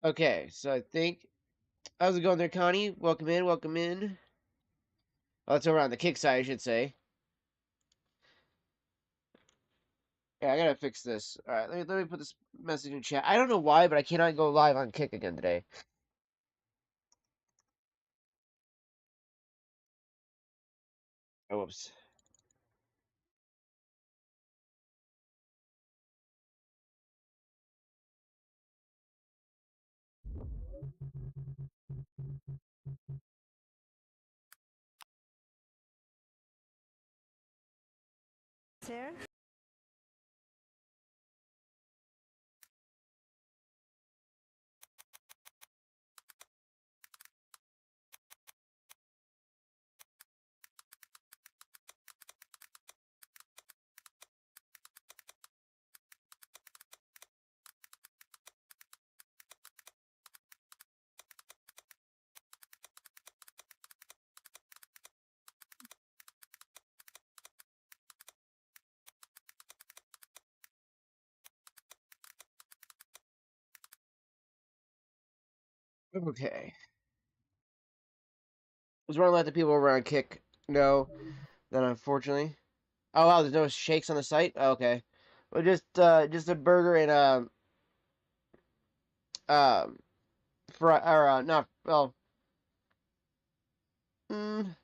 Okay, so I think how's it going there, Connie? Welcome in, welcome in. Oh, it's over on the kick side, I should say. Yeah, I gotta fix this. All right, let me put this message in chat. I don't know why, but I cannot go live on Kick again today. Oh, whoops. There. Okay. Just want to let the people around Kick know that unfortunately. Oh wow, there's no shakes on the site. Oh, okay, well just a burger and um fry or not well. Mm,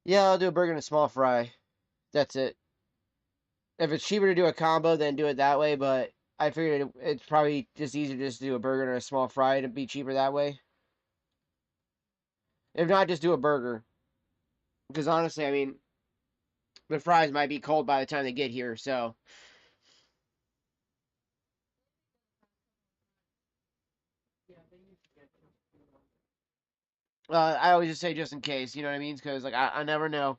yeah, I'll do a burger and a small fry. That's it. If it's cheaper to do a combo, then do it that way. But I figured it's probably just easier just to do a burger and a small fry to be cheaper that way. If not, just do a burger. Because honestly, I mean, the fries might be cold by the time they get here. So I always just say just in case. You know what I mean? Because like I never know.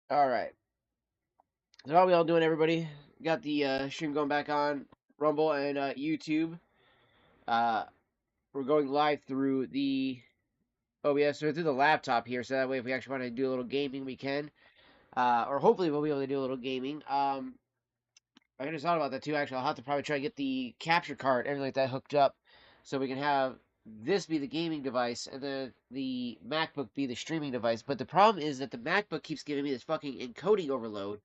All right. So how we all doing, everybody? Got the stream going back on Rumble and YouTube. Uh, we're going live through the OBS or through the laptop here, so that way if we actually want to do a little gaming, we can. Or hopefully we'll be able to do a little gaming. I just thought about that too. Actually, I'll have to probably try to get the capture card, everything like that, hooked up, so we can have this be the gaming device and then the MacBook be the streaming device. But the problem is that the MacBook keeps giving me this fucking encoding overload,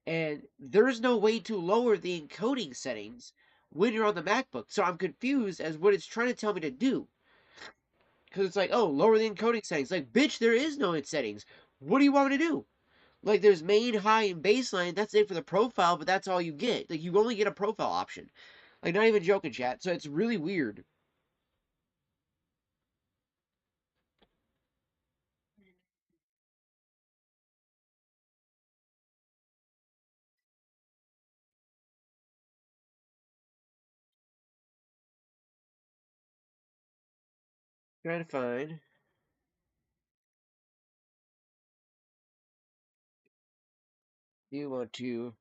and there's no way to lower the encoding settings when you're on the MacBook. So I'm confused as what it's trying to tell me to do. Because it's like, oh, lower the encoding settings. Like, bitch, there is no settings. What do you want me to do? Like, there's main, high, and baseline. That's it for the profile, but that's all you get. Like, you only get a profile option. Like, not even joking, chat. So it's really weird. Trying to find. You want to.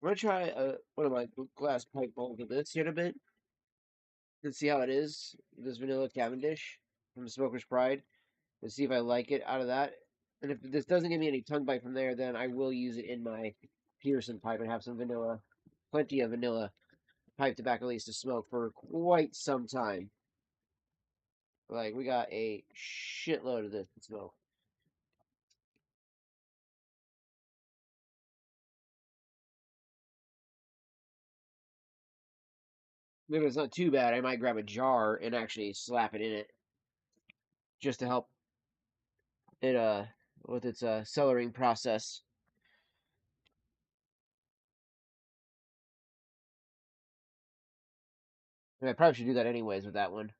I'm going to try one of my glass pipe bowls of this here in a bit. Let's see how it is. This vanilla Cavendish from Smoker's Pride. And see if I like it out of that. And if this doesn't give me any tongue bite from there, then I will use it in my Peterson pipe and have some vanilla, plenty of vanilla pipe tobacco leaves to smoke for quite some time. Like, we got a shitload of this to smoke. Maybe it's not too bad. I might grab a jar and actually slap it in it just to help it with its cellaring process. And I probably should do that anyways with that one.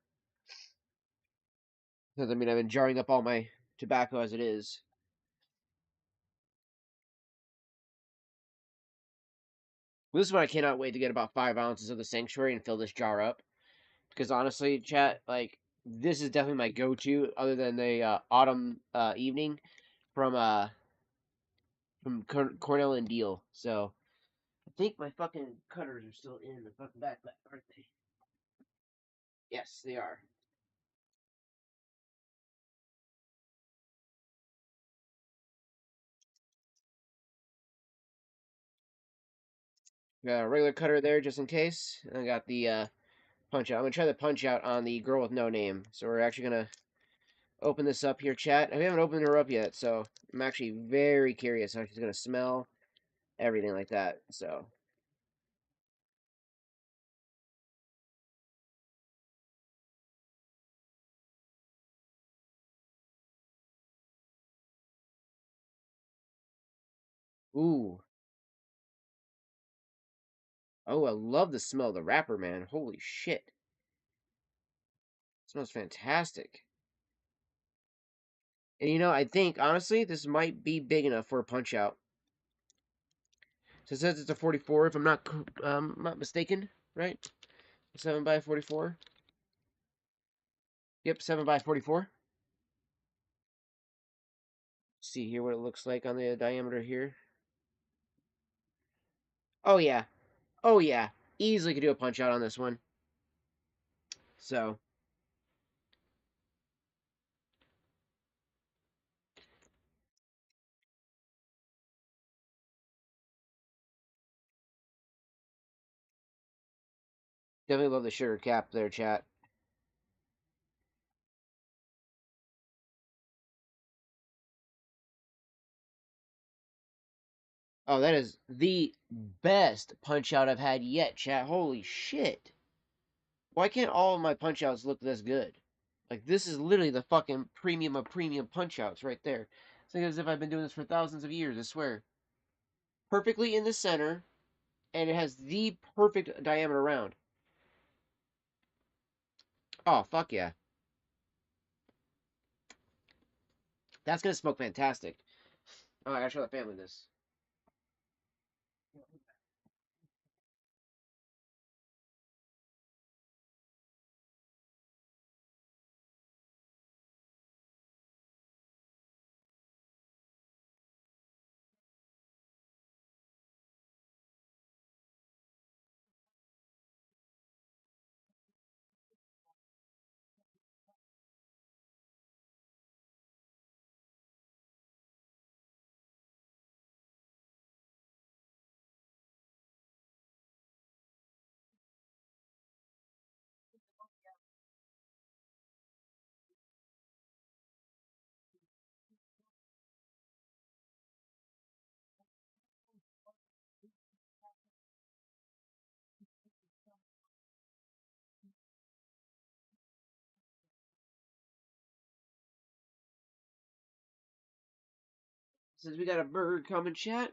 Because I mean I've been jarring up all my tobacco as it is. This is why I cannot wait to get about 5 ounces of the Sanctuary and fill this jar up. Because honestly, chat, like, this is definitely my go-to, other than the Autumn Evening from Cornell and Deal. So I think my fucking cutters are still in the fucking backpack, aren't they? Yes, they are. Got a regular cutter there just in case. I got the punch out. I'm gonna try the punch out on the girl with no name. So we're actually gonna open this up here, chat. We haven't opened her up yet, so I'm actually very curious how she's gonna smell, everything like that. So ooh. Oh, I love the smell of the wrapper, man. Holy shit. It smells fantastic. And you know, I think, honestly, this might be big enough for a punch out. So it says it's a 44, if I'm not mistaken, right? 7 by 44. Yep, 7 by 44. See here what it looks like on the diameter here. Oh, yeah. Oh, yeah. Easily could do a punch out on this one. So definitely love the sugar cap there, chat. Oh, that is the best punch out I've had yet, chat. Holy shit. Why can't all of my punch outs look this good? Like, this is literally the fucking premium of premium punch outs right there. It's like as if I've been doing this for thousands of years, I swear. Perfectly in the center, and it has the perfect diameter round. Oh, fuck yeah. That's gonna smoke fantastic. Oh, I gotta show the family this. Since we got a burger coming, chat,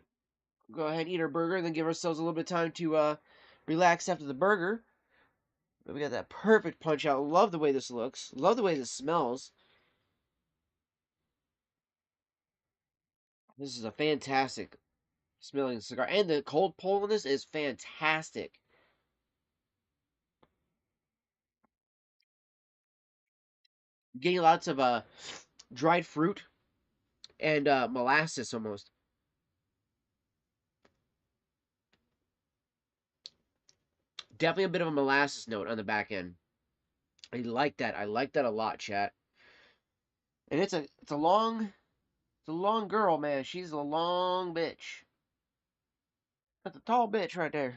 go ahead and eat our burger, and then give ourselves a little bit of time to relax after the burger. But we got that perfect punch out. Love the way this looks. Love the way this smells. This is a fantastic smelling cigar. And the cold pull on this is fantastic. Getting lots of dried fruit and molasses almost. Definitely a bit of a molasses note on the back end. I like that. I like that a lot, chat. And it's a long girl, man. She's a long bitch. That's a tall bitch right there.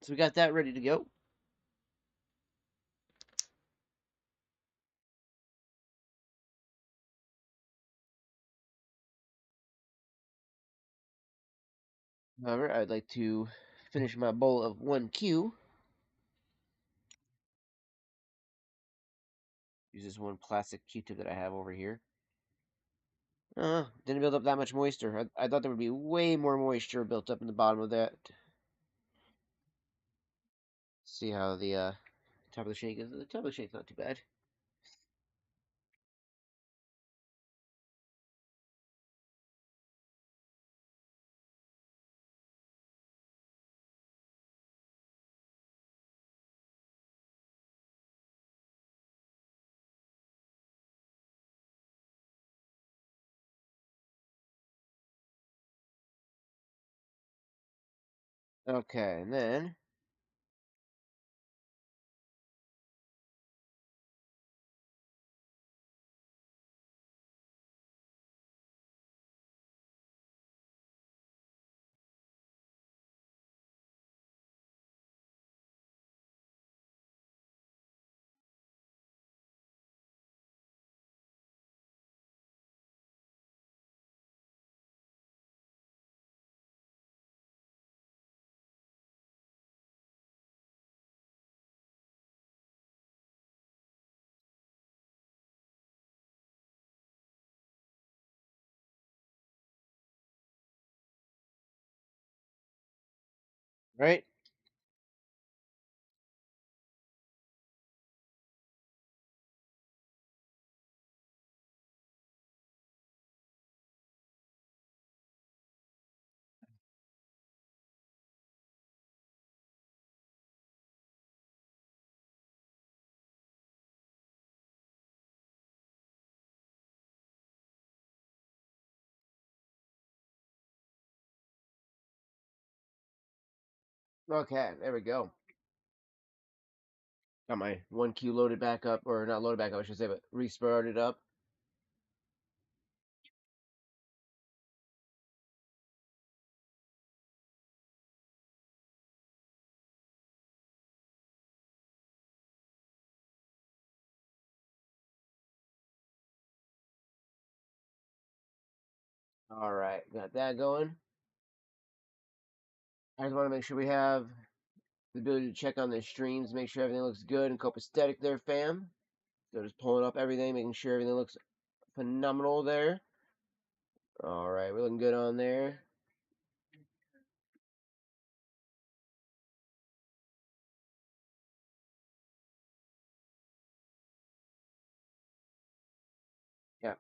So we got that ready to go. However, I'd like to finish my bowl of 1Q. Use this one plastic Q-tip that I have over here. Didn't build up that much moisture. I thought there would be way more moisture built up in the bottom of that. See how the top of the shake is. The top of the shake's not too bad. Okay, and then right. Okay, there we go. Got my 1Q loaded back up, or not loaded back up, I should say, but restarted up. All right, got that going. I just want to make sure we have the ability to check on the streams, make sure everything looks good and copacetic there, fam. So just pulling up everything, making sure everything looks phenomenal there. All right, we're looking good on there. Yeah.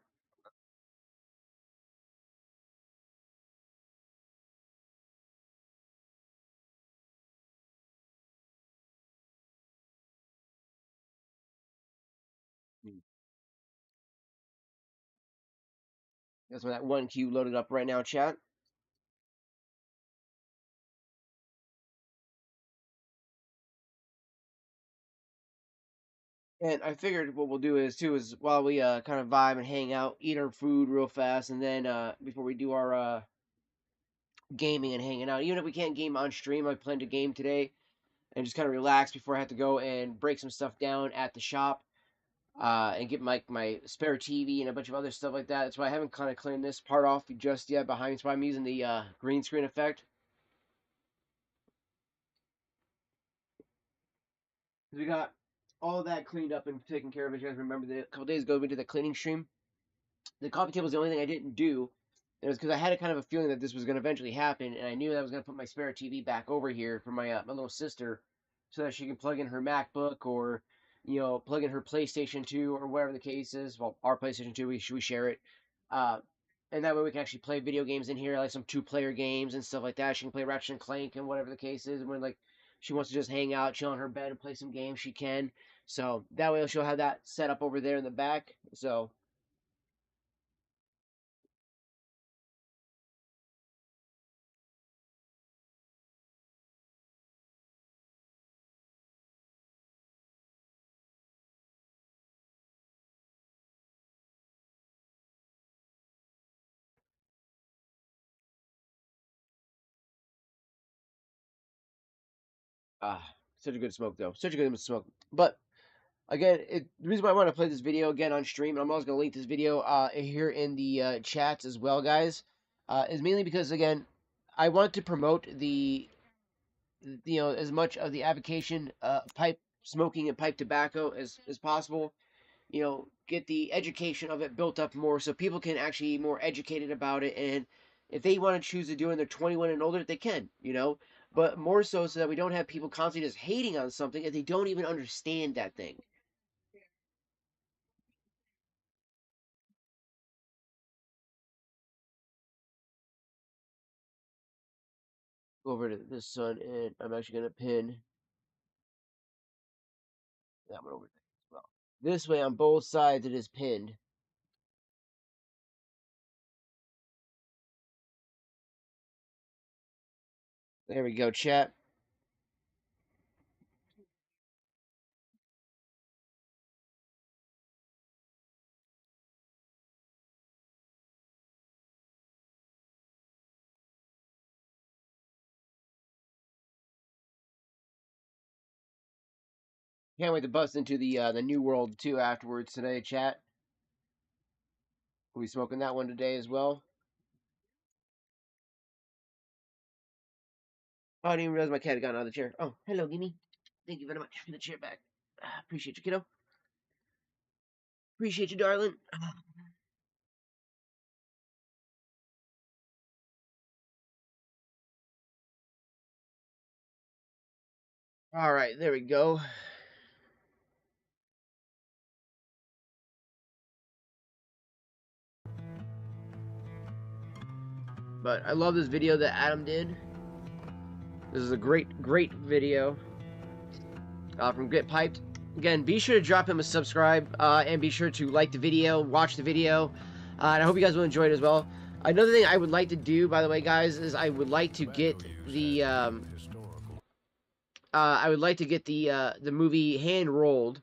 That's why that 1Q loaded up right now, chat. And I figured what we'll do is too is while we kind of vibe and hang out, eat our food real fast, and then before we do our gaming and hanging out, even if we can't game on stream, I plan to game today and just kind of relax before I have to go and break some stuff down at the shop and get my spare TV and a bunch of other stuff like that. That's why I haven't kind of cleaned this part off just yet behind me. That's why I'm using the green screen effect. We got all that cleaned up and taken care of. As you guys remember, a couple days ago we did the cleaning stream. The coffee table is the only thing I didn't do. And it was because I had a kind of a feeling that this was going to eventually happen, and I knew that I was going to put my spare TV back over here for my little sister, so that she can plug in her MacBook or, plug in her PlayStation 2 or whatever the case is. Well, our PlayStation 2, we share it, uh, and that way we can actually play video games in here, like some two-player games and stuff like that. She can play Ratchet and Clank and whatever the case is. And when like she wants to just hang out, chill on her bed, and play some games, she can. So that way she'll have that set up over there in the back. So such a good smoke though. Such a good smoke. But again, the reason why I want to play this video again on stream, and I'm also going to link this video here in the chats as well, guys, is mainly because again, I want to promote the as much of the avocation pipe smoking and pipe tobacco as possible. Get the education of it built up more so people can actually be more educated about it. And if they want to choose to do it and they're 21 and older, they can. But more so that we don't have people constantly just hating on something if they don't even understand that thing. Go over to this one, and I'm actually going to pin that one over there as well. This way, on both sides, it is pinned. There we go, chat. Can't wait to bust into the new world too afterwards today, chat. We'll be smoking that one today as well. Oh, I didn't even realize my cat had gotten out of the chair. Oh, hello, Gimme. Thank you very much for the chair back. Appreciate you, kiddo. Appreciate you, darling. All right, there we go. But I love this video that Adam did. This is a great, great video from Get Piped. Again, be sure to drop him a subscribe and be sure to like the video, watch the video. And I hope you guys will enjoy it as well. Another thing I would like to do, by the way, guys, is I would like to get the I would like to get the movie hand rolled,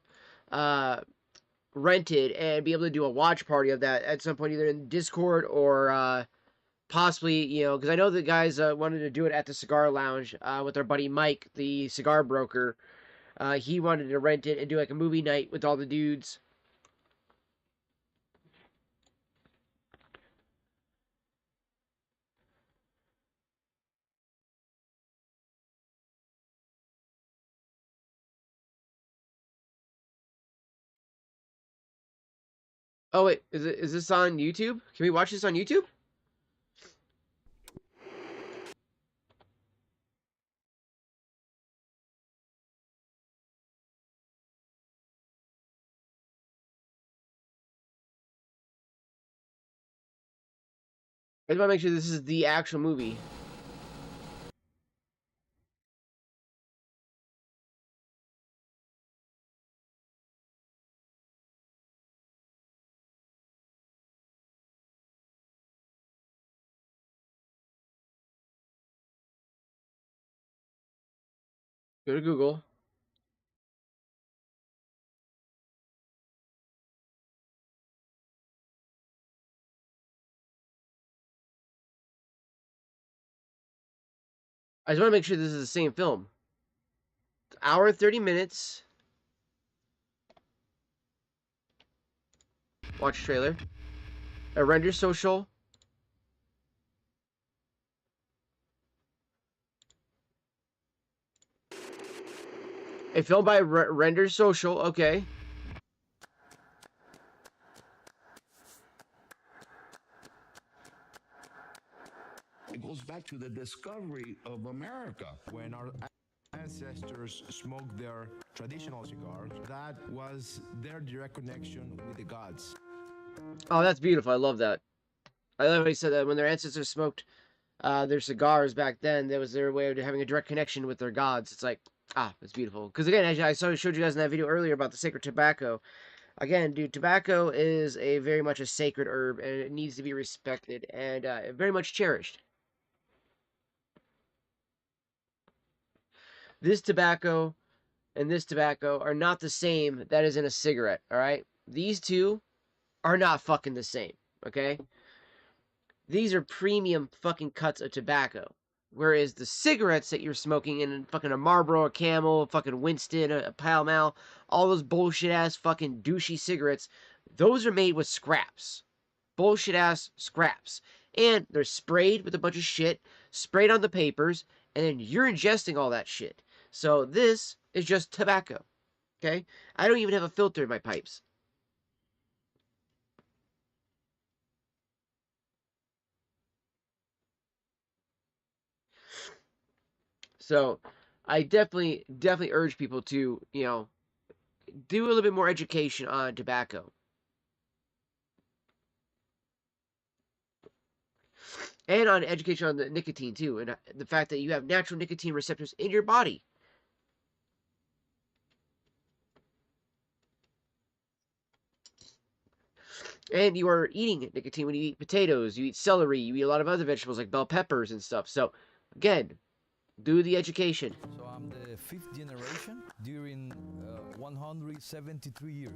rented, and be able to do a watch party of that at some point, either in Discord or possibly, because I know the guys wanted to do it at the cigar lounge with our buddy Mike, the cigar broker. He wanted to rent it and do like a movie night with all the dudes. Oh wait, is this on YouTube? Can we watch this on YouTube? I just want to make sure this is the actual movie. Go to Google. I just want to make sure this is the same film. Hour and 30 minutes. Watch trailer. A render social. A film by Render Social. Okay. It goes back to the discovery of America. When our ancestors smoked their traditional cigars, that was their direct connection with the gods. Oh, that's beautiful. I love that. I love how he said that when their ancestors smoked their cigars back then, that was their way of having a direct connection with their gods. It's like, it's beautiful. Because again, as I showed you guys in that video earlier about the sacred tobacco. Again, dude, tobacco is very much a sacred herb, and it needs to be respected and very much cherished. This tobacco and this tobacco are not the same that is in a cigarette, all right? These two are not fucking the same, okay? These are premium fucking cuts of tobacco. Whereas the cigarettes that you're smoking in fucking a Marlboro, a Camel, a fucking Winston, a Pall Mall, all those bullshit ass fucking douchey cigarettes, those are made with scraps. Bullshit ass scraps. And they're sprayed with a bunch of shit, sprayed on the papers, and then you're ingesting all that shit. So this is just tobacco. Okay? I don't even have a filter in my pipes. So I definitely urge people to, do a little bit more education on tobacco. And on education on the nicotine too, and the fact that you have natural nicotine receptors in your body. And you are eating nicotine when you eat potatoes, you eat celery, you eat a lot of other vegetables like bell peppers and stuff. So, again, do the education. So I'm the 5th generation during 173 years.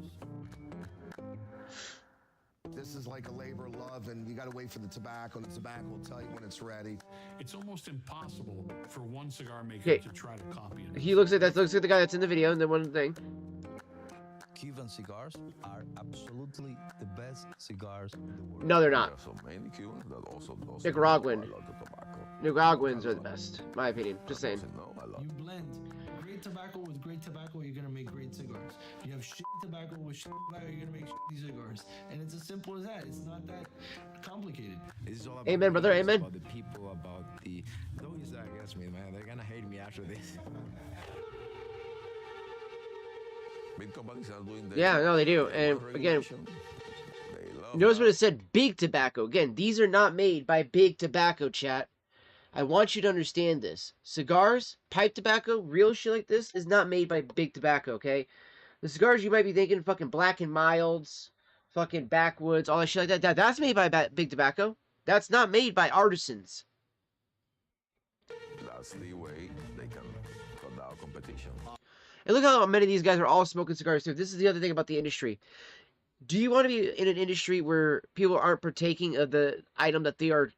This is like a labor of love, and you got to wait for the tobacco, and the tobacco will tell you when it's ready. It's almost impossible for one cigar maker to try to copy it. He looks like that. Looks like the guy that's in the video, and then one thing. Cuban cigars are absolutely the best cigars in the world. No, they're not. There are so many Cubans that also Nicaraguan. know a lot of tobacco. Nicaraguans are the best, my opinion. Just saying. You blend great tobacco with great tobacco, you're gonna make great cigars. You have shitty tobacco with shitty tobacco, you're gonna make shitty cigars. And it's as simple as that. It's not that complicated. It's all about Amen, brother. Amen. About the people, about the those that against me, man. They're gonna hate me after this. Big companies are doing that. Yeah, no, they do. And again, notice what it said, big tobacco. Again, these are not made by big tobacco, chat. I want you to understand this. Cigars, pipe tobacco, real shit like this is not made by big tobacco, okay? The cigars you might be thinking, fucking Black and Milds, fucking Backwoods, all that shit like that, that's made by big tobacco. That's not made by artisans. That's the way they can cut down competition. And look how many of these guys are all smoking cigars too. This is the other thing about the industry. Do you want to be in an industry where people aren't partaking of the item that they are,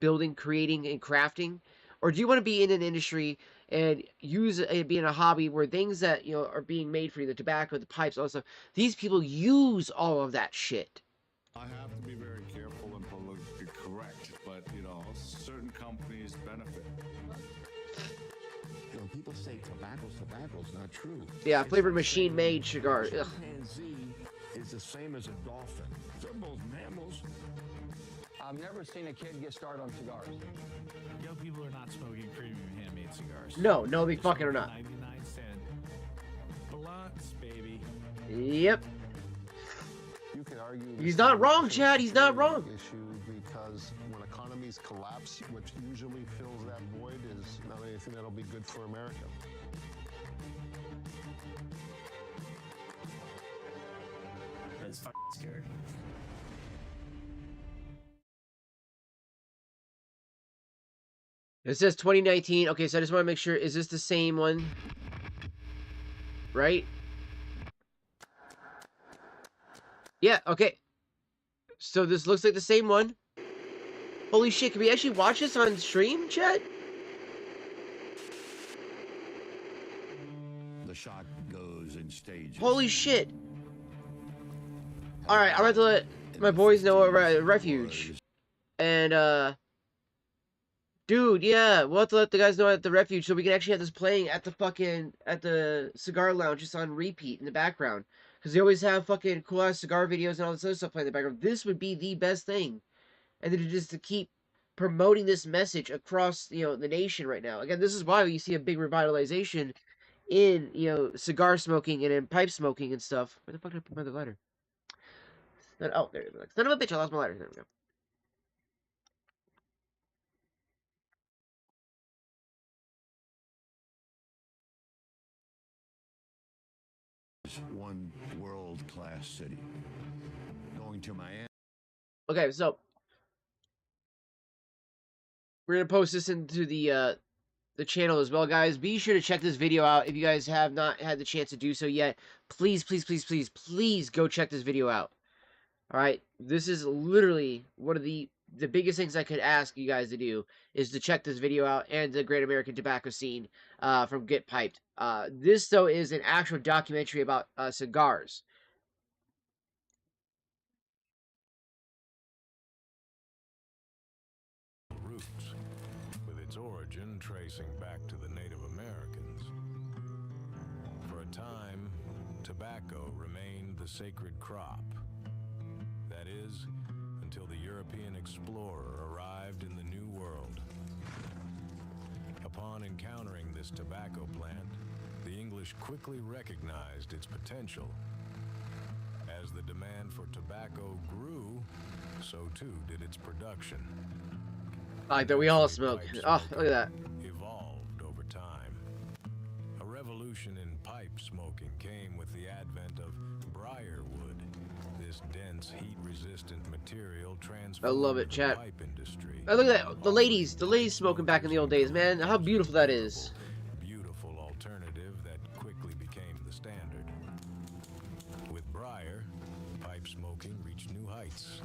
building, creating, and crafting? Or do you want to be in an industry and use it being a hobby where things that, are being made for you, the tobacco, the pipes, all that stuff, these people use all of that shit? I have to be very careful and politically correct, but certain companies benefit. People say tobacco's not true. Yeah, flavored machine-made cigar. Ugh. Chimpanzee is the same as a dolphin. They're both mammals. I've never seen a kid get started on cigars. Young people are not smoking premium handmade cigars. No, they fucking are not. 99-cent blunts, baby. Yep. You could argue He's not wrong, Chad. He's not wrong. Issue because when economies collapse, what usually fills that void is not anything that'll be good for America. That's fucking scary. It says 2019. Okay, so I just want to make sure. Is this the same one? Right? Yeah, okay. So this looks like the same one. Holy shit, can we actually watch this on stream, chat? The shot goes in stages. Holy shit. Alright, I'm about to let my boys know at Refuge. And, dude, yeah, we'll have to let the guys know at the Refuge so we can actually have this playing at the cigar lounge just on repeat in the background. Because they always have fucking cool-ass cigar videos and all this other stuff playing in the background. This would be the best thing. And then just to keep promoting this message across, the nation right now. Again, this is why you see a big revitalization in, cigar smoking and in pipe smoking and stuff. Where the fuck did I put my other lighter? Oh, there it is. Son of a bitch, I lost my lighter. There we go. One world-class city. Going to Miami. Okay, so we're gonna post this into the channel as well, guys. Be sure to check this video out if you guys have not had the chance to do so yet. Please, please, please, please, please go check this video out. All right, this is literally one of the biggest things I could ask you guys to do is to check this video out and the Great American Tobacco Scene from Get Piped. This, though, is an actual documentary about cigars. Roots, with its origin tracing back to the Native Americans. For a time, tobacco remained the sacred crop. That is, until the European explorer arrived in the New World. Upon encountering this tobacco plant, the English quickly recognized its potential. As the demand for tobacco grew, so too did its production. I like that we all smoke. Oh, look at that. Evolved over time. A revolution in pipe smoking came with the advent of briarwood. This dense, heat-resistant material transformed I love it, the chat. pipe industry. Oh, look at that. The ladies smoking back in the old days, man. How beautiful that is. Beautiful alternative that quickly became the standard. With briar, pipe smoking reached new heights,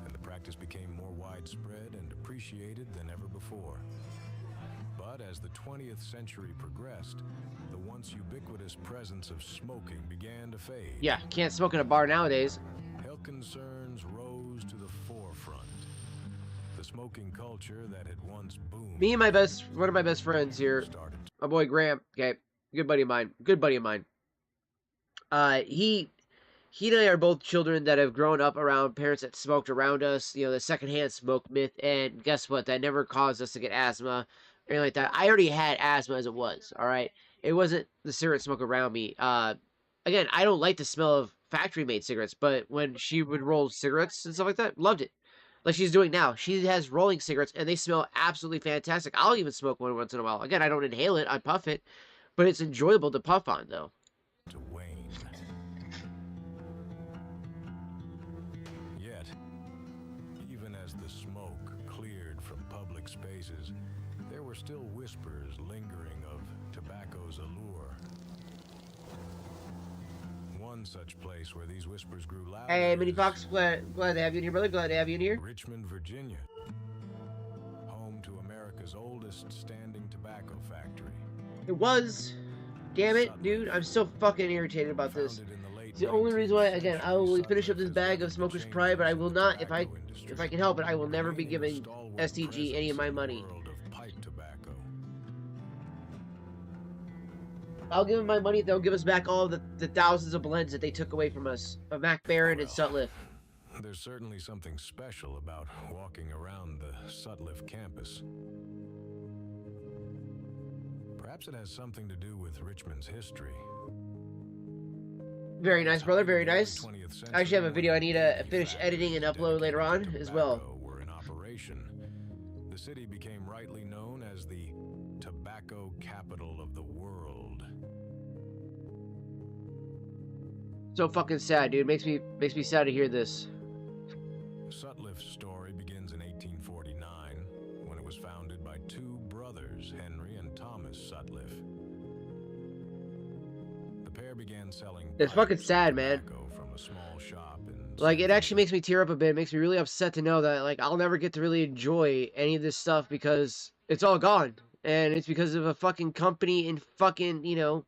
and the practice became more widespread and appreciated than ever before. But as the 20th century progressed, the once ubiquitous presence of smoking began to fade. Yeah, can't smoke in a bar nowadays. Health concerns rose to the forefront. The smoking culture that had once boomed. Me and one of my best friends here, my boy Graham, okay, good buddy of mine. He and I are both children that have grown up around parents that smoked around us, the secondhand smoke myth, and guess what? That never caused us to get asthma or anything like that. I already had asthma as it was, all right? It wasn't the cigarette smoke around me. Again, I don't like the smell of factory-made cigarettes, but when she would roll cigarettes and stuff like that, loved it. Like she's doing now. She has rolling cigarettes, and they smell absolutely fantastic. I'll even smoke one once in a while. Again, I don't inhale it. I puff it, but it's enjoyable to puff on, though. To wane. Yet, even as the smoke cleared from public spaces, there were still whispers lingering of tobacco's allure. one such place where these whispers grew louder. Hey, Mini Fox, glad to have you in here, brother. Glad to have you in here. Richmond, Virginia, home to America's oldest standing tobacco factory. It was. Damn it, dude. I'm so fucking irritated about this. It's the only reason why, again, I will finish up this bag of Smoker's Pride, but I will not, if I can help it, I will never be giving STG any of my money. I'll give them my money if they'll give us back all the thousands of blends that they took away from us. Of Mac Barron and Sutliff. There's certainly something special about walking around the Sutliff campus. Perhaps it has something to do with Richmond's history. Very nice, brother. Very nice. I actually have a video I need to finish editing and upload later on as well. Were in operation. The city became rightly known as the tobacco capital of the world. So fucking sad, dude. Makes me sad to hear this. Sutliff's story begins in 1849 when it was founded by two brothers, Henry and Thomas Sutliff. The pair began selling. It's fucking sad, man. From a small shop in like, it actually makes me tear up a bit. It makes me really upset to know that, like, I'll never get to really enjoy any of this stuff because it's all gone. And it's because of a fucking company in fucking, you know,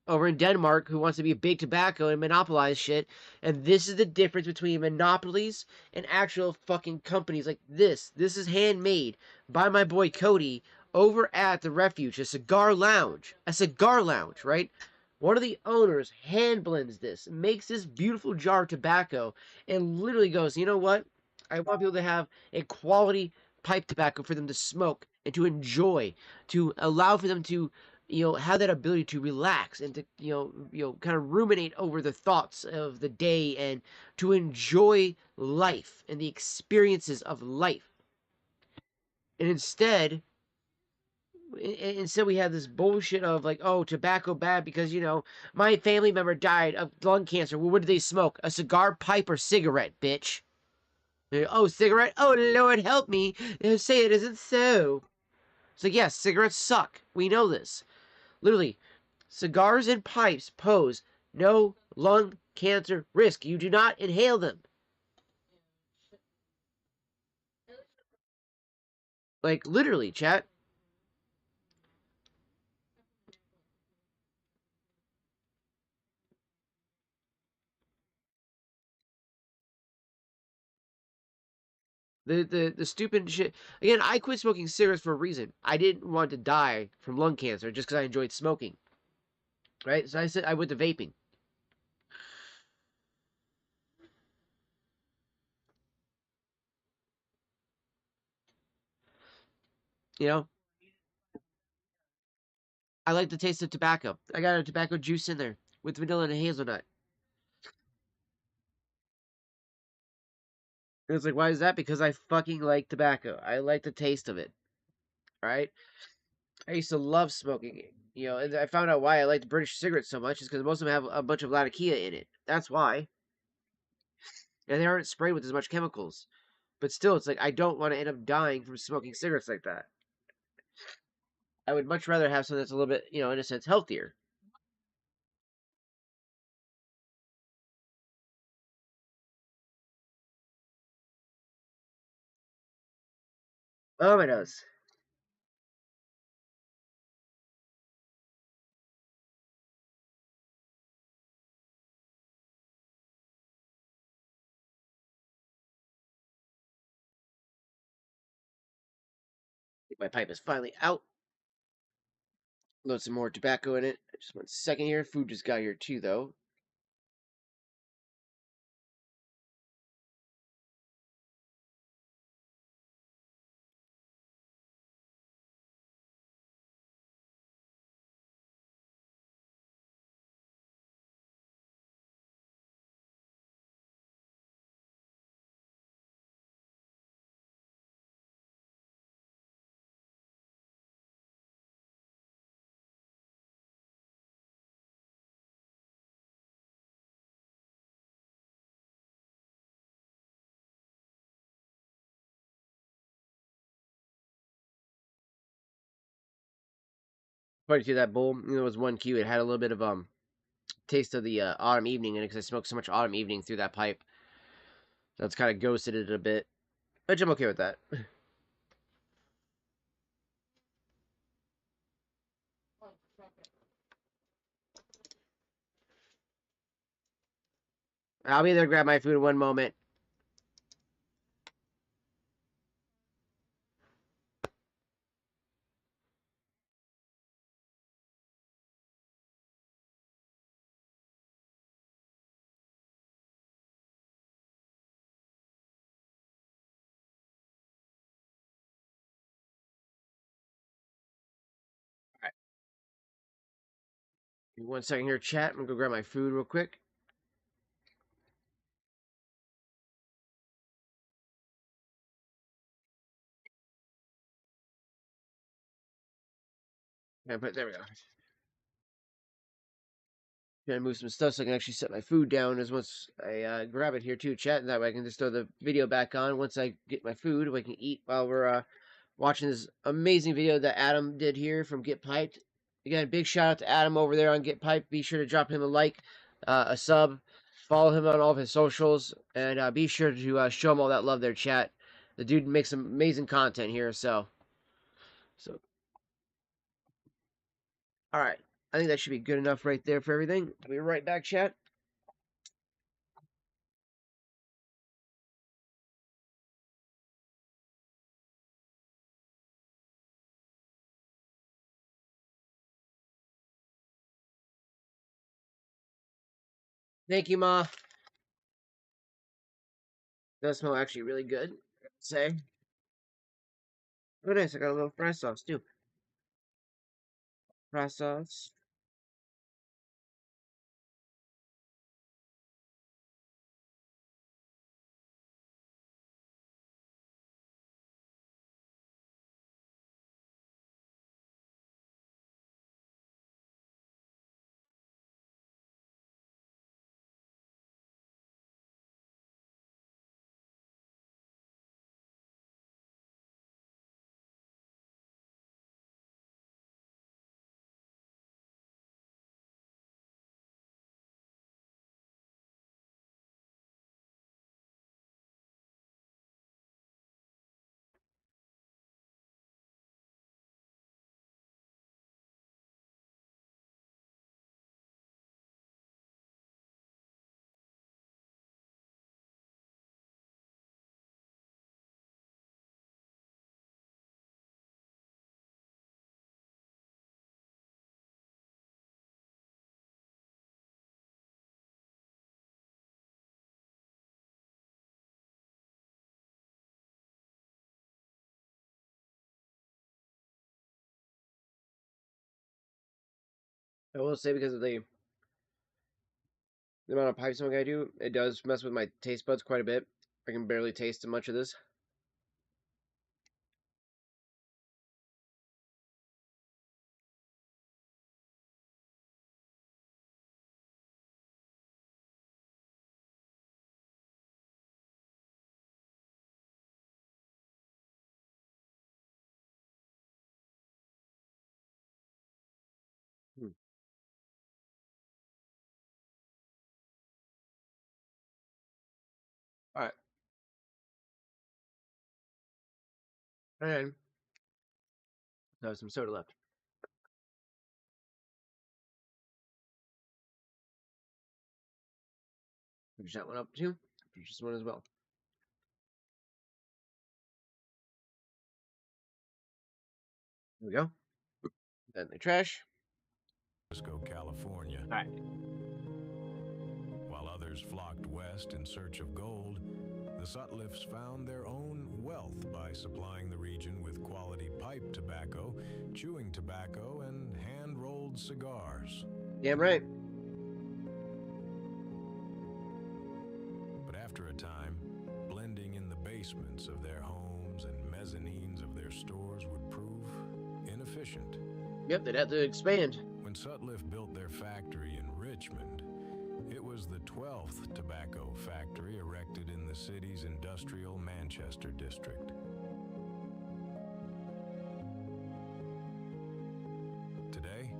over in Denmark who wants to be big tobacco and monopolize shit. And this is the difference between monopolies and actual fucking companies like this. This is handmade by my boy Cody over at the Refuge, a cigar lounge. A cigar lounge, right? One of the owners hand blends this, makes this beautiful jar of tobacco, and literally goes, you know what? I want people to have a quality pipe tobacco for them to smoke and to enjoy, to allow for them to, you know, have that ability to relax and to, you know, kind of ruminate over the thoughts of the day and to enjoy life and the experiences of life. And instead we have this bullshit of like, oh, tobacco bad because, you know, my family member died of lung cancer. Well, what did they smoke? A cigar, pipe, or cigarette, bitch? Oh, cigarette? Oh, Lord, help me. Say it isn't so. It's like, yes, cigarettes suck. We know this. Literally, cigars and pipes pose no lung cancer risk. You do not inhale them. Like, literally, chat. The stupid shit. Again, I quit smoking cigarettes for a reason. I didn't want to die from lung cancer just because I enjoyed smoking. Right? So I said I went to vaping. You know? I like the taste of tobacco. I got a tobacco juice in there with vanilla and a hazelnut. And it's like, why is that? Because I fucking like tobacco. I like the taste of it. Right? I used to love smoking it. You know, and I found out why I liked British cigarettes so much is because most of them have a bunch of Latakia in it. That's why. And they aren't sprayed with as much chemicals. But still, it's like, I don't want to end up dying from smoking cigarettes like that. I would much rather have something that's a little bit, you know, in a sense, healthier. Oh, my nose. My pipe is finally out. Load some more tobacco in it. Just 1 second here. Food just got here too, though. According to that bowl, there was one cue. It had a little bit of taste of the autumn evening in it because I smoked so much autumn evening through that pipe. That's kind of ghosted it a bit, which I'm okay with that. I'll be there to grab my food in one moment. All right. Give me 1 second here, chat. I'm gonna go grab my food real quick. Yeah, but there we go. Gonna move some stuff so I can actually set my food down as once I grab it here too, chat, and that way I can just throw the video back on once I get my food. We can eat while we're watching this amazing video that Adam did here from Get Piped. Again, big shout out to Adam over there on Get Piped. Be sure to drop him a like, a sub, follow him on all of his socials, and be sure to show him all that love there, chat. The dude makes some amazing content here, so all right. I think that should be good enough right there for everything. I'll be right back, chat. Thank you, Ma. Does smell actually really good, I'd say. Oh, nice. I got a little fry sauce, too. Fry sauce. I will say because of the amount of pipe smoke I do, it does mess with my taste buds quite a bit. I can barely taste much of this. Hmm. All right. And there's some soda left. Finish that one up, too. Finish this one as well. There we go. Then the trash. Francisco, California. All right. While others flocked west in search of gold, the Sutliffs found their own wealth by supplying the region with quality pipe tobacco, chewing tobacco, and hand-rolled cigars. Damn right. But after a time, blending in the basements of their homes and mezzanines of their stores would prove inefficient. Yep, they'd have to expand. When Sutliff built their factory in Richmond, it was the 12th tobacco factory erected in the city's industrial Manchester district. Today,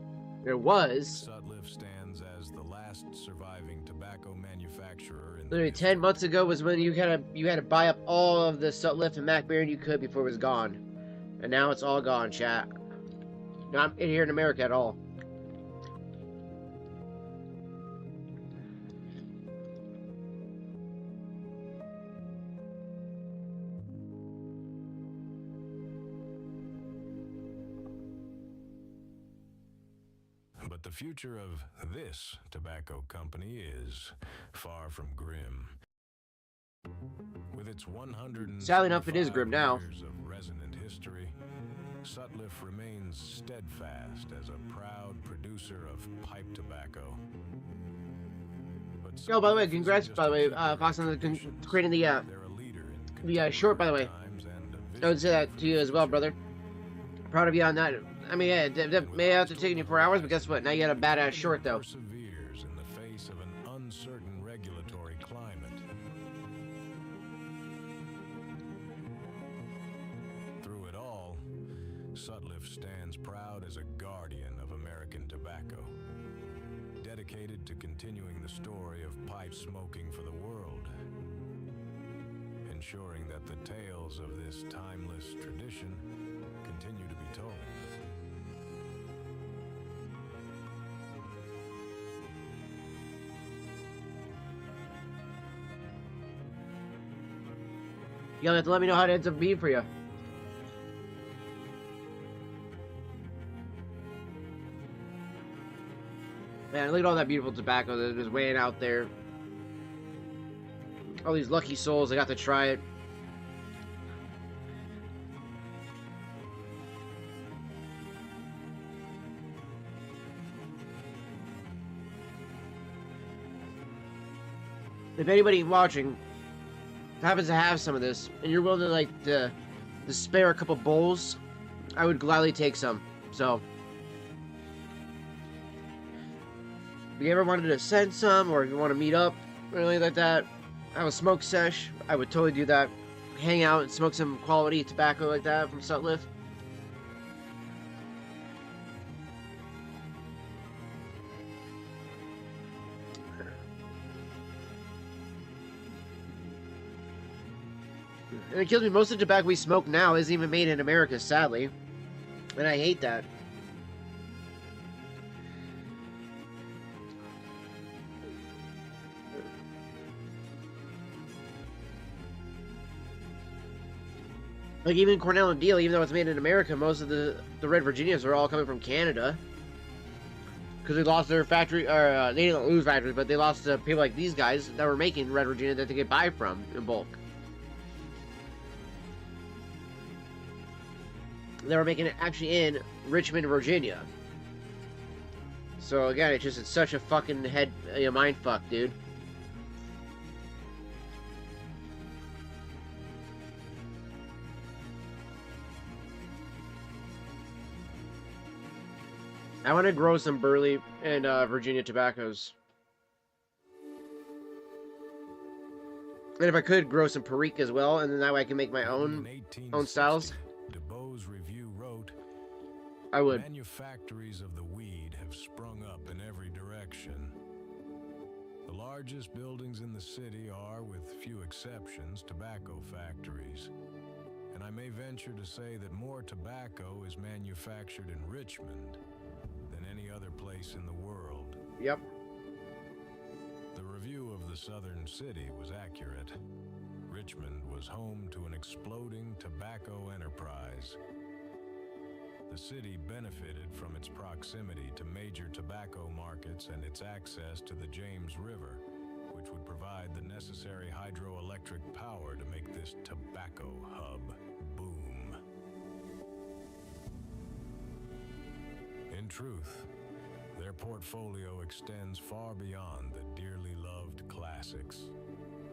There was. Sutliff stands as the last surviving tobacco manufacturer in Literally the 10 months ago was when you had to buy up all of the Sutliff and Mac Baren you could before it was gone. And now it's all gone, chat. Not in here in America at all. But the future of this tobacco company is far from grim. With its 100 Sadly enough, it is grim now. years of resonant history, Sutliff remains steadfast as a proud producer of pipe tobacco. Oh, by the way, congrats, by the way, Fox, on creating the short, by the way. I would say that to you as well, brother. Proud of you on that. I mean, yeah, it may have to take you 4 hours, but guess what? Now you got a badass short, though. Perseveres in the face of an uncertain regulatory climate. Through it all, Sutliff stands proud as a guardian of American tobacco, dedicated to continuing the story of pipe smoking for the world, ensuring that the tales of this timeless tradition continue to be told. You'll have to let me know how it ends up being for you. Man, look at all that beautiful tobacco that is weighing out there. All these lucky souls that got to try it. If anybody watching happens to have some of this, and you're willing to to spare a couple bowls, I would gladly take some. So, if you ever wanted to send some, or if you want to meet up, or anything like that, have a smoke sesh, I would totally do that. Hang out and smoke some quality tobacco like that from Sutliff. And it kills me, most of the tobacco we smoke now isn't even made in America, sadly. And I hate that. Like even Cornell and Deal, even though it's made in America, most of the Red Virginias are all coming from Canada. Because they lost their factory, or they didn't lose factories, but they lost to people like these guys that were making Red Virginia that they could buy from in bulk. They were making it actually in Richmond, Virginia. So again, it's such a fucking mind fuck, dude. I want to grow some Burley and Virginia tobaccos. And if I could, grow some Perique as well, and then that way I can make my own styles. I would. Manufactories of the weed have sprung up in every direction. The largest buildings in the city are, with few exceptions, tobacco factories. And I may venture to say that more tobacco is manufactured in Richmond than any other place in the world. Yep. The review of the southern city was accurate. Richmond was home to an exploding tobacco enterprise. The city benefited from its proximity to major tobacco markets and its access to the James River, which would provide the necessary hydroelectric power to make this tobacco hub boom. In truth, their portfolio extends far beyond the dearly loved classics,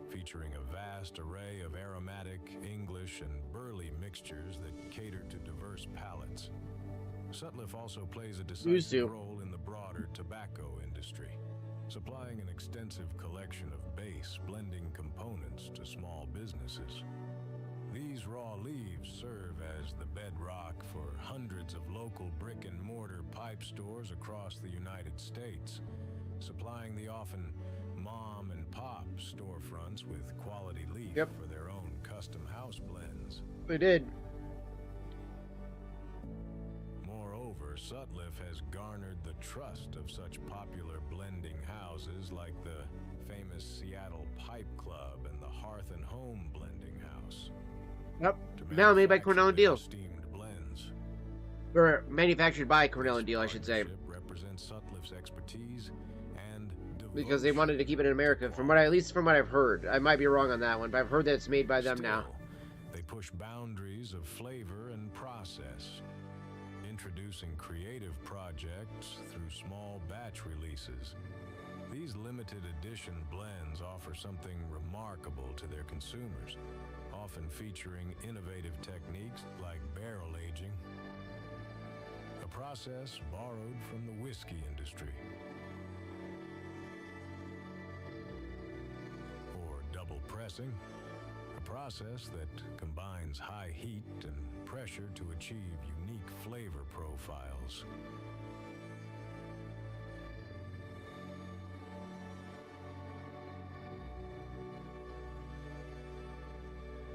featuring a vast array of aromatic, English, and Burley mixtures that cater to diverse palates. Sutliff also plays a decisive role in the broader tobacco industry, supplying an extensive collection of base blending components to small businesses. These raw leaves serve as the bedrock for hundreds of local brick and mortar pipe stores across the United States, supplying the often mom and pop storefronts with quality leaf for their own custom house blends. They did. Moreover, Sutliff has garnered the trust of such popular blending houses like the famous Seattle Pipe Club and the Hearth and Home Blending House. Yep. Now made by Cornell and Deal. Blends. Or manufactured by Cornell and Deal, I should say. Represents Sutliff's expertise and because they wanted to keep it in America, at least from what I've heard. I might be wrong on that one, but I've heard that it's made by them now. They push boundaries of flavor and process, introducing creative projects through small batch releases. These limited edition blends offer something remarkable to their consumers, often featuring innovative techniques like barrel aging, a process borrowed from the whiskey industry. Or double pressing, a process that combines high heat and pressure to achieve unique flavor profiles.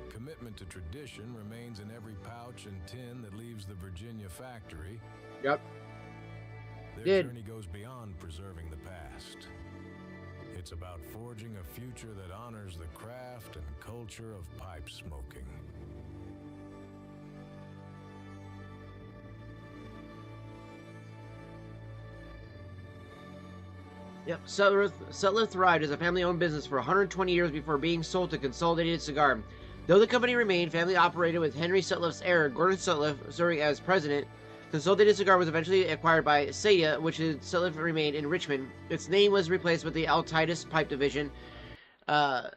Commitment to tradition remains in every pouch and tin that leaves the Virginia factory. Yep. Their journey goes beyond preserving the past. It's about forging a future that honors the craft and culture of pipe smoking. Yep, Sutliff thrived as a family-owned business for 120 years before being sold to Consolidated Cigar. Though the company remained family-operated with Henry Sutliff's heir, Gordon Sutliff, serving as president, Consolidated Cigar was eventually acquired by Saya, which Sutliff remained in Richmond. Its name was replaced with the Altitis Pipe Division. In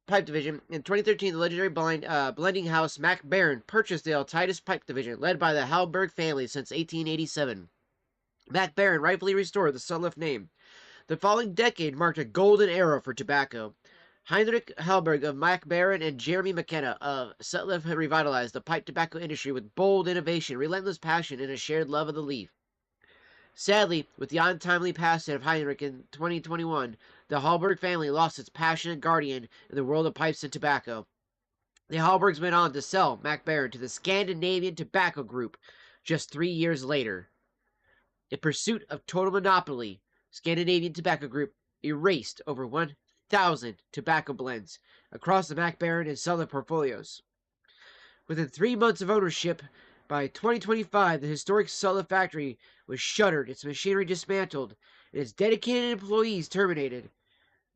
2013, the legendary blending house Mac Baren purchased the Altitis Pipe Division, led by the Hallberg family since 1887. Mac Baren rightfully restored the Sutliff name. The following decade marked a golden era for tobacco. Heinrich Hallberg of Mac Baren and Jeremy McKenna of Sutliff revitalized the pipe tobacco industry with bold innovation, relentless passion, and a shared love of the leaf. Sadly, with the untimely passing of Heinrich in 2021, the Hallberg family lost its passionate guardian in the world of pipes and tobacco. The Hallbergs went on to sell Mac Baren to the Scandinavian Tobacco Group just 3 years later. In pursuit of total monopoly, Scandinavian Tobacco Group erased over 1,000 tobacco blends across the Mac Baren and Sutliff portfolios. Within 3 months of ownership, by 2025, the historic Sutliff factory was shuttered, its machinery dismantled, and its dedicated employees terminated.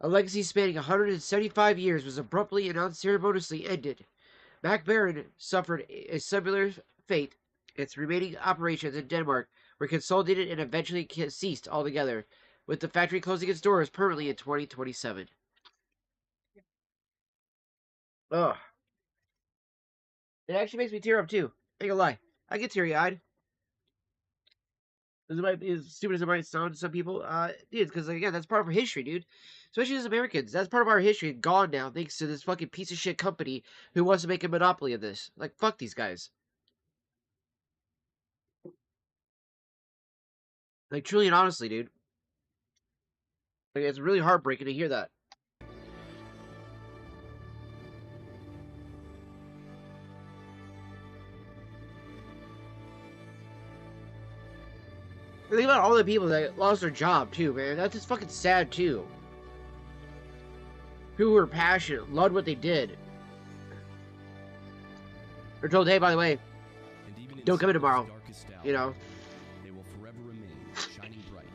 A legacy spanning 175 years was abruptly and unceremoniously ended. Mac Baren suffered a similar fate. Its remaining operations in Denmark were consolidated and eventually ceased altogether, with the factory closing its doors permanently in 2027. Ugh. It actually makes me tear up, too. I ain't gonna lie. I get teary-eyed. As stupid as it might sound to some people, it is, because, again, that's part of our history, dude. Especially as Americans. That's part of our history gone now, thanks to this fucking piece of shit company who wants to make a monopoly of this. Like, fuck these guys. Like, truly and honestly, dude. Like, it's really heartbreaking to hear that. Think about all the people that lost their job, too, man. That's just fucking sad, too. Who were passionate, loved what they did. They're told, hey, by the way, don't come in tomorrow. You know? They will forever remain shining bright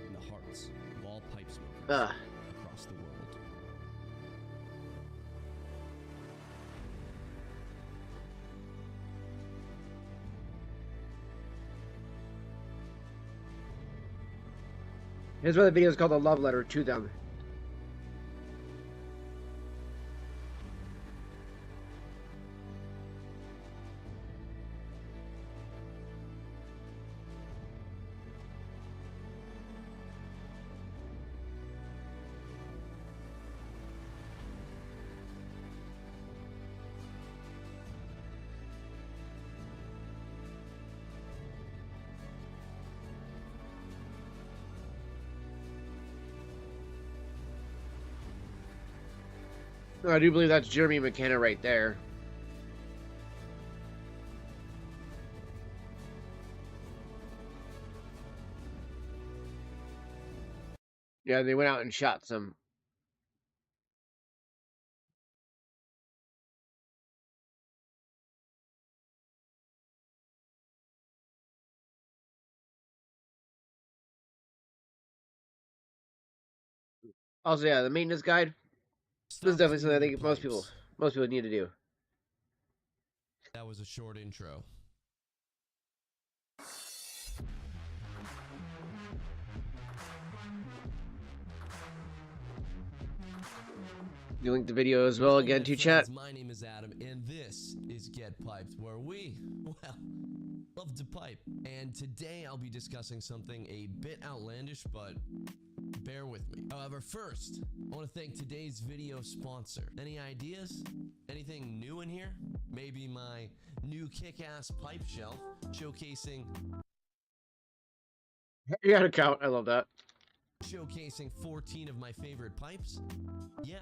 in the hearts of all pipe smokers across the world. Here's why the video is called A Love Letter to Them. I do believe that's Jeremy McKenna right there. Yeah, they went out and shot some. Also, yeah, the maintenance guide. This is definitely something I think most people need to do. That was a short intro. You link the video as well again to chat. My name is Adam, and this is Get Piped, where we, well, love to pipe. And today I'll be discussing something a bit outlandish, but bear with me. However, first, I want to thank today's video sponsor. Any ideas? Anything new in here? Maybe my new kick-ass pipe shelf showcasing... You gotta count. I love that. Showcasing 14 of my favorite pipes? Yeah,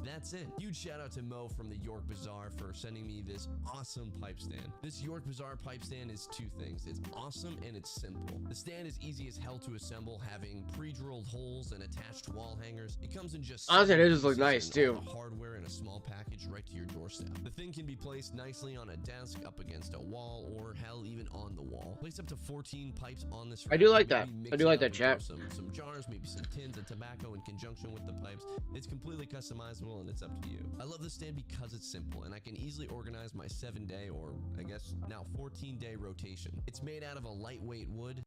that's it. Huge shout out to Mo from the York Bazaar for sending me this awesome pipe stand. This York Bazaar pipe stand is two things. It's awesome and it's simple. The stand is easy as hell to assemble, having pre-drilled holes and attached wall hangers. It comes in just honestly, it just looks nice too. Hardware in a small package right to your doorstep. The thing can be placed nicely on a desk, up against a wall, or hell, even on the wall. Place up to 14 pipes on this. I do like that. I do like that, chat. Some jars, maybe some tins of tobacco in conjunction with the pipes. It's completely customizable and it's up to you. I love this stand because it's simple and I can easily organize my 7-day, or I guess now 14-day rotation. It's made out of a lightweight wood.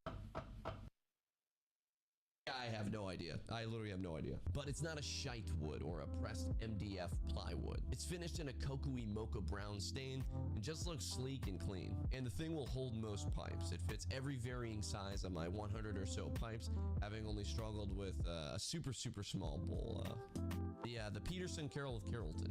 I have no idea. I literally have no idea. But it's not a shite wood or a pressed MDF plywood. It's finished in a cocoa-y mocha brown stain and just looks sleek and clean. And the thing will hold most pipes. It fits every varying size of my 100 or so pipes, having only struggled with a super small bowl. The Peterson Carroll of Carrollton.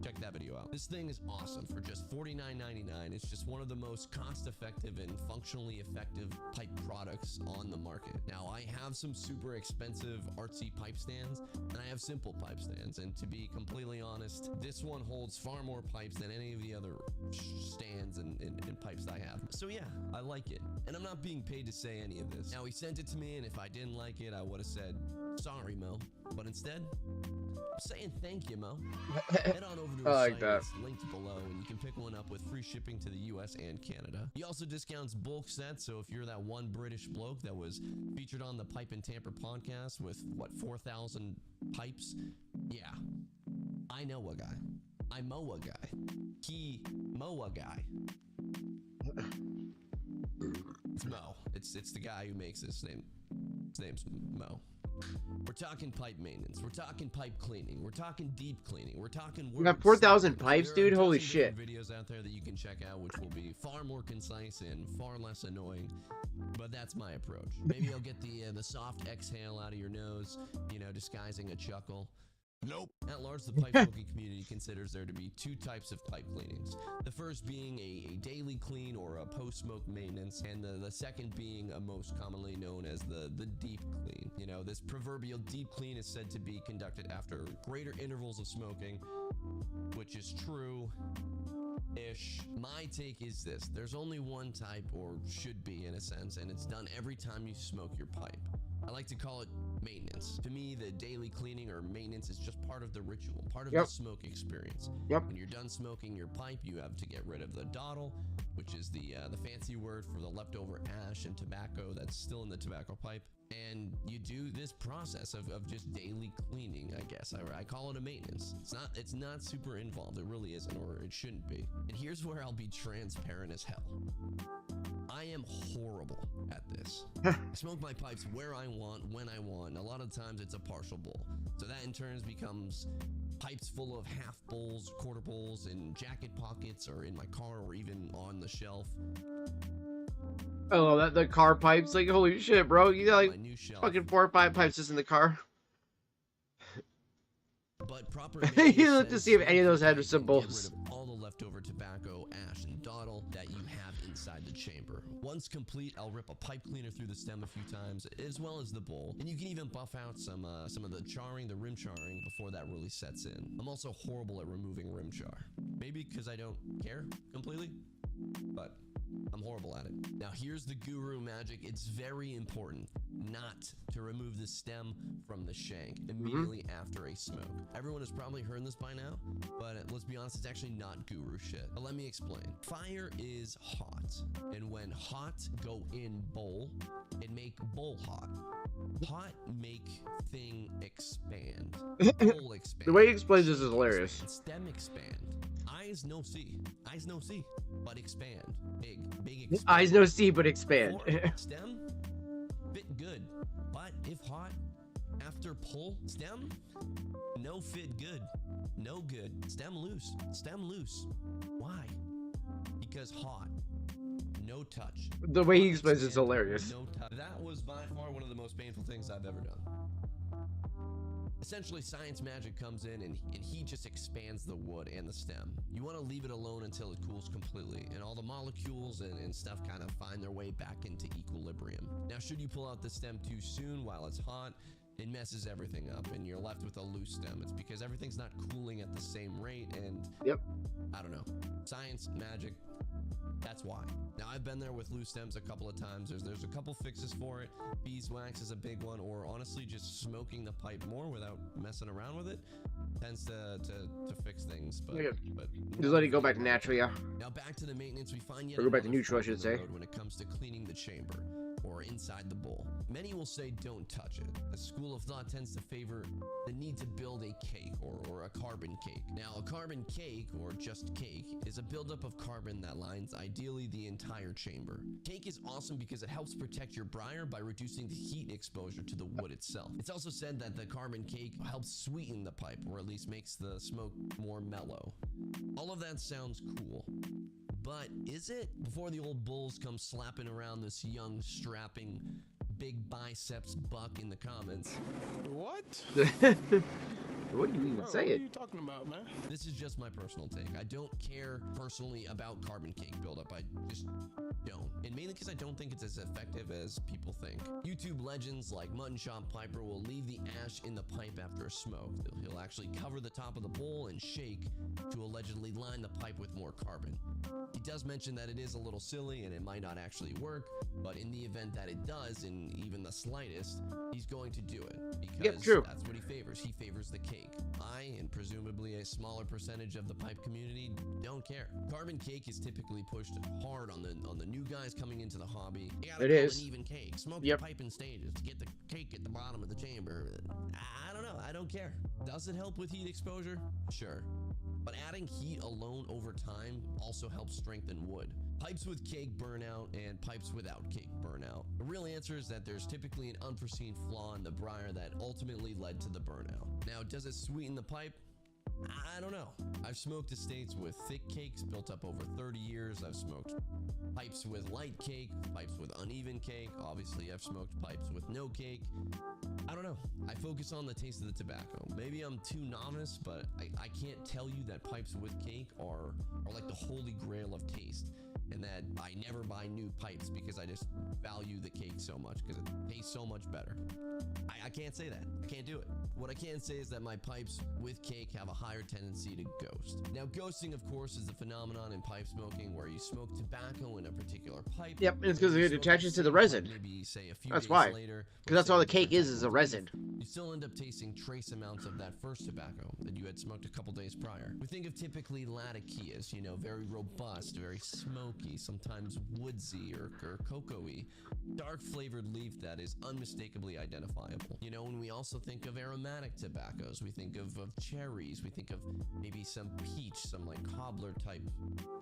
Check that video out. This thing is awesome for just $49.99. It's just one of the most cost-effective and functionally effective pipe products on the market. Now, I have some super expensive artsy pipe stands, and I have simple pipe stands, and to be completely honest, this one holds far more pipes than any of the other stands and pipes I have. So yeah, I like it. And I'm not being paid to say any of this. Now, he sent it to me, and if I didn't like it, I would have said, sorry, Mo. But instead, I'm saying thank you, Mo. Head on over to his like site. that. It's linked below, and you can pick one up with free shipping to the US and Canada. He also discounts bulk sets, so if you're that one British bloke that was featured on the Pipe and Tamper podcast with, what, 4,000 pipes? Yeah. I know a guy. I mow a guy. He mow a guy. It's Mo. It's the guy who makes this name. His name's Mo. We're talking pipe maintenance. We're talking pipe cleaning. We're talking deep cleaning. We're talking. You got 4,000 pipes, dude. Holy shit! Videos out there that you can check out, which will be far more concise and far less annoying. But that's my approach. Maybe I'll get the soft exhale out of your nose, you know, disguising a chuckle. Nope. At large, the pipe smoking community considers there to be two types of pipe cleanings. The first being a daily clean or a post-smoke maintenance, and the second being a most commonly known as the deep clean. You know, this proverbial deep clean is said to be conducted after greater intervals of smoking, which is true-ish. My take is this. There's only one type, or should be in a sense, and it's done every time you smoke your pipe. I like to call it maintenance. To me, the daily cleaning or maintenance is just part of the ritual, part of the smoke experience. When you're done smoking your pipe, you have to get rid of the dottle, which is the fancy word for the leftover ash and tobacco that's still in the tobacco pipe. And you do this process of just daily cleaning, I guess. I call it a maintenance. It's not super involved. It really isn't, or it shouldn't be. And here's where I'll be transparent as hell. I am horrible at this. I smoke my pipes where I want, when I want. A lot of times it's a partial bowl. So that in turn becomes pipes full of half bowls, quarter bowls, in jacket pockets, or in my car, or even on the shelf. I love that. The car pipes, like, holy shit, bro. You got like fucking 4 or 5 pipes just in the car. But proper you look to see if any of those had symbols. All the leftover tobacco, ash, and dottle that you have inside the chamber. Once complete, I'll rip a pipe cleaner through the stem a few times, as well as the bowl, and you can even buff out some of the charring, the rim charring, before that really sets in. I'm also horrible at removing rim char. Maybe because I don't care completely, but I'm horrible at it. Now here's the guru magic. It's very important not to remove the stem from the shank immediately after a smoke. Everyone has probably heard this by now, but let's be honest, it's actually not guru shit. But let me explain. Fire is hot, and when hot go in bowl, it make bowl hot. Hot make thing expand. Bowl expand. The way he explains this is hilarious. Stem expand. Eyes no see. Eyes no see, but expand. Big expand. Eyes no see, but expand. Stem, fit good, but if hot, after pull, stem, no fit good, no good. Stem loose, stem loose. Why? Because hot, no touch. The way he explains it's hilarious. No touch. That was by far one of the most painful things I've ever done. Essentially, science magic comes in and he just expands the wood and the stem. You want to leave it alone until it cools completely and all the molecules and stuff kind of find their way back into equilibrium. Now, should you pull out the stem too soon while it's hot, it messes everything up and you're left with a loose stem. It's because everything's not cooling at the same rate and I don't know. Science, magic, that's why. Now, I've been there with loose stems a couple of times. There's a couple fixes for it. Beeswax is a big one, or honestly, just smoking the pipe more without messing around with it tends to fix things. But just let it go back to natural, yeah. Now back to the maintenance. We find yet or go back to neutral, I should say. when it comes to cleaning the chamber or inside the bowl. Many will say don't touch it. The school of thought tends to favor the need to build a cake or a carbon cake. Now, a carbon cake, or just cake, is a buildup of carbon that lines ideally the entire chamber. Cake is awesome because it helps protect your briar by reducing the heat exposure to the wood itself. It's also said that the carbon cake helps sweeten the pipe, or at least makes the smoke more mellow. All of that sounds cool. But is it? Before the old bulls come slapping around this young, strapping, big biceps buck in the comments. What? What do you even say What it? are you talking about, man? This is just my personal take. I don't care personally about carbon cake buildup. I just don't. And mainly because I don't think it's as effective as people think. YouTube legends like Mutton Chop Piper will leave the ash in the pipe after a smoke. He'll actually cover the top of the bowl and shake to allegedly line the pipe with more carbon. He does mention that it is a little silly and it might not actually work, but in the event that it does, in even the slightest, he's going to do it because that's what he favors. He favors the cake. I, and presumably a smaller percentage of the pipe community, don't care. Carbon cake is typically pushed hard on the new guys coming into the hobby. You gotta build an even cake. Smoke the pipe in stages to get the cake at the bottom of the chamber. I don't know. I don't care. Does it help with heat exposure? Sure. But adding heat alone over time also helps strengthen wood. Pipes with cake burnout and pipes without cake burnout. The real answer is that there's typically an unforeseen flaw in the briar that ultimately led to the burnout. Now, does it sweeten the pipe? I don't know. I've smoked estates with thick cakes built up over 30 years. I've smoked pipes with light cake, pipes with uneven cake. Obviously, I've smoked pipes with no cake. I don't know. I focus on the taste of the tobacco. Maybe I'm too novice, but I can't tell you that pipes with cake are like the holy grail of taste. And that I never buy new pipes because I just value the cake so much because it tastes so much better. I can't say that. I can't do it. What I can say is that my pipes with cake have a higher tendency to ghost. Now, ghosting, of course, is the phenomenon in pipe smoking where you smoke tobacco in a particular pipe. Yep, it's because it attaches to the resin. Maybe, say, a few That's days why. later, Because that's all the cake is a resin. you still end up tasting trace amounts of that first tobacco that you had smoked a couple days prior. We think of typically Latakias, you know, very robust, very smoky, sometimes woodsy or cocoa-y, dark flavored leaf that is unmistakably identifiable. You know, when we also think of aromatic tobaccos, we think of cherries, we think of maybe some peach, some like cobbler type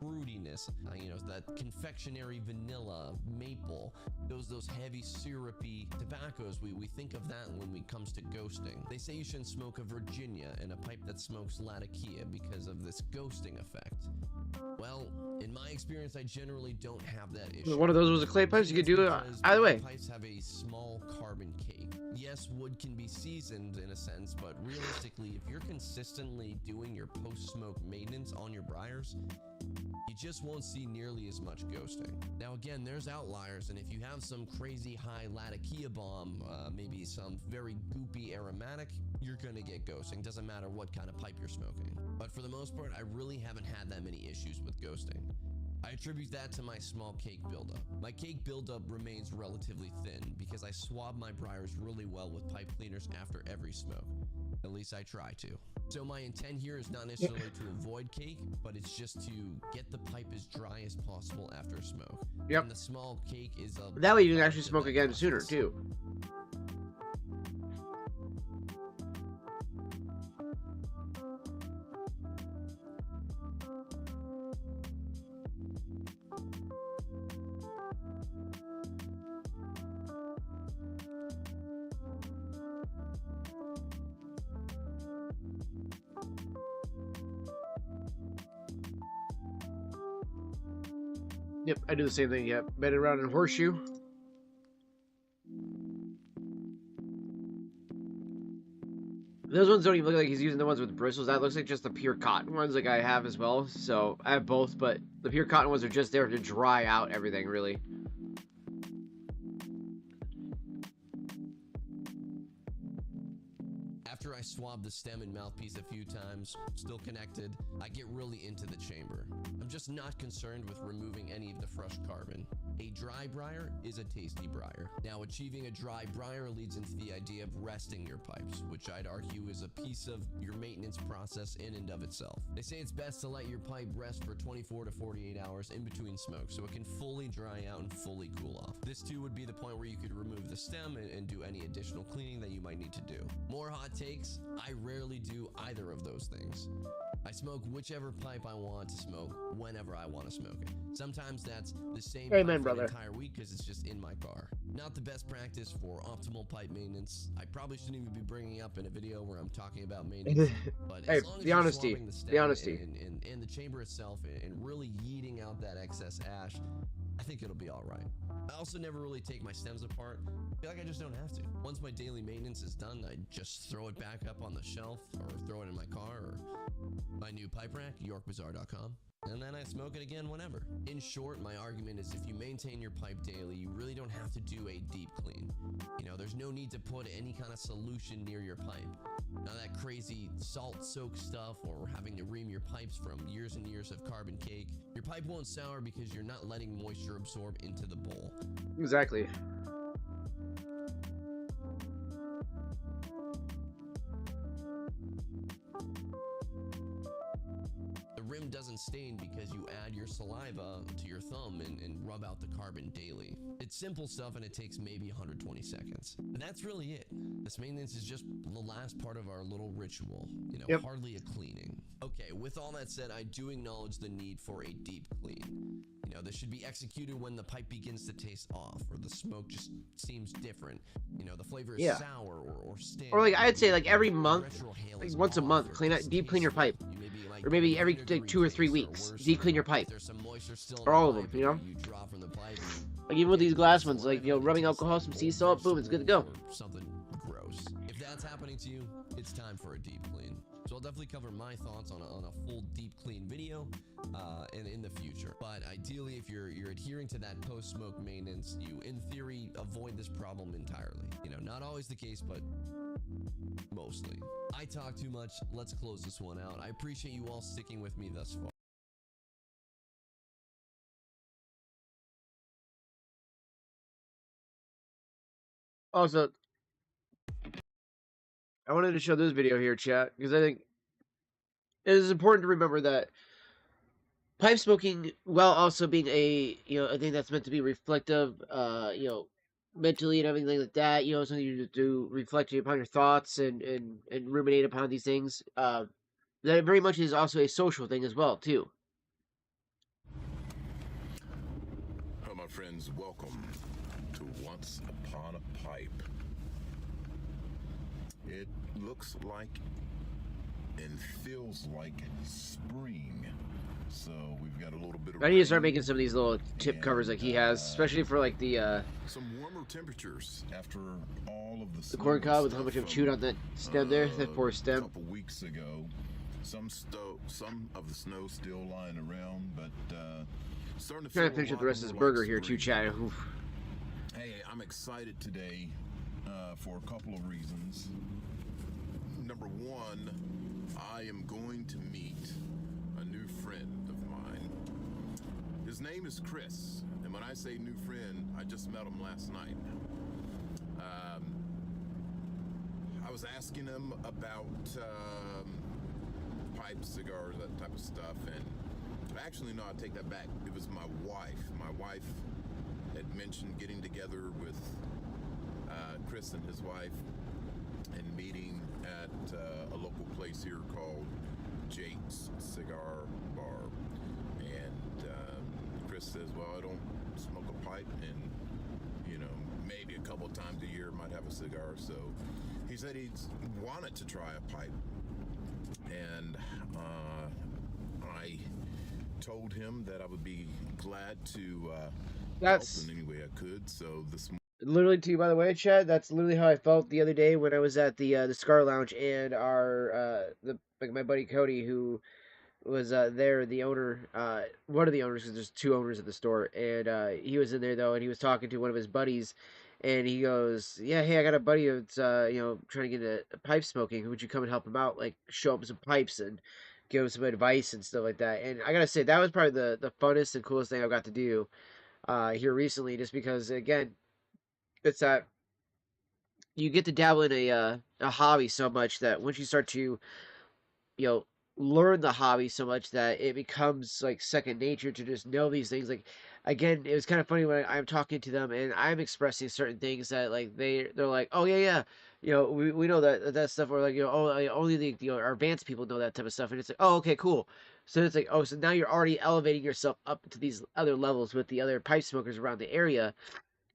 fruitiness, you know, that confectionery vanilla, maple, those heavy syrupy tobaccos, we think of that when it comes to ghosting. They say you shouldn't smoke a Virginia and a pipe that smokes Latakia because of this ghosting effect. Well, in my experience, I generally don't have that issue. One of those was a clay pipes. You could do it either way. Pipes have a small carbon cake. Yes, wood can be seasoned in a sense, but realistically, if you're consistently doing your post-smoke maintenance on your briars, you just won't see nearly as much ghosting. Now again, there's outliers, and if you have some crazy high Latakia bomb, maybe some very goopy aromatic, you're gonna get ghosting. Doesn't matter what kind of pipe you're smoking. But for the most part, I really haven't had that many issues with ghosting. I attribute that to my small cake buildup. My cake buildup remains relatively thin because I swab my briars really well with pipe cleaners after every smoke. At least I try to. So my intent here is not necessarily to avoid cake, but it's just to get the pipe as dry as possible after a smoke. Yep. And the small cake is a... That way you can actually smoke again sooner, too. Yep, I do the same thing. Yep, bend it around in a horseshoe. Those ones don't even look like he's using the ones with bristles. That looks like just the pure cotton ones like I have as well. So I have both, but the pure cotton ones are just there to dry out everything, really. After I swab the stem and mouthpiece a few times, still connected, I get really into the chamber. I'm just not concerned with removing any of the fresh carbon. A dry briar is a tasty briar. Now, achieving a dry briar leads into the idea of resting your pipes, which I'd argue is a piece of your maintenance process in and of itself. They say it's best to let your pipe rest for 24 to 48 hours in between smokes so it can fully dry out and fully cool off. This too would be the point where you could remove the stem and do any additional cleaning that you might need to do. More hot takes, I rarely do either of those things. I smoke whichever pipe I want to smoke whenever I want to smoke it. Sometimes that's the same pipe for brother. an entire week because it's just in my car. Not the best practice for optimal pipe maintenance. I probably shouldn't even be bringing up in a video where I'm talking about maintenance. But Hey, as long as the you're honesty. swabbing the stem The honesty. and the chamber itself and really yeeting out that excess ash, I think it'll be all right. I also never really take my stems apart. I feel like I just don't have to. Once my daily maintenance is done, I just throw it back up on the shelf or throw it in my car or my new pipe rack, yorkbazaar.com. And then I smoke it again whenever. In short, my argument is if you maintain your pipe daily, you really don't have to do a deep clean. You know, there's no need to put any kind of solution near your pipe. Now that crazy salt-soaked stuff or having to ream your pipes from years and years of carbon cake, your pipe won't sour because you're not letting moisture absorb into the bowl. Exactly. The rim doesn't stain because you add your saliva to your thumb and rub out the carbon daily. It's simple stuff and it takes maybe 120 seconds. And that's really it. This maintenance is just the last part of our little ritual. You know, hardly a cleaning. Okay, with all that said, I do acknowledge the need for a deep clean. You know, this should be executed when the pipe begins to taste off or the smoke just seems different. You know, the flavor is sour or stale. Or like I'd say like every month, like once a month, deep clean your pipe. Or maybe every like 2 or 3 weeks, deep clean your pipe. Or all of them, you know? Like even with these glass ones, like, you know, rubbing alcohol, some sea salt, boom, it's good to go. Something gross. If that's happening to you, it's time for a deep clean. So I'll definitely cover my thoughts on a full deep clean video in the future. But ideally, if you're adhering to that post-smoke maintenance, you, in theory, avoid this problem entirely. You know, not always the case, but mostly. I talk too much. Let's close this one out. I appreciate you all sticking with me thus far. Also, I wanted to show this video here, chat, because I think it is important to remember that pipe smoking, while also being a thing that's meant to be reflective, mentally and everything like that, something you do reflect upon your thoughts and ruminate upon these things, that it very much is also a social thing as well, too. Hello, my friends. Welcome to Once Upon a Pipe. It looks like and feels like spring. So we've got a little bit of I need to start making some of these little tip covers like he has, especially for like the some warmer temperatures after all of the corn cob with how much I've chewed on that stem there, that poor stem. A couple weeks ago. Some of the snow still lying around, but starting to Trying to finish up the rest of this burger here too, Chad. Oof. Hey, I'm excited today for a couple of reasons. Number one, I am going to meet a new friend of mine. His name is Chris, and when I say new friend, I just met him last night. I was asking him about pipes, cigars, that type of stuff, and actually, no, I take that back. It was my wife. My wife had mentioned getting together with Chris and his wife and meeting at a local place here called Jake's Cigar Bar. And Chris says, well, I don't smoke a pipe, and you know, maybe a couple times a year might have a cigar. So he said he wanted to try a pipe, and I told him that I would be glad to help in any way I could. So this literally to you, by the way, Chad, that's literally how I felt the other day when I was at the Cigar Lounge, and our my buddy Cody, who was there, the owner, one of the owners, because there's two owners at the store, and he was in there though, and he was talking to one of his buddies, and he goes, yeah, hey, I got a buddy that's trying to get a pipe smoking. Would you come and help him out, like show him some pipes and give him some advice and stuff like that? And I gotta say, that was probably the funnest and coolest thing I've got to do here recently, just because, again, it's that you get to dabble in a hobby so much that once you start to, learn the hobby so much that it becomes like second nature to just know these things. Like, again, it was kind of funny when I'm talking to them and I'm expressing certain things that like they're like, oh yeah, we know that stuff, or like, only the our advanced people know that type of stuff, and it's like, oh, okay, cool. So it's like, oh, so now you're already elevating yourself up to these other levels with the other pipe smokers around the area,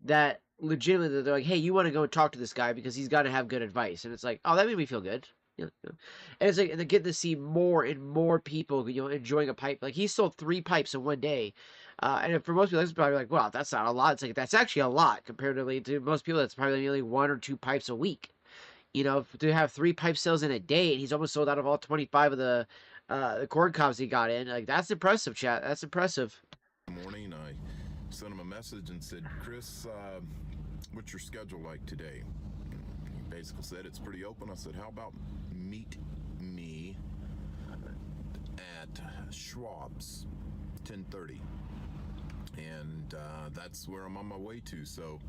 that legitimately they're like, hey, you want to go and talk to this guy because he's got to have good advice. And it's like, oh, that made me feel good. And it's like, and they get to see more and more people enjoying a pipe. Like, he sold 3 pipes in one day, and for most people that's probably like, wow, that's not a lot. It's like, that's actually a lot comparatively to most people. That's probably only 1 or 2 pipes a week. To have 3 pipe sales in a day, and he's almost sold out of all 25 of the corn cobs he got in. Like, that's impressive, chat. That's impressive. Morning, I sent him a message and said, Chris, what's your schedule like today? He basically said it's pretty open. I said, how about meet me at Schwab's, 10:30, and that's where I'm on my way to. So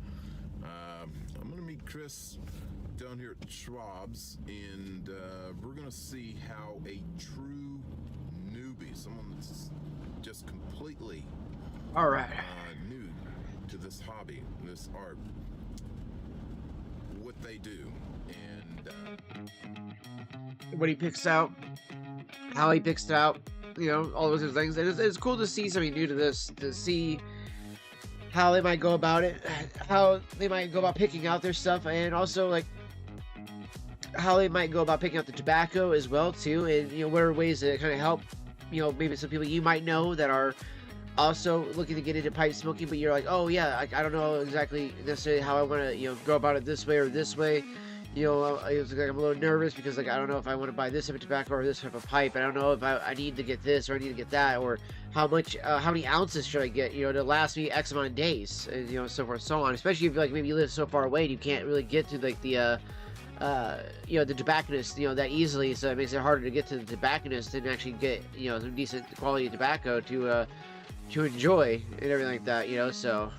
I'm gonna meet Chris down here at Schwab's, and we're gonna see how a true newbie, someone that's just completely all right, new to this hobby, this art, what they do, and what he picks out, how he picks it out, all those things. And it's cool to see something new to this, to see how they might go about it, how they might go about picking out their stuff, and also like how they might go about picking out the tobacco as well too, and what are ways to kind of help, maybe some people you might know that are also looking to get into pipe smoking, but you're like, oh yeah, I don't know exactly necessarily how I want to go about it this way or this way. It's like I'm a little nervous because like I don't know if I want to buy this type of tobacco or this type of pipe. I don't know if I need to get this or I need to get that, or how many ounces should I get to last me X amount of days, and so forth and so on. Especially if like maybe you live so far away and you can't really get to like the the tobacconist that easily, so it makes it harder to get to the tobacconist and actually get some decent quality tobacco to enjoy and everything like that, so.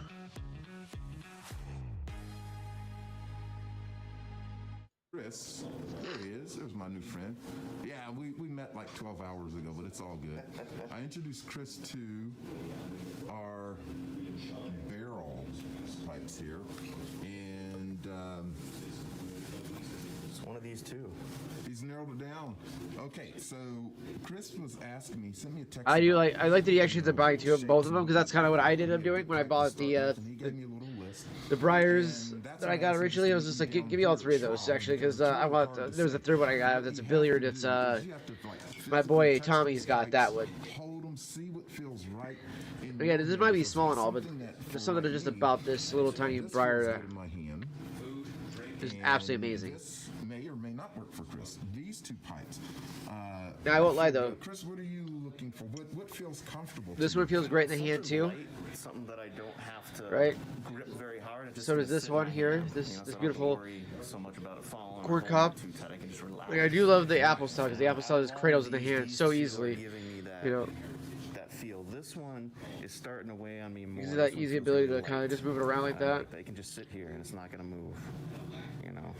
Chris, there he is. There's my new friend. Yeah, we met like 12 hours ago, but it's all good. I introduced Chris to our barrel pipes here, and it's one of these two. He's narrowed it down. Okay, so Chris was asking me, sent me a text. I like that he actually ends up buying both of them, because that's kind of what I ended up doing when I bought the Briars that I got originally. I was just like, give me all 3 of those actually, because I want there's a third one I got that's a billiard. It's my boy Tommy's got that one. see what feels right. Again, this might be small and all, but there's something just about this little tiny briar is absolutely amazing. This may or may not work for Chris. These two pipes. Now, I won't lie though. Chris, what are you looking for? What feels comfortable? This one feels great in the hand too. Something that I don't have to right? grip very hard. So does this one here. This beautiful so much about it falling cord cup. Like, I do love the apple style because the apple style just cradles in the hand so easily. You know. That feel. This one is starting to weigh on me more. Gives you that easy ability to kind of just move it around like that. They can just sit here and it's not going to move. You know.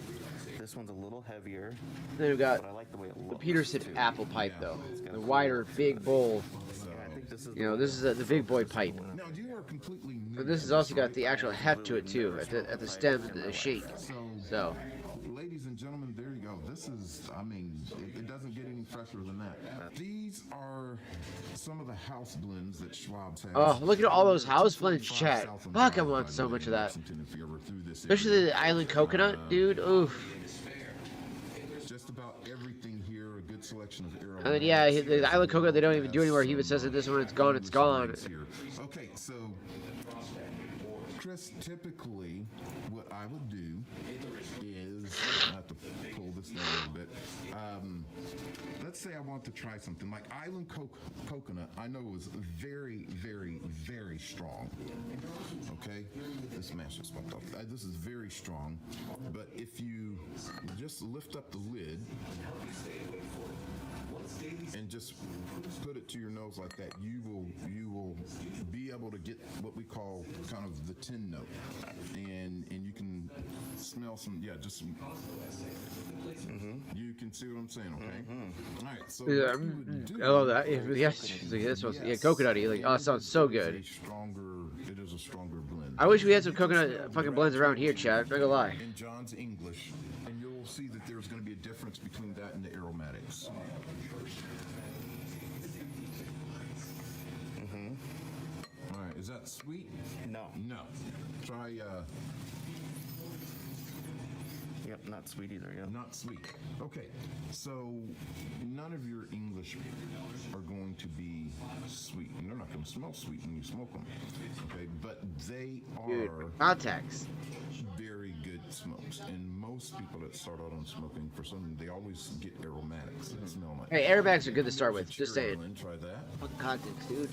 This one's a little heavier. Then we've got like the Peterson apple pipe though. The wider, big bowl. You know, this is the big boy pipe. But this has also got the actual heft to it too, at the stem and the shank. So. Ladies and gentlemen, there you go. This is, I mean, it doesn't get any fresher than that. These are some of the house blends that Schwab's has. Oh, look at all those house blends, chat. Fuck, I want so much of that. Especially the island coconut, dude. Oof. Just about everything here, a good selection of arrow. And then, yeah, the island coconut they don't even do anymore. He even says that this one, it's gone, it's gone. Okay, so Chris, typically what I would do is, I have to pull this down a little bit. Let's say I want to try something like island coconut. I know is very, very, very strong. Okay, this mash just popped off. This is very strong, but if you just lift up the lid and just put it to your nose like that, you will be able to get what we call kind of the tin note, and you can smell some, yeah, just some. You can see what I'm saying, okay? All right, so yeah, I love that. Yes, this one's coconutty. Like, oh, it sounds so good. It is a stronger blend. I wish we had some coconut fucking blends around here, Chad. Not gonna lie. In John's English, and you'll see that there's going to be a difference between that and the aromatics. All right, is that sweet? No. No. Try. Yep, not sweet either. Yeah. Not sweet. Okay, so none of your English are going to be sweet, and they're not going to smell sweet when you smoke them. Okay, but they are contacts. Very good smokes, and most people that start out on smoking, for some, they always get aromatics that smell like. Hey, aromatics are good to start with. Just saying. Try that. Fucking contacts, dude.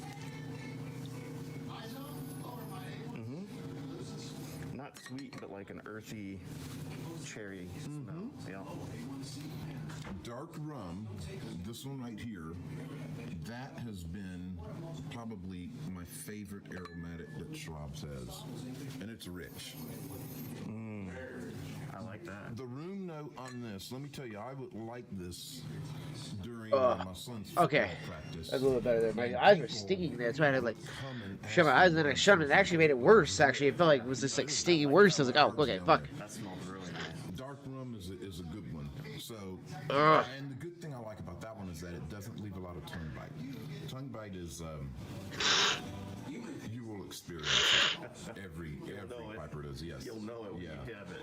Not sweet, but like an earthy cherry smell. Yeah. Dark rum, this one right here, that has been probably my favorite aromatic that Schwab's has, and it's rich. I like that. The room note on this, let me tell you, I would like this during my son's football practice. That's a little better there. My eyes were stinging there. That's why I had like shut my eyes and then I shut them. It actually made it worse. Actually, it felt like it was just like stinging worse. I was like, oh, okay, fuck. That smells really nice. Dark rum is a good one. So, and the good thing I like about that one is that it doesn't leave a lot of tongue bite. Tongue bite is, you will experience it. Every piper does, yes. You'll know it when you have it.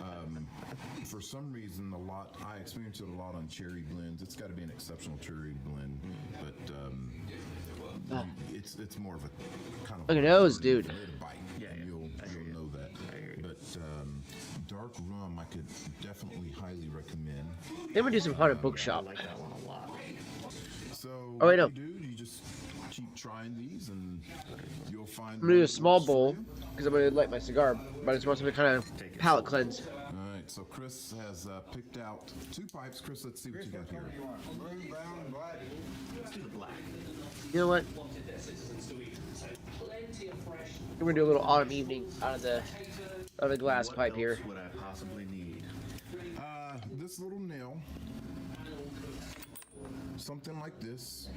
For some reason, I experience it a lot on cherry blends. It's got to be an exceptional cherry blend, but it's more of a kind of. Look at those, dude. Bite. Yeah, you'll know that. But dark rum, I could definitely highly recommend. They would do some haunted bookshop. I like that one a lot. So, oh wait, no. You just keep trying these, and you'll find. I'm gonna do a small bowl because I'm gonna light my cigar, but I just want something to kind of palate cleanse. All right, so Chris has picked out 2 pipes. Chris, let's see what you got here. Blue, brown, black. Let's do the black. You know what? We're gonna do a little autumn evening out of the glass pipe here. What I possibly need. This little nail, something like this.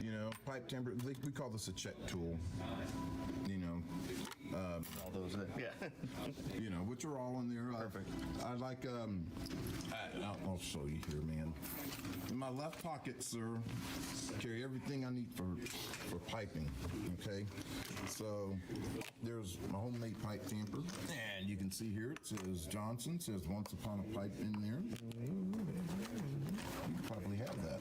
You know, pipe timber. We call this a check tool. You know, all those, yeah. You know, which are all in there. Perfect. I like. I'll show you here, man. In my left pocket, sir, carry everything I need for piping. Okay, so there's my homemade pipe tamper, and you can see here it says Johnson. Says once upon a pipe in there. You probably have that.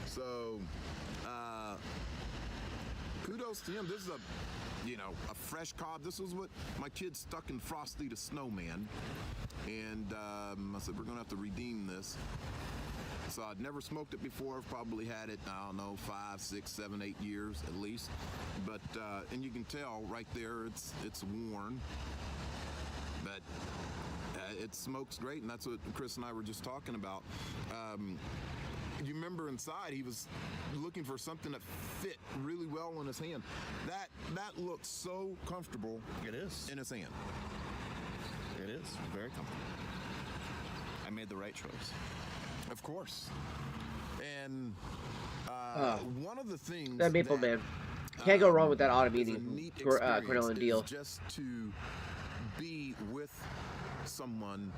kudos to him. This is a fresh cob. This was what my kid stuck in Frosty the Snowman. And I said, we're going to have to redeem this. So I'd never smoked it before. I've probably had it, I don't know, 5, 6, 7, 8 years at least. But, and you can tell right there, it's worn. But it smokes great, and that's what Chris and I were just talking about. You remember inside, he was looking for something that fit really well in his hand. That looks so comfortable. It is. In his hand. It is. Very comfortable. I made the right choice. Of course. And one of the things that Maple Man. Can't go wrong with that automating Cornell deal. Just to be with someone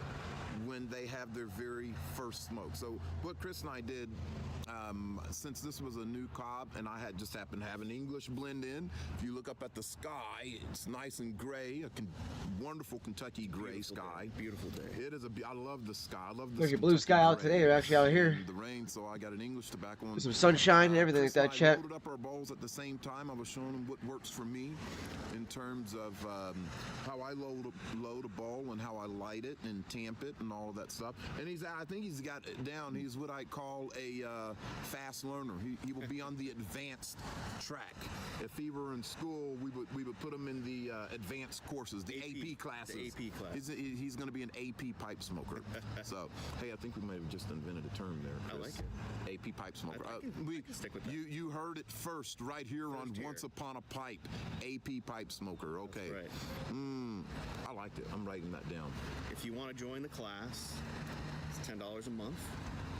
when they have their very first smoke. So what Chris and I did, since this was a new cob and I had just happened to have an English blend in, if you look up at the sky, it's nice and gray, a wonderful Kentucky gray sky. Beautiful day. It is I love the sky. I love the There's your blue sky out today. They're actually out here. The rain, so I got an English tobacco. There's some sunshine and everything like that, Chet. I loaded up our bowls at the same time. I was showing them what works for me in terms of how I load a bowl and how I light it and tamp it and all of that stuff. And I think he's got it down. He's what I call a fast learner. He will be on the advanced track. If he were in school, we would put him in the advanced courses, the AP classes. The AP class. He's going to be an AP pipe smoker. So, hey, I think we may have just invented a term there, Chris. I like it. AP pipe smoker. I can stick with that. You heard it first right here on Once Upon a Pipe. AP pipe smoker. Okay. That's right. I liked it. I'm writing that down. If you want to join the class, it's $10 a month,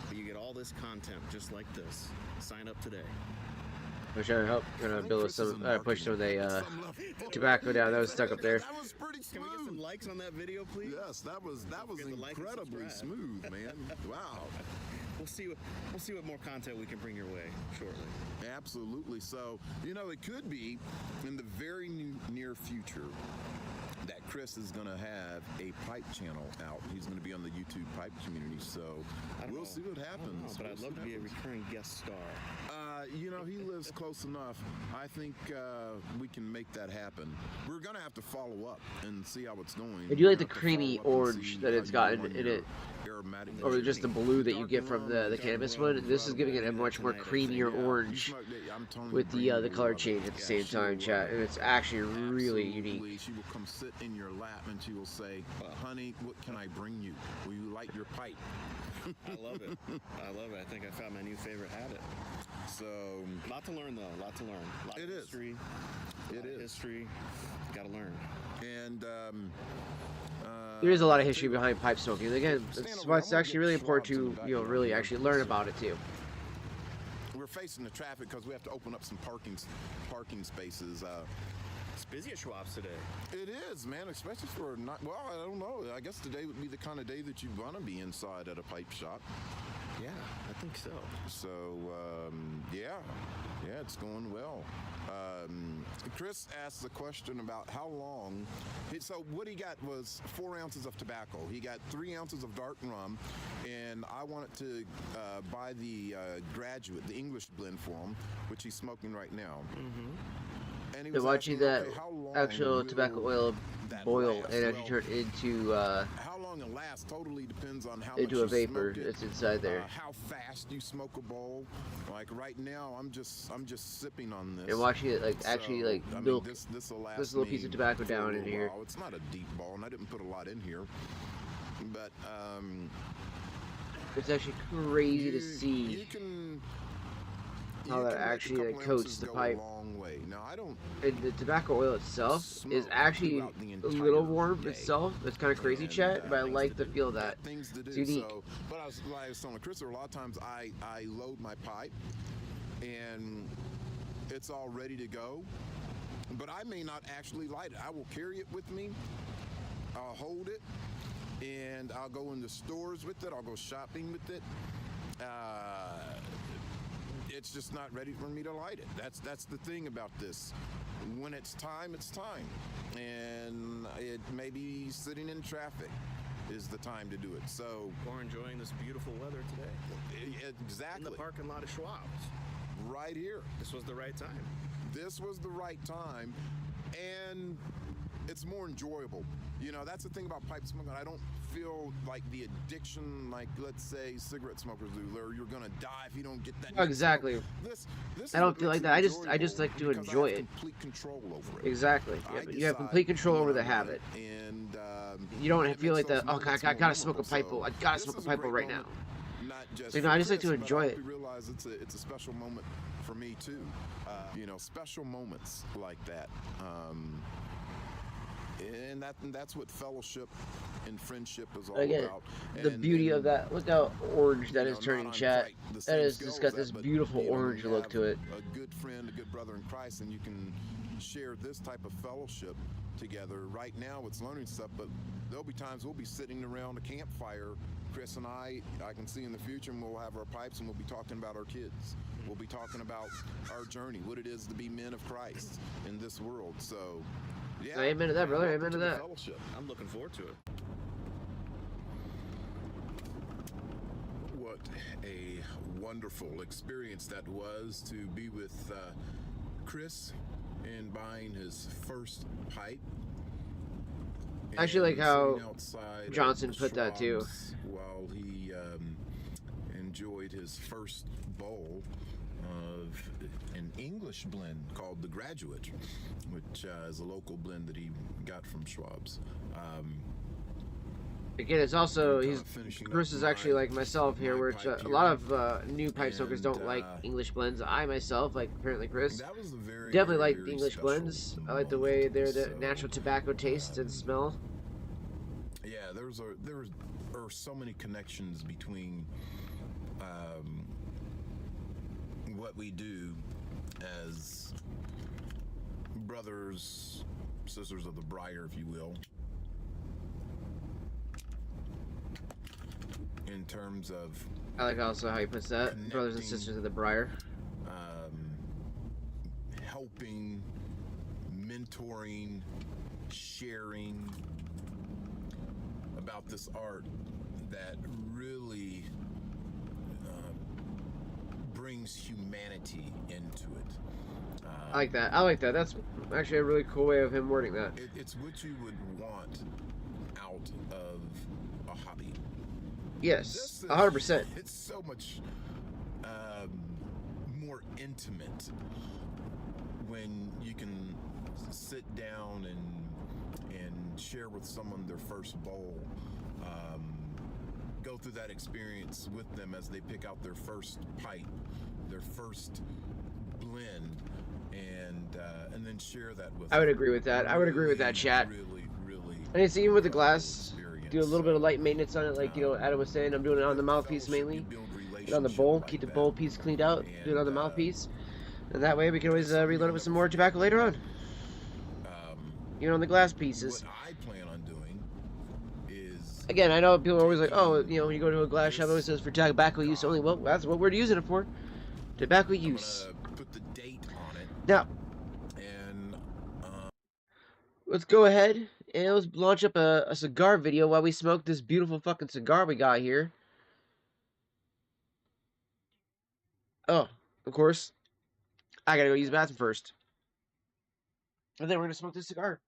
but you get all this content just like this. Sign up today. We're trying to help build some, push some of the tobacco down that was stuck up there. That was pretty smooth. Can we get some likes on that video, please? Yes, that was incredibly smooth, man. Wow. We'll see what more content we can bring your way shortly. Absolutely. So, it could be in the very near future that Chris is going to have a pipe channel out. He's going to be on the YouTube pipe community, so we'll see what happens. But I'd love to be a recurring guest star. He lives close enough. I think we can make that happen. We're going to have to follow up and see how it's going. I do like the creamy orange that it's got in it. Or just the blue that you get from the cannabis one. This is giving it a much more creamier orange with the color change at the same time, chat. And it's actually really unique. She will come sit in your lap and she will say, honey, what can I bring you? Will you light your pipe? I love it. I think I found my new favorite habit. So, a lot to learn, though. A lot to learn. A lot of history. It is history. Got to learn. And there is a lot of history behind pipe smoking. Again, that's why it's actually really important to really actually learn about it too. We're facing the traffic because we have to open up some parking spaces. It's busy at Schwab's today. It is, man, especially for well, I don't know. I guess today would be the kind of day that you want to be inside at a pipe shop. Yeah, I think so. So, yeah, it's going well. Chris asked the question about how long. So what he got was 4 ounces of tobacco. He got 3 ounces of dark rum, and I wanted to buy the Graduate, the English blend for him, which he's smoking right now. Mm-hmm. And he was watching that actual tobacco oil boil and actually turn into how long it lasts totally depends on how into much a vapor that's inside there. How fast you smoke a bowl. Like right now, I'm just sipping on this. And watching it actually milk this this little piece of tobacco down in here. It's not a deep ball, and I didn't put a lot in here, but it's actually crazy to see how that actually coats the pipe. Now, I don't. And the tobacco oil itself is actually a little warm itself. It's kind of crazy, chat, but I like the feel of that. It's unique. So, but I was telling Chris, a lot of times I load my pipe and it's all ready to go, but I may not actually light it. I will carry it with me. I'll hold it, and I'll go into stores with it. I'll go shopping with it. It's just not ready for me to light it. That's the thing about this. When it's time, it's time. And it may be sitting in traffic is the time to do it. So, or enjoying this beautiful weather today. Exactly. In the parking lot of Schwab's. Right here. This was the right time. this was the right time, and it's more enjoyable. You know, that's the thing about pipe smoking. I don't feel like the addiction, like let's say cigarette smokers do, or you're gonna die if you don't get that. Exactly. This I don't feel like that. I just like to enjoy it. Complete control over it. Exactly. Yeah, but you have complete control over the habit. And you don't feel like that. Oh, I gotta smoke a pipe bowl. I gotta smoke a pipe bowl right now. Not just so, you know, I just like to enjoy it. You realize it's a special moment for me too. You know, special moments like that. And that's what fellowship and friendship is all about. The beauty of that. Look how orange that is turning, chat. That is just got this beautiful orange look to it. A good friend, a good brother in Christ, and you can share this type of fellowship together. Right now it's learning stuff, but there'll be times we'll be sitting around a campfire, Chris and I can see in the future, and we'll have our pipes and we'll be talking about our kids. We'll be talking about our journey, what it is to be men of Christ in this world. So yeah, amen to that, brother. Amen to that. I'm looking forward to it. What a wonderful experience that was to be with Chris and buying his first pipe. I actually like how Johnson put that too. While he enjoyed his first bowl of an English blend called the Graduate, which is a local blend that he got from Schwab's. Again, it's also Chris is actually like myself here, where it's, a lot of new pipe smokers don't like English blends. I myself, like apparently Chris, definitely like the English blends. I like the way they're the natural tobacco taste and smell. Yeah, there are so many connections between what we do as brothers, sisters of the briar, if you will, in terms of I like also how he puts that, brothers and sisters of the briar. Helping, mentoring, sharing about this art that really brings humanity into it. I like that. I like that. That's actually a really cool way of him wording that. It's what you would want out of a hobby. Yes, 100%. It's so much more intimate when you can sit down and share with someone their first bowl. Go through that experience with them as they pick out their first pipe, their first blend, and then share that with them. I would agree with that. I would agree with that, chat. Really. And it's even with the glass, do a little bit of light maintenance on it, like, you know, Adam was saying. I'm doing it on the mouthpiece mainly. On the bowl, keep the bowl piece cleaned out, do it on the mouthpiece. And that way we can always reload it with some more tobacco later on. You know, on the glass pieces. What I plan on doing is... Again, I know people are always like, oh, you know, when you go to a glass shop, it always says for tobacco use only. Well, that's what we're using it for. Tobacco use. Put the date on it. Now, and let's go ahead and let's launch up a cigar video while we smoke this beautiful fucking cigar we got here. Oh, of course. I gotta go use the bathroom first. And then we're gonna smoke this cigar.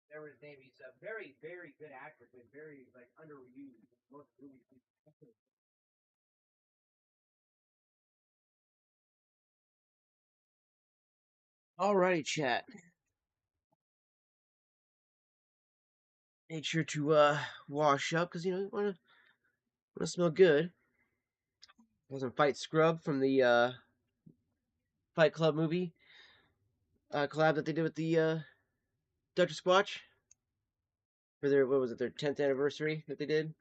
Remember his name. He's a very, very good actor, but very like underused. Most movies. Alrighty, chat. Make sure to wash up because you wanna smell good. Got some Fight Scrub from the Fight Club movie collab that they did with the Dr. Squatch for their their 10th anniversary that they did.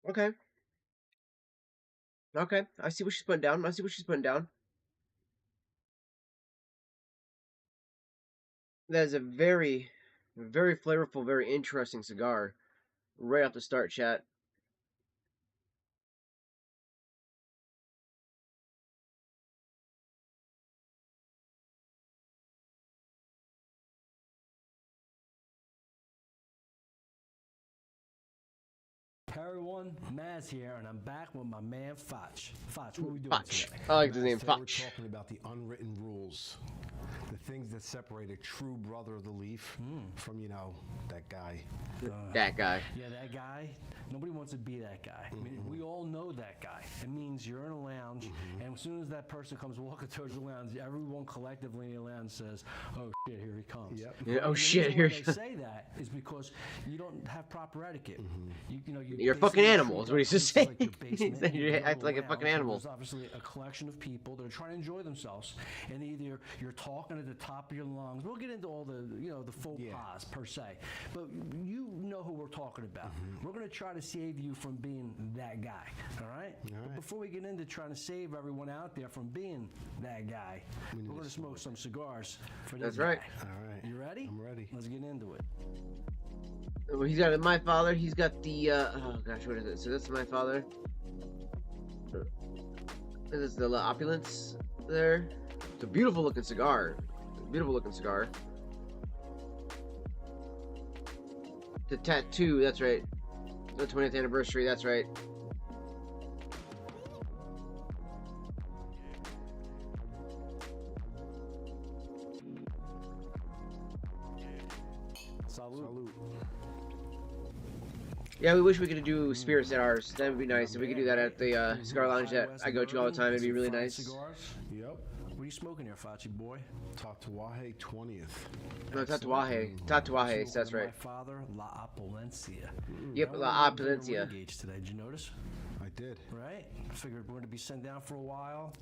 Okay. Okay. I see what she's putting down. I see what she's putting down. That is a very, very flavorful, very interesting cigar. Right off the start, chat. Hey everyone, Maz here, and I'm back with my man Foch. Foch, what are we doing Foch. today? I like the name Today Foch. We're talking about the unwritten rules, the things that separate a true brother of the leaf from, that guy. That guy. Yeah, that guy. Nobody wants to be that guy. I mean, we all know that guy. It means you're in a lounge, and as soon as that person comes walking towards the lounge, everyone collectively in the lounge says, "Oh shit, here he comes." Yep. Yeah, oh The shit, reason here why he they comes. say that is because you don't have proper etiquette. You're a fucking animal, is what he's just saying. He He said you act like a fucking animal. There's obviously a collection of people that are trying to enjoy themselves, and either you're talking at the top of your lungs. We'll get into all the the faux pas per se, but you know who we're talking about. We're going to try to save you from being that guy. All right. But before we get into trying to save everyone out there from being that guy, we're going to smoke some cigars for this That's right. guy. All right. You ready? I'm ready. Let's get into it. Well, he's got My Father. He's got the oh gosh, what is it? So that's My Father. This is the La Opulence there. It's a beautiful looking cigar. Beautiful looking cigar. The Tattoo, that's right. The 20th anniversary, that's right. Salute. Yeah, we wish we could do spirits at ours. That would be nice. If we could do that at the cigar lounge that I go to all the time, it'd be really nice. Cigars. Yep. What are you smoking here, Fachi boy? Tatuaje 20th. No, Tatuaje, that's right. My father, La Opulencia. Yep, La Opulencia. Engaged today. Did you notice? I did. Right? I figured we're going to be sent down for a while.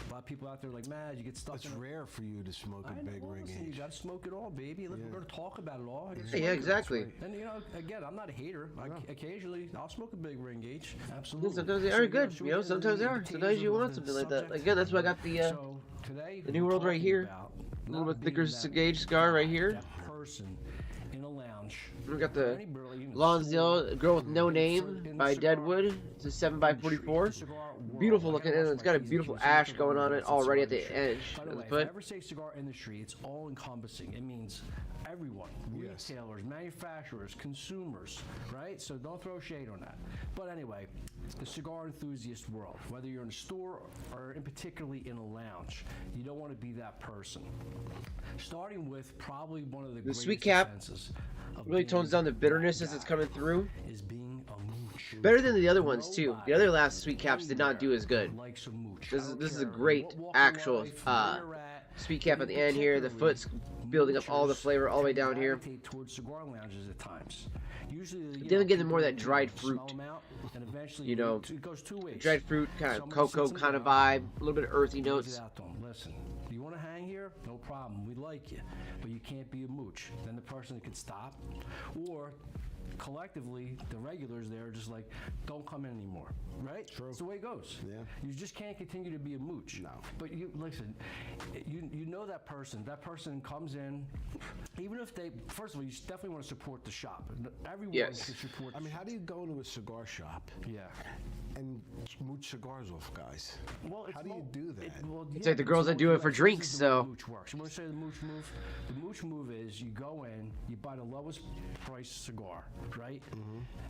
A lot of people out there are like, man, you get stuck It's in rare for you to smoke a big ring listen, you age. got to smoke it all, baby. Look, we're going to talk about it all. Yeah, exactly. And again, I'm not a hater. Occasionally, I'll smoke a big ring gauge. Absolutely. Sometimes they are good, sometimes they are. Sometimes you want something like that. Again, that's why I got the New World right here. A little bit thicker gauge cigar right here. That person in a lounge. We got the Lonsdale Girl with No Name by Deadwood. It's a 7x44. Beautiful looking, and it's got a beautiful ash going on it already at the edge of the If I foot. ever say cigar industry, it's all encompassing. It means everyone, retailers, manufacturers, consumers, right? So don't throw shade on that. But anyway, the cigar enthusiast world, whether you're in a store or in particularly in a lounge, you don't want to be that person. Starting with probably one of The sweet cap really tones down the bitterness as it's coming through. Is being a mooch. Better than the other ones too. The other last sweet caps did not do as good. This is a great actual sweet cap at the end here. The foot's building up all the flavor all the way down here. Towards cigar lounges at times. Usually, Then we get more of that dried fruit. You know, it goes two ways. dried fruit, kind of cocoa kind of vibe, a little bit of earthy notes. Listen, you want to hang here? here, no problem. We like you, but you can't be a mooch. Then the person could stop, or collectively, the regulars there are just like, don't come in anymore, right? True. That's the way it goes. Yeah. You just can't continue to be a mooch. No. But you listen, you know that person. That person comes in, even if they, first of all, you definitely want to support the shop. Everyone should support. I mean, how do you go into a cigar shop? Yeah. And mooch cigars off guys? Well, how do you do that? It's like the girls that do it for drinks, so. Mooch works. You want to say the mooch move? The mooch move is you go in, you buy the lowest price cigar, right?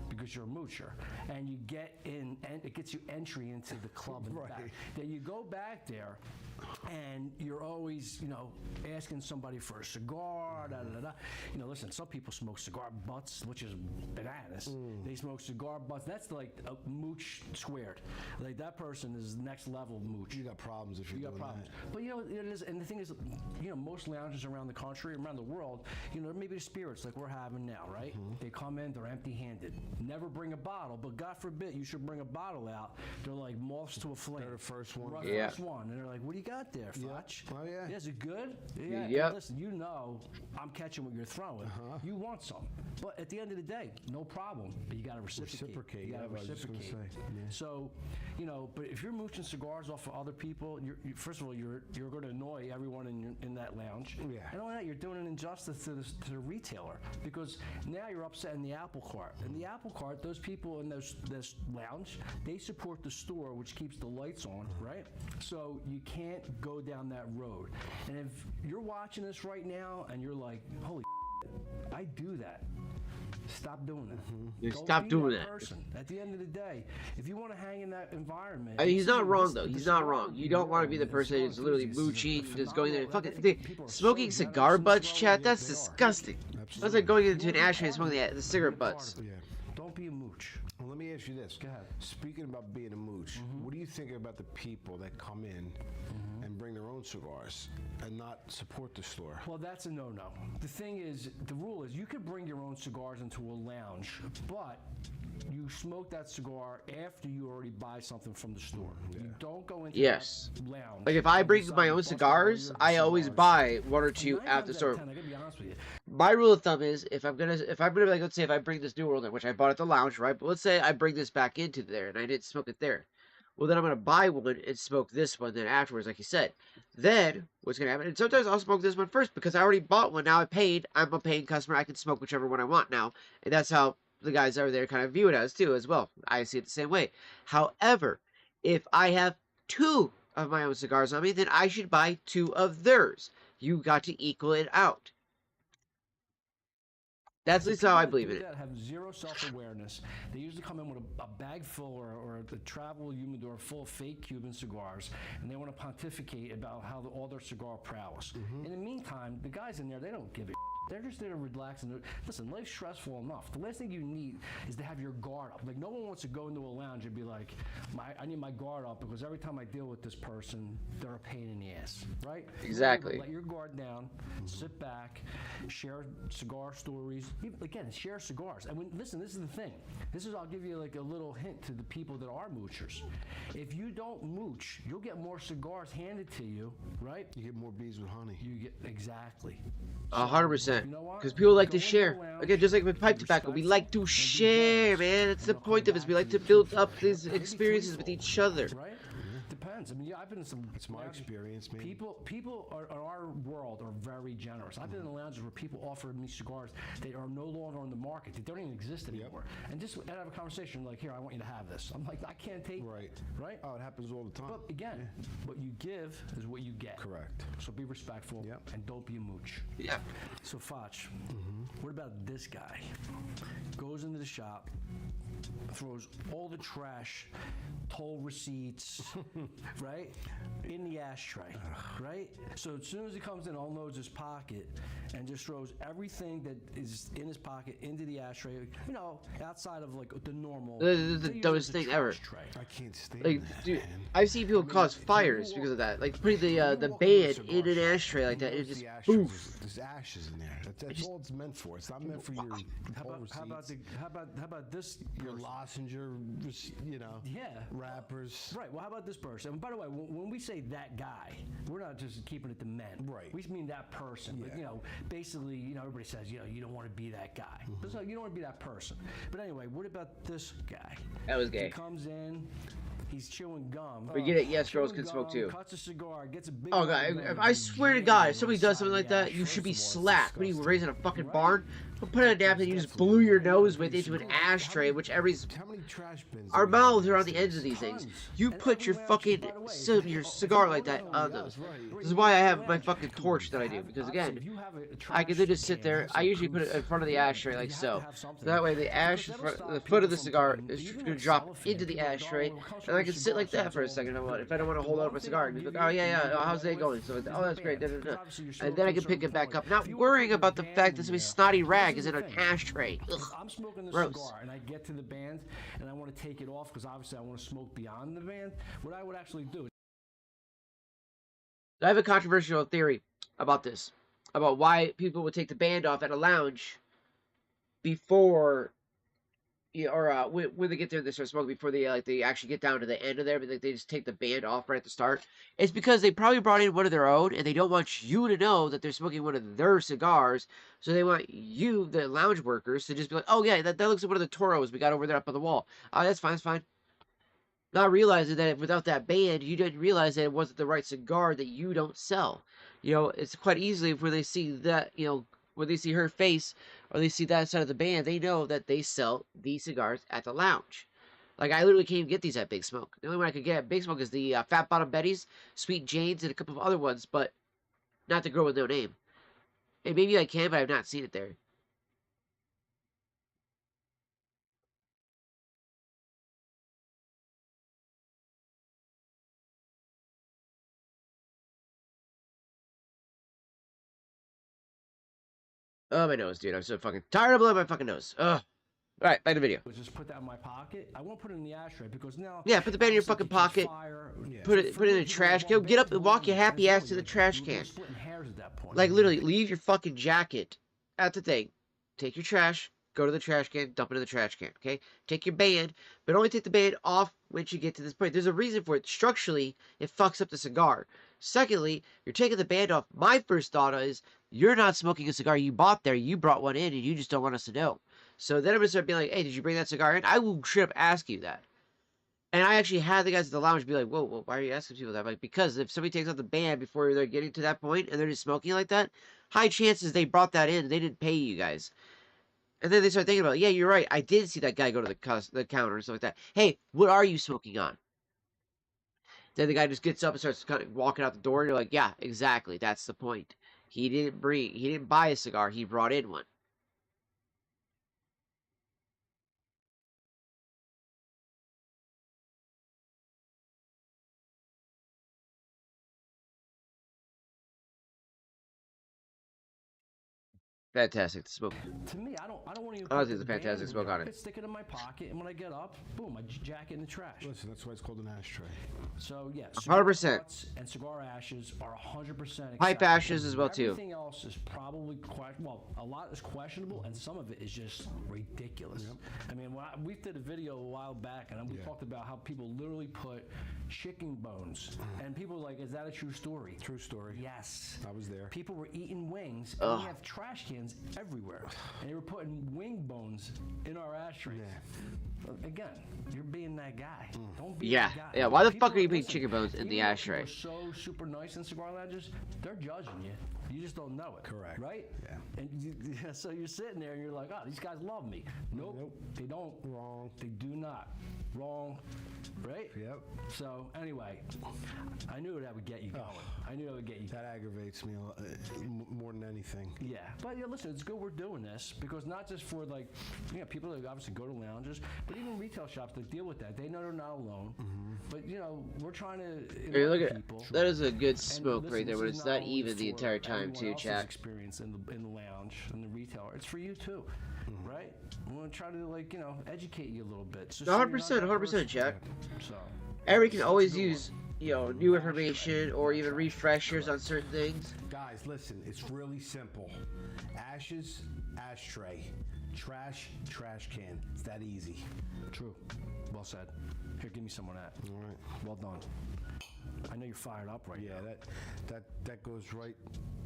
Because you're a moocher, and you get in, and it gets you entry into the club in the back. Then you go back there, and you're always, you know, asking somebody for a cigar. You know, listen, some people smoke cigar butts, which is bananas. They smoke cigar butts. That's like a mooch squared. Like that person is next level mooch. You got problems if you got problems. But you know, it is, and the thing is, you know, most lounges around the country, around the world, you know, maybe the spirits like we're having now, right? They come in, they're empty-handed. Never bring a bottle, but God forbid you should bring a bottle out. They're like moths to a flame. They're the first one. First one, and they're like, "What do you got there, Fotch? Oh yeah. Is it good? Yeah. Yep. Listen, you know, I'm catching what you're throwing. You want some, but at the end of the day, no problem. But you got to reciprocate. You got to reciprocate. So, you know, but if you're mooching cigars off of other people, first of all, you're going to annoy everyone in that lounge. Yeah. And all that, you're doing an injustice to the retailer, because now you're upsetting the apple cart. And the apple cart, those people in this lounge, they support the store, which keeps the lights on, right? So you can't go down that road. And if you're watching this right now and you're like, holy I do that. Stop doing that. You Don't stop be doing that that. person. At the end of the day, if you want to hang in that environment, I mean, he's not wrong though. He's not wrong. You don't want to be the person who's literally mooching, just going there and fucking smoking cigar butts, chat. That's disgusting. That's like going into an ashtray and smoking the cigarette butts. Yeah. Don't be a mooch. Well, let me ask you this. Go ahead. Speaking about being a mooch, what do you think about the people that come in and bring their own cigars and not support the store? Well, that's a no-no. The thing is, the rule is you could bring your own cigars into a lounge, but you smoke that cigar after you already buy something from the store. You don't go into that lounge. Like if I bring my own cigars, I always buy one or two at the store. I gotta be honest with you. My rule of thumb is if I'm gonna like, let's say if I bring this New World in, which I bought at the lounge, right? But let's say I bring this back into there and I didn't smoke it there. Well, then I'm gonna buy one and smoke this one then afterwards, like you said. Then what's gonna happen? And sometimes I'll smoke this one first because I already bought one. Now I paid. I'm a paying customer. I can smoke whichever one I want now, and that's how the guys over there kind of view it as too, as well. I see it the same way. However, if I have two of my own cigars on me, then I should buy two of theirs. You got to equal it out. That's at least how I believe in it. That have zero self-awareness. They usually come in with a bag full or a travel humidor full of fake Cuban cigars, and they want to pontificate about how all their cigar prowess. In the meantime, the guys in there, they don't give a They're just there to relax. And listen, life's stressful enough. The last thing you need is to have your guard up. Like, no one wants to go into a lounge and be like, I need my guard up because every time I deal with this person, they're a pain in the ass, right? Exactly. Let your guard down, sit back, share cigar stories. Again, share cigars. And listen, this is the thing. I'll give you like a little hint to the people that are moochers. If you don't mooch, you'll get more cigars handed to you, right? You get more bees with honey. You get, exactly. 100%. Because people like to share. Again, just like with pipe tobacco, we like to share, man. That's the point of it. We like to build up these experiences with each other. Right? Depends. I mean, I've been in some. It's my experience, man. People in our world are very generous. I've been in lounges where people offer me cigars that are no longer on the market. They don't even exist anymore. And just have a conversation like, here, I want you to have this. I'm like, I can't take. Right. Oh, it happens all the time. But again, what you give is what you get. Correct. So be respectful and don't be a mooch. Yeah. So Foch, what about this guy? Goes into the shop, throws all the trash, toll receipts, right, in the ashtray, right? So as soon as he comes in, unloads his pocket and just throws everything that is in his pocket into the ashtray, you know, outside of like the normal. The dumbest thing ever. I can't stand like, that, dude, man. I've seen people cause fires because of that. Like putting the band in an ashtray like that, and it just poof. There's ashes in there. That's all it's meant for. It's not meant for your. How about this? your lozenge, you know, rappers. Right. Well, how about this person? And by the way, when we say that guy, we're not just keeping it to men. Right. We mean that person. Like, you know, basically, you know, everybody says, you know, you don't want to be that guy. But so you don't want to be that person. But anyway, what about this guy? That was gay. He comes in. He's chewing gum. We get it. Yes, girls can smoke too. Cuts a cigar, gets a big Oh god, I swear to God, if somebody does something like that, you should be slapped. What are you raising a fucking barn? Put in a napkin, you just blew your nose with into an ashtray, which everybody's. Our mouths are on the ends of these things. You put your fucking your cigar like that on those. This is why I have my fucking torch that I do, because again, I can then just sit there. I usually put it in front of the ashtray like so. That way, the ash, the foot of the cigar is going to drop into the ashtray, and I can sit like that for a second if I don't want to hold out my cigar. And be like, oh yeah, how's that going? So, oh, that's great. And then I can pick it back up, not worrying about the fact that somebody's snotty rag is in an ashtray. Ugh. I'm smoking this Gross. cigar and I get to the band and I want to take it off because obviously I want to smoke beyond the band. What I would actually do. I have a controversial theory about this, about why people would take the band off at a lounge before, or when they get there, they start smoking before they actually get down to the end of there, but they just take the band off right at the start. It's because they probably brought in one of their own, and they don't want you to know that they're smoking one of their cigars, so they want you, the lounge workers, to just be like, oh yeah, that looks like one of the Toros we got over there up on the wall. Oh, that's fine, that's fine. Not realizing that without that band, you didn't realize that it wasn't the right cigar that you don't sell. You know, it's quite easily when they see that, you know, when they see her face or they see that side of the band, they know that they sell these cigars at the lounge. Like, I literally can't even get these at Big Smoke. The only one I could get at Big Smoke is the Fat Bottom Betty's, Sweet Jane's, and a couple of other ones, but not the girl with no name. And maybe I can, but I've not seen it there. Oh, my nose, dude. I'm so fucking tired of blowing my fucking nose. Ugh. Alright, back to the video. Just put that in my pocket. I won't put it in the ashtray because now. Yeah, put the band in your fucking pocket. Put it in a trash can. Get up and walk your happy ass to the trash can. Like, literally, leave your fucking jacket at the thing. Take your trash. Go to the trash can. Dump it in the trash can. Okay? Take your band, but only take the band off once you get to this point. There's a reason for it. Structurally, it fucks up the cigar. Secondly, you're taking the band off. My first thought is, you're not smoking a cigar you bought there. You brought one in, and you just don't want us to know. So then I'm going to start being like, hey, did you bring that cigar in? I will straight up ask you that. And I actually had the guys at the lounge be like, whoa, why are you asking people that? I'm like, because if somebody takes out the band before they're getting to that point and they're just smoking like that, high chances they brought that in. They didn't pay you guys. And then they start thinking about, yeah, you're right. I did see that guy go to the counter and stuff like that. Hey, what are you smoking on? Then the guy just gets up and starts kind of walking out the door. And you're like, yeah, exactly. That's the point. He didn't buy a cigar. He brought in one. Fantastic to smoke. To me, I don't want to. Honestly, it's a fantastic smoke on it. Stick it in my pocket, and when I get up, boom, I jack it in the trash. Listen, that's why it's called an ashtray. So yeah, 100%. And cigar ashes are 100%. Pipe ashes as well too. Everything else is probably a lot is questionable, and some of it is just ridiculous. Yep. I mean, we did a video a while back, and we talked about how people literally put chicken bones, and people were like, "Is that a true story?" True story. Yes, I was there. People were eating wings, and we have trash cans everywhere, and they were putting wing bones in our ashtrays. Yeah. Again, you're being that guy. Don't be that guy. Yeah. Why the fuck are you putting chicken bones in the ashtray? People are so super nice in cigar lounges. They're judging you. You just don't know it. Correct. Right? Yeah. And so you're sitting there and you're like, oh, these guys love me. Nope. They don't. Wrong. They do not. Wrong. Right? Yep. So anyway, I knew that would get you going. I knew that would get you. That aggravates me more than anything. Yeah. But yeah, listen, it's good we're doing this because not just for like, people that obviously go to lounges, but even retail shops that deal with that. They know they're not alone. Mm-hmm. But we're trying to hey, look at people. That is a good smoke right there, but it's not even the entire time too, chat. Experience in the lounge and the retailer. It's for you too. Right? We want to try to educate you a little bit. 100%, chat. So Eric can always use new information or even refreshers on certain things. Guys, listen, it's really simple. Ashes, ashtray. Trash can. It's that easy. True. Well said. Here, give me some of that. All right. Well done. I know you're fired up right now. Yeah, that goes right.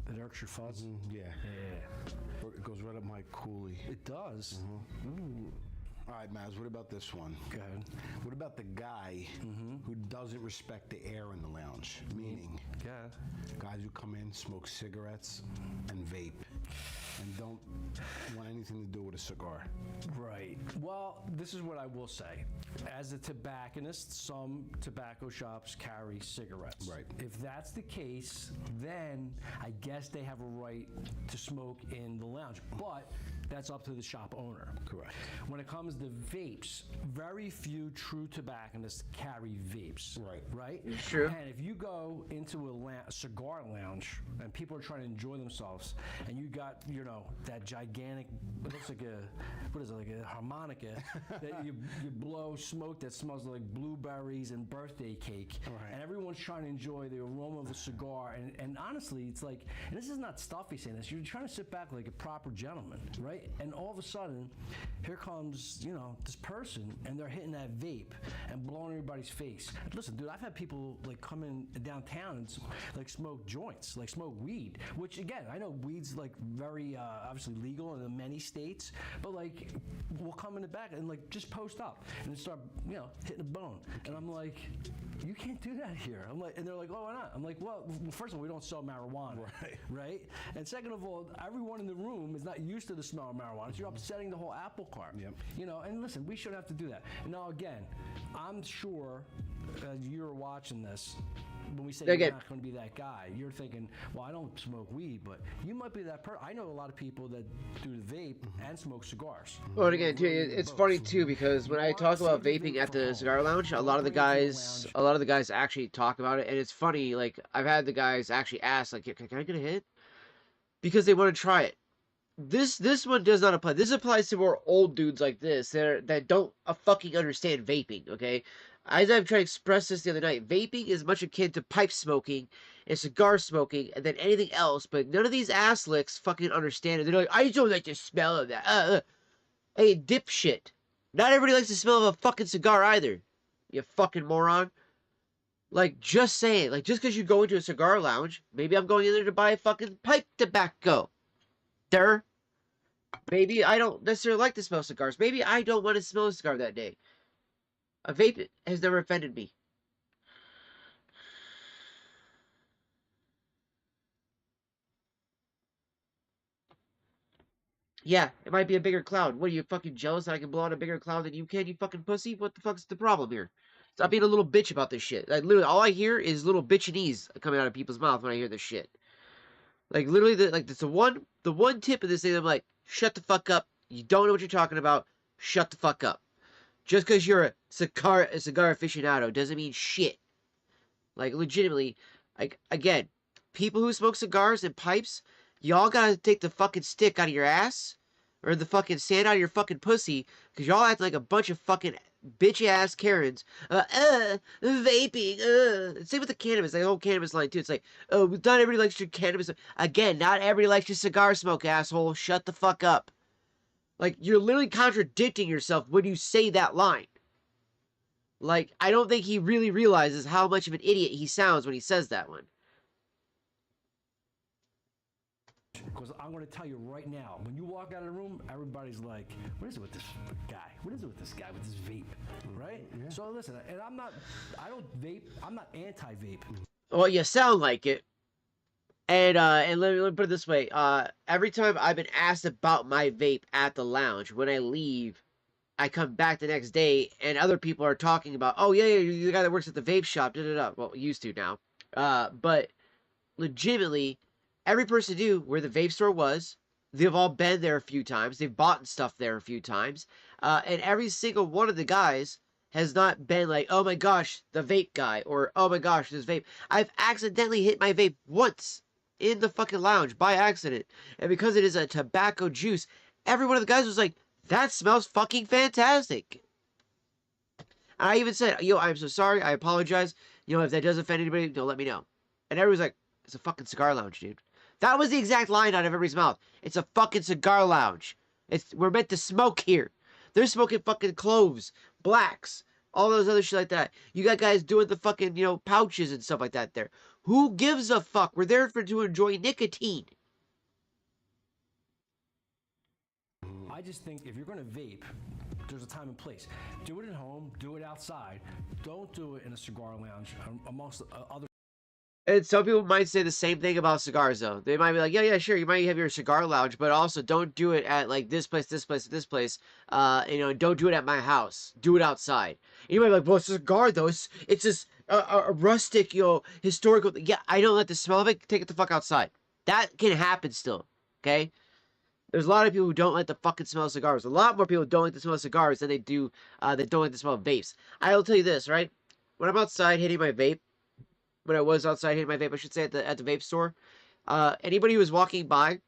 It irks your fuzz? Yeah. Yeah. It goes right up my coolie. It does? Mm-hmm. All right, Maz, what about this one? Go ahead. What about the guy who doesn't respect the air in the lounge? Meaning, guys who come in, smoke cigarettes and vape, and don't want anything to do with a cigar. Right. Well, this is what I will say. As a tobacconist, some tobacco shops carry cigarettes. Right. If that's the case, then I guess they have a right to smoke in the lounge. But that's up to the shop owner. Correct. When it comes to vapes, very few true tobacconists carry vapes. Right? It's true. And if you go into a cigar lounge and people are trying to enjoy themselves, and you got, that gigantic, it looks like like a harmonica that you blow smoke that smells like blueberries and birthday cake. Right. And everyone's trying to enjoy the aroma of a cigar. And honestly, it's like, and this is not stuffy saying this, you're trying to sit back like a proper gentleman, right? And all of a sudden, here comes, this person, and they're hitting that vape and blowing everybody's face. Listen, dude, I've had people like come in downtown and like smoke joints, like smoke weed, which again, I know weed's like very obviously legal in many states, but like we'll come in the back and like just post up and then start, hitting a bone. And I'm like, you can't do that here. I'm like, and they're like, oh, why not? I'm like, well, first of all, we don't sell marijuana, right? And second of all, everyone in the room is not used to the smell of marijuana. So you're upsetting the whole apple cart. Yep. And listen, we shouldn't have to do that. Now, again, I'm sure you're watching this. When we say you're not going to be that guy, you're thinking, well, I don't smoke weed, but you might be that person. I know a lot of people that do the vape and smoke cigars. Well, and again, too, it's funny too because when I talk about vaping at the cigar lounge, a lot of the guys actually talk about it, and it's funny. Like I've had the guys actually ask, like, "Can I get a hit?" Because they want to try it. This one does not apply. This applies to more old dudes like this that don't fucking understand vaping. Okay. As I've tried to express this the other night, vaping is much akin to pipe smoking and cigar smoking and then anything else, but none of these ass licks fucking understand it. They're like, I just don't like the smell of that. Hey, dipshit. Not everybody likes the smell of a fucking cigar either. You fucking moron. Like, just saying. Like, just because you go into a cigar lounge, maybe I'm going in there to buy fucking pipe tobacco. Maybe I don't necessarily like to smell cigars. Maybe I don't want to smell a cigar that day. A vape has never offended me. Yeah, it might be a bigger cloud. What are you, fucking jealous that I can blow out a bigger cloud than you can, you fucking pussy? What the fuck's the problem here? Stop being a little bitch about this shit. Like, literally, all I hear is little bitchinese coming out of people's mouth when I hear this shit. Like, literally, it's the one tip of this thing, I'm like, shut the fuck up. You don't know what you're talking about. Shut the fuck up. Just because you're a cigar aficionado doesn't mean shit. Like, legitimately, like, again, people who smoke cigars and pipes, y'all gotta take the fucking stick out of your ass, or the fucking sand out of your fucking pussy, because y'all act like a bunch of fucking bitch-ass Karens. Vaping, Same with the cannabis, the whole cannabis line, too. It's like, oh, not everybody likes your cannabis. Again, not everybody likes your cigar smoke, asshole. Shut the fuck up. Like, you're literally contradicting yourself when you say that line. Like, I don't think he really realizes how much of an idiot he sounds when he says that one. Because I'm going to tell you right now, when you walk out of the room, everybody's like, what is it with this guy? What is it with this guy with this vape? Right? Yeah. So listen, and I don't vape, I'm not anti-vape. Well, you sound like it. And let me put it this way. Every time I've been asked about my vape at the lounge, when I leave, I come back the next day, and other people are talking about, oh, yeah, you're the guy that works at the vape shop, da-da-da. Well, used to now. But legitimately, every person knew where the vape store was. They've all been there a few times. They've bought stuff there a few times. And every single one of the guys has not been like, oh my gosh, the vape guy, or oh my gosh, this vape. I've accidentally hit my vape once in the fucking lounge by accident. And because it is a tobacco juice, every one of the guys was like, that smells fucking fantastic. And I even said, yo, I'm so sorry. I apologize. If that does offend anybody, don't let me know. And everyone's like, it's a fucking cigar lounge, dude. That was the exact line out of everybody's mouth. It's a fucking cigar lounge. We're meant to smoke here. They're smoking fucking cloves, blacks, all those other shit like that. You got guys doing the fucking, pouches and stuff like that there. Who gives a fuck? We're there to enjoy nicotine. I just think if you're going to vape, there's a time and place. Do it at home. Do it outside. Don't do it in a cigar lounge amongst other. And some people might say the same thing about cigars, though. They might be like, yeah, sure, you might have your cigar lounge, but also don't do it at, like, this place, this place, this place. Don't do it at my house. Do it outside. And you might be like, well, it's a cigar, though. It's just a rustic, historical... Yeah, I don't like the smell of it. Take it the fuck outside. That can happen still, okay? There's a lot of people who don't like the fucking smell of cigars. A lot more people don't like the smell of cigars than they do, that don't like the smell of vapes. I will tell you this, right? When I'm outside hitting my vape, when I was outside hitting my vape, I should say, at the vape store, anybody who was walking by,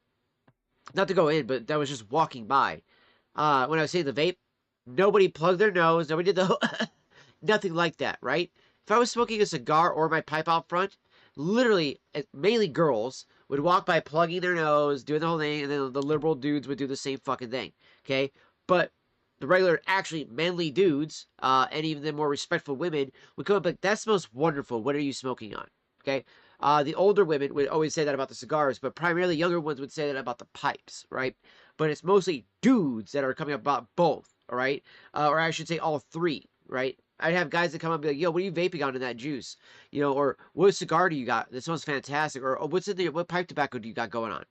not to go in, but that was just walking by, when I was hitting the vape, nobody plugged their nose, nobody did the nothing like that, right? If I was smoking a cigar or my pipe out front, literally, mainly girls, would walk by plugging their nose, doing the whole thing, and then the liberal dudes would do the same fucking thing, okay? But the regular, actually manly dudes, and even the more respectful women would come up like, that smells wonderful. What are you smoking on? Okay? The older women would always say that about the cigars, but primarily younger ones would say that about the pipes, right? But it's mostly dudes that are coming up about both, all right? Or I should say all three, right? I'd have guys that come up and be like, yo, what are you vaping on in that juice? Or what cigar do you got? That smells fantastic. Or what pipe tobacco do you got going on?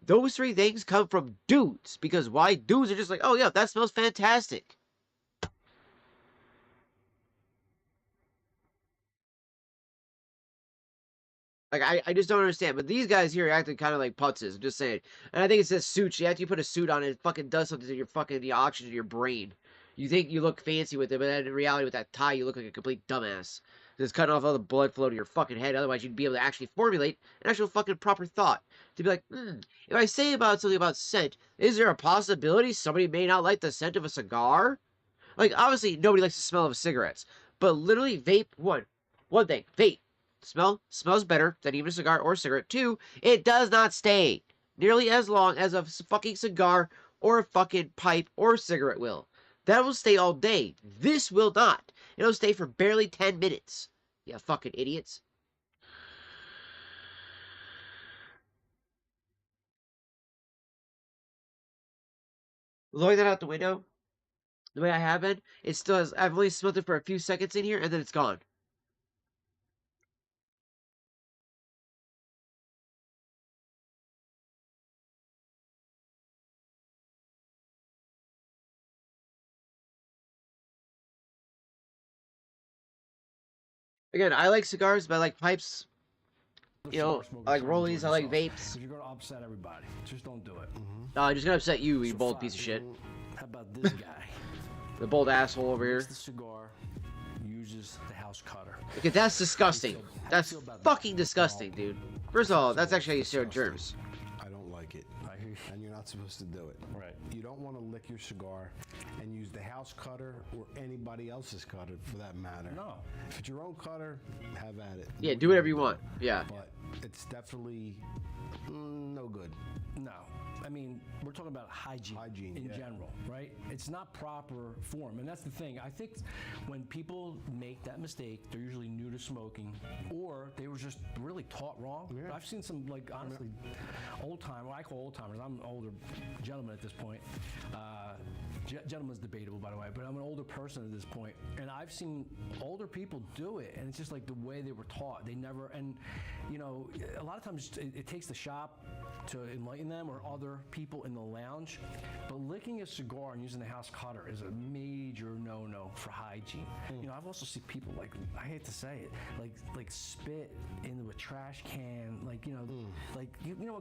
Those three things come from dudes. Because why? Dudes are just like, oh, yeah, that smells fantastic. Like, I just don't understand. But these guys here are acting kind of like putzes. I'm just saying. And I think it says suits. You have to put a suit on, it fucking does something to your fucking, the oxygen to your brain. You think you look fancy with it, but then in reality with that tie, you look like a complete dumbass. Just cutting off all the blood flow to your fucking head. Otherwise, you'd be able to actually formulate an actual fucking proper thought. To be like, if I say about something about scent, is there a possibility somebody may not like the scent of a cigar? Like, obviously, nobody likes the smell of cigarettes. But literally, vape, one thing, vape. Smells better than even a cigar or a cigarette. Two, it does not stay nearly as long as a fucking cigar or a fucking pipe or cigarette will. That will stay all day. This will not. It'll stay for barely 10 minutes. You fucking idiots. Blowing that out the window, the way I have been, it still has, I've only smelled it for a few seconds in here, and then it's gone. Again, I like cigars, but I like pipes. I like rollies, I like vapes. You're going to upset everybody. Just don't do it. I'm just gonna upset you, you bold piece of shit. How about this guy? The bold asshole over here. The cigar uses the house cutter. Okay, that's disgusting. That's fucking disgusting, dude. First of all, that's actually how you share germs. I don't like it. And you're not supposed to do it. Right. You don't want to lick your cigar and use the house cutter or anybody else's cutter for that matter. No. If it's your own cutter, have at it. Yeah, do whatever you want. Yeah. But it's definitely no good. No. I mean, we're talking about hygiene in general, right? It's not proper form. And that's the thing. I think when people make that mistake, they're usually new to smoking or they were just really taught wrong. Yeah. I've seen some, like, honestly, old timers. I call old timers. I'm an older gentleman at this point. Gentleman's debatable, by the way, but I'm an older person at this point. And I've seen older people do it. And it's just like the way they were taught. They never, and, a lot of times it takes the shop to enlighten them or other people in the lounge, but licking a cigar and using the house cutter is a major no-no for hygiene. I've also seen people, like, I hate to say it, like spit into a trash can,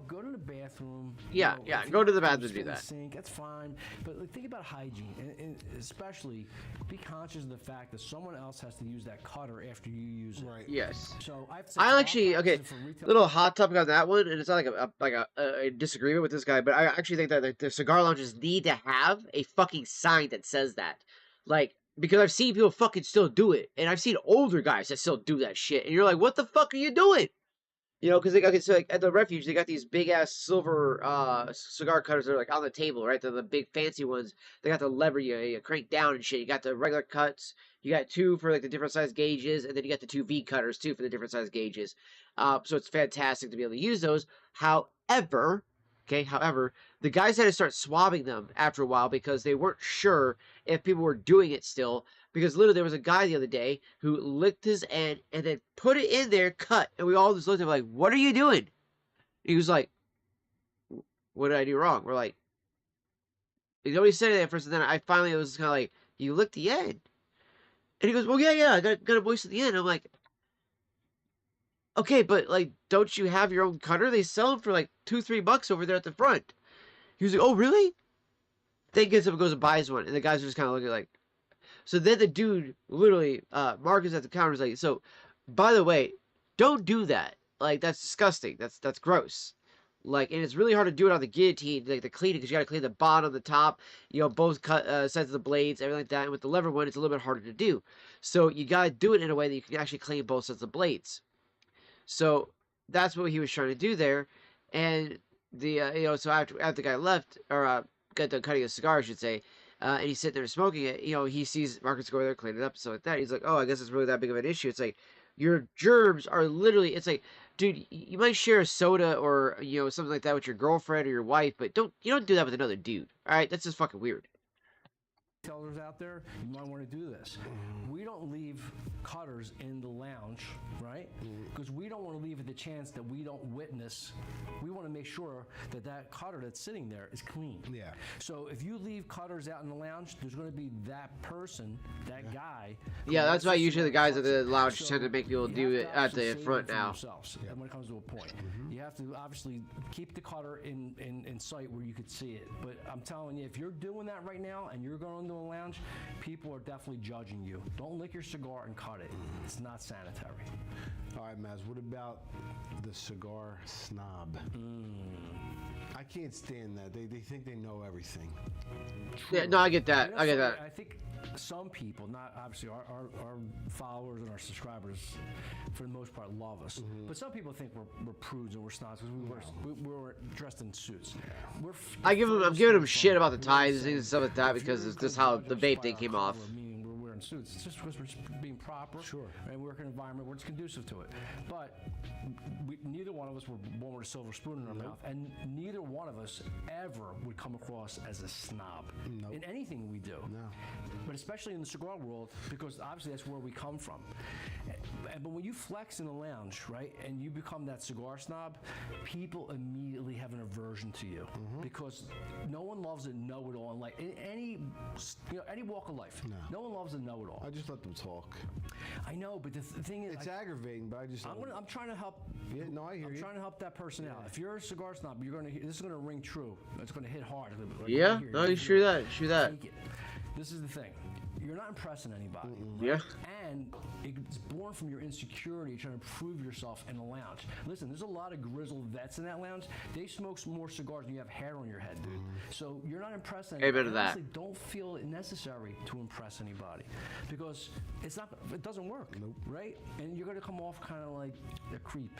go to the bathroom. Yeah, go to the bathroom to do that. Sink, that's fine, but think about hygiene, and especially be conscious of the fact that someone else has to use that cutter after you use it. Right. Yes. So I've little hot topic on that one, and it's not like a disagreement with this guy, but I actually think that the cigar lounges need to have a fucking sign that says that. Like, because I've seen people fucking still do it, and I've seen older guys that still do that shit, and you're like, what the fuck are you doing? You know, because they got okay, so like at the refuge, they got these big ass silver cigar cutters that are like on the table, right? They're the big fancy ones. They got the lever you crank down and shit. You got the regular cuts. You got two for like the different size gauges, and then you got the two V cutters too for the different size gauges. So it's fantastic to be able to use those. However, the guys had to start swabbing them after a while because they weren't sure if people were doing it still. Because literally, there was a guy the other day who licked his end and then put it in there, cut, and we all just looked at him like, "What are you doing?" He was like, "What did I do wrong?" We're like, nobody said anything at first, and then I finally was kind of like, "You licked the end," and he goes, "Well, yeah, I got a voice at the end." I'm like, "Okay, but like, don't you have your own cutter? They sell them for like $2-3 over there at the front." He was like, "Oh, really?" Then gets up and goes and buys one, and the guys are just kind of looking like. So then the dude, literally, Marcus at the counter is like, "So, by the way, don't do that. Like, that's disgusting. That's gross. Like, and it's really hard to do it on the guillotine, like, to clean it, because you got to clean the bottom, the top, you know, both cut sides of the blades, everything like that. And with the lever one, it's a little bit harder to do. So you got to do it in a way that you can actually clean both sides of the blades." So that's what he was trying to do there. And so after the guy left, or got done cutting a cigar, I should say, and he's sitting there smoking it, he sees Marcus go over there, clean it up, and stuff like that. He's like, "Oh, I guess it's really that big of an issue." It's like, your germs are literally, it's like, dude, you might share a soda or, something like that with your girlfriend or your wife, but you don't do that with another dude, alright? That's just fucking weird. Retailers out there, you might want to do this. We don't leave cutters in the lounge, right? Because we don't want to leave it the chance that we don't witness. We want to make sure that that cutter that's sitting there is clean. Yeah. So if you leave cutters out in the lounge, there's going to be that person, that guy. Yeah, that's why usually the guys at the lounge tend to make people do it at the front now. And when it comes to a point, you have to obviously keep the cutter in sight where you could see it. But I'm telling you, if you're doing that right now and you're going to a lounge, people are definitely judging you. Don't lick your cigar and cut it. It's not sanitary. All right, Maz, what about the cigar snob? I can't stand that. They think they know everything. Yeah, no, I get that. I get that. I think some people, not obviously our followers and our subscribers, for the most part, love us. But some people think we're prudes and we're snobs because we were dressed in suits. I'm giving them shit about the ties and stuff like that because it's just how the vape thing came off. We're wearing suits. It's just because we're just being proper. Sure. And work in an environment where it's conducive to it. But neither one of us were born with a silver spoon in our mouth, and neither one of us ever would come across as a snob in anything we do. No. But especially in the cigar world, because obviously that's where we come from. But when you flex in the lounge, right, and you become that cigar snob, people immediately have an aversion to you because no one loves a know-it-all in life. In any walk of life, no one loves a know-it-all. I just let them talk. I know, but the thing is, it's aggravating. But I'm trying to help. Yeah, no, I hear you. I'm trying to help that person out. If you're a cigar snob, this is going to ring true. It's going to hit hard. Yeah, no, you sure that. This is the thing. You're not impressing anybody. Yeah. And it's born from your insecurity trying to prove yourself in a lounge. Listen, there's a lot of grizzled vets in that lounge. They smoke some more cigars than you have hair on your head, dude. So you're not impressing anybody. Amen to that. Honestly, don't feel it necessary to impress anybody because it doesn't work, right? And you're going to come off kind of like a creep,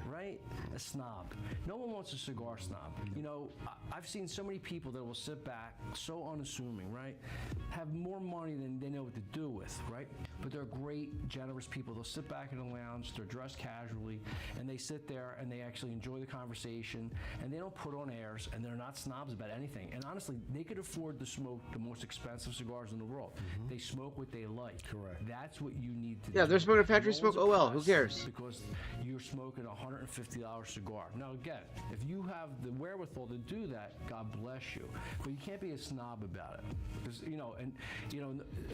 right? A snob. No one wants a cigar snob. I've seen so many people that will sit back, so unassuming, right? Have more money than they know what to do with, right? But they're great, generous people. They'll sit back in the lounge, they're dressed casually, and they sit there and they actually enjoy the conversation, and they don't put on airs, and they're not snobs about anything. And honestly, they could afford to smoke the most expensive cigars in the world. They smoke what they like. Correct. That's what you need to do. Yeah, they're smoking a factory smoke. Oh well, who cares? Because you're smoking a $150 cigar. Now again, if you have the wherewithal to do that, God bless you. But you can't be a snob about it. Because,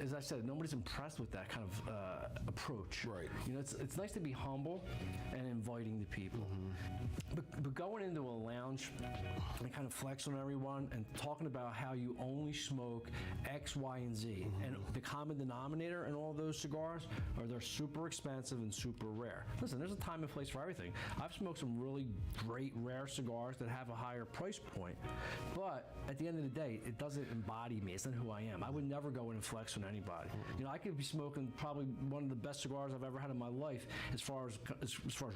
as I said, nobody's impressed with that kind of approach. Right. It's nice to be humble and inviting to people. But going into a lounge and kind of flex on everyone and talking about how you only smoke X, Y, and Z, and the common denominator in all those cigars are they're super expensive and super rare. Listen, there's a time and place for everything. I've smoked some really great rare cigars that have a higher price point, but at the end of the day, it doesn't embody me. It's not who I am. I would never go in and flex on anybody. I could be smoking probably one of the best cigars I've ever had in my life, as far as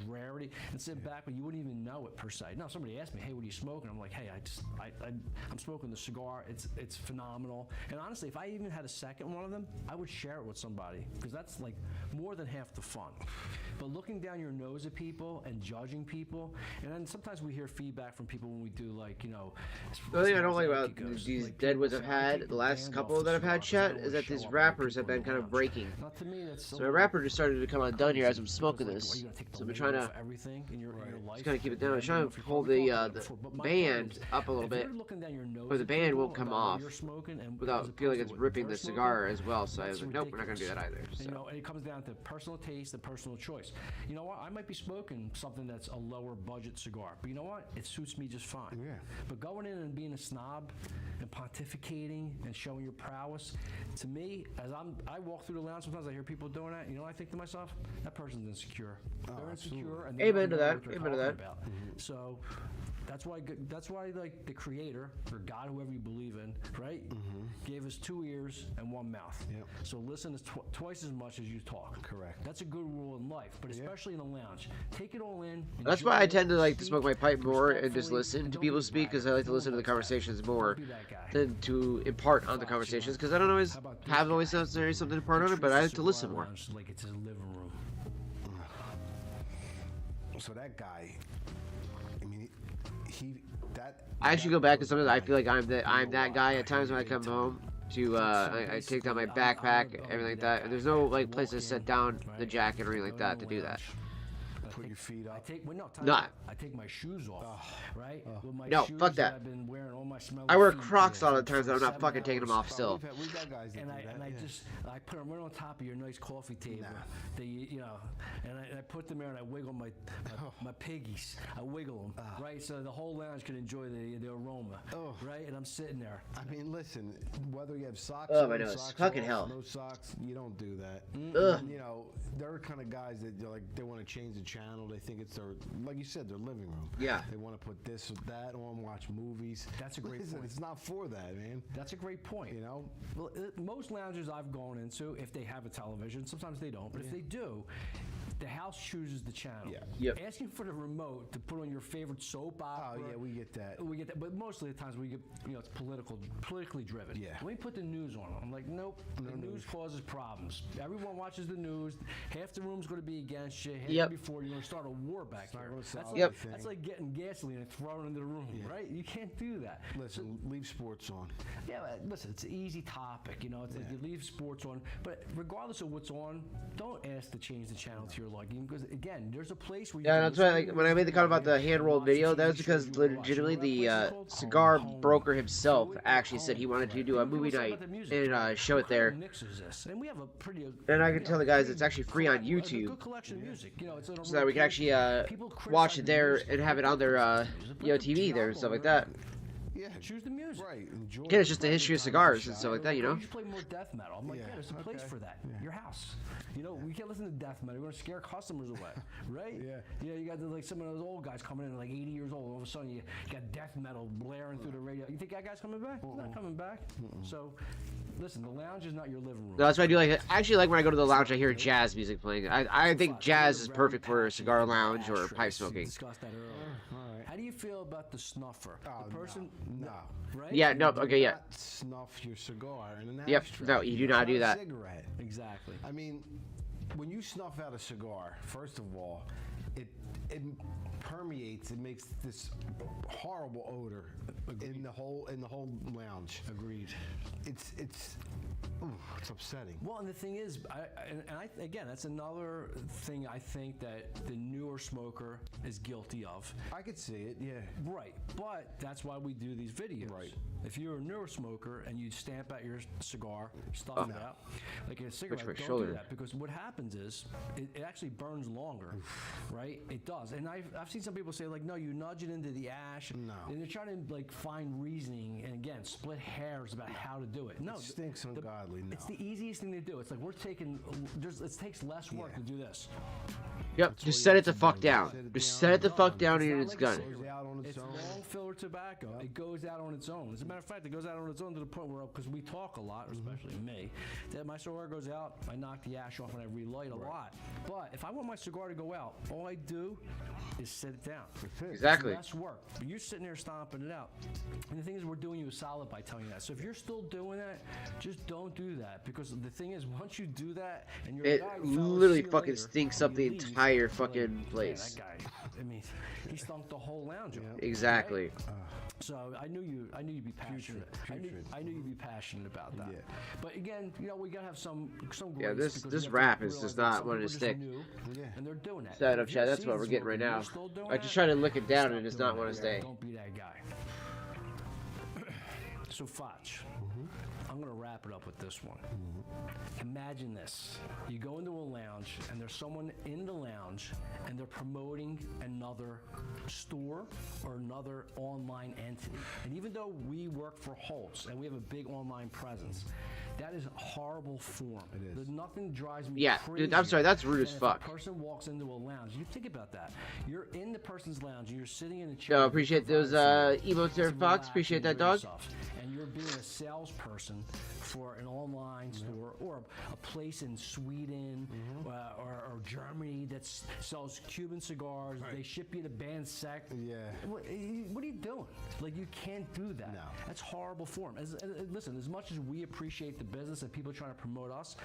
rarity, and sitting back when you wouldn't even know it per se. Now, somebody asked me, "Hey, what are you smoking?" I'm like, "Hey, I'm smoking the cigar. It's phenomenal." And honestly, if I even had a second one of them, I would share it with somebody, because that's like more than half the fun. But looking down your nose at people and judging people, and then sometimes we hear feedback from people when we do, like, you know. The thing I don't like about these Deadwoods I've had, the last couple that I've had, chat, is that these rappers have been kind of breaking. So a rapper just started to come undone here as I'm smoking this. So I've been trying to just kind of keep it down. I'm trying to hold the band up a little bit, but the band won't come off without feeling it's ripping the cigar as well. So I was like, nope, we're not going to do that either. So. You know, and it comes down to personal taste and personal choice. You know what? I might be smoking something that's a lower budget cigar, but you know what? It suits me just fine. Yeah. But going in and being a snob and pontificating and showing your prowess, to me, as I walk through the lounge, sometimes I hear people doing that. You know what I think to myself? That person's insecure. They're insecure, and they don't know what they're talking about. So that's why like the Creator or God, whoever you believe in, right, gave us 2 ears and 1 mouth. Yep. So listen twice as much as you talk. Correct. That's a good rule in life, but especially in the lounge. Take it all in. That's why I tend to like to smoke my pipe more and just listen to people speak, because I like to listen to the conversations more than to impart on the conversations, because I don't always have necessarily something to impart on it, but I like to listen more. Like it's his living room. So that guy, I mean, I actually go back, and sometimes I feel like I'm that guy at times when I come home. I take down my backpack, everything like that. And there's no like place to set down the jacket or anything like that to do that. Put your feet up. I take my shoes off, right? With my No, shoes fuck that. I've been wearing all my smelly I wear feet Crocs for all the times that I'm not 7 fucking taking them hours. off still. We've got guys that And do that, I put them right on top of your nice coffee table. You know, and I put them there and I wiggle my piggies. I wiggle them, right? So the whole lounge can enjoy the aroma, right? And I'm sitting there. I mean, listen, whether you have socks Oh, on, my nose. socks Fucking off, hell. no socks, you don't do that. Ugh. And, you know, there are kind of guys that they want to change the channel. They think it's their, like you said, their living room. Yeah. They want to put this or that on, watch movies. That's a great point. It's not for that, man. That's a great point. You know? Well, most lounges I've gone into, if they have a television, sometimes they don't, but if they do, the house chooses the channel. Yeah. Yep. Asking for the remote to put on your favorite soap opera. Oh, yeah, we get that. We get that, but most of the times we get, you know, it's politically driven. Yeah. Let me put the news on. I'm like, nope. The news causes problems. Everyone watches the news. Half the room's going to be against you. Half before you're going to start a war back there. That's like getting gasoline and throwing it into the room, right? You can't do that. Listen, leave sports on. Yeah, but listen, it's an easy topic. You know, it's like you leave sports on, but regardless of what's on, don't ask to change the channel to your liking, because again, there's a place where you Yeah, that's why like, when I made the comment about the hand-rolled video, that was because legitimately the cigar broker himself actually said he wanted to do a movie night and show it there. And we have a pretty. And I can tell the guys it's actually free on YouTube, so that we can actually watch it there and have it on their TV there and stuff like that. Yeah, choose the music. Right, enjoy. Yeah, it's just the history of cigars and stuff like that, you know. You should play more death metal. I'm like, yeah, there's a place for that. Your house. You know, we can't listen to death metal. We're gonna scare customers away, right? Yeah, you got like some of those old guys coming in, like 80 years old. All of a sudden, you got death metal blaring through the radio. You think that guy's coming back? He's not coming back. So, listen, the lounge is not your living room. No, that's why I do like it. I actually like when I go to the lounge, I hear jazz music playing. I think jazz is perfect for a cigar lounge or pipe smoking. Discussed that earlier. How do you feel about the snuffer? The person, no. Right? Yeah, no, okay, yeah. Snuff your cigar in an Yep, ashtray. no, you do not do that. Cigarette. Exactly. I mean, when you snuff out a cigar, first of all, it permeates. It makes this horrible odor in the whole lounge. Agreed. It's upsetting. Well, and the thing is, again, that's another thing I think that the newer smoker is guilty of. I could see it, yeah. Right, but that's why we do these videos. Right. If you're a newer smoker and you stamp out your cigar, stuff it out, like a cigarette, don't do that, because what happens is it actually burns longer, right? It does, and I've seen some people say like, no, you nudge it into the ash, and they're trying to like find reasoning and again split hairs about how to do it. No, it stinks on the ungodly. No. It's the easiest thing to do. It's like we're taking. It takes less work to do this. Yep, just set it the fuck down. Just set it the fuck down and it's gone. It's long filler tobacco. It goes out on its own. As a matter of fact, it goes out on its own to the point where, because we talk a lot, especially me, that my cigar goes out, I knock the ash off and I relight a lot. But if I want my cigar to go out, all I do is set it down. Exactly. It's less work. But you're sitting there stomping it out. And the thing is, we're doing you a solid by telling you that. So if you're still doing that, just don't do that. Because the thing is, once you do that, and you're It like, "All right, fellas, literally see you fucking later," stinks and up you the leave, entire you're fucking like, place. "Man, that guy, I mean, he stunk the whole lounge up." Exactly. Right? So I knew you'd be passionate. I knew you'd be passionate about that. Yeah. But again, we gotta have some Yeah, grace this because we have rap to is realize just that not some wanting to people are just stick. new, and they're doing that. Set If up, you're chat. That's what we're seasoned getting right smoker, now. you're still doing I just that, try to look it down stop and it's doing not want to that. stay. Don't be that guy. So Foch, I'm gonna wrap it up with this one. Imagine this: you go into a lounge and there's someone in the lounge and they're promoting another store or another online entity. And even though we work for Holtz and we have a big online presence, that is horrible form. It is. There's nothing drives me Yeah, crazy. dude, I'm sorry, that's rude as than fuck. If a person walks into a lounge, you think about that. You're in the person's lounge and you're sitting in a chair. No, appreciate those emotes there, Fox. Appreciate that, dog. And you're being a salesperson for an online store or a place in Sweden or Germany that sells Cuban cigars. They ship you to banned sect. Yeah. What are you doing? Like, you can't do that. No. That's horrible form. Listen, as much as we appreciate the business and people trying to promote us,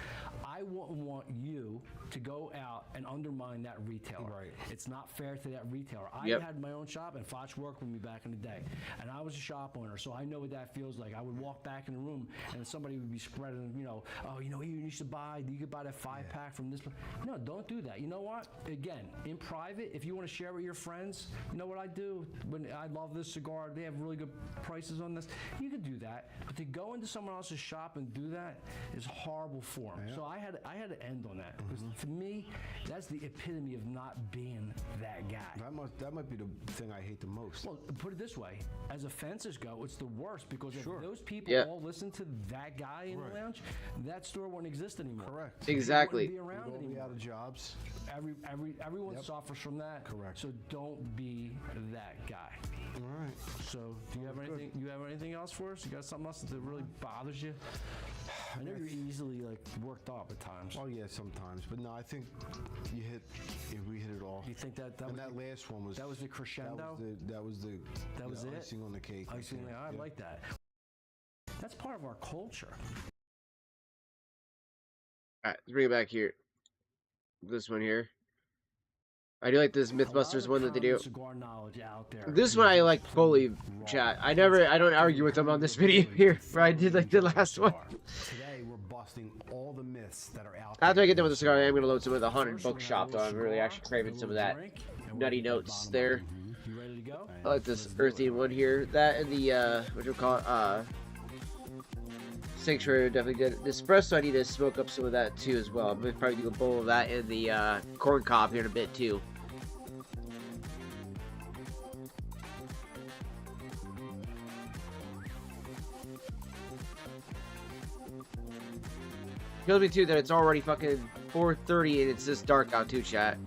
I wouldn't want you to go out and undermine that retailer. Right. It's not fair to that retailer. I had my own shop, and Foch worked with me back in the day, and I was a shop owner, so I know what that feels like. I would walk back in the room, and somebody would be spreading, you should buy, you could buy that 5-pack from this. No, don't do that. You know what? Again, in private, if you want to share with your friends, you know what I do? When I love this cigar, they have really good prices on this. You could do that, but to go into someone else's shop and do that is horrible form. Yeah. So I had to end on that because for me, that's the epitome of not being that guy. That might be the thing I hate the most. Well, put it this way: as offenses go, it's the worst because if those people all listen to that guy in the lounge, that store won't exist anymore. Correct. Exactly. Be around We'll be out of jobs. Everyone suffers from that. Correct. So don't be that guy. All right. So do you have anything? You have anything else for us? You got something else that really bothers you? I know you're easily worked up at times. Oh yeah, sometimes. But no, I think we hit it all. You think that and that last one was the crescendo? That was the it? icing on the cake. I like that. That's part of our culture. All right, let's bring it back here. This one here. I do like this Mythbusters one that they do. This one I like fully, chat. I don't argue with them on this video here, where I did like the last one. Today we're busting all the myths that are out. After I get done with the cigar, I am gonna load some of the Haunted Bookshop though. I'm really actually craving some of that nutty notes there. You ready to go? I like this earthy one here. That and the what do you call it? Sanctuary are definitely good. The espresso, I need to smoke up some of that too as well. I'm gonna probably do a bowl of that and the corn cob here in a bit too. Kills me too that it's already fucking 4:30 and it's this dark out too, chat.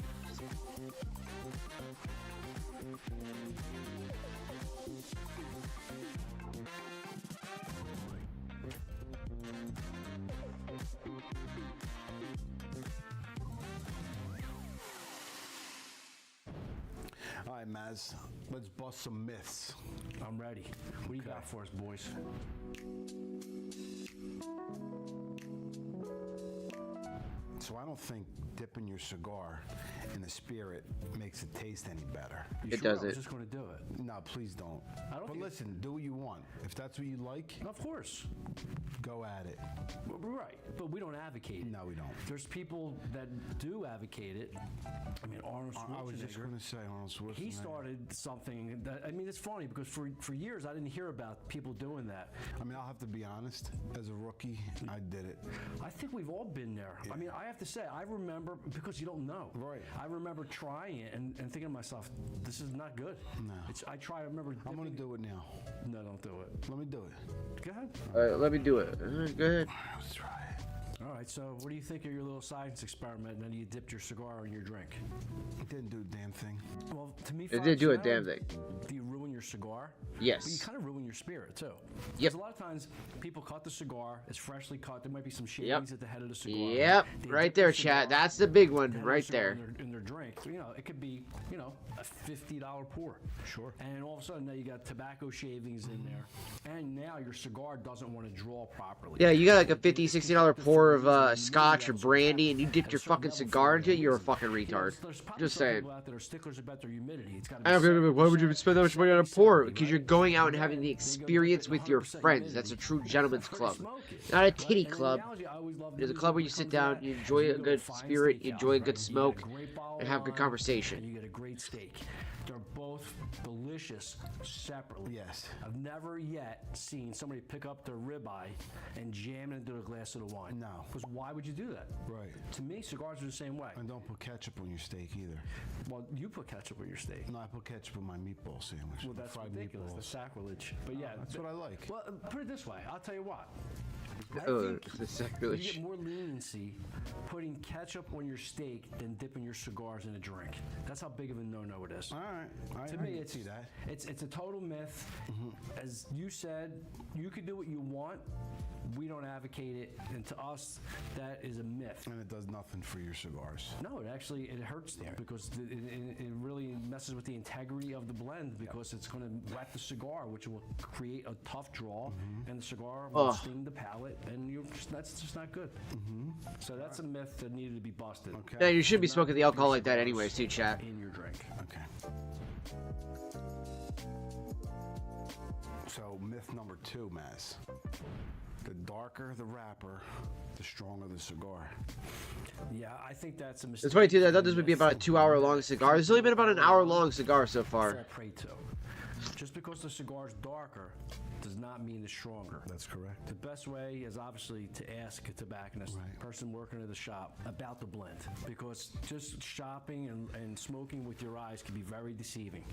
All right, Maz, let's bust some myths. I'm ready. What do you got for us, boys? So I don't think dipping your cigar in the spirit makes it taste any better. It doesn't. I was just going to do it. No, please don't. But listen, do what you want. If that's what you like, of course, go at it. Right, but we don't advocate it. No, we don't. There's people that do advocate it. I mean, Arnold Schwarzenegger. I was just going to say Arnold Schwarzenegger. He started something that, I mean, it's funny because for years I didn't hear about people doing that. I mean, I'll have to be honest. As a rookie, I did it. I think we've all been there. Yeah. I mean, I have have to say, I remember, because you don't know. Right. I remember trying it and thinking to myself, this is not good. No. I remember. I'm going to do it now. No, don't do it. Let me do it. Go ahead. All right, let me do it. Go ahead. Let's try it. All right, so what do you think of your little science experiment, and then you dipped your cigar in your drink? It didn't do a damn thing. Well, to me, It did do a not damn only thing. Do you ruin your cigar? Yes. But you kind of ruin your spirit, too. Yep. Because a lot of times, people cut the cigar, it's freshly cut, there might be some shavings at the head of the cigar. Yep, They right dip there, the cigar, chat. That's the big the one, head of right the cigar there. In their drink. So, it could be, a $50 pour. Sure. And all of a sudden, now you got tobacco shavings in there. And now your cigar doesn't want to draw properly. Yeah, you got like a $50, $60 pour of scotch or brandy, and you dipped your fucking cigar into it. You're a fucking retard. There's probably Just some saying. people out there that are sticklers about their humidity. It's got to I don't know, why would you spend that much money on a pour? Because you're going out and having the experience with your friends. That's a true gentleman's club, not a titty club. It's a club where you sit down, you enjoy a good spirit, you enjoy a good smoke, and have good conversation. You get a great steak. They're both delicious separately. Yes. I've never yet seen somebody pick up their ribeye and jam it into a glass of the wine. No. Because why would you do that? Right. To me, cigars are the same way. And don't put ketchup on your steak either. Well, you put ketchup on your steak. No, I put ketchup on my meatball sandwich. Well, that's fried ridiculous. meatballs. That's sacrilege. But yeah, That's what I like. Well, put it this way. I'll tell you what. It's a You sacrilege. get more leniency putting ketchup on your steak than dipping your cigars in a drink. That's how big of a no-no it is. All right. To I me, can it's see that. It's a total myth. As you said, you can do what you want. We don't advocate it, and to us, that is a myth. And it does nothing for your cigars. No, it hurts them because it really messes with the integrity of the blend because it's going to wet the cigar, which will create a tough draw, and the cigar will sting the palate, and that's just not good. So that's a myth that needed to be busted. Okay. Yeah, you should be smoking the alcohol like that anyways, too, chat. In your drink. Okay. So myth number 2, Maz. The darker the wrapper, the stronger the cigar. Yeah, I think that's a mistake. It's funny, too, that I thought this would be about a 2-hour-long cigar. It's only been about an hour-long cigar so far. Fall prey to. Just because the cigar is darker does not mean it's stronger. That's correct. The best way is obviously to ask a tobacconist, person working at the shop, about the blend. Because just shopping and smoking with your eyes can be very deceiving.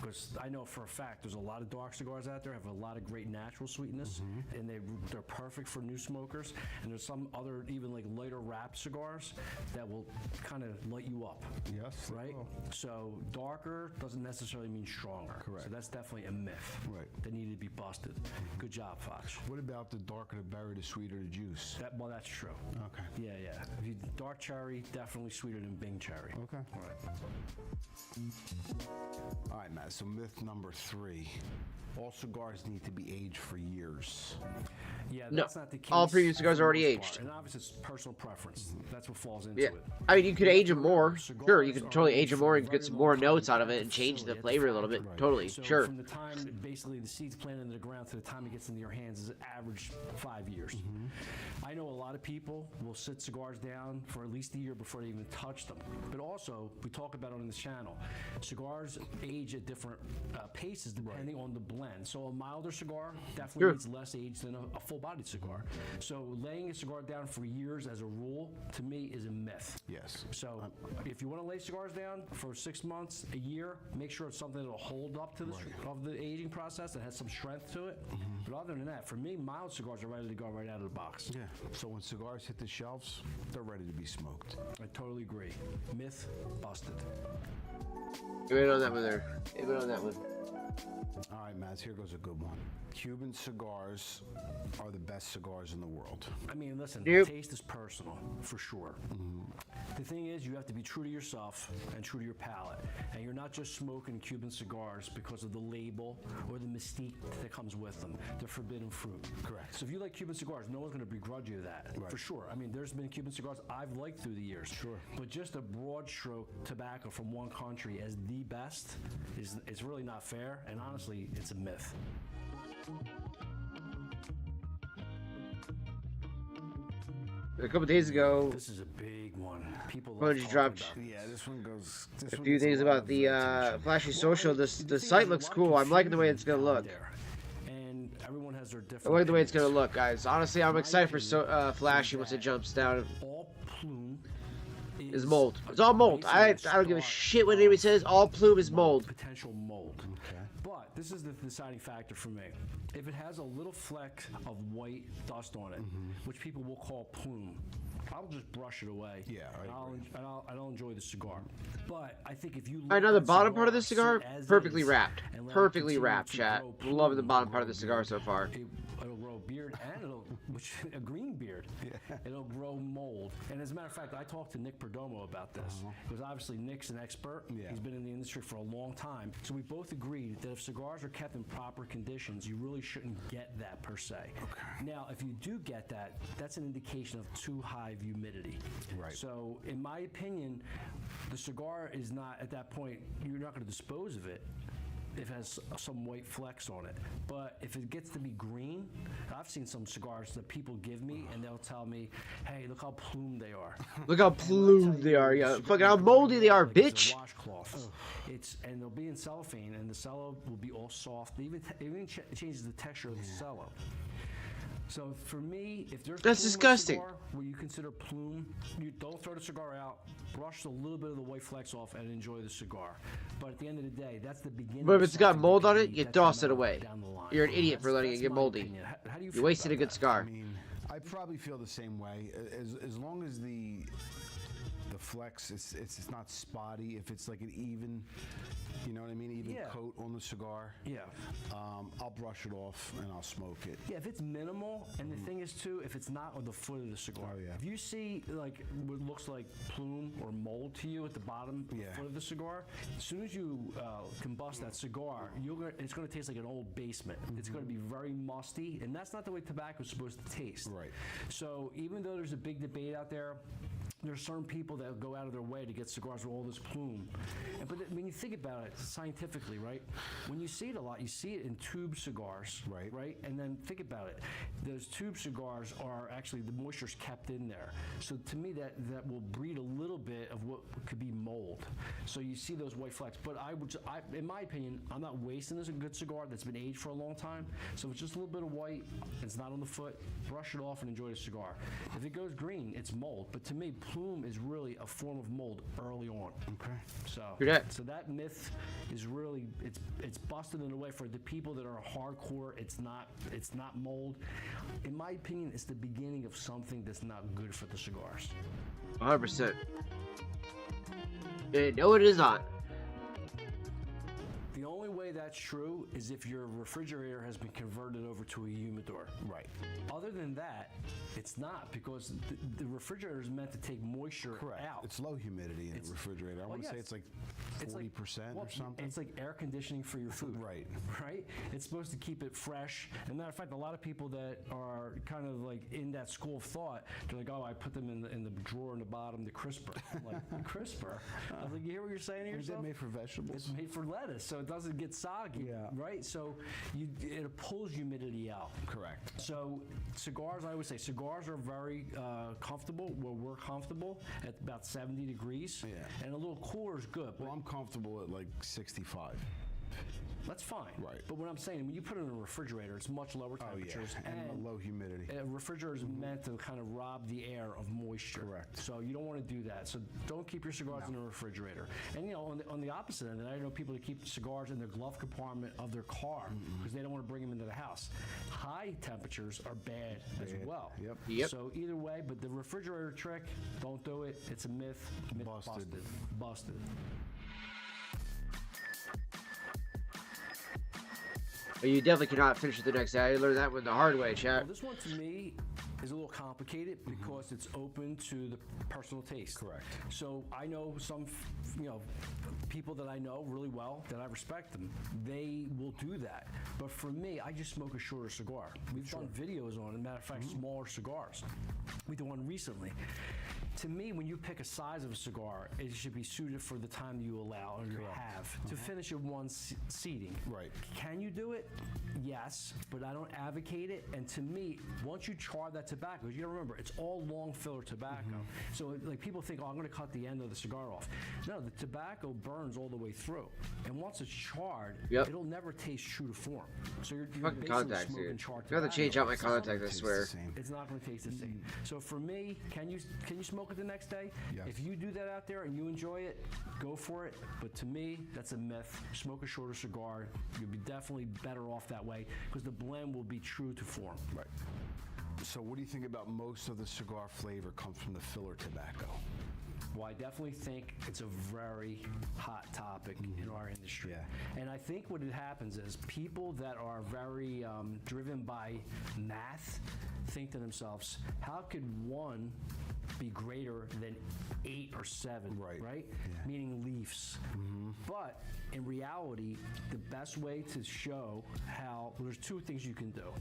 Because I know for a fact there's a lot of dark cigars out there, have a lot of great natural sweetness, and they're perfect for new smokers. And there's some other, even like lighter wrapped cigars that will kind of light you up. Yes. Right? So darker doesn't necessarily mean stronger. Correct. So that's definitely a myth. Right. That needed to be busted. Good job, Fox. What about the darker the berry, the sweeter the juice? Well, that's true. Okay. Yeah. If you dark cherry, definitely sweeter than Bing cherry. Okay. All right, Matt. So myth number 3. All cigars need to be aged for years. Yeah, No, that's not the case. all premium cigars for are the already most aged. part. And obviously, it's personal preference. That's what falls into Yeah, it. I mean, you could age them more. Sure, you Cigars could are totally aged age them for more a and very get some long more time notes out of at it the and change the facility, at flavor a little bit. factory. Totally, So sure. from the time, basically, the seeds planted in the ground to the time it gets into your hands is average 5 years. I know a lot of people will sit cigars down for at least a year before they even touch them. But also, we talk about it on this channel, cigars age at different paces depending on the blend. So a milder cigar definitely needs less age than a full-bodied cigar. So laying a cigar down for years as a rule, to me, is a myth. Yes. So if you want to lay cigars down for 6 months, a year, make sure it's something that will hold up to the aging process that has some strength to it. But other than that, for me, mild cigars are ready to go right out of the box. Yeah. So when cigars hit the shelves, they're ready to be smoked. I totally agree. Myth busted. Give it on that one there. Give it on that one. All right, Mads, here goes a good one. Cuban cigars are the best cigars in the world. I mean, listen, taste is personal, for sure. The thing is, you have to be true to yourself and true to your palate. And you're not just smoking Cuban cigars because of the label or the mystique that comes with them. They're forbidden fruit. Correct. So if you like Cuban cigars, no one's going to begrudge you that, for sure. I mean, there's been Cuban cigars I've liked through the years. Sure. But just a broad stroke tobacco from one country as the best it's really not fair, and honestly, it's a myth. A couple days ago, This is a big one. People love Bungie talking dropped about Yeah, this one goes. This a one few gets things lot about of the attention. flashy social. The site looks cool. I'm liking the way it's gonna look. And everyone has their I different. like the way it's gonna look, guys. Honestly, I'm excited for Flashy once it jumps down. All plume is mold. It's all mold. I don't give a shit what anybody says. All plume is mold. Potential mold. Okay. But this is the deciding factor for me. If it has a little fleck of white dust on it, which people will call plume, I'll just brush it away. Yeah, I don't enjoy the cigar. But I think if you I know the bottom part of the sit cigar, as perfectly is wrapped. and let it Perfectly continue wrapped, to chat. grow Loving the plume, bottom part of the cigar so far. It'll grow beard and a green beard. It'll grow mold. And as a matter of fact, I talked to Nick Perdomo about this because obviously Nick's an expert. He's been in the industry for a long time. So we both agreed that if cigars are kept in proper conditions, you really shouldn't get that per se. Now, if you do get that, that's an indication of too high of humidity. Right. So in my opinion, the cigar is not, at that point, you're not going to dispose of it if it has some white flecks on it. But if it gets to be green, I've seen some cigars that people give me and they'll tell me, hey, look how plumed they are. Look how plumed they are, yeah. Fucking how moldy they are, Like it's bitch. a washcloth. And they'll be in cellophane, and the cello will be all soft. It even changes the texture of the cello. So for me, if there's That's plume in a disgusting. cigar where you consider plume, you don't throw the cigar out, brush a little bit of the white flecks off, and enjoy the cigar. But at the end of the day, that's the beginning. But if of it's got something mold that on could it, be you toss it detrimental away. down the line. You're an idiot for letting it That's get my moldy. opinion. How do you You feel wasted a about good that? cigar. I mean, I probably feel the same way. As long as the flex, it's not spotty. If it's like an even, you know what I mean, even coat on the cigar. Yeah. I'll brush it off and I'll smoke it. Yeah, if it's minimal, and the thing is too, if it's not on the foot of the cigar. If you see like what looks like plume or mold to you at the bottom foot of the cigar, as soon as you combust that cigar, it's going to taste like an old basement. It's going to be very musty, and that's not the way tobacco is supposed to taste. Right. So even though there's a big debate out there, there's certain people that go out of their way to get cigars with all this plume. But when you think about it scientifically, right? When you see it a lot, you see it in tube cigars, right? And then think about it. Those tube cigars are actually, the moisture's kept in there. So to me, that will breed a little bit of what could be mold. So you see those white flecks. But in my opinion, I'm not wasting this a good cigar that's been aged for a long time. So it's just a little bit of white, it's not on the foot, brush it off and enjoy the cigar. If it goes green, it's mold. But to me, plume is really a form of mold early on. Okay. So that myth is really, it's busted in a way for the people that are hardcore. It's not mold. In my opinion, it's the beginning of something that's not good for the cigars. 100%. No, it is not. The only way that's true is if your refrigerator has been converted over to a humidor. Right. Other than that, it's not, because the refrigerator is meant to take moisture out. It's low humidity in the refrigerator. I want to say it's like 40% or something. It's like air conditioning for your food. Right. Right? It's supposed to keep it fresh. As a matter of fact, a lot of people that are kind of like in that school of thought, they're like, oh, I put them in the drawer in the bottom, the crisper. I'm like, crisper? I was like, you hear what you're saying to yourself? Is it made for vegetables? It's made for lettuce, so it doesn't get soggy. Right? So it pulls humidity out. Correct. So cigars, I would say, cigars are very comfortable where we're comfortable at about 70 degrees. And a little cooler is good. Well, I'm comfortable at like 65. That's fine. Right. But what I'm saying, when you put it in a refrigerator, it's much lower temperatures. And low humidity. A refrigerator is meant to kind of rob the air of moisture. Correct. So you don't want to do that. So don't keep your cigars in a refrigerator. And you know, on the opposite end, I know people that keep cigars in their glove compartment of their car because they don't want to bring them into the house. High temperatures are bad as well. Yep. So either way, but the refrigerator trick, don't do it. It's a myth. Busted. But you definitely cannot finish it the next day. I learned that one the hard way, chat. Well, this one to me is a little complicated because it's open to the personal taste. Correct. So I know some, people that I know really well, that I respect them, they will do that. But for me, I just smoke a shorter cigar. We've done videos on it. As a matter of fact, smaller cigars. We did one recently. To me, when you pick a size of a cigar, it should be suited for the time you allow or you have to finish it one seating. Right. Can you do it? Yes, but I don't advocate it. And to me, once you char that tobacco, you gotta remember, it's all long filler tobacco. So like people think, oh, I'm gonna cut the end of the cigar off. No, the tobacco burns all the way through. And once it's charred, it'll never taste true to form. So you're fucking basically contacts, smoking dude. charred I have to tobacco. change out my contacts, I swear. It's not gonna taste the same. So for me, can you smoke smoke it the next day. Yes. If you do that out there and you enjoy it, go for it. But to me, that's a myth. Smoke a shorter cigar. You'll be definitely better off that way because the blend will be true to form. Right. So what do you think about most of the cigar flavor comes from the filler tobacco? Well, I definitely think it's a very hot topic in our industry. Yeah. And I think what it happens is people that are very driven by math think to themselves, how could one be greater than 8 or 7, right? Yeah. Meaning leaves. But in reality, the best way to show how, well, there's two things you can do.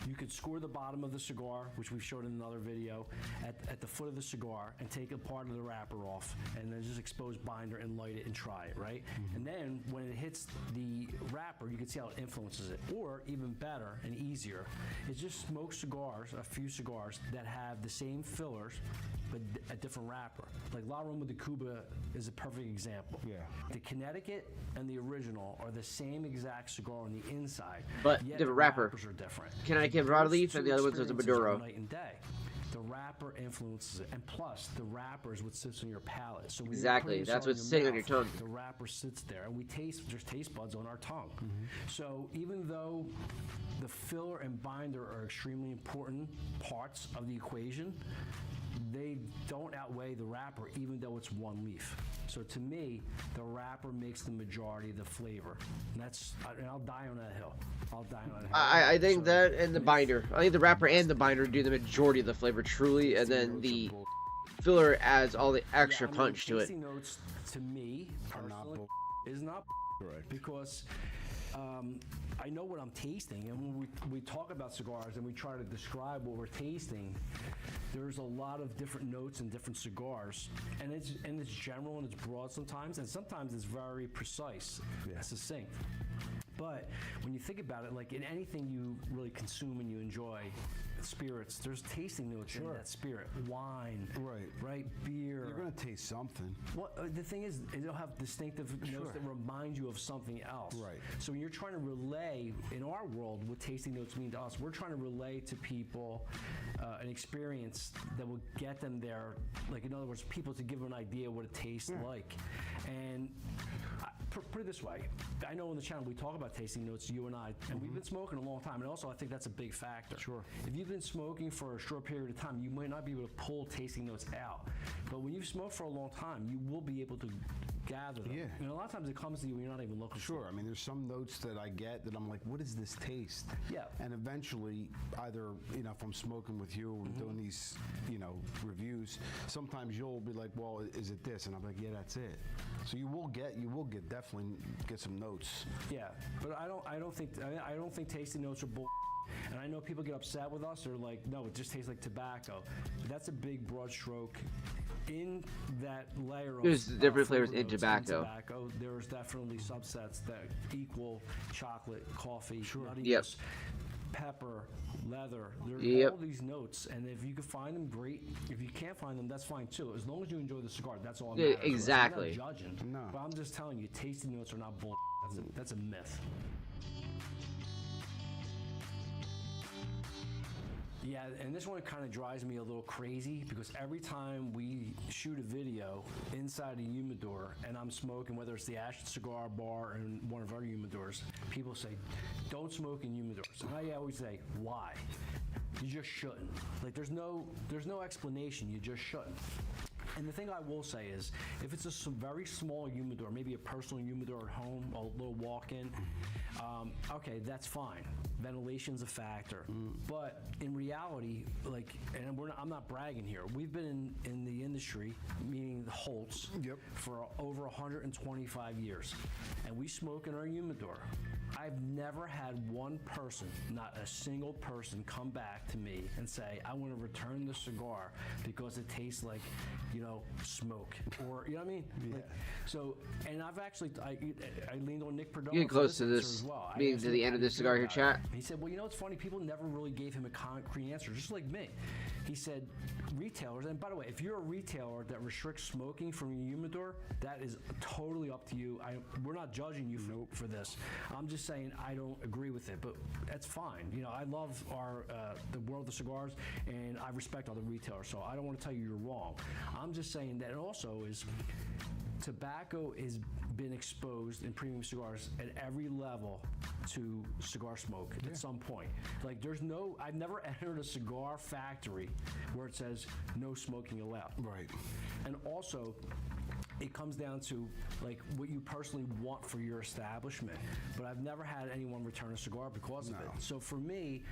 You could score the bottom of the cigar, which we've showed in another video, at the foot of the cigar and take a part of the wrapper off and then just expose binder and light it and try it, right? And then when it hits the wrapper, you can see how it influences it. Or even better and easier, is just smoke cigars, a few cigars that have the same fillers but a different wrapper. Like La Roma de Cuba is a perfect example. Yeah. The Connecticut and the original are the same exact cigar on the inside, but yet different the wrapper. wrappers are different. Connecticut broadleaf and the other one's a Maduro. Night and day. The wrapper influences it, and plus the wrapper is what sits on your palate. So when Exactly, you're that's putting what's this sitting on on your tongue. The wrapper sits there, and there's taste buds on our tongue. So even though the filler and binder are extremely important parts of the equation, they don't outweigh the wrapper, even though it's one leaf. So to me, the wrapper makes the majority of the flavor. And I'll die on that hill. I'll die on that hill. I think that and the binder. I think the wrapper and the binder do the majority of the flavor truly, and then the filler adds all the extra punch to it. Tasting notes, to me, personally, is not correct because I know what I'm tasting, and when we talk about cigars and we try to describe what we're tasting, there's a lot of different notes in different cigars, and it's general and it's broad sometimes, and sometimes it's very precise, succinct. But when you think about it, like in anything you really consume and you enjoy, spirits, there's tasting notes in that spirit. Wine, right? Beer. You're gonna taste something. Well, the thing is, it'll have distinctive notes that remind you of something else. Right. So when you're trying to relay, in our world, what tasting notes mean to us, we're trying to relay to people an experience that will get them there. Like, in other words, people to give them an idea what it tastes like. And put it this way, I know on the channel we talk about tasting notes, you and I, and we've been smoking a long time, and also I think that's a big factor. Sure. If you've been smoking for a short period of time, you might not be able to pull tasting notes out. But when you've smoked for a long time, you will be able to gather them. Yeah. And a lot of times it comes to you when you're not even looking for it. I mean, there's some notes that I get that I'm like, what does this taste? Yeah. And eventually, either, if I'm smoking with you or doing these, reviews, sometimes you'll be like, well, is it this? And I'm like, yeah, that's it. So you will definitely get some notes. Yeah, but I don't think tasting notes are bull. And I know people get upset with us. They're like, no, it just tastes like tobacco. That's a big broad stroke. In that layer of there's different flavors in tobacco. There's definitely subsets that equal chocolate, coffee, Yep. pepper, leather. There's all these notes, and if you can find them, great. If you can't find them, that's fine too. As long as you enjoy the cigar, that's all that matters. Exactly. I'm not judging, but I'm just telling you, tasting notes are not bull. That's a myth. Yeah, and this one kind of drives me a little crazy because every time we shoot a video inside a humidor and I'm smoking, whether it's the Ash Cigar Bar or one of our humidors, people say, don't smoke in humidors. And I always say, why? You just shouldn't. Like, there's no explanation. You just shouldn't. And the thing I will say is, if it's a very small humidor, maybe a personal humidor at home, a little walk-in, okay, that's fine. Ventilation's a factor. But in reality, and I'm not bragging here, we've been in the industry, meaning the Holtz, for over 125 years. And we smoke in our humidor. I've never had one person, not a single person, come back to me and say, I want to return the cigar because it tastes like, smoke. Or, you know what I mean? And I've actually, I leaned on Nick Perdomo. Getting close to this, as well. being to the end of this cigar here, chat. He said, well, you know, it's funny. People never really gave him a concrete answer, just like me. He said, retailers, and by the way, if you're a retailer that restricts smoking from your humidor, that is totally up to you. We're not judging you for this. I'm just saying I don't agree with it, but that's fine. You know, I love the world of cigars, and I respect other retailers, so I don't want to tell you you're wrong. I'm just saying that it also is tobacco has been exposed in premium cigars at every level to cigar smoke at some point. Like I've never entered a cigar factory where it says no smoking allowed. Right. And also, it comes down to like what you personally want for your establishment. But I've never had anyone return a cigar because of it. So for me,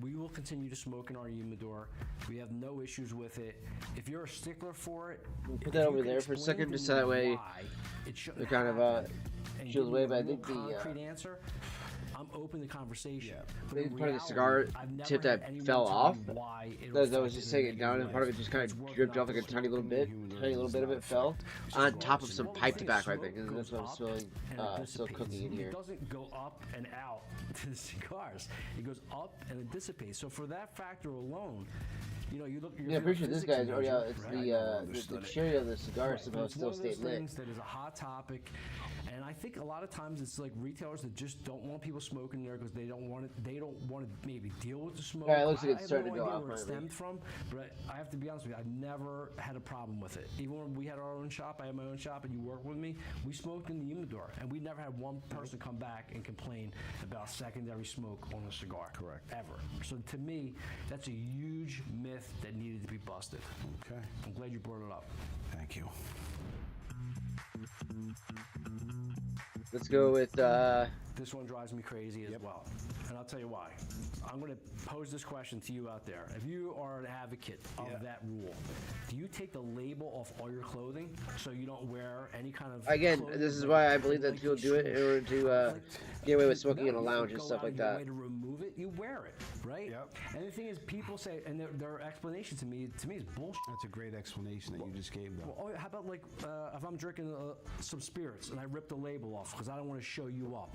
we will continue to smoke in our humidor. We have no issues with it. If you're a stickler for it, put that over there for a second, just so that way it kind of shields away. But I think concrete answer. I'm open to conversation. I think part of the cigar tip that fell off, that was just taking it down, and part of it just kind of dripped off like a tiny little bit of it fell on top of some pipe tobacco, I think, and that's what I'm smelling, still cooking in here. It doesn't go up and out to the cigars. It goes up and it dissipates. So for that factor alone, you know, you look. Yeah, I'm pretty sure this guy's already out. It's the cherry of the cigar somehow still stayed lit. That is a hot topic, and I think a lot of times it's like retailers that just don't want people smoking there because they don't want it. They don't want to maybe deal with the smoke. Yeah, it looks like it's I starting have no to go idea out. where it stemmed from, but I have to be honest with you. I've never had a problem with it. Even when we had our own shop, I had my own shop, and you worked with me. We smoked in the humidor, and we never had one person come back and complain about secondary smoke on a cigar. Correct. Ever. So to me, that's a huge myth that needed to be busted. Okay. I'm glad you brought it up. Thank you. Let's go with this one drives me crazy as well, and I'll tell you why. I'm going to pose this question to you out there. If you are an advocate of that rule, do you take the label off all your clothing so you don't wear any kind of again, this is why I believe that people do it in order to get away with smoking in a lounge and stuff like that. Way to remove it, you wear it, right? Yep. And the thing is, people say, and their explanation to me is bullshit. That's a great explanation that you just gave, though. Well, how about like if I'm drinking some spirits and I rip the label off because I don't want to show you up?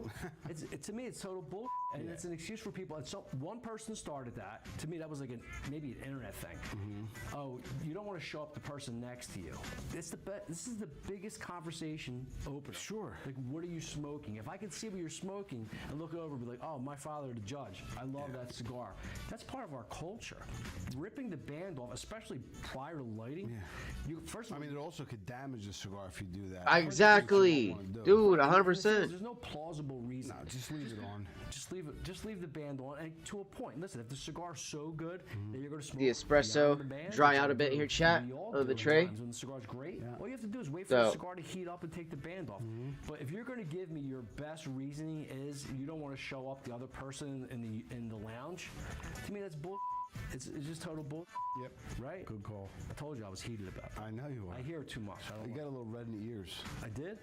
To me, it's total bullshit, and it's an excuse for people. And so one person started that. To me, that was like maybe an internet thing. Mm-hmm. Oh, you don't want to show up the person next to you. This is the biggest conversation opener. Sure. Like, what are you smoking? If I can see what you're smoking and look over and be like, oh, my father, the judge, I love that cigar. That's part of our culture. Ripping the band off, especially prior to lighting. Yeah. First of all, I mean, it also could damage the cigar if you do that. Exactly, dude, 100%. There's no plausible reason. No, just leave it on. Just leave the band on, and to a point. Listen, if the cigar's so good that you're going to smoke the espresso the band, dry out a bit here, chat, on the tray. When the cigar's great, all you have to do is wait for the cigar to heat up and take the band off. But if you're going to give me your best reasoning is you don't want to show up the other person in the lounge, to me that's bull. It's just total bull. Yep. Right? Good call. I told you I was heated about it. I know you are. I hear it too much. You got a little red in the ears. I did?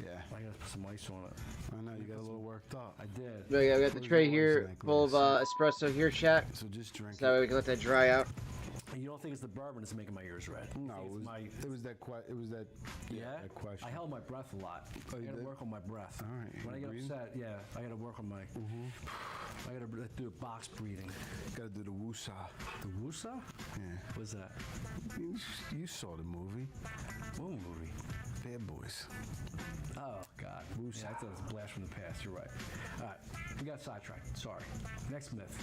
Yeah. I got to put some ice on it. I know, you got a little worked up. I did. Yeah, we got the tray here full of espresso here, chat. So just drink so that way we can let that dry out. You don't think it's the bourbon that's making my ears red? No, it was that that question. I held my breath a lot. Oh, I got to work on my breath. All right. When I get upset, I got to work on my. I got to do box breathing. Got to do the woosah. The woosah? Yeah. What's that? You saw the movie. What movie? Bad Boys. Oh God. Woosah. Yeah, I thought it was a blast from the past. You're right. All right. We got sidetracked. Sorry. Next myth.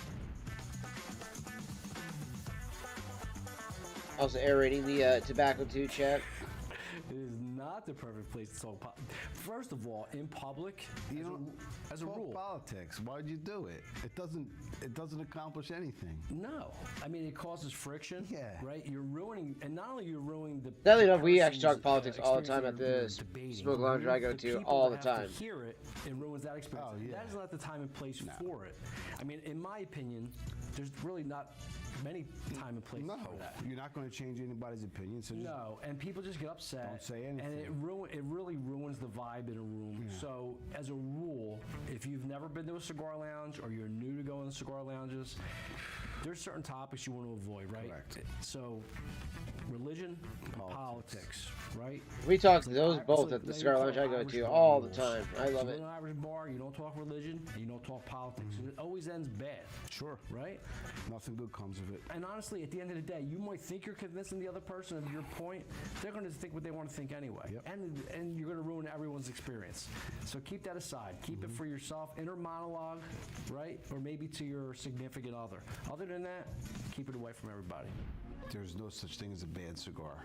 Also aerating the tobacco too, chat. It is not the perfect place to smoke. First of all, in public, as a rule. Politics. Why'd you do it? It doesn't accomplish anything. No, I mean it causes friction. Yeah. Right. You're ruining, and not only you're ruining the. Sadly enough, we actually talk politics all the time at the smoke lounge I go to all the time. To hear it, it ruins that experience. Oh, yeah. That is not the time and place for it. I mean, in my opinion, there's really not many time and place for that. You're not going to change anybody's opinion. So no, and people just get upset. Don't say anything. And it really ruins the vibe in a room. Yeah. So, as a rule, if you've never been to a cigar lounge or you're new to going to cigar lounges, there's certain topics you want to avoid, right? Correct. So, religion, and politics, right? We talk to It's those like, both at the cigar lounge I go to all the time. I love you it. go to an Irish bar, you don't talk religion, and you don't talk politics. It always ends bad. Sure. Right? Nothing good comes of it. And honestly, at the end of the day, you might think you're convincing the other person of your point. They're going to think what they want to think anyway. Yep. And you're going to ruin everyone's experience. So keep that aside. Keep it for yourself. Inner monologue, right? Or maybe to your significant other. Other than that, keep it away from everybody. There's no such thing as a bad cigar.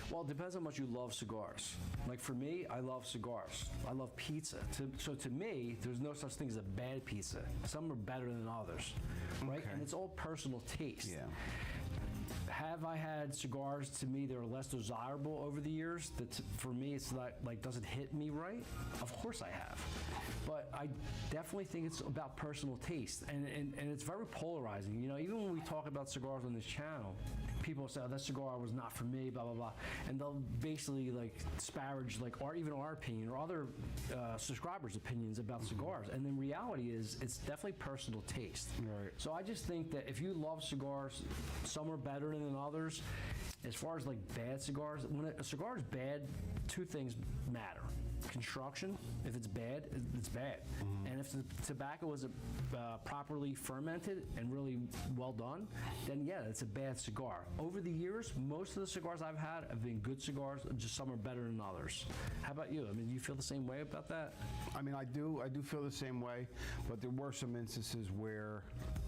Well, it depends how much you love cigars. Like for me, I love cigars. I love pizza. So to me, there's no such thing as a bad pizza. Some are better than others, right? Okay. And it's all personal taste. Yeah. Have I had cigars to me that are less desirable over the years? That for me, it's not like doesn't hit me right. Of course I have, but I definitely think it's about personal taste, and it's very polarizing. You know, even when we talk about cigars on this channel, people say, "Oh, that cigar was not for me," blah blah blah, and they'll basically like disparage like even our opinion or other subscribers' opinions about cigars. And then reality is, it's definitely personal taste. Right. So I just think that if you love cigars, some are better than others. As far as like bad cigars, when a cigar is bad, two things matter. Construction, if it's bad, it's bad. And if the tobacco is properly fermented and really well done, then yeah, it's a bad cigar. Over the years, most of the cigars I've had have been good cigars, just some are better than others. How about you? I mean, do you feel the same way about that? I mean, I do feel the same way, but there were some instances where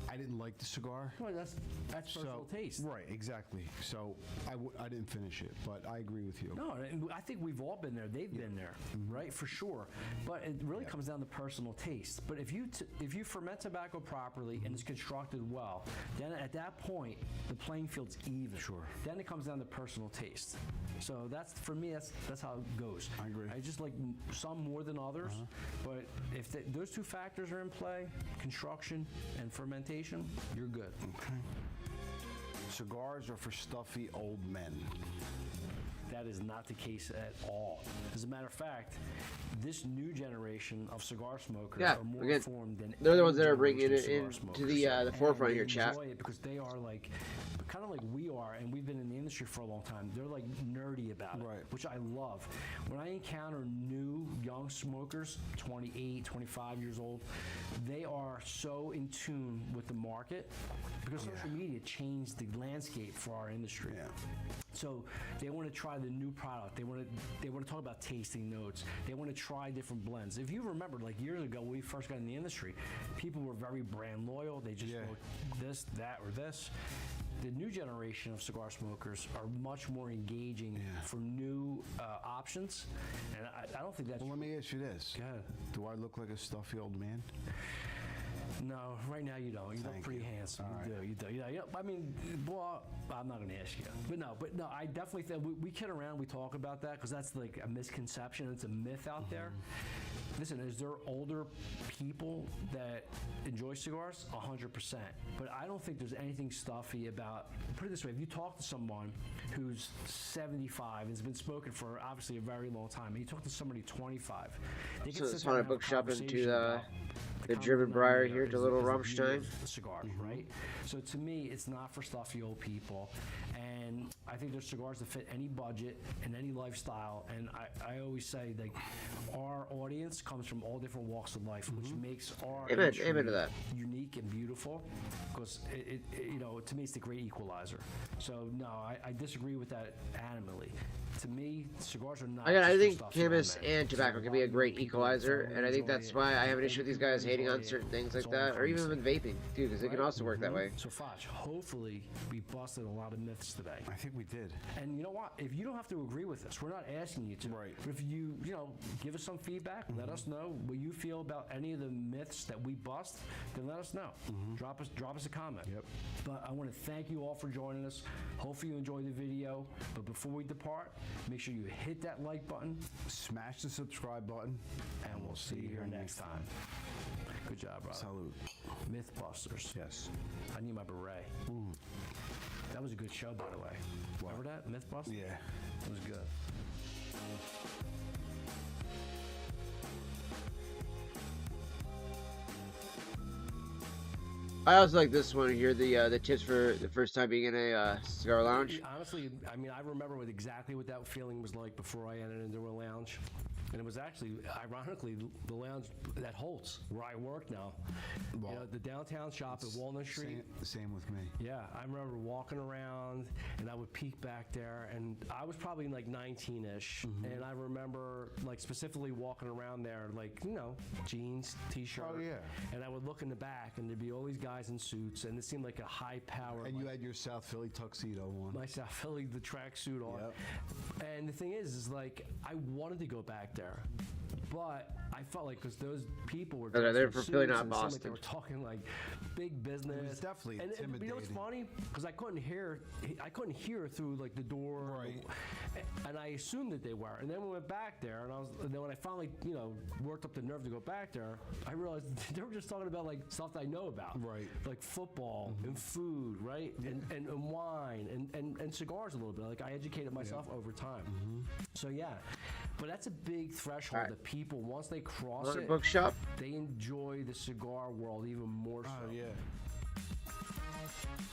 I didn't like the cigar. Well, that's personal taste. Right, exactly. So I didn't finish it, but I agree with you. No, and I think we've all been there. They've been there, right? For sure. But it really comes down to personal taste. But if you ferment tobacco properly and it's constructed well, then at that point the playing field's even. Sure. Then it comes down to personal taste. So that's for me. That's how it goes. I agree. I just like some more than others. But if those two factors are in play, construction and fermentation, you're good. Okay. Cigars are for stuffy old men. That is not the case at all. As a matter of fact, this new generation of cigar smokers are more informed than they're the ones that are any bringing it generation in of cigar to the smokers. forefront And here, they chat. enjoy it because they are like, kind of like we are, and we've been in the industry for a long time. They're like nerdy about it, which I love. When I encounter new young smokers, 28, 25 years old, they are so in tune with the market because social media changed the landscape for our industry. So they want to try the new product. They want to talk about tasting notes. They want to try different blends. If you remember, like years ago when we first got in the industry, people were very brand loyal. They just smoked this, that, or this. The new generation of cigar smokers are much more engaging for new options, and I don't think that's. Well, let me ask you this: do I look like a stuffy old man? No, right now you don't. You look pretty handsome. You do. Yeah, I mean, well, I'm not going to ask you. But no, I definitely think we kid around. We talk about that because that's like a misconception. It's a myth out there. Listen, is there older people that enjoy cigars? 100%. But I don't think there's anything stuffy about. Put it this way: if you talk to someone who's 75 and has been smoking for obviously a very long time, and you talk to somebody 25, they can So sit it's down fun and to have a book shop into conversation about the Driven Briar here to Little Rammstein. Cigars, right? So to me, it's not for stuffy old people, and I think there's cigars that fit any budget and any lifestyle. And I always say like our audience comes from all different walks of life, which makes our industry Amen to that. unique and beautiful. Because it to me, it's the great equalizer. So no, I disagree with that adamantly. To me, cigars are not. I think just for stuffy old cannabis men. and tobacco can be a great equalizer, and I think that's why I have an issue with these guys hating on certain things like that, or even with vaping, too, because it can also work that way. So Foch, hopefully we busted a lot of myths today. I think we did. And you know what? If you don't have to agree with us, we're not asking you to. Right. But if you give us some feedback, let us know what you feel about any of the myths that we bust, then let us know. Drop us a comment. Yep. But I want to thank you all for joining us. Hopefully you enjoyed the video. But before we depart, make sure you hit that like button, smash the subscribe button, and we'll see you here next time. Good job, brother. Salute. Mythbusters. Yes. I need my beret. That was a good show, by the way. Remember that? Mythbusters? Yeah. It was good. I also like this one here. The tips for the first time being in a cigar lounge. Honestly, I mean, I remember exactly what that feeling was like before I entered into a lounge. And it was actually, ironically, the lounge at Holtz, where I work now. Well, you know, the downtown shop at Walnut Street. Same with me. Yeah, I remember walking around, and I would peek back there, and I was probably like 19-ish, and I remember like specifically walking around there, like, you know, jeans, t-shirt. Oh, yeah. And I would look in the back, and there'd be all these guys in suits, and it seemed like a high-powered. And you had your South Philly tuxedo on. My South Philly, the tracksuit on. Yep. And the thing is like, I wanted to go back there, but I felt like, because those people were they're from Philly, not like Boston. they were talking like big business. It was definitely intimidating. And you know what's funny? Because I couldn't hear through like the door, right? And I assumed that they were. And then we went back there, and then when I finally, you know, worked up the nerve to go back there, I realized they were just talking about like stuff that I know about, right? Like football and food, right? And wine and cigars a little bit. Like I educated myself over time. So yeah, but that's a big threshold that people, once they cross it, bookshop, they enjoy the cigar world even more so. Oh yeah.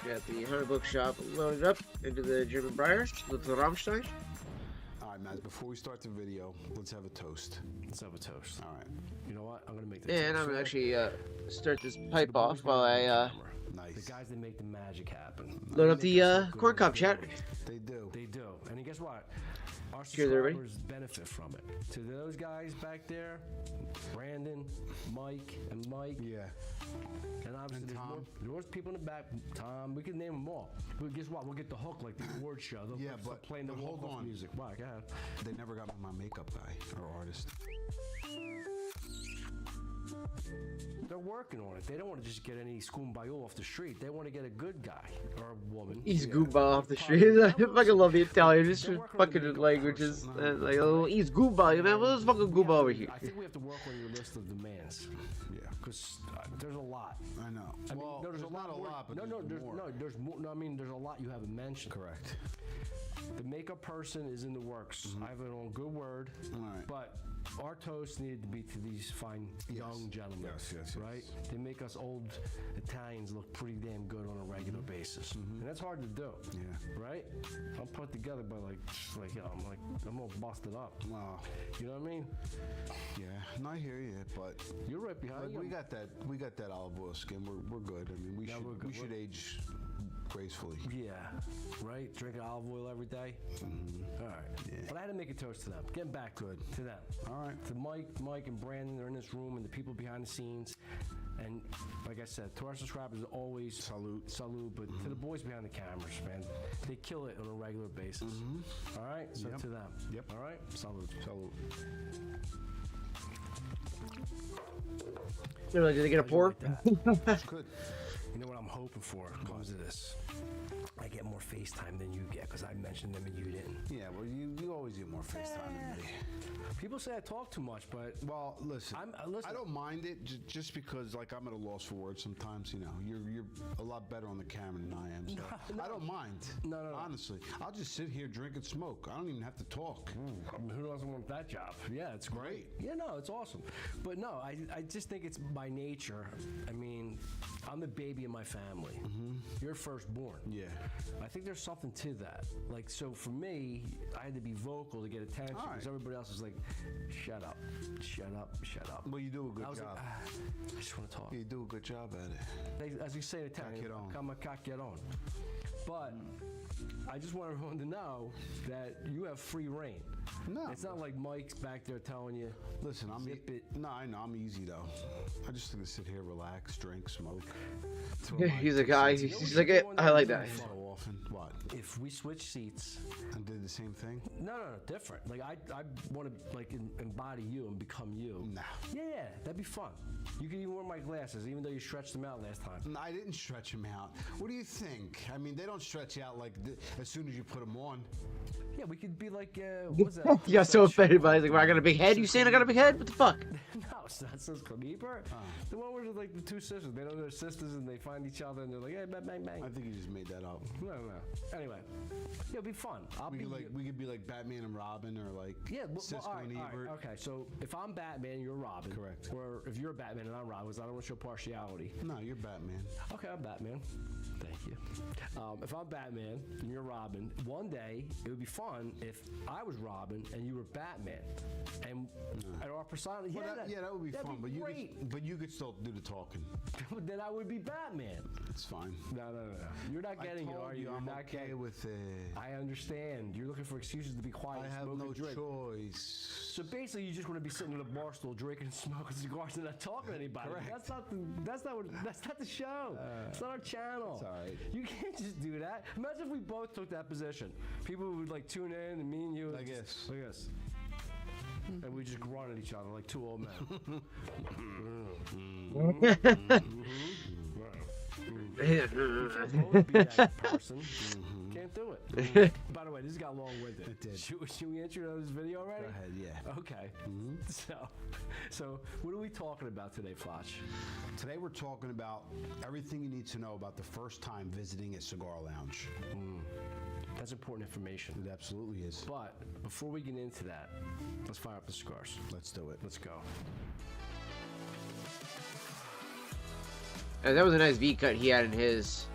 Got the 100 bookshop loaded up into the German Briars, the Rammstein. All right, Matt, before we start the video, let's have a toast. Let's have a toast. All right. You know what? I'm going to make this. And I'm going to actually start this pipe off while I the guys that make the magic happen. load up the corn cob chat. They do. They do. And guess what? Our Cheers, everybody. subscribers benefit from it. To those guys back there, Brandon, Mike, and Mike. Yeah. And obviously there's more people in the back. Tom, we can name them all. But guess what? We'll get the hook like the award show. They'll start playing the hold walk-off on. music. Wow, go ahead. They never got me my makeup guy or artist. They're working on it. They don't want to just get any schoonbayou off the street. They want to get a good guy or a woman. He's Goomba off the street. I fucking love the Italian. Just fucking languages. Like, oh, he's Goomba, man. What's fucking Goomba over here? I think we have to work on your list of demands. Yeah. Because there's a lot. I know. I mean, well, there's not a lot, but there's more. There's more. No, I mean, there's a lot you haven't mentioned. Correct. The makeup person is in the works. I have it on good word. All right. But our toast needed to be to these fine young gentlemen. Yes. Right? They make us old Italians look pretty damn good on a regular basis. And that's hard to do. Yeah. Right? I'm put together by I'm all busted up. Wow. You know what I mean? Yeah. And I hear you, but you're right behind me. We got that olive oil skin. We're good. I mean, we should age gracefully. Yeah, right? Drinking olive oil every day. All right. Yeah. But I had to make a toast to them. Getting back to them. All right. To Mike and Brandon, they're in this room, and the people behind the scenes. And like I said, to our subscribers, always salute. But to the boys behind the cameras, man, they kill it on a regular basis. All right. So to them. Yep. All right. Salute. They're like, did they get a pour? That's good. You know what I'm hoping for comes to this. I get more FaceTime than you get because I mentioned them and you didn't. Yeah, well, you always get more FaceTime than me. People say I talk too much, but listen, I don't mind it just because like I'm at a loss for words sometimes. You know, you're a lot better on the camera than I am. So I don't mind. No. Honestly, I'll just sit here, drink, and smoke. I don't even have to talk. Who doesn't want that job? Yeah, it's great. Yeah, no, it's awesome. But no, I just think it's by nature. I mean, I'm the baby of my family. You're firstborn. Yeah. I think there's something to that. Like, so for me, I had to be vocal to get attention because everybody else is like, shut up. Well, you do a good job. Like, I just want to talk. You do a good job at it. As you say in Italian, come on. But I just want everyone to know that you have free reign. No. It's not like Mike's back there telling you, listen, No, I know. I'm easy, though. I just think to sit here, relax, drink, smoke. He's a guy. He's like, I like that. So often. What? If we switch seats. And did the same thing? No, different. Like, I want to, like, embody you and become you. Nah. Yeah, that'd be fun. You could even wear my glasses, even though you stretched them out last time. No, I didn't stretch them out. What do you think? I mean, they don't stretch out like this. as soon as you put them on. Yeah, we could be like, what was that? You got so offended by it. Like, well, I got a big head? You saying I got a big head? What the fuck? No, it's not Cisco Niebuhr. The one where like the two sisters, they know they're sisters and they find each other and they're like, hey, bang, bang, bang. I think you just made that up. No. Anyway, it'll be fun. We could be like Batman and Robin, or like Cisco and Ebert. Okay, so if I'm Batman, you're Robin. Correct. Or if you're Batman and I'm Robin, because I don't want to show partiality. No, you're Batman. Okay, I'm Batman. Thank you. If I'm Batman and you're Robin, one day it would be fun if I was Robin and you were Batman, and our persona. That would be fun. But you could still do the talking. Then I would be Batman. It's fine. No. You're not getting it, are you? I'm okay with it. I understand. You're looking for excuses to be quiet. I have no choice. So basically, you just want to be sitting at a bar stool, drinking and smoking cigars, and not talking to anybody. Correct. That's not the show. It's not our channel. It's all right. You can't just do that. Imagine if we both took that position. People would like tune in, and me and you. Like this. And we just grunt at each other like two old men. You can't both be that person. Can't do it. By the way, this got long-winded. It did. Should we intro this video already? Go ahead, yeah. Okay. So what are we talking about today, Flash? Today we're talking about everything you need to know about the first time visiting a cigar lounge. That's important information. It absolutely is. But before we get into that, let's fire up the cigars. Let's do it. Let's go. That was a nice V cut he had in his.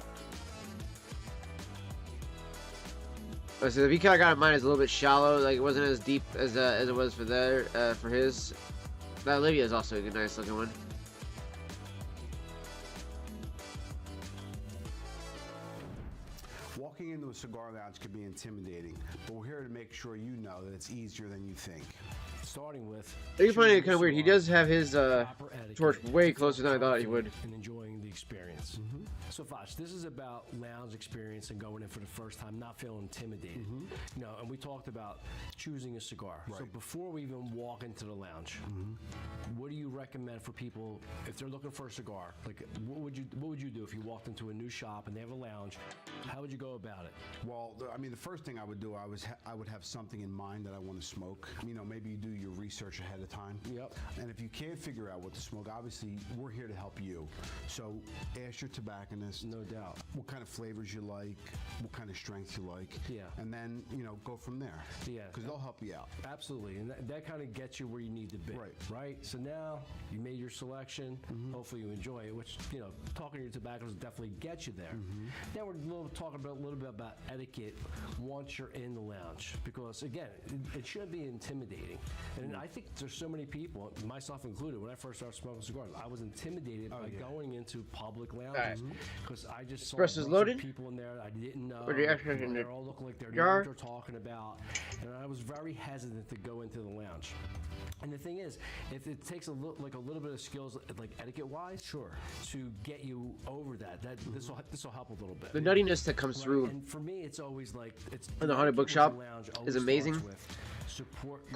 Oh, so the V cut I got in mine is a little bit shallow. Like, it wasn't as deep as it was for his. That Olivia is also a good, nice looking one. Walking into a cigar lounge can be intimidating, but we're here to make sure you know that it's easier than you think. Starting with, I find it kind of weird. He does have his torch way closer than I thought he would. And enjoying the experience. So, Fosh, this is about lounge experience and going in for the first time, not feeling intimidated. You know, and we talked about choosing a cigar. Right. So before we even walk into the lounge, what do you recommend for people if they're looking for a cigar? Like, what would you do if you walked into a new shop and they have a lounge? How would you go about it? Well, I mean, the first thing I would do, I would have something in mind that I want to smoke. You know, maybe you do your research ahead of time. Yep. And if you can't figure out what to smoke, obviously we're here to help you. So ask your tobacconist. No doubt. What kind of flavors you like, what kind of strengths you like. Yeah. And then, you know, go from there. Yeah. Because they'll help you out. Absolutely. And that kind of gets you where you need to be. Right? So now you made your selection. Hopefully you enjoy it, which, you know, talking to your tobaccos definitely gets you there. Now we're talking about a little bit about etiquette once you're in the lounge. Because, again, it shouldn't be intimidating. And I think there's so many people, myself included, when I first started smoking cigars, I was intimidated by going into public lounges because I just saw Espresso's loaded? people in there I didn't know. Or do you actually in They're the all looking like they're jar? they're talking about, and I was very hesitant to go into the lounge. And the thing is, if it takes a little bit of skills, like etiquette-wise, to get you over that this will help a little bit. The nuttiness that comes through And for me, it's always like in the Haunted Bookshop is amazing.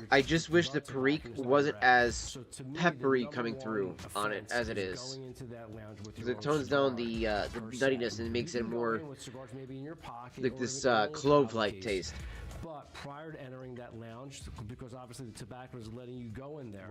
I just wish the Perique wasn't as peppery coming through on it as it is. Because it tones down the nuttiness and makes it more like this clove-like taste. But prior to entering that lounge, because obviously the tobacco is letting you go in there,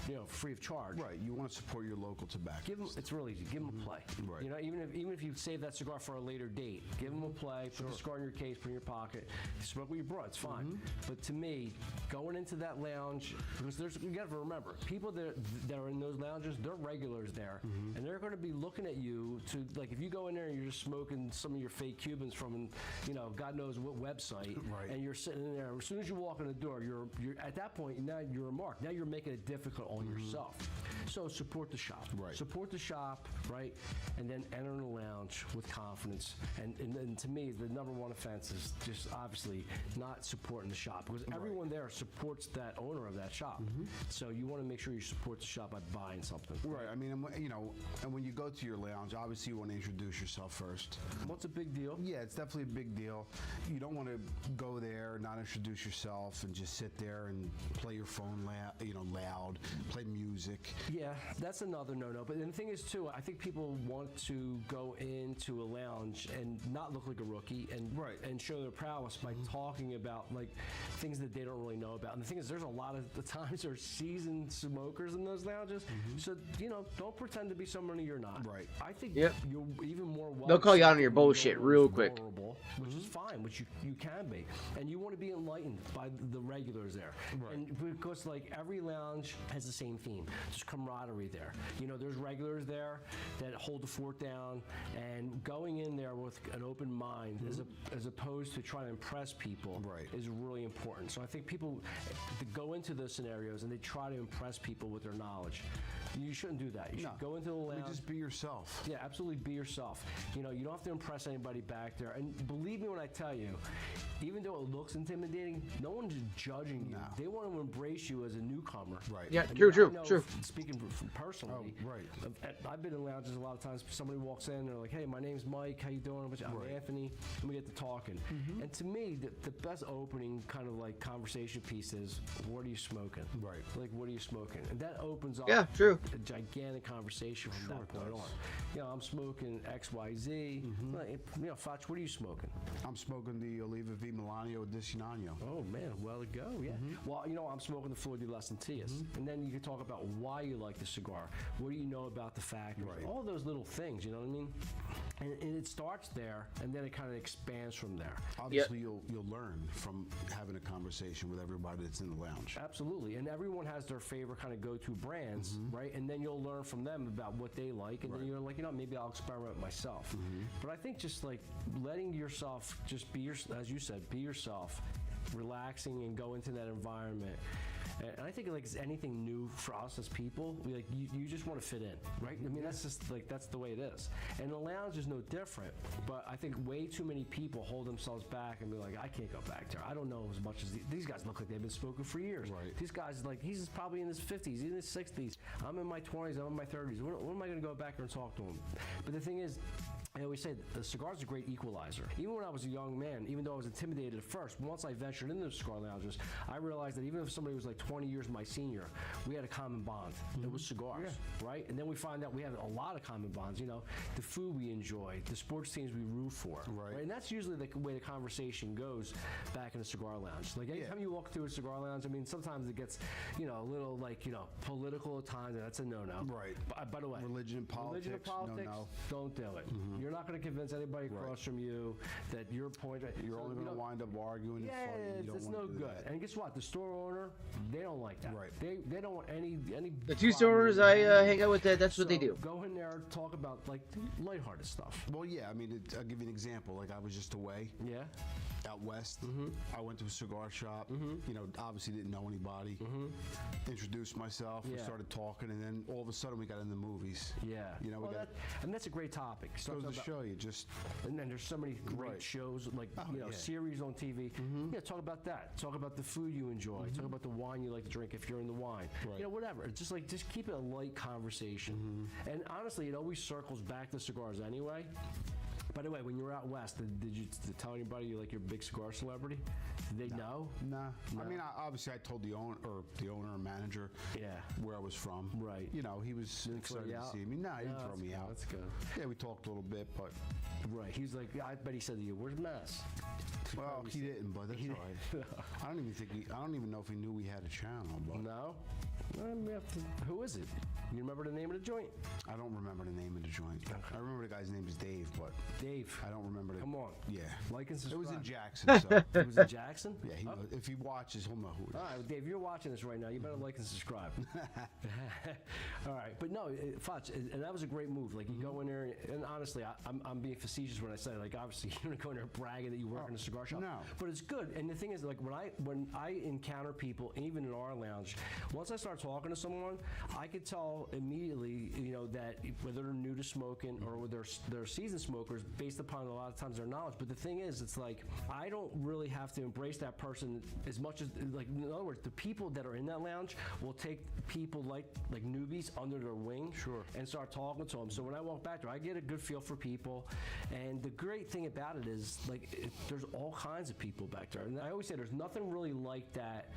you know, free of charge. Right. You want to support your local tobacco. It's real easy. Give them a play. Right. You know, even if you save that cigar for a later date, give them a play. Put the cigar in your case, put it in your pocket. Smoke what you brought. It's fine. But to me, going into that lounge, because you got to remember, people that are in those lounges, they're regulars there, and they're going to be looking at you to, like, if you go in there and you're just smoking some of your fake Cubans from, you know, God knows what website, and you're sitting in there. As soon as you walk in the door, you're at that point, now you're a mark. Now you're making it difficult on yourself. So support the shop. Support the shop, right? And then enter the lounge with confidence. And to me, the number one offense is just obviously not supporting the shop, because everyone there supports that owner of that shop. So you want to make sure you support the shop by buying something. Right. I mean, you know, and when you go to your lounge, obviously you want to introduce yourself first. What's a big deal? Yeah, it's definitely a big deal. You don't want to go go there, not introduce yourself, and just sit there and play your phone loud, play music. Yeah, that's another no-no. But the thing is, too, I think people want to go into a lounge and not look like a rookie and show their prowess by talking about like things that they don't really know about. And the thing is, there's a lot of the times there's seasoned smokers in those lounges. So, don't pretend to be someone you're not. Right. I think you're even more welcome. They'll call you out on your bullshit real quick. Which is fine, which you can be. And you want to be enlightened by the regulars there. Right. And because like every lounge has the same theme. There's camaraderie there. There's regulars there that hold the fort down, and going in there with an open mind as opposed to trying to impress people is really important. So I think people go into those scenarios and they try to impress people with their knowledge. You shouldn't do that. You should go into the lounge. Just be yourself. Yeah, absolutely be yourself. You don't have to impress anybody back there. And believe me when I tell you, even though it looks intimidating, no one's judging you. They want to embrace you as a newcomer. Right. Yeah, I true. Speaking personally, I've been in lounges a lot of times. Somebody walks in, they're like, "Hey, my name's Mike. How you doing?" I'm Anthony. And we get to talking. And to me, the best opening kind of like conversation piece is, "What are you smoking?" Right. Like, what are you smoking? And that opens up a gigantic conversation from that point on. I'm smoking XYZ. Foch, what are you smoking? I'm smoking the Oliva V Milanio Addicionario. Oh man, well to go, yeah. Well, I'm smoking the Flor de las Antillas. And then you can talk about why you like the cigar. What do you know about the factory? All those little things, you know what I mean? And it starts there, and then it kind of expands from there. Obviously, you'll learn from having a conversation with everybody that's in the lounge. Absolutely, and everyone has their favorite kind of go-to brands, right? And then you'll learn from them about what they like, and then you're like, maybe I'll experiment myself. But I think just like letting yourself just be as you said, be yourself, relaxing and go into that environment. And I think like it's anything new for us as people, you just want to fit in, right? I mean, that's just like, that's the way it is. And the lounge is no different, but I think way too many people hold themselves back and be like, I can't go back there. I don't know as much as these guys look like they've been smoking for years. Right. These guys, like, he's probably in his 50s, he's in his 60s. I'm in my 20s, I'm in my 30s. When am I going to go back there and talk to him? But the thing is, I always say the cigar's a great equalizer. Even when I was a young man, even though I was intimidated at first, once I ventured into the cigar lounges, I realized that even if somebody was like 20 years my senior, we had a common bond. It was cigars, right? And then we find out we have a lot of common bonds. The food we enjoy, the sports teams we root for, right? And that's usually the way the conversation goes back in a cigar lounge. Like anytime you walk through a cigar lounge, I mean, sometimes it gets, a little like, political at times, and that's a no-no. Right. By the way, religion and politics, no. Don't do it. You're not going to convince anybody across from you that your point. You're only going to wind up arguing and fighting. It's no good. And guess what? The store owner, they don't like that. Right. They don't want any. The two store owners I hang out with, that's what they do. Go in there, talk about like lighthearted stuff. Well, yeah. I mean, I'll give you an example. Like I was just away. Yeah. Out west. I went to a cigar shop. Obviously didn't know anybody. Introduced myself. We started talking, and then all of a sudden we got into movies. Yeah. And that's a great topic. Goes to show you just. And then there's so many great shows like series on TV. Yeah, talk about that. Talk about the food you enjoy. Talk about the wine you like to drink if you're in the wine. Right. Whatever. It's just keep it a light conversation. And honestly, it always circles back to cigars anyway. By the way, when you were out west, did you tell anybody you're like your big cigar celebrity? Did they know? Nah. I mean, obviously, I told the owner and manager where I was from. Right. He was excited to see me. Nah, he didn't throw me out. That's good. Yeah, we talked a little bit, but. Right. He's like, I bet he said to you, "Where's Mass?" Well, he didn't, but that's all right. I don't even know if he knew we had a channel. But no. Who is it? You remember the name of the joint? I don't remember the name of the joint. Okay. I remember the guy's name is Dave, but I don't remember the. Come on. Yeah. Like and subscribe. It was in Jackson. So. It was in Jackson? Yeah. If he watches, he'll know who it is. All right, Dave, you're watching this right now. You better like and subscribe. All right, but no, Foch, and that was a great move. Like you go in there, and honestly, I'm being facetious when I say, like, obviously you're gonna go in there bragging that you work in a cigar shop. No. But it's good. And the thing is, like, when I encounter people, even in our lounge, once I start talking to someone, I could tell immediately, that whether they're new to smoking or whether they're seasoned smokers based upon a lot of times their knowledge. But the thing is, it's like I don't really have to embrace that person as much as, like, in other words, the people that are in that lounge will take people like newbies under their wing, and start talking to them. So when I walk back there, I get a good feel for people. And the great thing about it is, like, there's all kinds of people back there. And I always say there's nothing really like that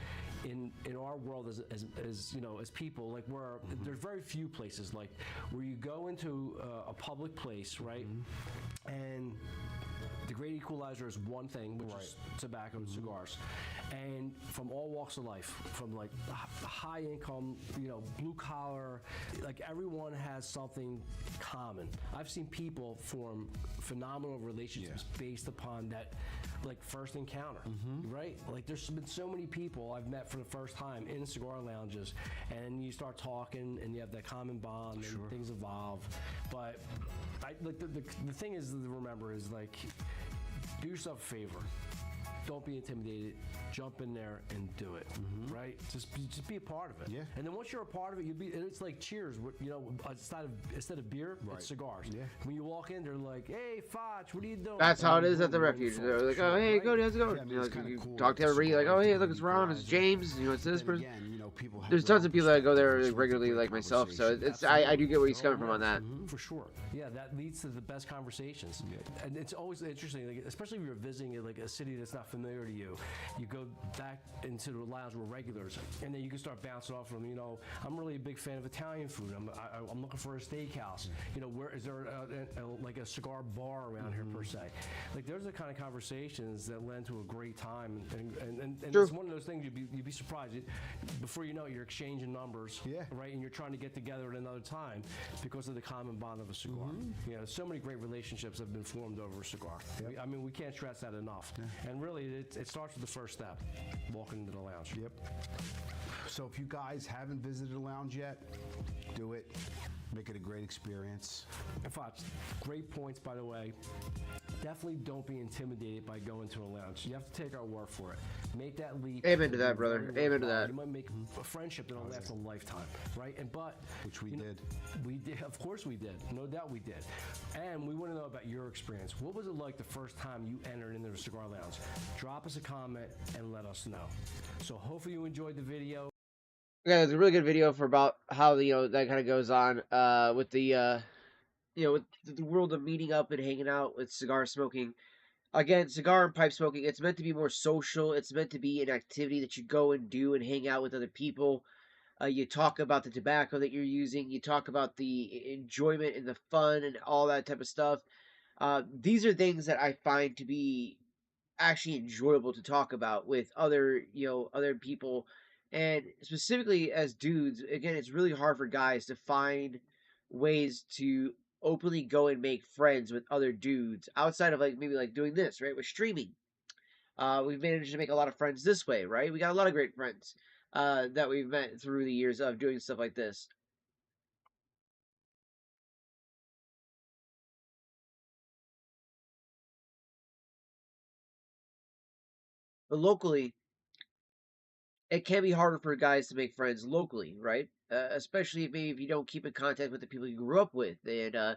in our world as you know, as people, like, where there's very few places like where you go into a public place, right? And the great equalizer is one thing, which is tobacco and cigars, and from all walks of life, from like high income, you know, blue collar, like everyone has something common. I've seen people form phenomenal relationships based upon that, like, first encounter, right? Like, there's been so many people I've met for the first time in cigar lounges, and you start talking, and you have that common bond, and things evolve. But like the thing is to remember is, like, do yourself a favor. Don't be intimidated. Jump in there and do it, right? Just be a part of it. Yeah. And then once you're a part of it, it's like Cheers. You know, instead of beer, it's cigars. Yeah. When you walk in, they're like, "Hey, Foch, what are you doing?" That's how it is at the refuge. They're like, "Oh, hey, go, how's it going?" Yeah, I mean, you know, it's kinda you cool talk to everybody, like, "Oh, hey, look, it's Ron, it's James." You know, it's this person. Again, you know, people have There's tons of people that go there regularly, like myself. So it's I do get where he's coming from on that. For sure. Yeah, that leads to the best conversations. And it's always interesting, like, especially if you're visiting like a city that's not familiar to you. You go back into the lounge with regulars, and then you can start bouncing off from, you know, I'm really a big fan of Italian food. I'm looking for a steakhouse. You know, where is there like a cigar bar around here per se? Like, there's the kind of conversations that lend to a great time, and it's one of those things you'd be surprised. Before you know it, you're exchanging numbers, right? And you're trying to get together at another time because of the common bond of a cigar. You know, so many great relationships have been formed over a cigar. I mean, we can't stress that enough. And really, it starts with the first step, walking into the lounge. Yep. So if you guys haven't visited a lounge yet, do it. Make it a great experience. In fact, great points, by the way. Definitely don't be intimidated by going to a lounge. You have to take our word for it. Make that leap. Amen to that, brother. Amen to that. You might make a friendship that'll last a lifetime, right? Which we did. We did. Of course we did. No doubt we did. And we want to know about your experience. What was it like the first time you entered into a cigar lounge? Drop us a comment and let us know. So hopefully you enjoyed the video. Yeah, it's a really good video for about how that kind of goes on with the with the world of meeting up and hanging out with cigar smoking. Again, cigar and pipe smoking, it's meant to be more social. It's meant to be an activity that you go and do and hang out with other people. You talk about the tobacco that you're using. You talk about the enjoyment and the fun and all that type of stuff. These are things that I find to be actually enjoyable to talk about with other people, and specifically as dudes. Again, it's really hard for guys to find ways to openly go and make friends with other dudes outside of maybe doing this, right, with streaming. We've managed to make a lot of friends this way, right? We got a lot of great friends that we've met through the years of doing stuff like this. But locally, it can be harder for guys to make friends locally, right? Especially if you don't keep in contact with the people you grew up with, and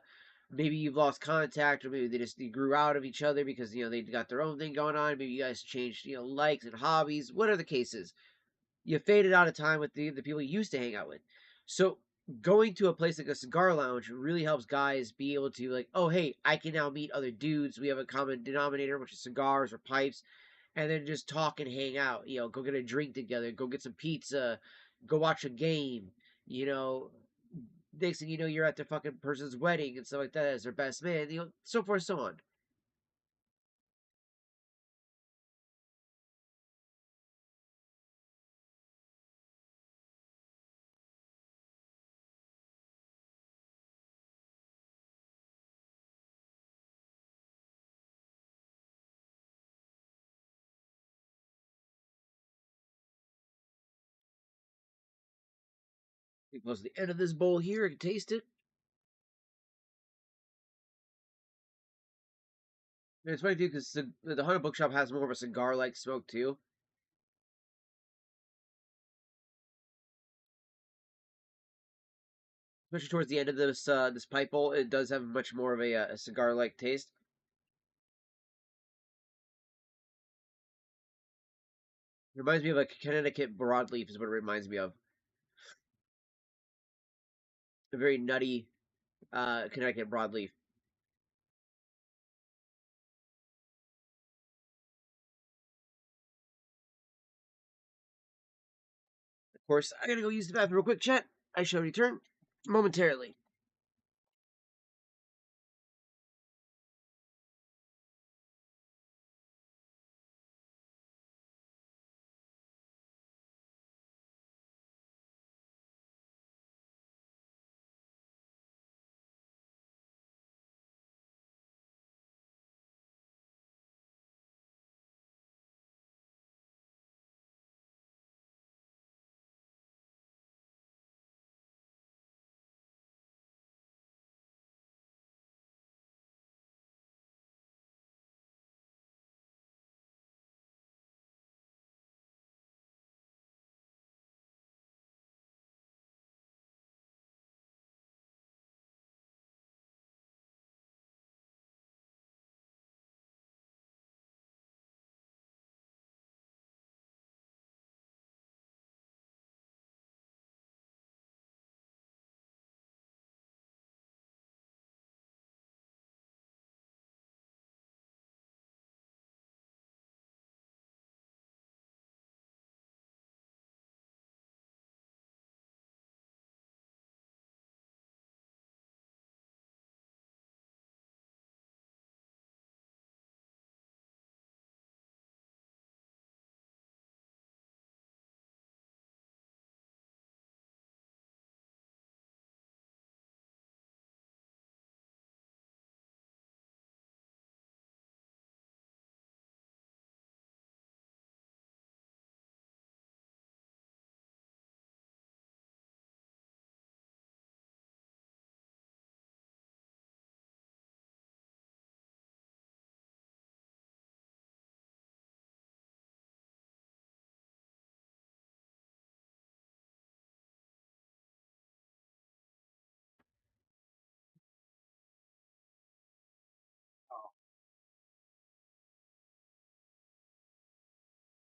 maybe you've lost contact, or maybe they grew out of each other because they got their own thing going on. Maybe you guys changed likes and hobbies, whatever the case is. You faded out of time with the people you used to hang out with. So going to a place like a cigar lounge really helps guys be able to oh, hey, I can now meet other dudes. We have a common denominator, which is cigars or pipes, and then just talk and hang out. Go get a drink together, go get some pizza, go watch a game. Next thing you know, you're at the fucking person's wedding and stuff like that as their best man. So forth, so on. It goes to the end of this bowl here. I can taste it. And it's funny too, because the Hunter Bookshop has more of a cigar-like smoke too. Especially towards the end of this pipe bowl, it does have much more of a cigar-like taste. Reminds me of a Connecticut broadleaf is what it reminds me of. A very nutty Connecticut broadleaf. Of course, I gotta go use the bathroom real quick, chat. I shall return momentarily.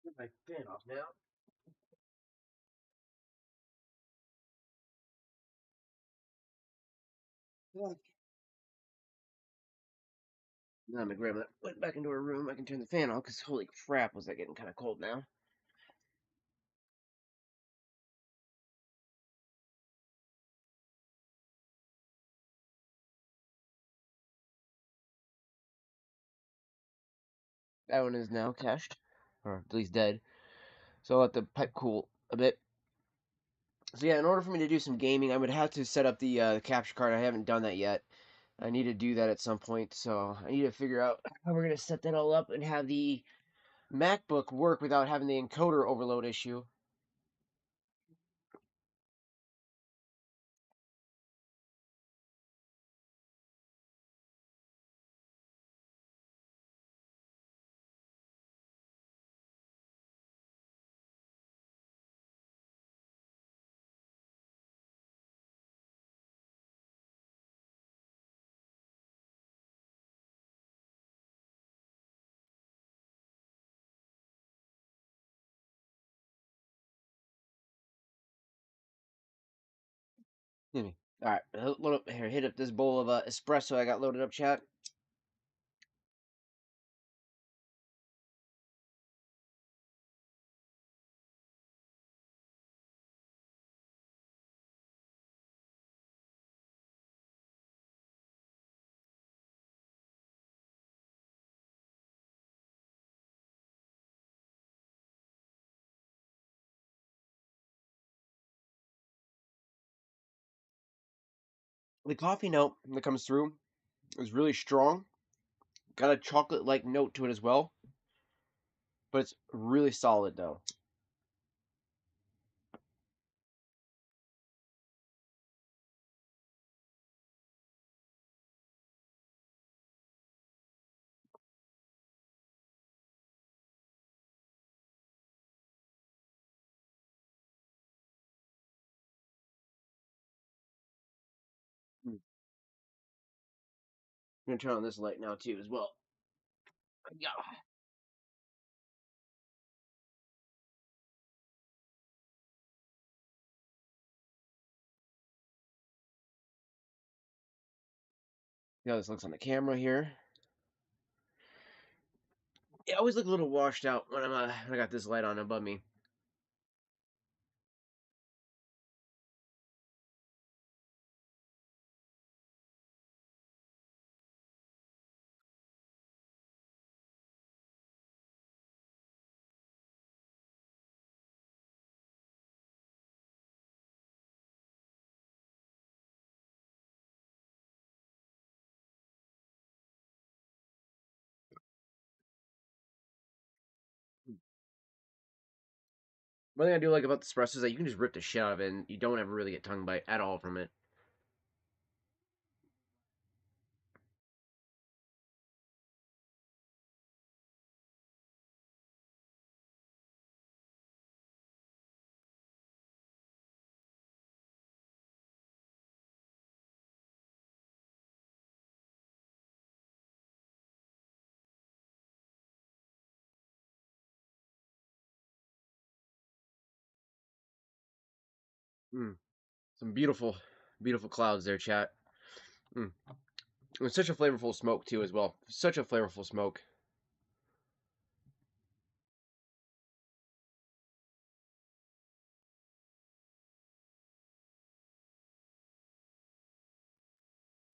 Get my fan off now. Now my grandma went back into her room. I can turn the fan on because holy crap, was that getting kind of cold now. That one is now cached, or at least dead. So I'll let the pipe cool a bit. So yeah, in order for me to do some gaming, I would have to set up the capture card. I haven't done that yet. I need to do that at some point. So I need to figure out how we're gonna set that all up and have the MacBook work without having the encoder overload issue. Excuse me. All right, load up here. Hit up this bowl of espresso I got loaded up, chat. The coffee note that comes through is really strong. Got a chocolate-like note to it as well, but it's really solid though. I'm gonna turn on this light now too as well. Yeah. See how this looks on the camera here. It always look a little washed out when when I got this light on above me. One thing I do like about the espresso is that you can just rip the shit out of it, and you don't ever really get tongue bite at all from it. Mm. Some beautiful, beautiful clouds there, chat. Mm. It's such a flavorful smoke too, as well. Such a flavorful smoke.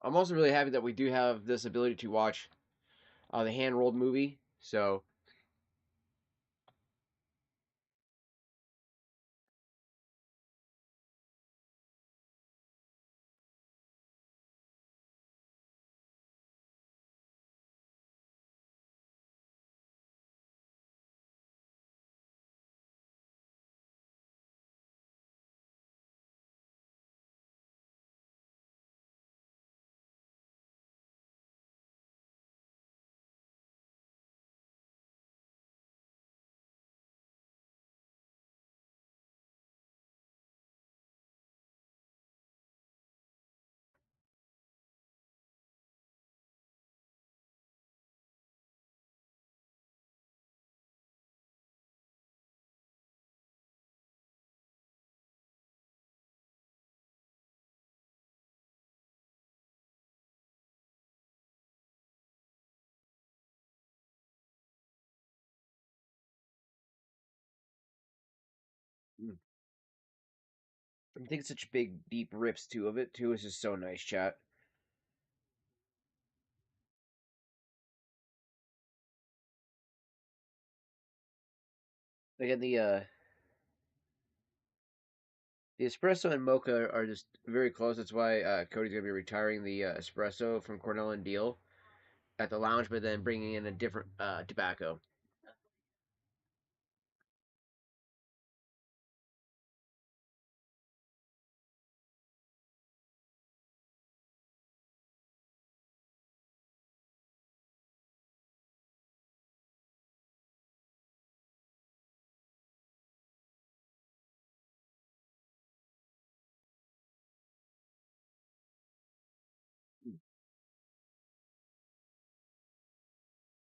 I'm also really happy that we do have this ability to watch the hand rolled movie. So mm. I think it's such big, deep rips too of it too. It's just so nice, chat. Again, the espresso and mocha are just very close. That's why Cody's gonna be retiring the espresso from Cornell and Deal at the lounge, but then bringing in a different tobacco.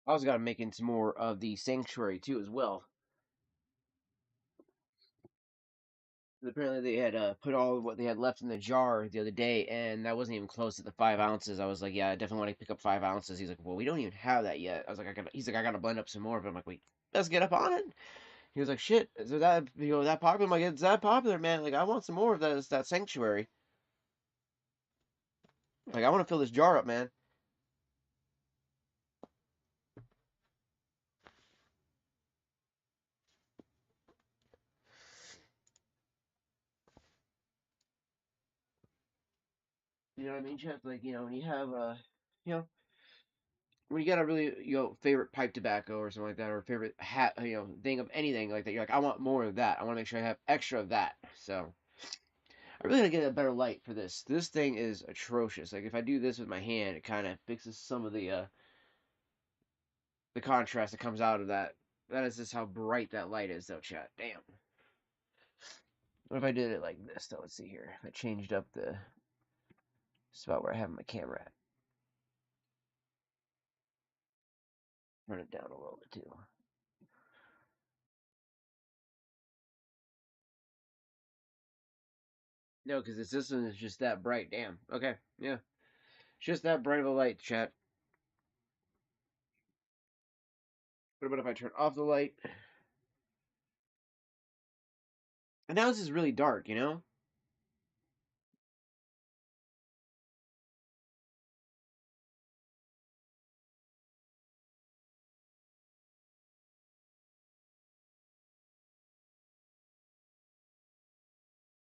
I also got to make in some more of the sanctuary too, as well. Apparently, they had put all of what they had left in the jar the other day, and that wasn't even close to the 5 ounces. I was like, "Yeah, I definitely want to pick up 5 ounces." He's like, "Well, we don't even have that yet." I was like, "I got." He's like, "I got to blend up some more." But I'm like, "Wait, let's get up on it." He was like, "Shit, is that that popular?" I'm like, "It's that popular, man. Like, I want some more of that sanctuary. Like, I want to fill this jar up, man." You know what I mean, Chef? Like, when you have you know, when you got a really favorite pipe tobacco or something like that, or favorite hat thing of anything like that, you're like, I want more of that. I want to make sure I have extra of that. So I really gotta get a better light for this. This thing is atrocious. Like if I do this with my hand, it kind of fixes some of the contrast that comes out of that. That is just how bright that light is, though, chat. Damn. What if I did it like this, though? Let's see here. I changed up the spot where I have my camera at. Turn it down a little bit too. No, because this one is just that bright. Damn. Okay. Yeah. Just that bright of a light, chat. What about if I turn off the light? And now this is really dark, you know?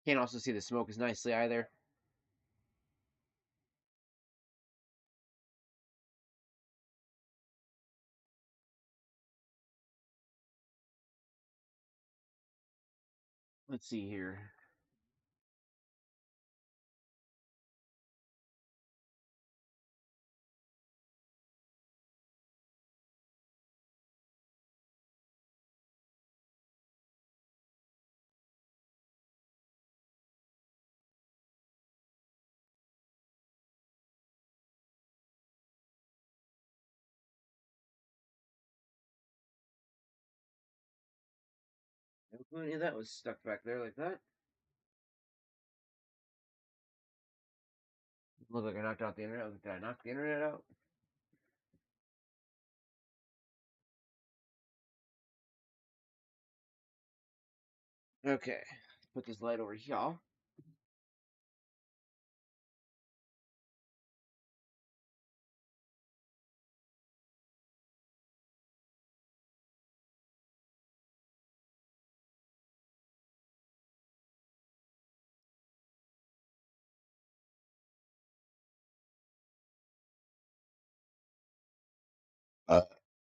Can't also see the smoke as nicely either. Let's see here. No clue any of that was stuck back there like that. Looked like I knocked out the internet. Did I knock the internet out? Okay. Put this light over here.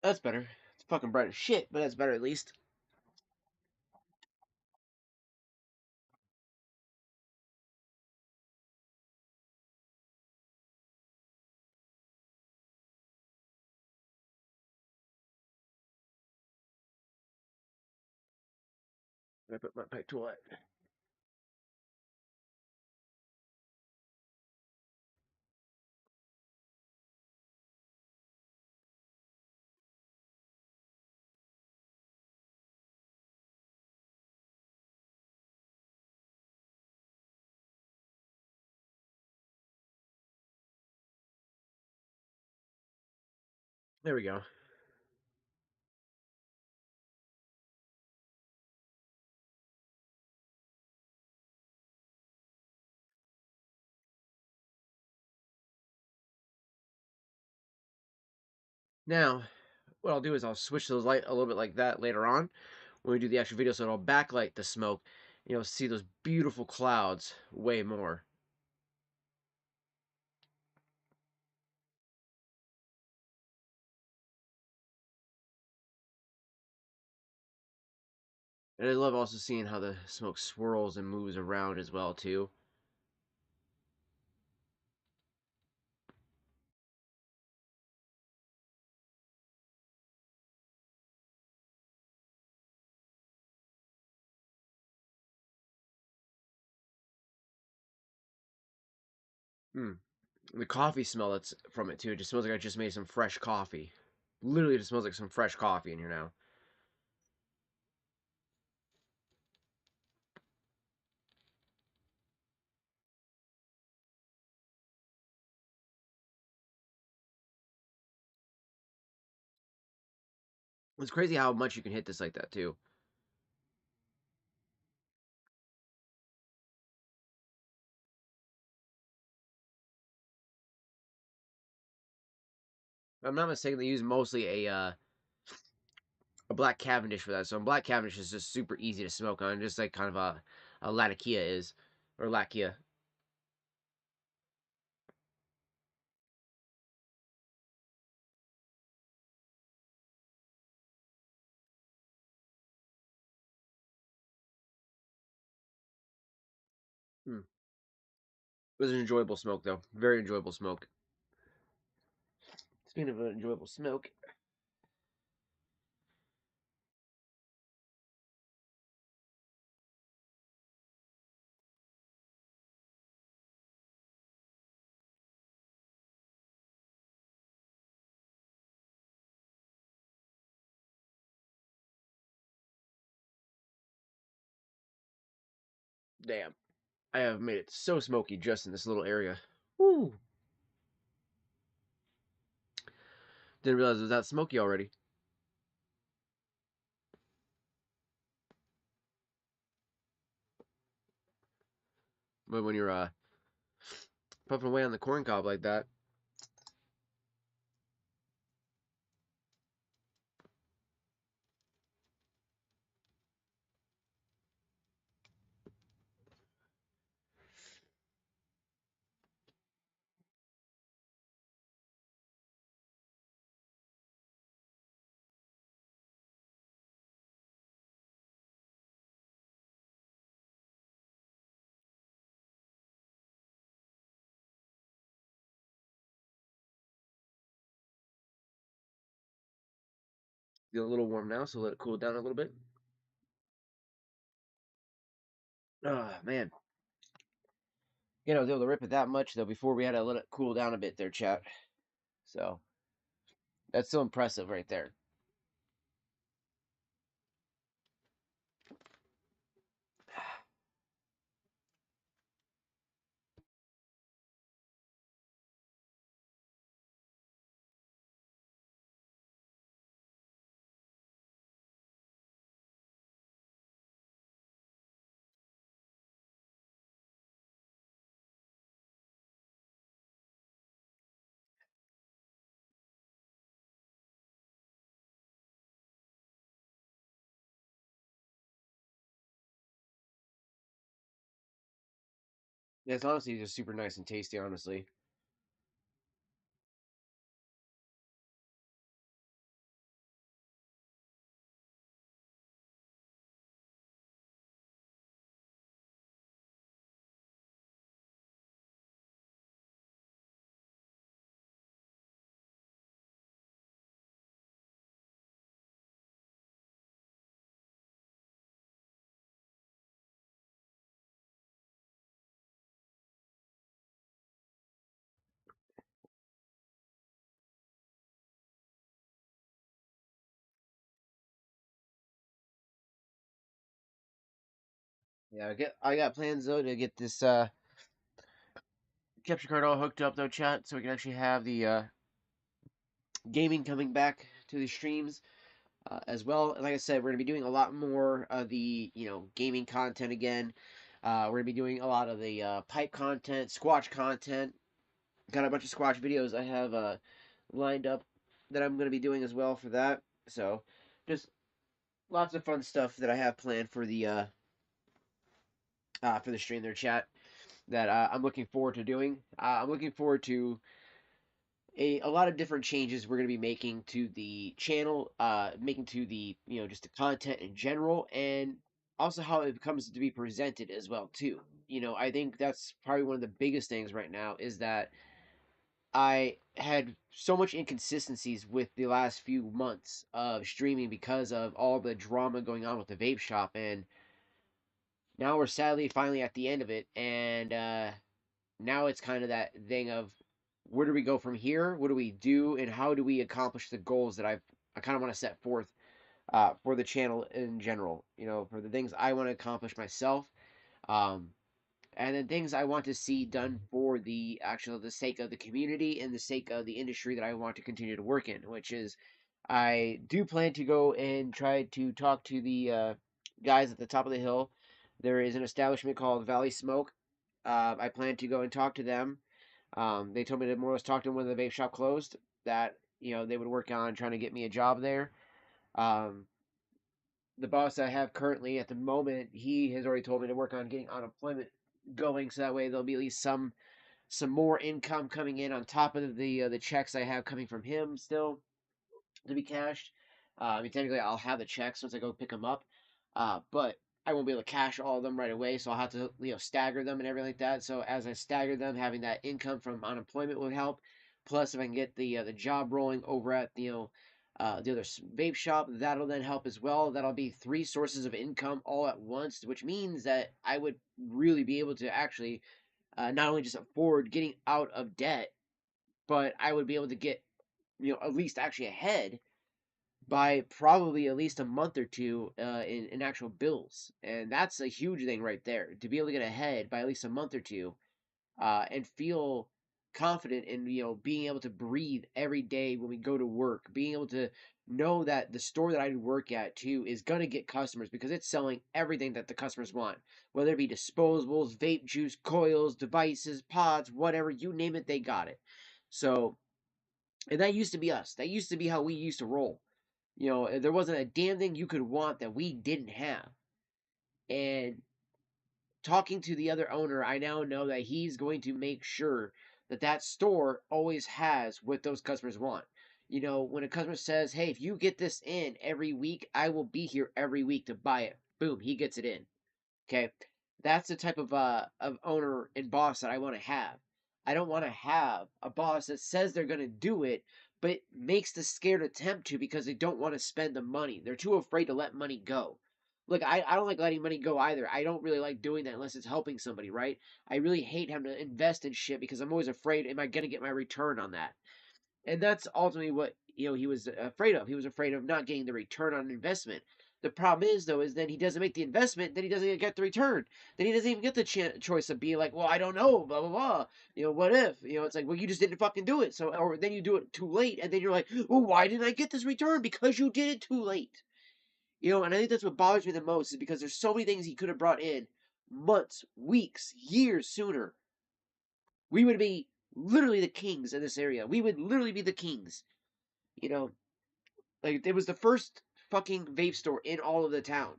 That's better. It's fucking bright as shit, but that's better at least. I put my pipe tool at. There we go. Now, what I'll do is I'll switch those light a little bit like that later on when we do the actual video, so it'll backlight the smoke. You'll see those beautiful clouds way more. And I love also seeing how the smoke swirls and moves around as well too. The coffee smell that's from it too. It just smells like I just made some fresh coffee. Literally, it just smells like some fresh coffee in here now. It's crazy how much you can hit this like that too. If I'm not mistaken, they use mostly a black Cavendish for that. So black Cavendish is just super easy to smoke on, just like kind of a Latakia is, or Lakia. It was an enjoyable smoke though, very enjoyable smoke. Speaking of an enjoyable smoke, damn, I have made it so smoky just in this little area. Woo! Didn't realize it was that smoky already. But when you're puffing away on the corn cob like that, feel a little warm now, so let it cool down a little bit. Oh man, you know, I was able to rip it that much though before we had to let it cool down a bit there, chat. So that's still impressive right there. Yeah, it's honestly just super nice and tasty, honestly. Yeah, I got plans though to get this capture card all hooked up though, chat, so we can actually have the gaming coming back to the streams as well. And like I said, we're gonna be doing a lot more of the gaming content again. We're gonna be doing a lot of the pipe content, squatch content. Got a bunch of squatch videos I have lined up that I'm gonna be doing as well for that. So just lots of fun stuff that I have planned for the stream there, chat. That I'm looking forward to doing. I'm looking forward to a lot of different changes we're going to be making to the channel, making to the just the content in general, and also how it comes to be presented as well too. I think that's probably one of the biggest things right now is that I had so much inconsistencies with the last few months of streaming because of all the drama going on with the vape shop, and now we're sadly finally at the end of it, and now it's kind of that thing of where do we go from here? What do we do, and how do we accomplish the goals that I kind of want to set forth for the channel in general? For the things I want to accomplish myself, um, and then things I want to see done for the sake of the community and the sake of the industry that I want to continue to work in, which is I do plan to go and try to talk to the guys at the top of the hill. There is an establishment called Valley Smoke. I plan to go and talk to them. They told me to more or less talk to them when the vape shop closed. That they would work on trying to get me a job there. Um, the boss I have currently at the moment, he has already told me to work on getting unemployment going, so that way there'll be at least some more income coming in on top of the checks I have coming from him still to be cashed. I mean, technically, I'll have the checks once I go pick them up, but I won't be able to cash all of them right away, so I'll have to stagger them and everything like that. So as I stagger them, having that income from unemployment would help. Plus, if I can get the job rolling over at the other vape shop, that'll then help as well. That'll be three sources of income all at once, which means that I would really be able to actually not only just afford getting out of debt, but I would be able to get at least actually ahead by probably at least a month or two in actual bills. And that's a huge thing right there. To be able to get ahead by at least a month or two and feel confident in, being able to breathe every day when we go to work, being able to know that the store that I work at too is going to get customers because it's selling everything that the customers want, whether it be disposables, vape juice, coils, devices, pods, whatever, you name it, they got it. So, and that used to be us. That used to be how we used to roll. There wasn't a damn thing you could want that we didn't have. And talking to the other owner, I now know that he's going to make sure that that store always has what those customers want. When a customer says, hey, if you get this in every week, I will be here every week to buy it. Boom, he gets it in. Okay? That's the type of owner and boss that I want to have. I don't want to have a boss that says they're going to do it, but makes the scared attempt to because they don't want to spend the money. They're too afraid to let money go. Look, I don't like letting money go either. I don't really like doing that unless it's helping somebody, right? I really hate having to invest in shit because I'm always afraid, am I going to get my return on that? And that's ultimately what, he was afraid of. He was afraid of not getting the return on investment. The problem is, though, is that he doesn't make the investment, then he doesn't even get the return. Then he doesn't even get the choice of being like, well, I don't know, blah, blah, blah. What if? It's like, well, you just didn't fucking do it. So, or then you do it too late, and then you're like, well, why didn't I get this return? Because you did it too late. And I think that's what bothers me the most is because there's so many things he could have brought in months, weeks, years sooner. We would be literally the kings in this area. We would literally be the kings. Like it was the first fucking vape store in all of the town.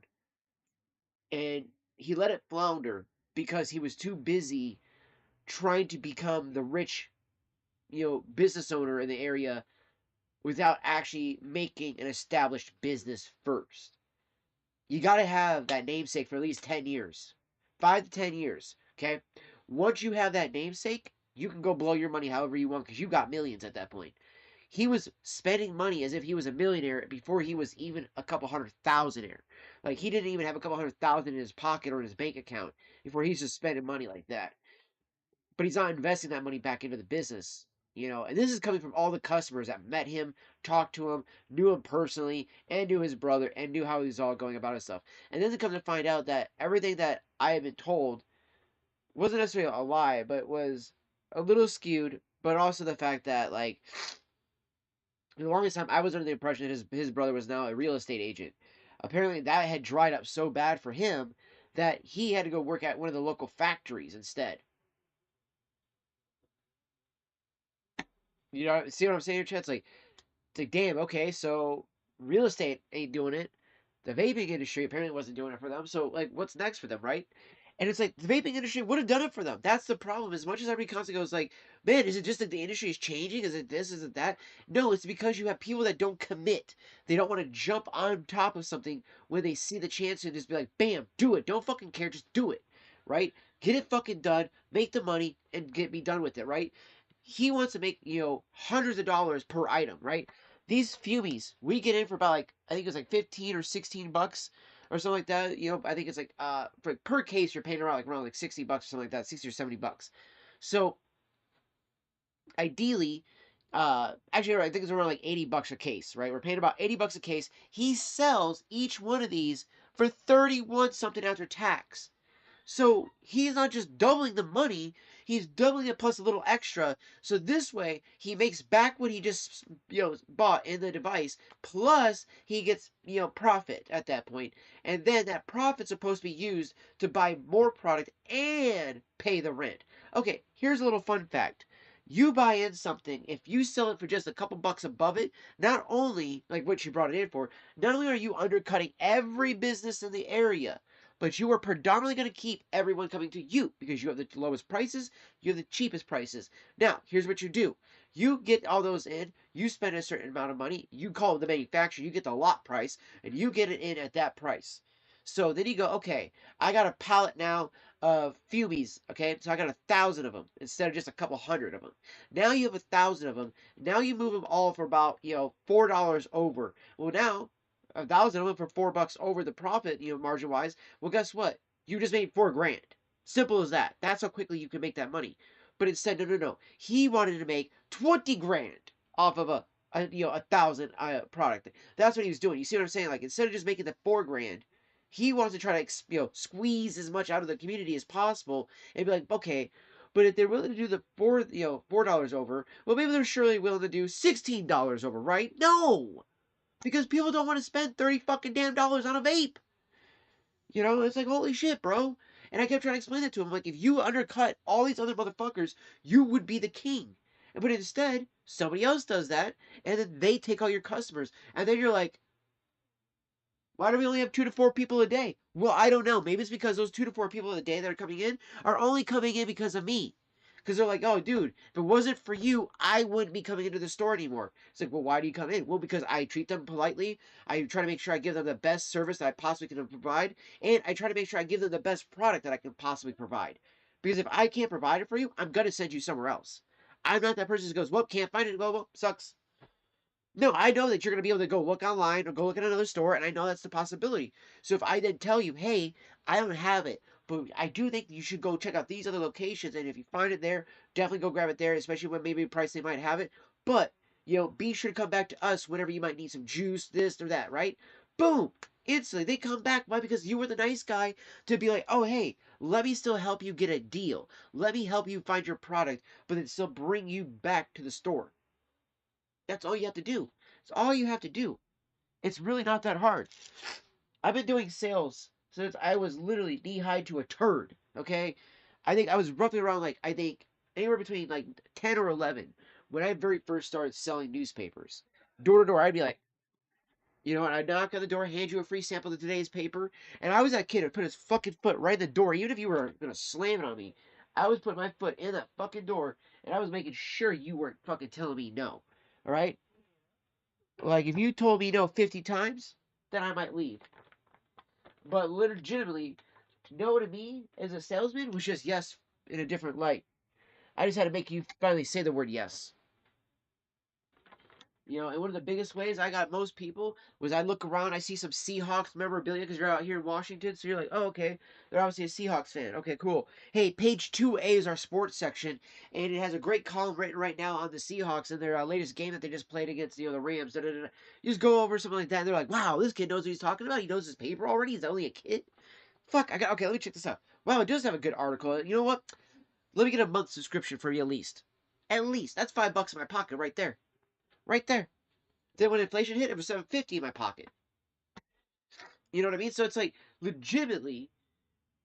And he let it flounder because he was too busy trying to become the rich, business owner in the area without actually making an established business first. You got to have that namesake for at least 10 years. 5 to 10 years, okay? Once you have that namesake, you can go blow your money however you want because you got millions at that point. He was spending money as if he was a millionaire before he was even a couple $100,000. Like, he didn't even have a couple $100,000 in his pocket or in his bank account before he's just spending money like that. But he's not investing that money back into the business. And this is coming from all the customers that met him, talked to him, knew him personally, and knew his brother, and knew how he was all going about his stuff. And then to come to find out that everything that I had been told wasn't necessarily a lie, but was a little skewed, but also the fact that, like, for the longest time, I was under the impression that his brother was now a real estate agent. Apparently, that had dried up so bad for him that he had to go work at one of the local factories instead. See what I'm saying, Chad? It's like, damn, okay, so real estate ain't doing it. The vaping industry apparently wasn't doing it for them. So, like, what's next for them, right? And it's like, the vaping industry would have done it for them. That's the problem. As much as everybody constantly goes like, man, is it just that the industry is changing? Is it this? Is it that? No, it's because you have people that don't commit. They don't want to jump on top of something when they see the chance and just be like, bam, do it. Don't fucking care. Just do it, right? Get it fucking done. Make the money and be done with it, right? He wants to make, hundreds of dollars per item, right? These Fumies, we get in for about like, I think it's like 15 or 16 bucks or something like that. I think it's like, for per case, you're paying around like 60 bucks or something like that, 60 or 70 bucks. So, ideally, actually, I think it's around like 80 bucks a case, right? We're paying about 80 bucks a case. He sells each one of these for 31 something after tax. So he's not just doubling the money, he's doubling it plus a little extra. So this way, he makes back what he just, bought in the device, plus he gets, profit at that point. And then that profit's supposed to be used to buy more product and pay the rent. Okay, here's a little fun fact. You buy in something, if you sell it for just a couple bucks above it, not only, like what you brought it in for, not only are you undercutting every business in the area, but you are predominantly going to keep everyone coming to you because you have the lowest prices, you have the cheapest prices. Now, here's what you do. You get all those in, you spend a certain amount of money, you call the manufacturer, you get the lot price, and you get it in at that price. So then you go, okay, I got a pallet now of Fumies, okay? So I got 1,000 of them instead of just a couple hundred of them. Now you have 1,000 of them. Now you move them all for about, $4 over. Well, now 1,000 of them for $4 over the profit, margin wise. Well, guess what? You just made $4,000. Simple as that. That's how quickly you can make that money. But instead, no. He wanted to make 20,000 off of a 1,000 product. That's what he was doing. You see what I'm saying? Like, instead of just making the $4,000, he wants to try to squeeze as much out of the community as possible and be like, okay, But if they're willing to do the $4 over, well, maybe they're surely willing to do $16 over, right? No, because people don't want to spend 30 fucking damn dollars on a vape. You know, it's like, holy shit, bro. And I kept trying to explain that to him. Like, if you undercut all these other motherfuckers, you would be the king. But instead, somebody else does that, and then they take all your customers. And then you're like, why do we only have 2 to 4 people a day? Well, I don't know. Maybe it's because those 2 to 4 people a day that are coming in are only coming in because of me. Because they're like, oh, dude, if it wasn't for you, I wouldn't be coming into the store anymore. It's like, well, why do you come in? Well, because I treat them politely. I try to make sure I give them the best service that I possibly can provide. And I try to make sure I give them the best product that I can possibly provide. Because if I can't provide it for you, I'm going to send you somewhere else. I'm not that person who goes, well, can't find it. Well, sucks. No, I know that you're going to be able to go look online or go look at another store, and I know that's the possibility. So if I then tell you, hey, I don't have it, but I do think you should go check out these other locations, and if you find it there, definitely go grab it there, especially when maybe price they might have it. But, be sure to come back to us whenever you might need some juice, this or that, right? Boom! Instantly, they come back. Why? Because you were the nice guy to be like, oh, hey, let me still help you get a deal. Let me help you find your product, but then still bring you back to the store. That's all you have to do. It's all you have to do. It's really not that hard. I've been doing sales since I was literally knee-high to a turd, okay? I think I was roughly around, anywhere between, 10 or 11 when I very first started selling newspapers. Door to door, I'd be like, I'd knock on the door, hand you a free sample of today's paper, and I was that kid who put his fucking foot right in the door, even if you were going to slam it on me. I was putting my foot in that fucking door, and I was making sure you weren't fucking telling me no, all right? Like, if you told me no 50 times, then I might leave. But legitimately, no to me as a salesman was just yes in a different light. I just had to make you finally say the word yes. And one of the biggest ways I got most people was I look around, I see some Seahawks memorabilia because you're out here in Washington, so you're like, oh, okay, they're obviously a Seahawks fan. Okay, cool. Hey, page 2A is our sports section, and it has a great column written right now on the Seahawks and their latest game that they just played against the Rams. Da, da, da. You just go over something like that, and they're like, wow, this kid knows what he's talking about. He knows his paper already. He's only a kid. Fuck, okay, let me check this out. Wow, it does have a good article. You know what? Let me get a month subscription for you at least. At least. That's $5 in my pocket right there. Right there. Then when inflation hit, it was $7.50 in my pocket. You know what I mean? So it's like, legitimately,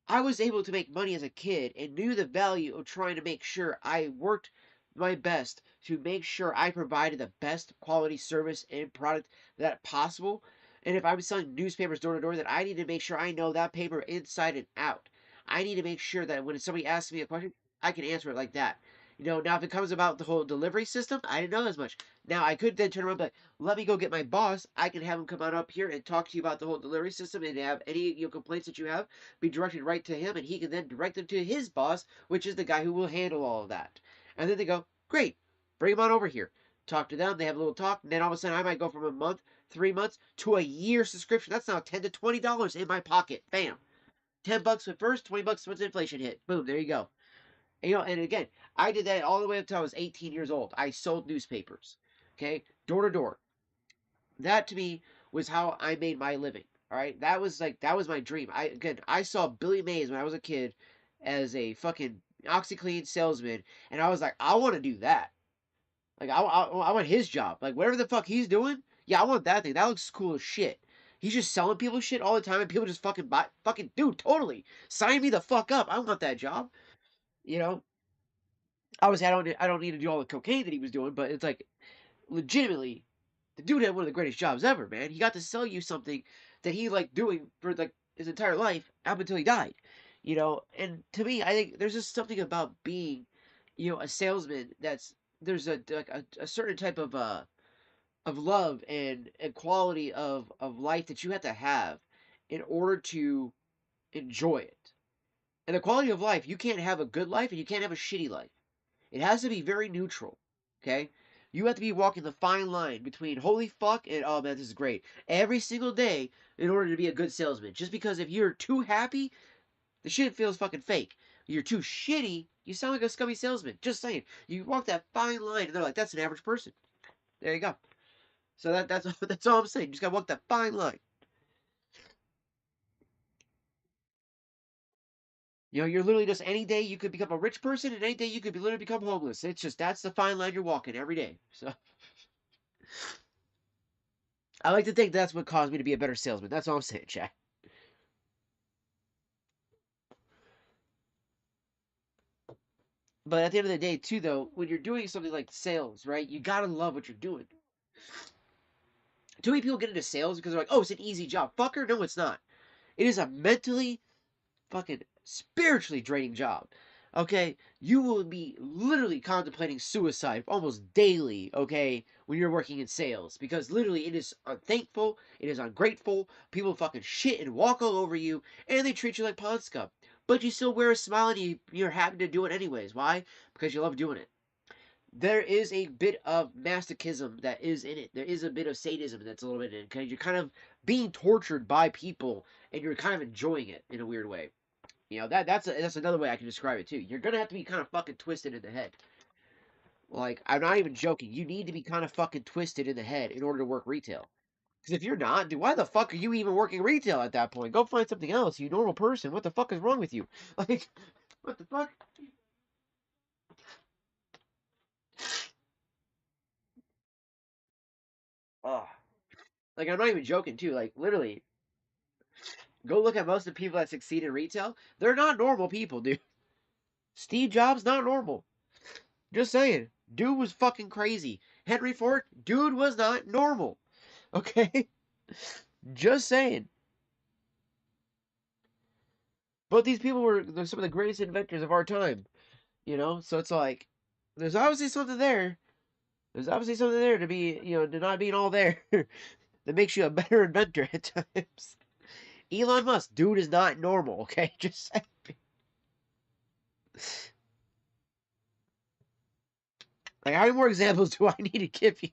I was able to make money as a kid and knew the value of trying to make sure I worked my best to make sure I provided the best quality service and product that possible. And if I was selling newspapers door to door, then I need to make sure I know that paper inside and out. I need to make sure that when somebody asks me a question, I can answer it like that. Now if it comes about the whole delivery system, I didn't know as much. Now I could then turn around and be like, let me go get my boss. I can have him come on up here and talk to you about the whole delivery system and have any complaints that you have be directed right to him, and he can then direct them to his boss, which is the guy who will handle all of that. And then they go, great, bring him on over here. Talk to them, they have a little talk, and then all of a sudden I might go from a month, 3 months, to a year subscription. That's now $10 to $20 in my pocket. Bam. $10 at first, $20 once inflation hit. Boom, there you go. And again, I did that all the way up until I was 18 years old. I sold newspapers, okay, door to door. That to me was how I made my living. All right, that was my dream. I saw Billy Mays when I was a kid as a fucking OxyClean salesman, and I was like, I want to do that. Like, I want his job. Like, whatever the fuck he's doing, yeah, I want that thing. That looks cool as shit. He's just selling people shit all the time, and people just fucking buy. Fucking dude, totally sign me the fuck up. I want that job. Obviously, I don't need to do all the cocaine that he was doing, but it's like, legitimately, the dude had one of the greatest jobs ever, man. He got to sell you something that he liked doing for his entire life up until he died. And to me, I think there's just something about being, a salesman there's a certain type of love and quality of life that you have to have in order to enjoy it. And the quality of life, you can't have a good life and you can't have a shitty life. It has to be very neutral, okay? You have to be walking the fine line between holy fuck and oh man, this is great every single day in order to be a good salesman. Just because if you're too happy, the shit feels fucking fake. You're too shitty, you sound like a scummy salesman. Just saying. You walk that fine line and they're like, that's an average person. There you go. So that's all I'm saying. You just gotta walk that fine line. You know, you're literally just any day you could become a rich person, and any day you could be literally become homeless. It's just that's the fine line you're walking every day. So I like to think that's what caused me to be a better salesman. That's all I'm saying, Jack. But at the end of the day, too, though, when you're doing something like sales, right, you gotta love what you're doing. Too many people get into sales because they're like, oh, it's an easy job. Fucker, no, it's not. It is a mentally, fucking, spiritually draining job. Okay? You will be literally contemplating suicide almost daily, okay, when you're working in sales. Because literally it is unthankful, it is ungrateful, people fucking shit and walk all over you, and they treat you like pawn scum. But you still wear a smile and you're happy to do it anyways. Why? Because you love doing it. There is a bit of masochism that is in it. There is a bit of sadism that's a little bit in it. Because you're kind of being tortured by people, and you're kind of enjoying it in a weird way. You know, that's another way I can describe it too. You're gonna have to be kind of fucking twisted in the head. Like, I'm not even joking. You need to be kind of fucking twisted in the head in order to work retail. Because if you're not, dude, why the fuck are you even working retail at that point? Go find something else, you normal person. What the fuck is wrong with you? Like, what the fuck? Oh. Like, I'm not even joking too. Like, literally, go look at most of the people that succeed in retail. They're not normal people, dude. Steve Jobs, not normal. Just saying. Dude was fucking crazy. Henry Ford, dude was not normal. Okay? Just saying. But these people were some of the greatest inventors of our time. You know? So it's like, there's obviously something there. There's obviously something there to be, you know, to not being all there. That makes you a better inventor at times. Elon Musk, dude is not normal, okay? Just saying. Like, how many more examples do I need to give you?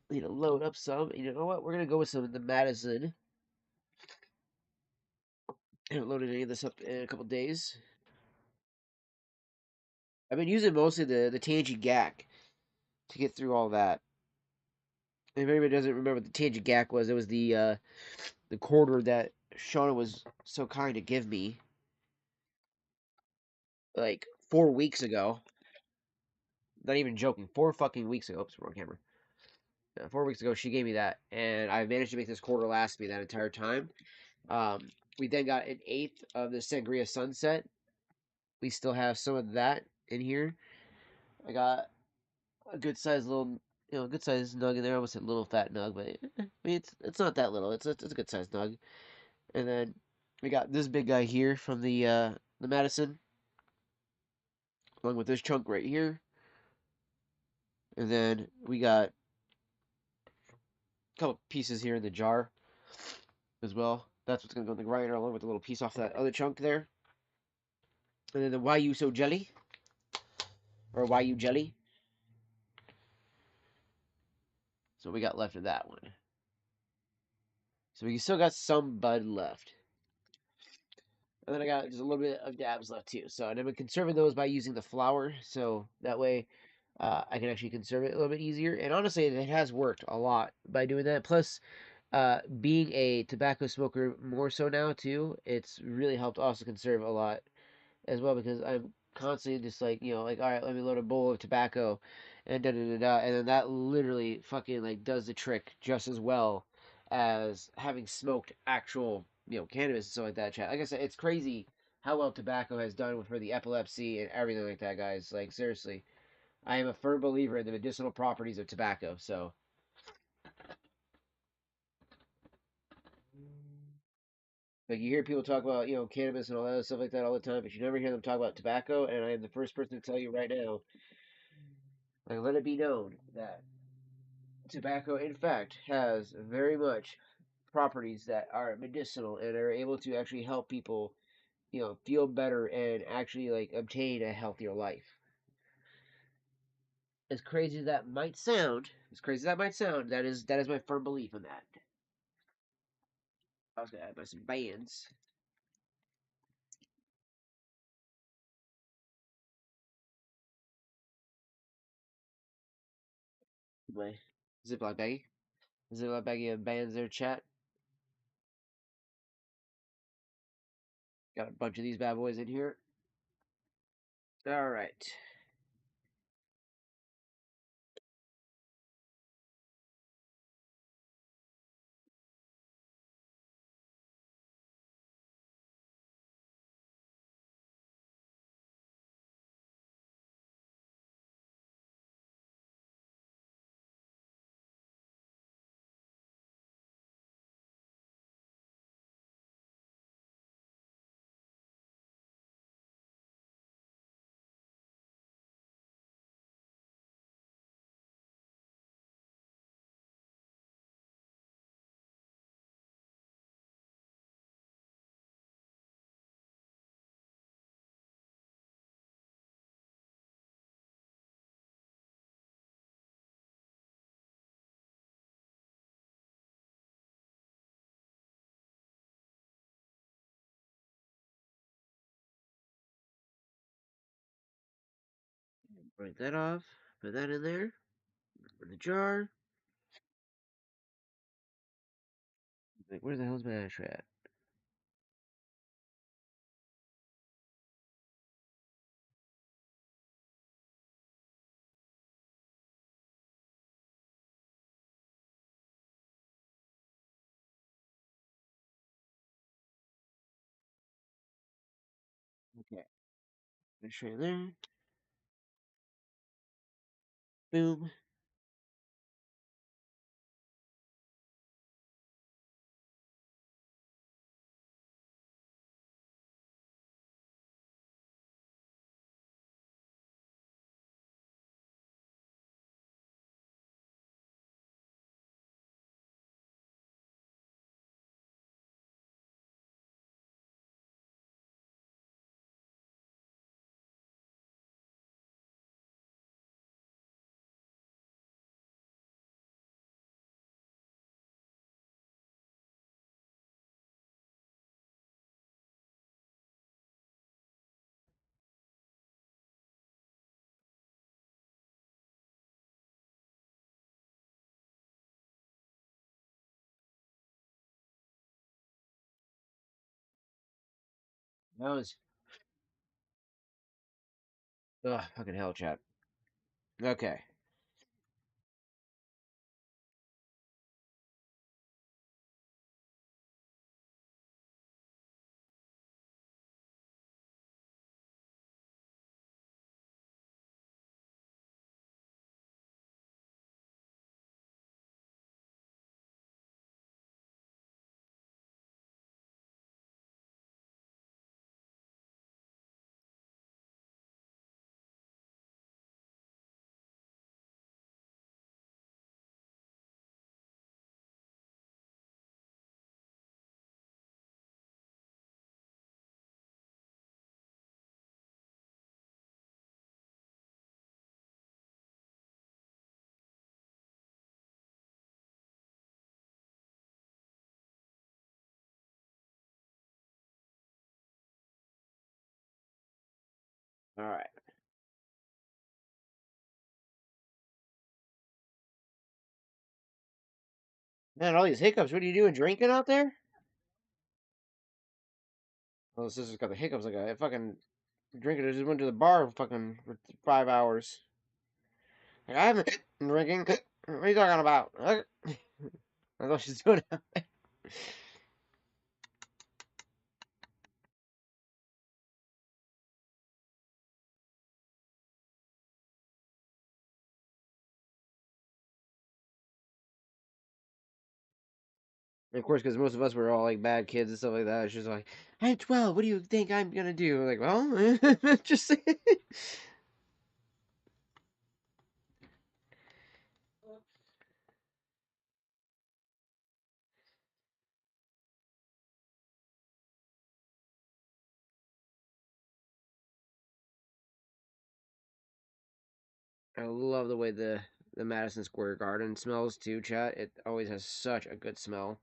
Need to load up some. You know what? We're gonna go with some of the Madison. I haven't loaded any of this up in a couple days. I've been using mostly the Tangy Gak to get through all that. And if anybody doesn't remember what the Tangy Gak was, it was the quarter that Shauna was so kind to give me like 4 weeks ago. Not even joking. 4 fucking weeks ago. Oops, wrong camera. 4 weeks ago, she gave me that, and I managed to make this quarter last me that entire time. We then got an eighth of the Sangria Sunset. We still have some of that in here. I got a good sized little, good sized nug in there. I almost said little fat nug, but I mean it's not that little. It's a good sized nug. And then we got this big guy here from the Madison, along with this chunk right here. And then we got a couple pieces here in the jar as well. That's what's gonna go in the grinder, along with a little piece off that other chunk there. And then the YU jelly, or YU jelly. So we got left of that one. So we still got some bud left. And then I got just a little bit of dabs left too. So, and I've been conserving those by using the flour. So that way I can actually conserve it a little bit easier. And honestly, it has worked a lot by doing that. Plus, being a tobacco smoker more so now too, it's really helped also conserve a lot as well, because I'm constantly just like, like, all right, let me load a bowl of tobacco and da da da da, and then that literally fucking like does the trick just as well as having smoked actual, cannabis and stuff like that, chat. Like I said, it's crazy how well tobacco has done for the epilepsy and everything like that, guys. Like, seriously, I am a firm believer in the medicinal properties of tobacco, so. Like, you hear people talk about, cannabis and all that stuff like that all the time, but you never hear them talk about tobacco, and I am the first person to tell you right now, like, let it be known that tobacco, in fact, has very much properties that are medicinal and are able to actually help people, feel better and actually, like, obtain a healthier life. As crazy as that might sound, that is my firm belief in that. I was gonna add some bands. My Ziploc baggie. Ziploc baggie of bands there, chat. Got a bunch of these bad boys in here. All right. Break that off. Put that in there. In the jar. Like, where the hell's my ashtray at? Okay. Ashtray in there. Boom. That was. Ugh, fucking hell, chat. Okay. All right. Man, all these hiccups. What are you doing? Drinking out there? Well, the sister's got the hiccups like I fucking drinking. I just went to the bar fucking for 5 hours. Like, I haven't been drinking. What are you talking about? That's what she's doing. And of course, because most of us were all like bad kids and stuff like that. She's like, I'm 12. What do you think I'm gonna do? Like, well, just. I love the way the Madison Square Garden smells too, chat. It always has such a good smell.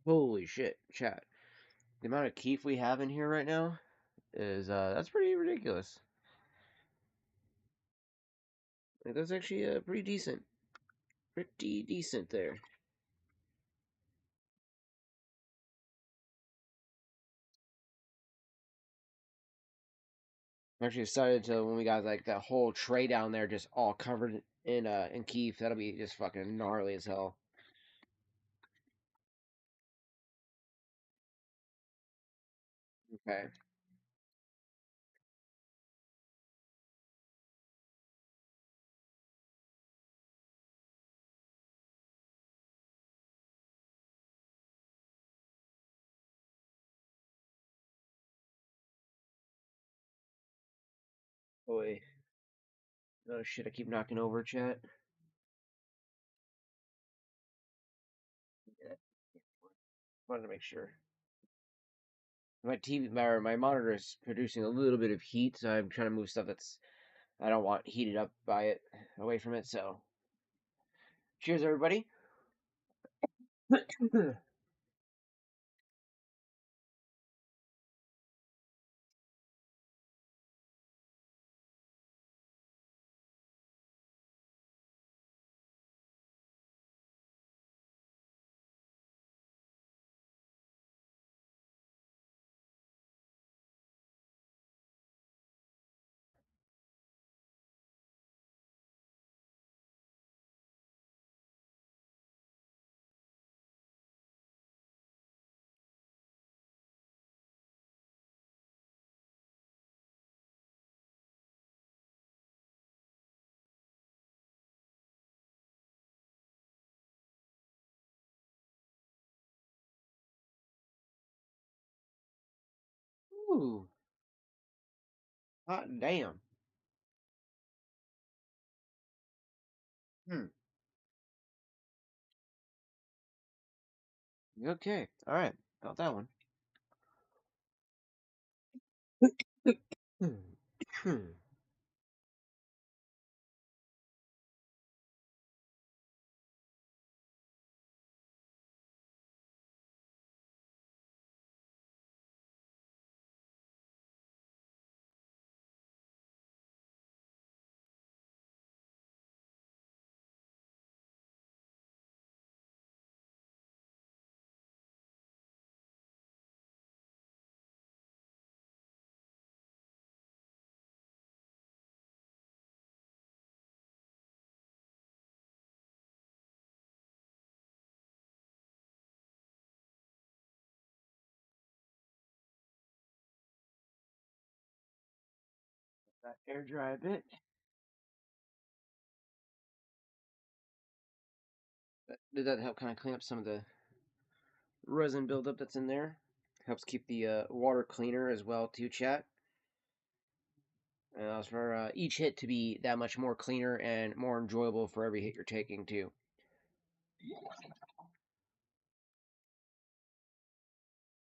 Holy shit, chat. The amount of keef we have in here right now is that's pretty ridiculous. Like, that's actually pretty decent. Pretty decent there. I'm actually excited to when we got like that whole tray down there just all covered in keef. That'll be just fucking gnarly as hell. Okay. Boy. Oh shit, I keep knocking over, chat. Yeah. Wanted to make sure. My TV, my monitor is producing a little bit of heat, so I'm trying to move stuff that's I don't want heated up by it away from it. So, cheers, everybody. Ooh, hot damn. Hmm. Okay. All right. Got that one. That air dry a bit. Did that help kind of clean up some of the resin buildup that's in there? Helps keep the water cleaner as well, too, chat. And allows for each hit to be that much more cleaner and more enjoyable for every hit you're taking, too.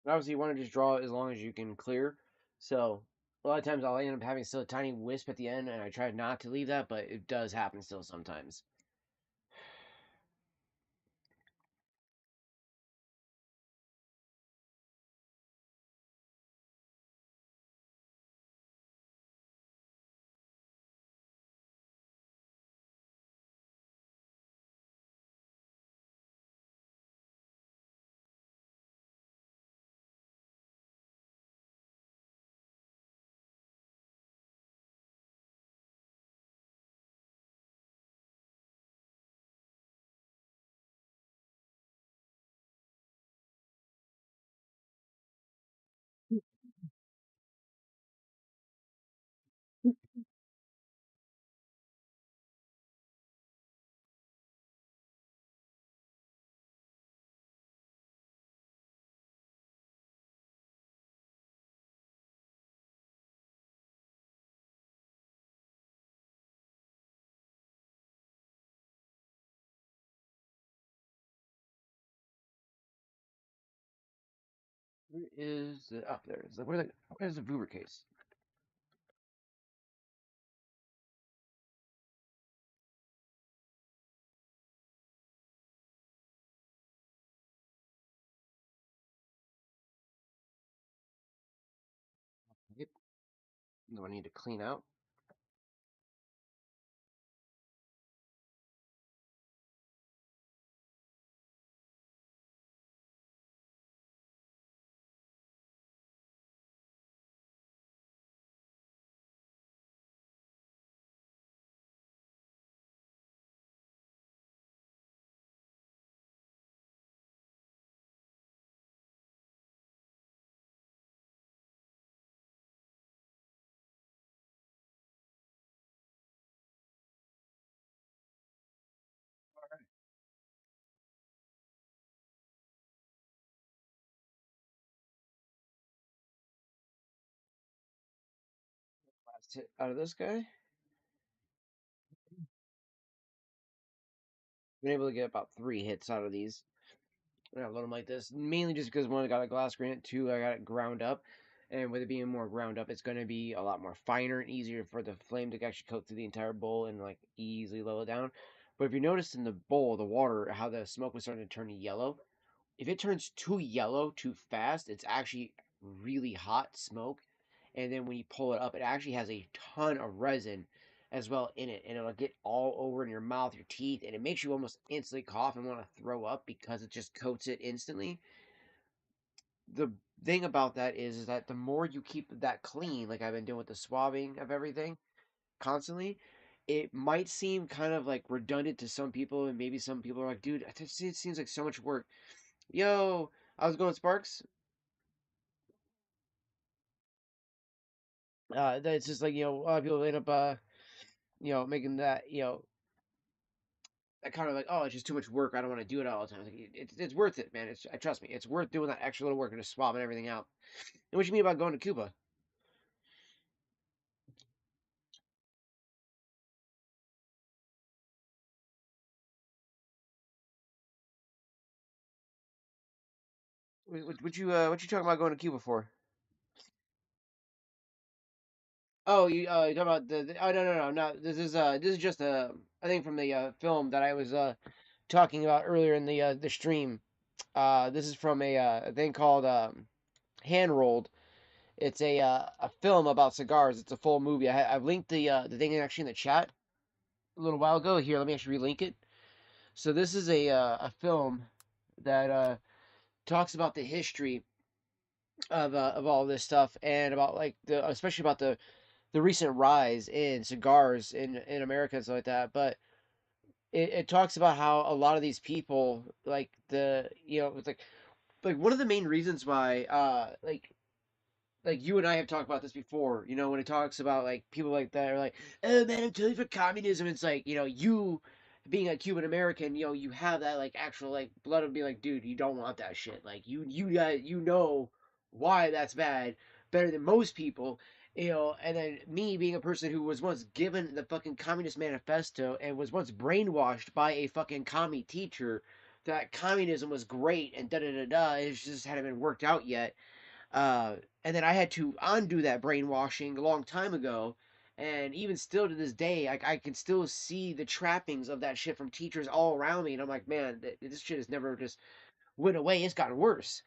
Obviously, you want to just draw as long as you can clear. So, a lot of times I'll end up having still a tiny wisp at the end, and I try not to leave that, but it does happen still sometimes. Where is the... Oh, there it is. Where's the Vuber case? Do I need to clean out? Last hit out of this guy. Been able to get about 3 hits out of these. I load them like this, mainly just because one, I got a glass granite, two, I got it ground up, and with it being more ground up, it's going to be a lot more finer and easier for the flame to actually coat through the entire bowl and like easily lower it down. But if you noticed in the bowl, the water, how the smoke was starting to turn yellow, if it turns too yellow too fast, it's actually really hot smoke. And then when you pull it up, it actually has a ton of resin as well in it, and it'll get all over in your mouth, your teeth, and it makes you almost instantly cough and want to throw up because it just coats it instantly. The thing about that is that the more you keep that clean, like I've been doing with the swabbing of everything constantly, it might seem kind of like redundant to some people, and maybe some people are like, dude, it seems like so much work. Yo, I was going Sparks. It's just like, a lot of people end up making that, that kind of like, oh, it's just too much work. I don't want to do it all the time. It's worth it, man. Trust me, it's worth doing that extra little work and just swabbing everything out. And what you mean about going to Cuba? What you talking about going to Cuba for? Oh, you talking about oh, no. This is just I think from the film that I was talking about earlier in the stream. This is from a thing called Hand Rolled. It's a film about cigars. It's a full movie. I've linked the thing actually in the chat a little while ago. Here, let me actually relink it. So this is a film that talks about the history of all this stuff, and about like especially about the recent rise in cigars in America and stuff like that. But it talks about how a lot of these people, like it's like one of the main reasons why like you and I have talked about this before, when it talks about like people like that are like, oh man, I'm totally for communism. It's like, you being a Cuban American, you have that like actual like blood of be like, dude, you don't want that shit. Like you got why that's bad better than most people. And then me being a person who was once given the fucking Communist Manifesto and was once brainwashed by a fucking commie teacher that communism was great and da da da da, it just hadn't been worked out yet. Uh, and then I had to undo that brainwashing a long time ago. And even still to this day, I can still see the trappings of that shit from teachers all around me. And I'm like, man, this shit has never just went away. It's gotten worse.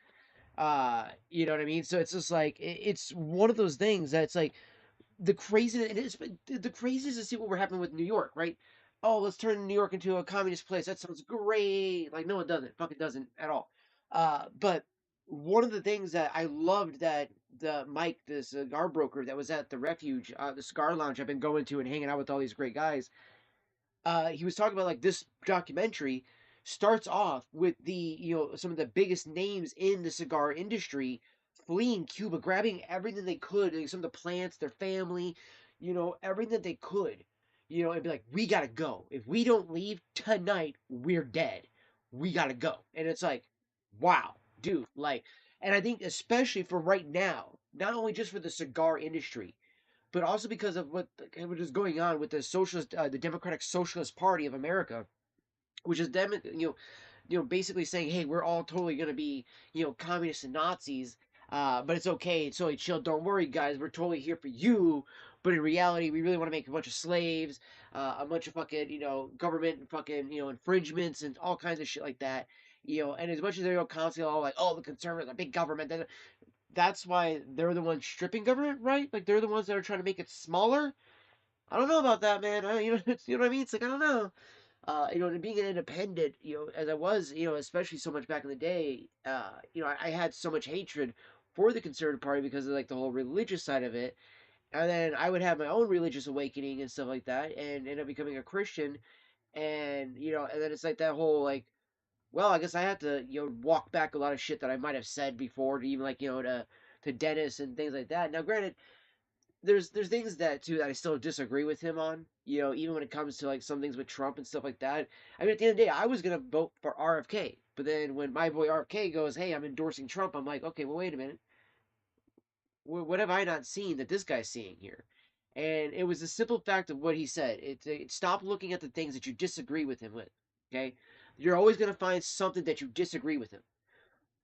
You know what I mean? So it's just like, it's one of those things that's like, the craziness it is the craziness to see what we're happening with New York, right? Oh, let's turn New York into a communist place. That sounds great. Like, no, it doesn't. Fucking doesn't at all. But one of the things that I loved that the Mike, the cigar broker that was at the Refuge, the cigar lounge I've been going to and hanging out with all these great guys, he was talking about like this documentary starts off with some of the biggest names in the cigar industry fleeing Cuba, grabbing everything they could, like some of the plants, their family, everything that they could, and be like, we gotta go. If we don't leave tonight, we're dead. We gotta go. And it's like, wow, dude, like, and I think especially for right now, not only just for the cigar industry, but also because of what is going on with the Democratic Socialist Party of America, which is them, basically saying, hey, we're all totally going to be, communists and Nazis, but it's okay, it's totally chill. Don't worry, guys, we're totally here for you. But in reality, we really want to make a bunch of slaves, a bunch of fucking, government fucking, infringements and all kinds of shit like that. And as much as they're constantly all like, oh, the conservatives, a big government, that's why they're the ones stripping government, right? Like they're the ones that are trying to make it smaller. I don't know about that, man. You know what I mean? It's like I don't know. And being an independent, as I was, especially so much back in the day, I had so much hatred for the Conservative Party because of like the whole religious side of it. And then I would have my own religious awakening and stuff like that, and end up becoming a Christian. And and then it's like that whole like, well, I guess I have to walk back a lot of shit that I might have said before to even like to Dennis and things like that. Now, granted, there's things that too that I still disagree with him on. Even when it comes to like some things with Trump and stuff like that. I mean, at the end of the day, I was gonna vote for RFK, but then when my boy RFK goes, "Hey, I'm endorsing Trump," I'm like, okay, well, wait a minute. What have I not seen that this guy's seeing here? And it was the simple fact of what he said. Stop looking at the things that you disagree with him with. Okay, you're always gonna find something that you disagree with him,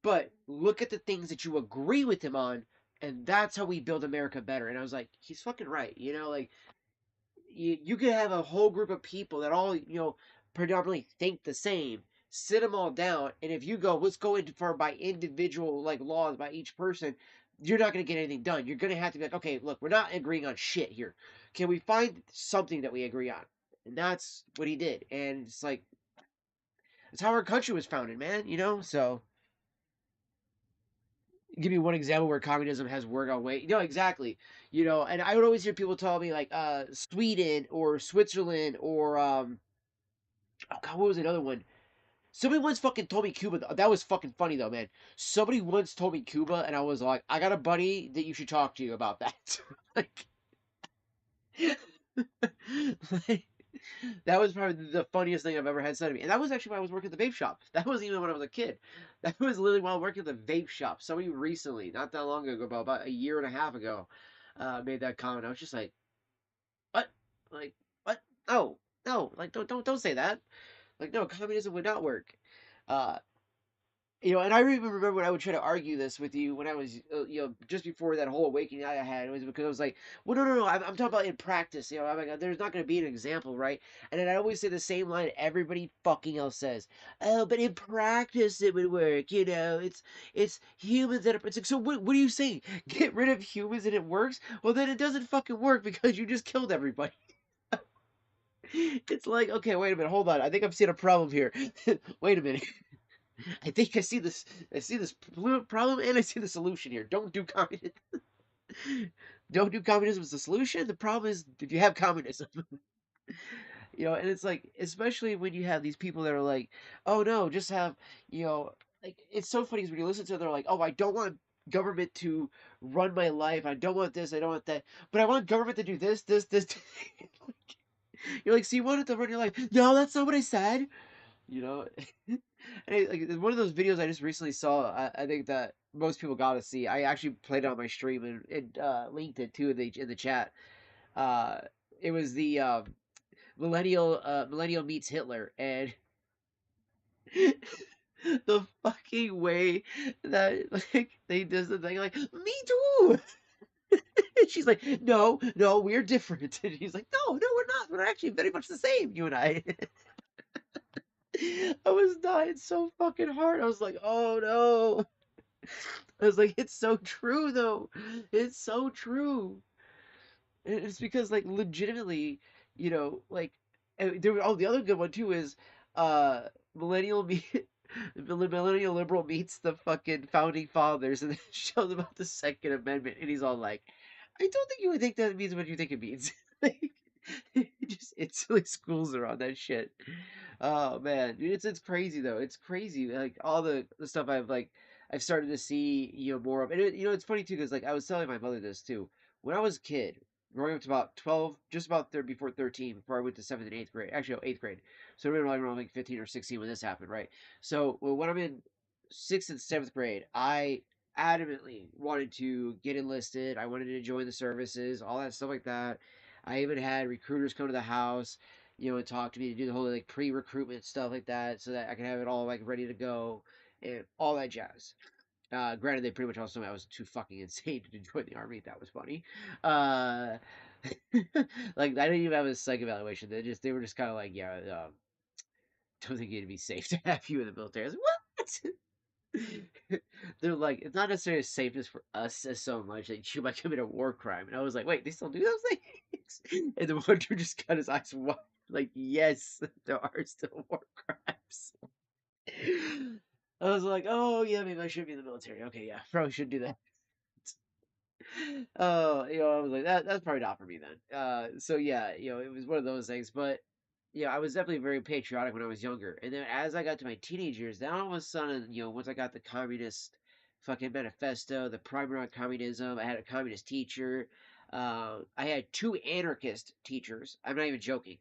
but look at the things that you agree with him on, and that's how we build America better. And I was like, he's fucking right. Like you could have a whole group of people that all predominantly think the same. Sit them all down, and if you go, let's go into for by individual like laws by each person, you're not going to get anything done. You're going to have to be like, okay, look, we're not agreeing on shit here. Can we find something that we agree on? And that's what he did. And it's like, it's how our country was founded, man. So give me one example where communism has worked out way. Exactly. And I would always hear people tell me like Sweden or Switzerland or oh god, what was another one? Somebody once fucking told me Cuba. That was fucking funny though, man. Somebody once told me Cuba, and I was like, I got a buddy that you should talk to about that. like, like, that was probably the funniest thing I've ever had said to me. And that was actually when I was working at the vape shop. That wasn't even when I was a kid. That was literally while working at the vape shop. Somebody recently, not that long ago, about a year and a half ago, made that comment. I was just like, what? Like, what? No, no, like don't say that. Like, no, communism would not work. Uh, and I even remember when I would try to argue this with you when I was, just before that whole awakening I had, it was because I was like, well, no, I'm talking about in practice. I'm like, there's not going to be an example, right? And then I always say the same line everybody fucking else says. Oh, but in practice it would work. It's humans that are. It's like, so what are you saying? Get rid of humans and it works? Well, then it doesn't fucking work because you just killed everybody. It's like, okay, wait a minute, hold on. I think I'm seeing a problem here. Wait a minute. I think I see this. I see this problem, and I see the solution here. Don't do communism. Don't do communism as the solution. The problem is if you have communism. And it's like, especially when you have these people that are like, oh no, just have, like it's so funny because when you listen to them, they're like, oh, I don't want government to run my life. I don't want this. I don't want that. But I want government to do this, this, this. You're like, so you want it to run your life? No, that's not what I said. You know, like one of those videos I just recently saw. I think that most people got to see. I actually played it on my stream and linked it too in the chat. Uh, it was the millennial meets Hitler, and the fucking way that like they does the thing like me too. And she's like, no, no, we're different. And he's like, no, no, we're not. We're actually very much the same, you and I. I was dying so fucking hard. I was like, oh no. I was like, it's so true though. It's so true. And it's because like legitimately, like the other good one too is uh millennial me the millennial liberal meets the fucking founding fathers and shows about the Second Amendment and he's all like, I don't think you would think that means what you think it means. Like, he just instantly schools her on that shit. Oh man, dude, it's crazy though. It's crazy. Like all the stuff I've started to see more of. And it's funny too because like I was telling my mother this too. When I was a kid, growing up to about 12, just about there before 13, before I went to 7th and 8th grade. Actually, no, 8th grade. So we were like around like 15 or 16 when this happened, right? So when I'm in 6th and 7th grade, I adamantly wanted to get enlisted. I wanted to join the services, all that stuff like that. I even had recruiters come to the house, and talk to me to do the whole like pre-recruitment stuff like that, so that I can have it all like ready to go and all that jazz. Granted, they pretty much also told me I was too fucking insane to join the army. That was funny. Uh, like I didn't even have a psych evaluation. They were just kind of like, yeah, don't think it'd be safe to have you in the military. I was like, what? They're like, it's not necessarily safest for us as so much that you might commit a war crime. And I was like, wait, they still do those things? And the one dude just got his eyes wide. Like, yes, there are still war crimes. I was like, oh yeah, maybe I should be in the military. Okay, yeah, probably should do that. Oh, I was like, that's probably not for me then. So yeah, it was one of those things. But yeah, I was definitely very patriotic when I was younger. And then as I got to my teenage years, then all of a sudden, once I got the communist fucking manifesto, the primer on communism, I had a communist teacher. I had two anarchist teachers. I'm not even joking.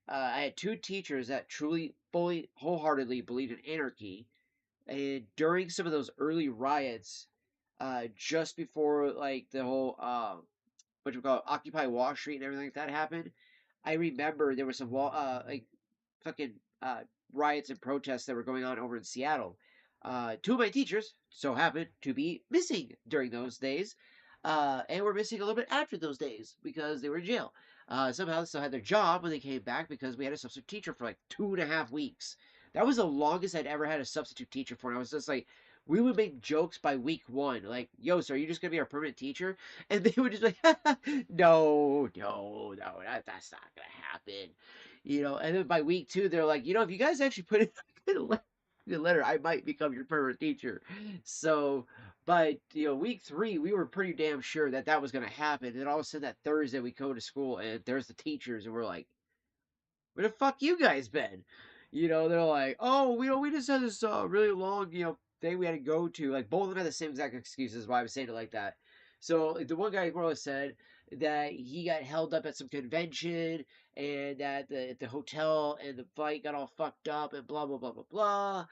I had two teachers that truly, fully, wholeheartedly believed in anarchy. And during some of those early riots, just before like the whole what you call it, Occupy Wall Street and everything like that happened, I remember there was some like fucking riots and protests that were going on over in Seattle. Two of my teachers so happened to be missing during those days, and were missing a little bit after those days because they were in jail. Somehow they still had their job when they came back because we had a substitute teacher for like 2.5 weeks. That was the longest I'd ever had a substitute teacher for. And I was just like, we would make jokes by week one, like, "Yo, so are you just gonna be our permanent teacher?" And they would just be like, "No, no, no, that's not gonna happen." And then by week two, they're like, if you guys actually put it in a letter, I might become your permanent teacher. So, but week three, we were pretty damn sure that that was gonna happen. And then all of a sudden, that Thursday, we go to school and there's the teachers, and we're like, "Where the fuck you guys been?" They're like, "Oh, we just had this really long, thing we had to go to." Like both of them had the same exact excuses why I was saying it like that. So like, the one guy more or less said that he got held up at some convention and that the hotel and the flight got all fucked up and blah blah blah blah blah.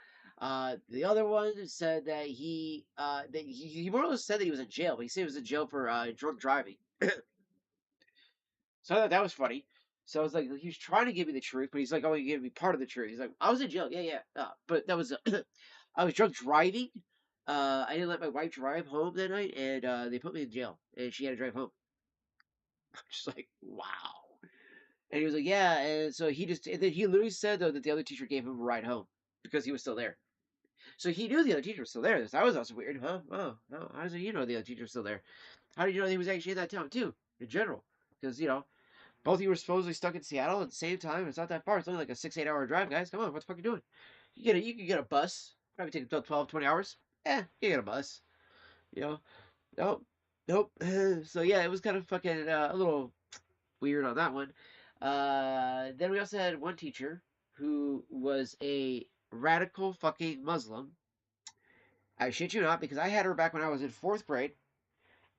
The other one said that he more or less said that he was in jail, but he said he was in jail for drunk driving. So I thought that was funny. So I was like, he was trying to give me the truth, but he's like, "Oh, you gave me part of the truth." He's like, "I was in jail, yeah, yeah, but that was I was drunk driving. I didn't let my wife drive home that night, and they put me in jail, and she had to drive home." I'm just like, wow. And he was like, "Yeah," and so and then he literally said though that the other teacher gave him a ride home because he was still there. So he knew the other teacher was still there. That was also weird, huh? Oh, no. How does he know the other teacher was still there? How did you know he was actually in that town too, in general? Because both of you were supposedly stuck in Seattle at the same time. It's not that far. It's only like a 6-8 hour drive, guys. Come on, what the fuck are you doing? You can get a bus. Probably take about 12, 20 hours. You get a bus. Nope. Nope. So yeah, it was kind of fucking a little weird on that one. Then we also had one teacher who was a radical fucking Muslim. I shit you not, because I had her back when I was in 4th grade.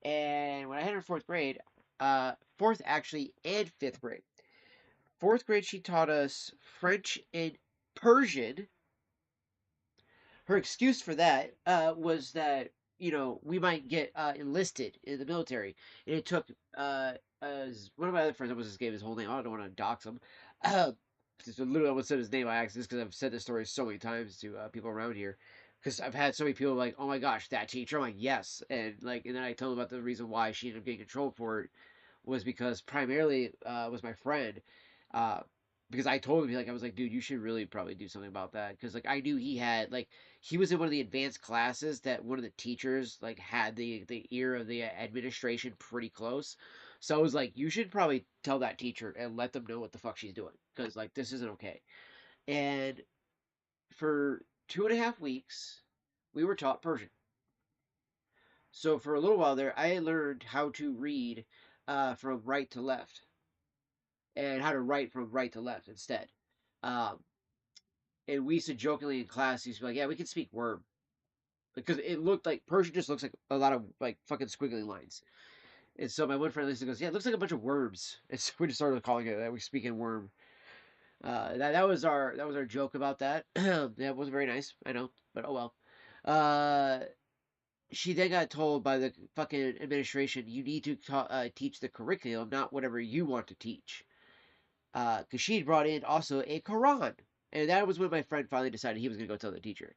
And when I had her in 4th grade, 4th actually and 5th grade. 4th grade, she taught us French and Persian. Her excuse for that was that we might get enlisted in the military, and it took one of my other friends. What was his name? His whole name. I don't want to dox him. Just literally almost said his name by accident because I've said this story so many times to people around here. Because I've had so many people like, "Oh my gosh, that teacher!" I'm like, "Yes," and then I told them about the reason why she ended up getting controlled for it was because primarily was my friend. Uh, because I told him, like, I was like, "Dude, you should really probably do something about that." Because like I knew he was in one of the advanced classes that one of the teachers like had the ear of the administration pretty close. So I was like, "You should probably tell that teacher and let them know what the fuck she's doing because like this isn't okay." And for 2.5 weeks, we were taught Persian. So for a little while there, I learned how to read from right to left and how to write from right to left instead. Um, and we used to jokingly in class, used to be like, "Yeah, we can speak worm." Because it looked like Persian just looks like a lot of like fucking squiggly lines. And so my one friend listened goes, "Yeah, it looks like a bunch of worms." And so we just started calling it that. We speak in worm. That was our joke about that. That wasn't very nice, I know, but oh well. Uh, she then got told by the fucking administration, "You need to teach the curriculum, not whatever you want to teach." Because she had brought in also a Quran, and that was when my friend finally decided he was gonna go tell the teacher.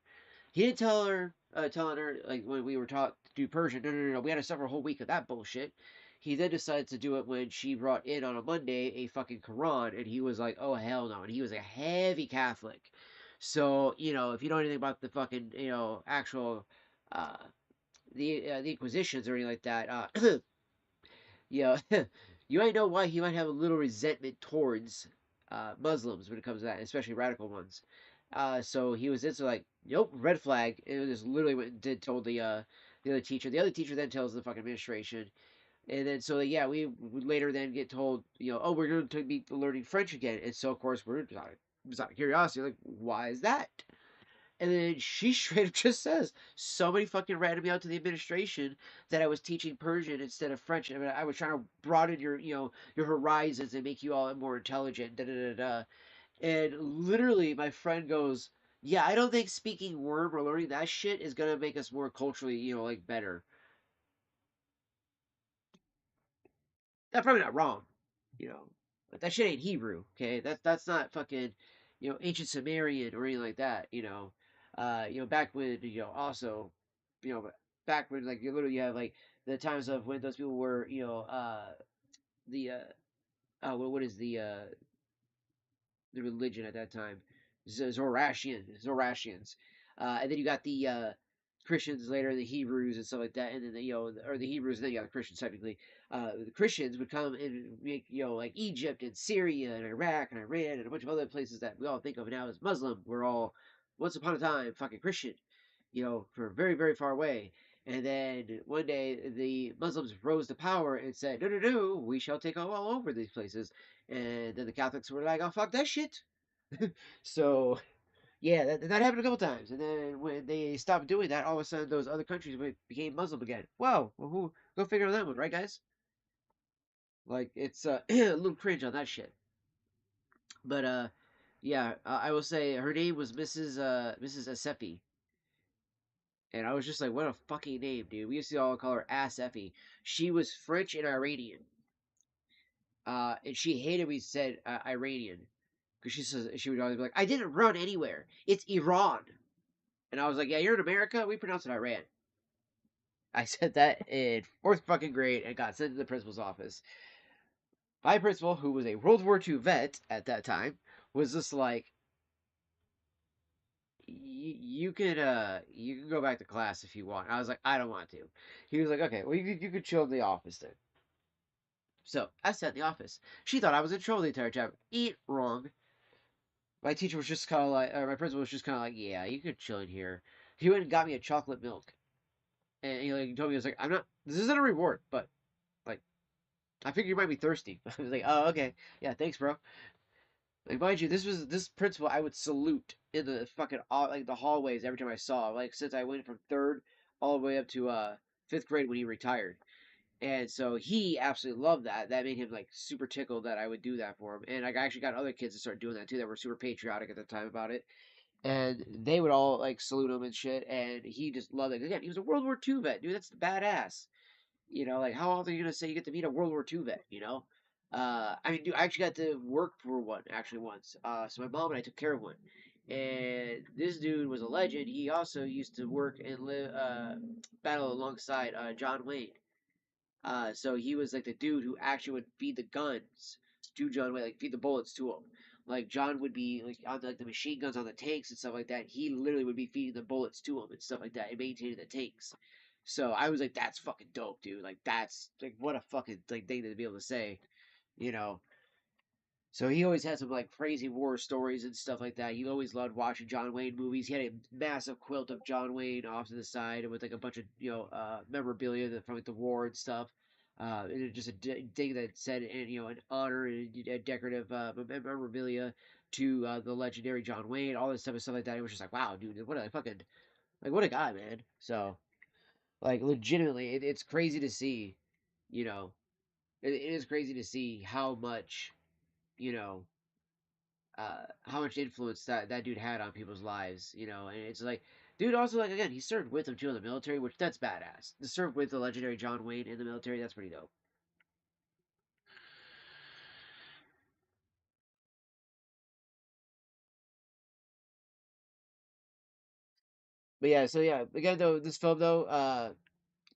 He didn't tell her, telling her like when we were taught to do Persian. No, no, no, no. We had to suffer a whole week of that bullshit. He then decided to do it when she brought in on a Monday a fucking Quran, and he was like, "Oh hell no!" And he was a heavy Catholic, So, if you know anything about the fucking, actual, uh, the Inquisitions or anything like that, you know, you might know why he might have a little resentment towards Muslims when it comes to that, especially radical ones. So he was just like, nope, red flag. And it just literally went and did told the other teacher. The other teacher then tells the fucking administration. And then so yeah, we would later then get told, oh, we're going to be learning French again. And so of course we're just out of curiosity, like, why is that? And then she straight up just says, somebody fucking ratted me out to the administration that I was teaching Persian instead of French. I mean, I was trying to broaden your, your horizons and make you all more intelligent. Da da da da. And literally, my friend goes, "Yeah, I don't think speaking worm or learning that shit is gonna make us more culturally, like better." That's probably not wrong, but that shit ain't Hebrew, okay? That's not fucking, ancient Sumerian or anything like that, back when, also, you know, back when like you literally have like the times of when those people were, the what is the religion at that time, Zoroastrians, and then you got the Christians later, the Hebrews and stuff like that, and then or the Hebrews, and then you got the Christians technically. The Christians would come and make like Egypt and Syria and Iraq and Iran and a bunch of other places that we all think of now as Muslim. We're all once upon a time fucking Christian, for very very far away. And then one day the Muslims rose to power and said, no, no, no, we shall take all over these places. And then the Catholics were like, oh, fuck that shit. So, yeah, that happened a couple times. And then when they stopped doing that, all of a sudden those other countries became Muslim again. Wow, well, go figure on that one, right, guys? Like, it's a little cringe on that shit. But, yeah, I will say her name was Mrs. Asefi. And I was just like, what a fucking name, dude. We used to all call her Ass Effie. She was French and Iranian. And she hated we said Iranian. Because she would always be like, I didn't run anywhere. It's Iran. And I was like, yeah, you're in America? We pronounce it Iran. I said that in fourth fucking grade and got sent to the principal's office. My principal, who was a World War II vet at that time, was just like, you could go back to class if you want. I was like, I don't want to. He was like, okay, well you could chill in the office then. So I sat in the office. She thought I was in trouble the entire time. Eat wrong. My teacher was just kind of like, or my principal was just kind of like, yeah, you could chill in here. He went and got me a chocolate milk, and he like told me, he was like, I'm not. This isn't a reward, but like, I figure you might be thirsty. I was like, oh, okay, yeah, thanks, bro. Like, mind you, this principal I would salute in the fucking like the hallways every time I saw. Like, since I went from third all the way up to fifth grade when he retired. And so he absolutely loved that. That made him like super tickled that I would do that for him. And I actually got other kids to start doing that too that were super patriotic at the time about it. And they would all like salute him and shit. And he just loved it. Again, he was a World War II vet, dude. That's badass. Like how often are you gonna say you get to meet a World War II vet? I mean, dude, I actually got to work for one actually once. So my mom and I took care of one. And this dude was a legend. He also used to work and live, battle alongside John Wayne. So he was like the dude who actually would feed the guns to John Wayne, like feed the bullets to him. Like John would be like on the machine guns on the tanks and stuff like that. He literally would be feeding the bullets to him and stuff like that and maintaining the tanks. So I was like, that's fucking dope, dude. Like that's like what a fucking like thing to be able to say, you know. So he always had some like crazy war stories and stuff like that. He always loved watching John Wayne movies. He had a massive quilt of John Wayne off to the side with like a bunch of memorabilia from like the war and stuff. And just a thing that said an honor and a decorative memorabilia to the legendary John Wayne, all this type of stuff like that. It was just like, wow, dude, what a fucking like what a guy, man. So like legitimately, it's crazy to see, you know, it is crazy to see you know how much influence that dude had on people's lives, and it's like, dude, also like again, he served with him too in the military, which that's badass. To serve with the legendary John Wayne in the military, that's pretty dope. But yeah, so yeah, again though, this film though,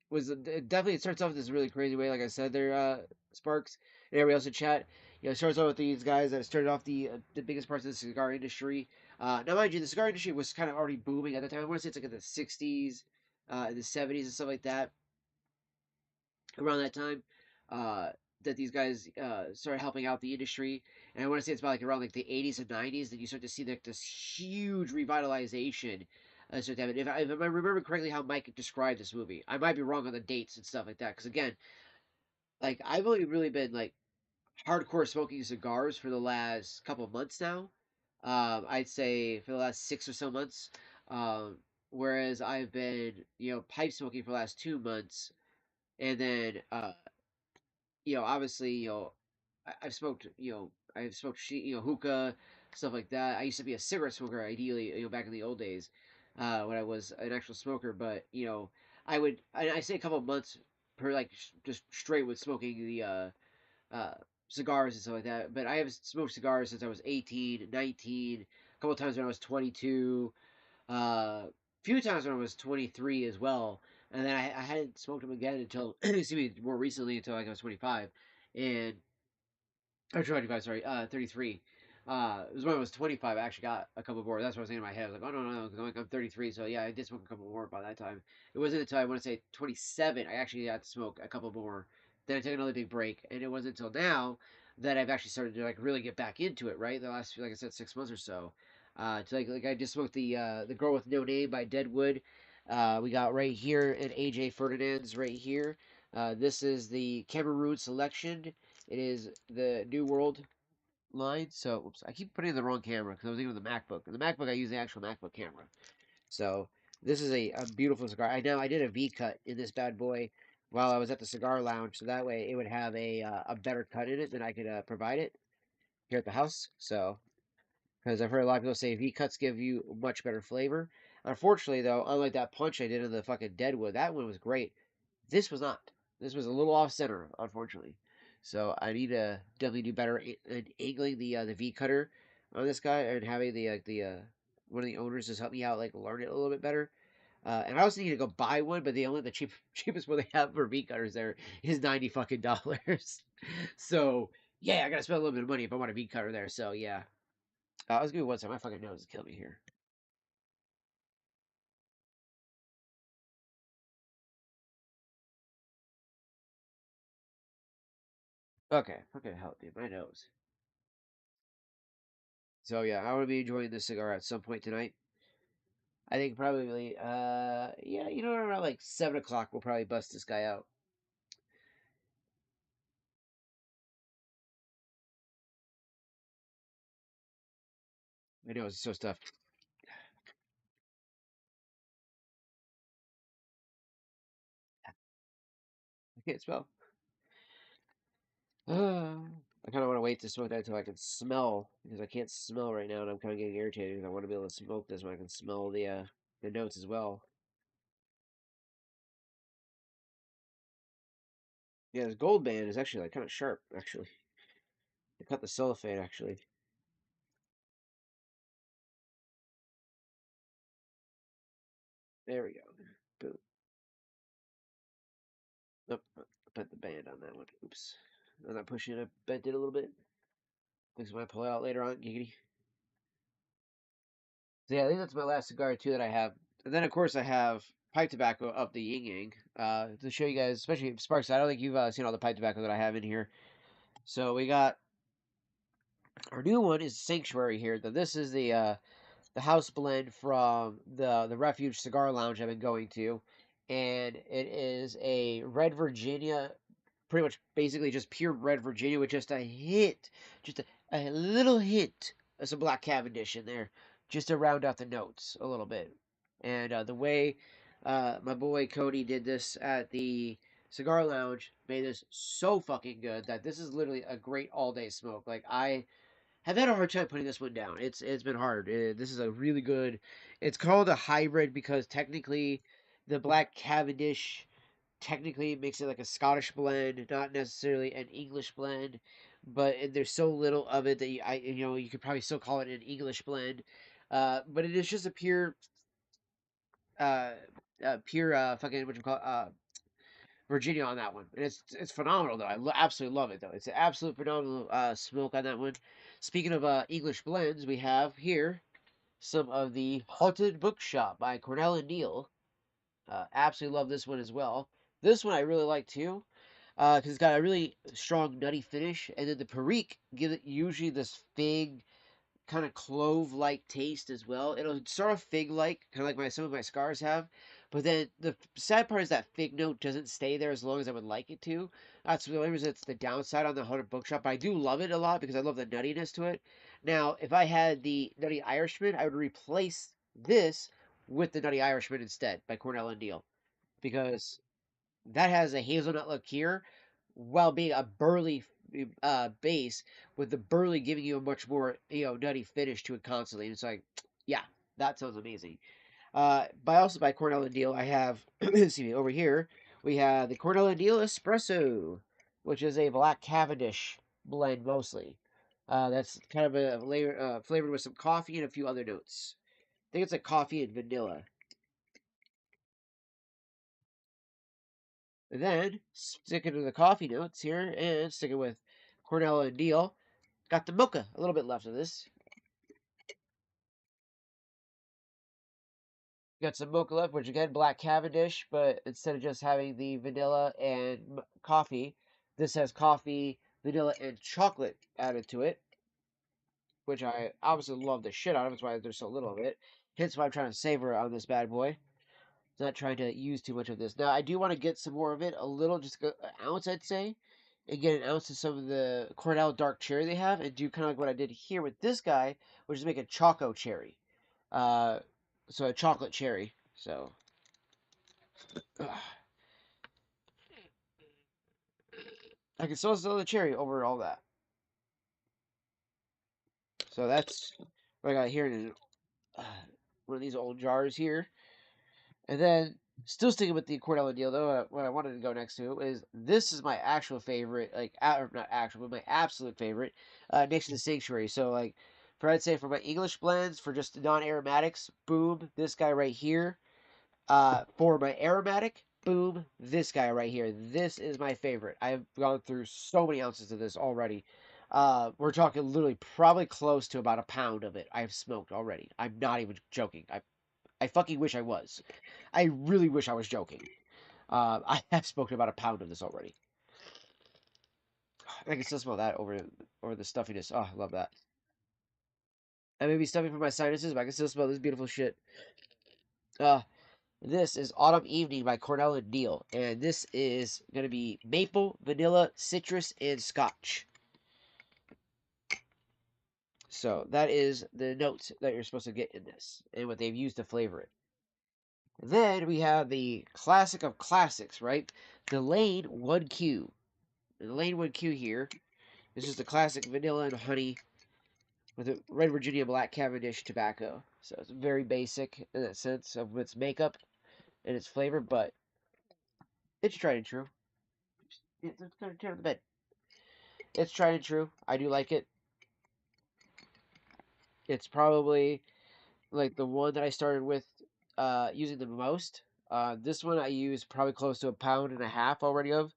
was it definitely it starts off this really crazy way, like I said there, Sparks and everybody else in chat. It starts off with these guys that started off the biggest parts of the cigar industry. Now, mind you, the cigar industry was kind of already booming at the time. I want to say it's like in the 60s, in the 70s, and stuff like that. Around that time, uh, that these guys started helping out the industry. And I want to say it's about like around like the 80s and 90s that you start to see like this huge revitalization. So, if I remember correctly how Mike described this movie, I might be wrong on the dates and stuff like that. Because again, like I've only really been like hardcore smoking cigars for the last couple of months now. I'd say for the last 6 or so months. Um, Whereas I've been, pipe smoking for the last 2 months, and then, obviously, I've smoked, I've smoked, hookah, stuff like that. I used to be a cigarette smoker, ideally, back in the old days, when I was an actual smoker. But I say a couple of months per like just straight with smoking the uh, cigars and stuff like that. But I have smoked cigars since I was 18, 19, a couple of times when I was 22, a few times when I was 23 as well. And then I hadn't smoked them again until, excuse me, more recently until like I was 25. And, or 25, sorry, 33. It was when I was 25. I actually got a couple more. That's what I was thinking in my head. I was like, oh, no, no, no, I'm 33. So yeah, I did smoke a couple more by that time. It wasn't until I want to say 27, I actually got to smoke a couple more. Then I took another big break. And it wasn't until now that I've actually started to like really get back into it, right? The last, like I said, 6 months or so. To like I just smoked the Girl with No Name by Deadwood. We got right here an AJ Ferdinand's right here. This is the Cameroon selection. It is the New World line. So, oops, I keep putting in the wrong camera because I was thinking of the MacBook. In the MacBook, I use the actual MacBook camera. So, this is a beautiful cigar. I know I did a V cut in this bad boy while I was at the cigar lounge, so that way it would have a better cut in it than I could provide it here at the house. So, because I've heard a lot of people say V cuts give you much better flavor. Unfortunately, though, unlike that punch I did in the fucking Deadwood, that one was great. This was not. This was a little off center, unfortunately. So I need to definitely do better in angling the V cutter on this guy and having the one of the owners just help me out, like learn it a little bit better. And I also need to go buy one, but the cheapest one they have for V cutters there is $90 So yeah, I gotta spend a little bit of money if I want a V cutter there. So yeah, I was gonna one time. My fucking nose is killing me here. Okay, fucking hell, dude, my nose. So yeah, I want to be enjoying this cigar at some point tonight. I think probably, yeah, around like 7 o'clock, we'll probably bust this guy out. I know it's so stuffed. I can't smell. I kind of want to wait to smoke that until I can smell because I can't smell right now, and I'm kind of getting irritated because I want to be able to smoke this when I can smell the notes as well. Yeah, this gold band is actually like kind of sharp. Actually, I cut the cellophane actually. There we go. Boom. Nope, I put the band on that one. Oops. I'm not pushing it. I bent it a little bit. Things might pull out later on. Giggity. So yeah, I think that's my last cigar too that I have. And then of course I have pipe tobacco of the Ying Yang to show you guys, especially Sparks. I don't think you've seen all the pipe tobacco that I have in here. So we got our new one is Sanctuary here. This is the house blend from the Refuge Cigar Lounge I've been going to, and it is a Red Virginia, pretty much basically just pure Red Virginia with just a hint, just a little hint of some Black Cavendish in there, just to round out the notes a little bit. And the way my boy Cody did this at the Cigar Lounge made this so fucking good that this is literally a great all day smoke. Like I have had a hard time putting this one down. It's been hard. This is a really good. It's called a hybrid because technically, the Black Cavendish technically makes it like a Scottish blend, not necessarily an English blend. But there's so little of it that you could probably still call it an English blend. But it is just a uh, pure fucking what you call Virginia on that one. And it's phenomenal though. Absolutely love it though. It's an absolute phenomenal smoke on that one. Speaking of English blends, we have here some of the Haunted Bookshop by Cornell and Neal. Absolutely love this one as well. This one I really like too, because it's got a really strong nutty finish, and then the Perique gives it usually this fig kind of clove-like taste as well. It'll start off fig-like, kind of like some of my scars have, but then the sad part is that fig note doesn't stay there as long as I would like it to. That's the only reason it's the downside on the Haunted Bookshop. But I do love it a lot because I love the nuttiness to it. Now, if I had the Nutty Irishman, I would replace this with the Nutty Irishman instead by Cornell and Deal, because that has a hazelnut liqueur while being a burly base, with the burly giving you a much more nutty finish to it constantly. And it's like, yeah, that sounds amazing. By Cornell and Deal, I have excuse me, over here we have the Cornell and Deal Espresso, which is a black Cavendish blend mostly. That's kind of a layer, flavored with some coffee and a few other notes. I think it's like coffee and vanilla. And then, sticking to the coffee notes here, and sticking with Cornell and Deal, got the mocha, a little bit left of this. Got some mocha left, which again, black Cavendish, but instead of just having the vanilla and coffee, this has coffee, vanilla, and chocolate added to it, which I obviously love the shit out of. That's why there's so little of it. Hence why I'm trying to savor on this bad boy. Not trying to use too much of this. Now, I do want to get some more of it, a little, just an ounce, I'd say, and get an ounce of some of the Cornell dark cherry they have, and do kind of like what I did here with this guy, which is make a choco cherry. So a chocolate cherry. So, I can still smell the cherry over all that. So that's what I got here in one of these old jars here. And then, still sticking with the Cornell and Deal, though, what I wanted to go next to is this is my actual favorite, like, or not actual, but my absolute favorite, next to the Sanctuary. So, like, I'd say for my English blends, for just non-aromatics, boom, this guy right here. For my aromatic, boom, this guy right here. This is my favorite. I've gone through so many ounces of this already. We're talking literally probably close to about a pound of it I've smoked already. I'm not even joking. I fucking wish I was. I really wish I was joking. I have spoken about a pound of this already. I can still smell that over the stuffiness. Oh, I love that. I may be stuffing from my sinuses, but I can still smell this beautiful shit. This is Autumn Evening by Cornell and Deal, and this is going to be maple, vanilla, citrus, and scotch. So that is the notes that you're supposed to get in this, and what they've used to flavor it. Then we have the classic of classics, right? The Lane 1Q. The Lane 1Q here. This is the classic vanilla and honey with a Red Virginia Black Cavendish tobacco. So it's very basic in that sense of its makeup and its flavor, but it's tried and true. It's kind of turn the bed. It's tried and true. I do like it. It's probably like the one that I started with using the most. This one I use probably close to a pound and a half already of.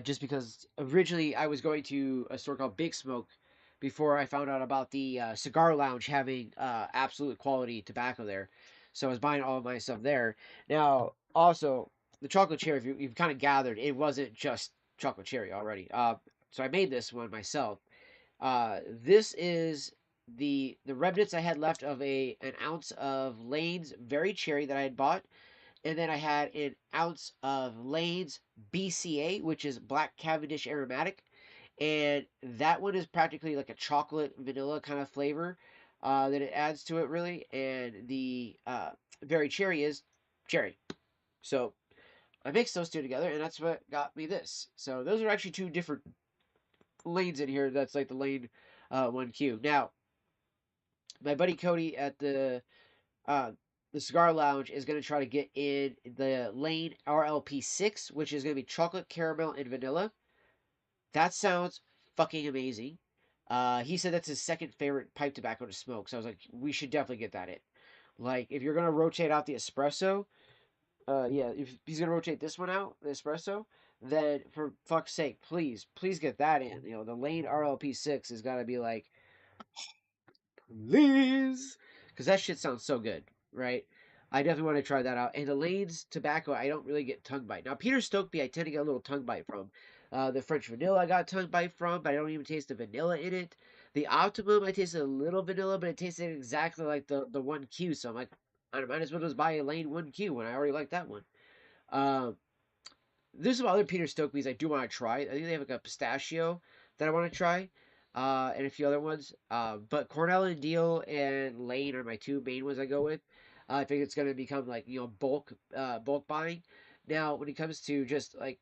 Just because originally I was going to a store called Big Smoke before I found out about the Cigar Lounge having absolute quality tobacco there. So I was buying all of my stuff there. Now, also, the chocolate cherry, if you've kind of gathered, it wasn't just chocolate cherry already. So I made this one myself. This is the remnants I had left of an ounce of Lane's Very Cherry that I had bought, and then I had an ounce of Lane's BCA, which is Black Cavendish Aromatic, and that one is practically like a chocolate vanilla kind of flavor that it adds to it, really. And the Very Cherry is cherry. So I mixed those two together, and that's what got me this. So those are actually two different lanes in here. That's like the lane 1Q. Now, my buddy Cody at the Cigar Lounge is going to try to get in the Lane RLP6, which is going to be chocolate, caramel, and vanilla. That sounds fucking amazing. He said that's his second favorite pipe tobacco to smoke, so I was like, we should definitely get that in. Like, if you're going to rotate out the espresso, yeah, if he's going to rotate this one out, the espresso, then for fuck's sake, please get that in. The Lane RLP6 has got to be like, please. because that shit sounds so good, right? I definitely want to try that out. And Elaine's tobacco, I don't really get tongue bite. Now, Peter Stokeby, I tend to get a little tongue bite from. The French vanilla I got tongue bite from, but I don't even taste the vanilla in it. The Optimum, I tasted a little vanilla, but it tasted exactly like the 1Q. So I'm like, I might as well just buy Elaine 1Q when I already like that one. Um, there's some other Peter Stokeby's I do want to try. I think they have like a pistachio that I want to try, and a few other ones. But Cornell and Deal and Lane are my two main ones I go with. I think it's going to become like bulk buying. Now, when it comes to just like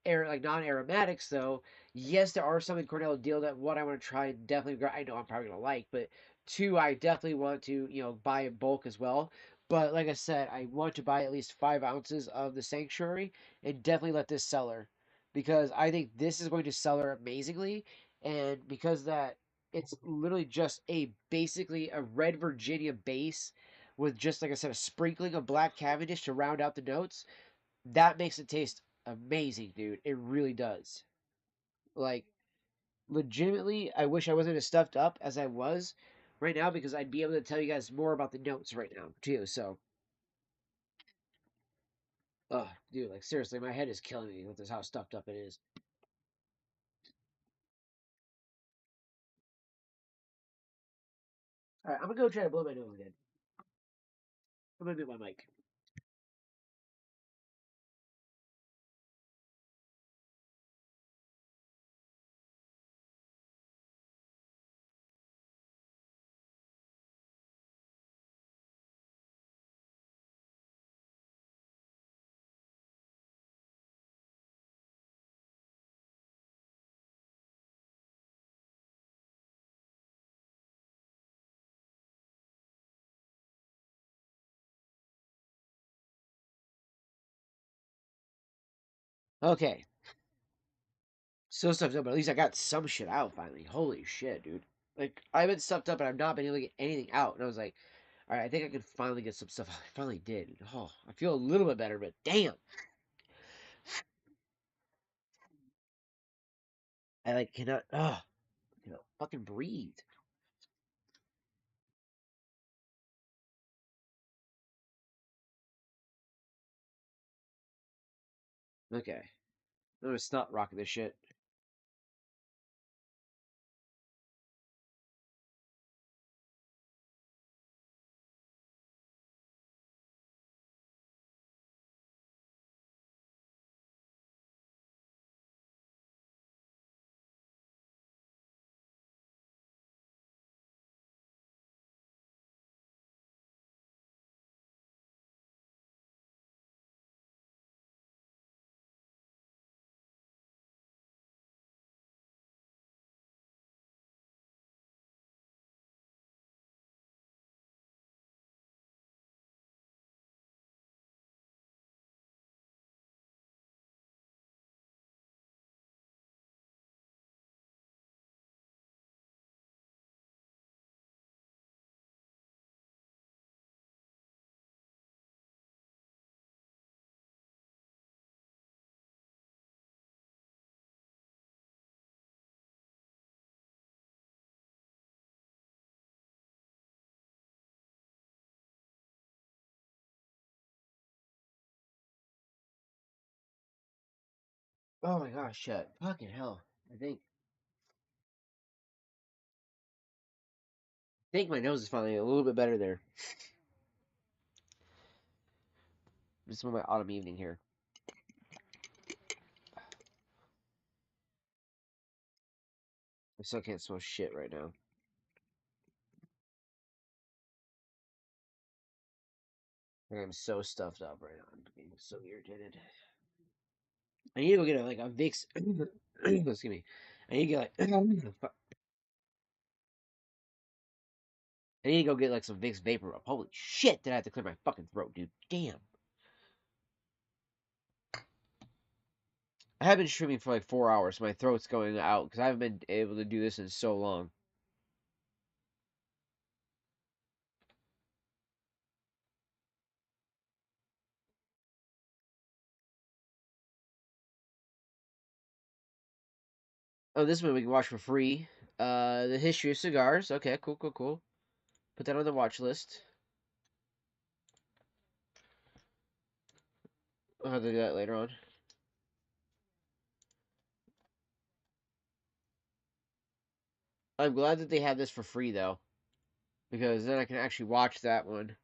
non-aromatics though, yes, there are some in Cornell and Deal that one I want to try and definitely. I know I'm probably gonna like, but two I definitely want to buy in bulk as well. But like I said, I want to buy at least 5 ounces of the Sanctuary and definitely let this cellar because I think this is going to cellar amazingly, and because that it's literally just basically a red Virginia base with just like I said a sprinkling of black Cavendish to round out the notes that makes it taste amazing, dude. It really does. Like, legitimately, I wish I wasn't as stuffed up as I was right now because I'd be able to tell you guys more about the notes right now, too. So, dude, like, seriously, my head is killing me with this how stuffed up it is. All right, I'm gonna go try to blow my nose again. I'm gonna mute my mic. Okay, so stuffed up, but at least I got some shit out finally. Holy shit, dude. Like, I've been stuffed up and I've not been able to get anything out. And I was like, all right, I think I can finally get some stuff. I finally did. Oh, I feel a little bit better, but damn. I like cannot fucking breathe. Okay. I'm gonna stop rocking this shit. Oh my gosh, shit. Fucking hell. I think my nose is finally a little bit better there. This is my autumn evening here. I still can't smell shit right now. Like, I'm so stuffed up right now. I'm getting so irritated. I need to go get a Vicks. Excuse me. I need to get I need to go get like some Vicks Vapor Rub. Holy shit! Did I have to clear my fucking throat, dude? Damn. I have been streaming for like 4 hours. So my throat's going out because I haven't been able to do this in so long. Oh, this one we can watch for free. The history of cigars. Okay, cool, cool, cool. Put that on the watch list. I'll have to do that later on. I'm glad that they have this for free, though. Because then I can actually watch that one.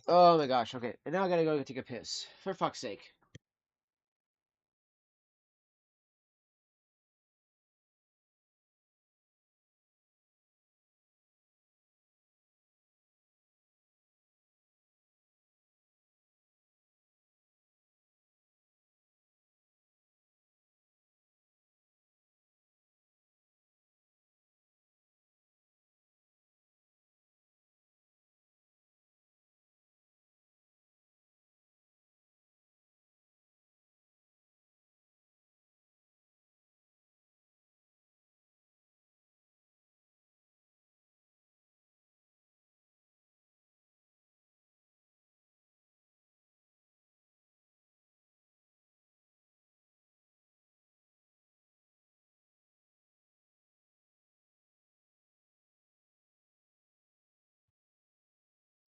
Oh my gosh, okay. And now I gotta go take a piss. For fuck's sake.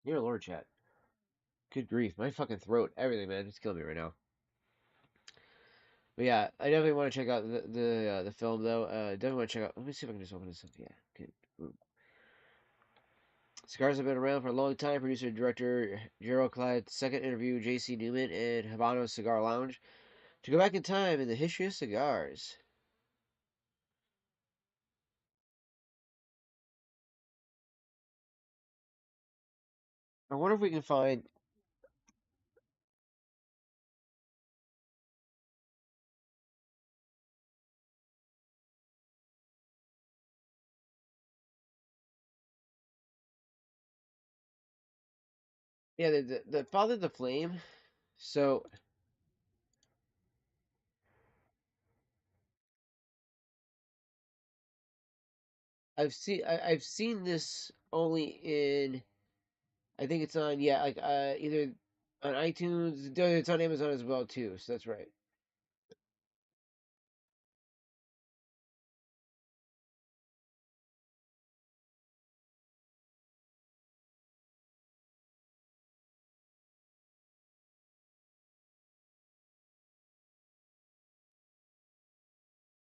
Dear Lord, chat. Good grief. My fucking throat. Everything, man. It's killing me right now. But yeah, I definitely want to check out the film, though. Definitely want to check out... Let me see if I can just open this up. Yeah. Okay. Boom. Cigars have been around for a long time. Producer and director Gerald Clyde's second interview, J.C. Newman and Habano Cigar Lounge, to go back in time in the history of cigars. I wonder if we can find... Yeah, the Father of the Flame. So... I've seen this only in... I think it's on, yeah, like, either on iTunes. It's on Amazon as well, too. So that's right.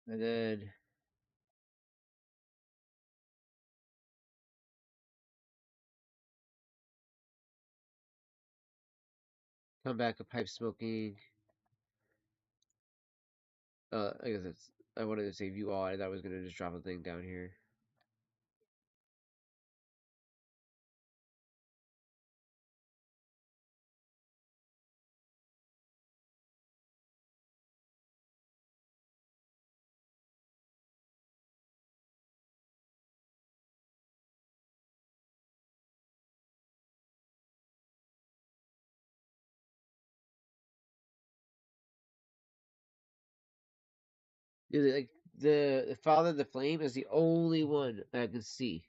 And then... Come back a pipe smoking. I guess it's... I wanted to say view all. I thought I was going to just drop a thing down here. Yeah, like the Father of the Flame is the only one I can see.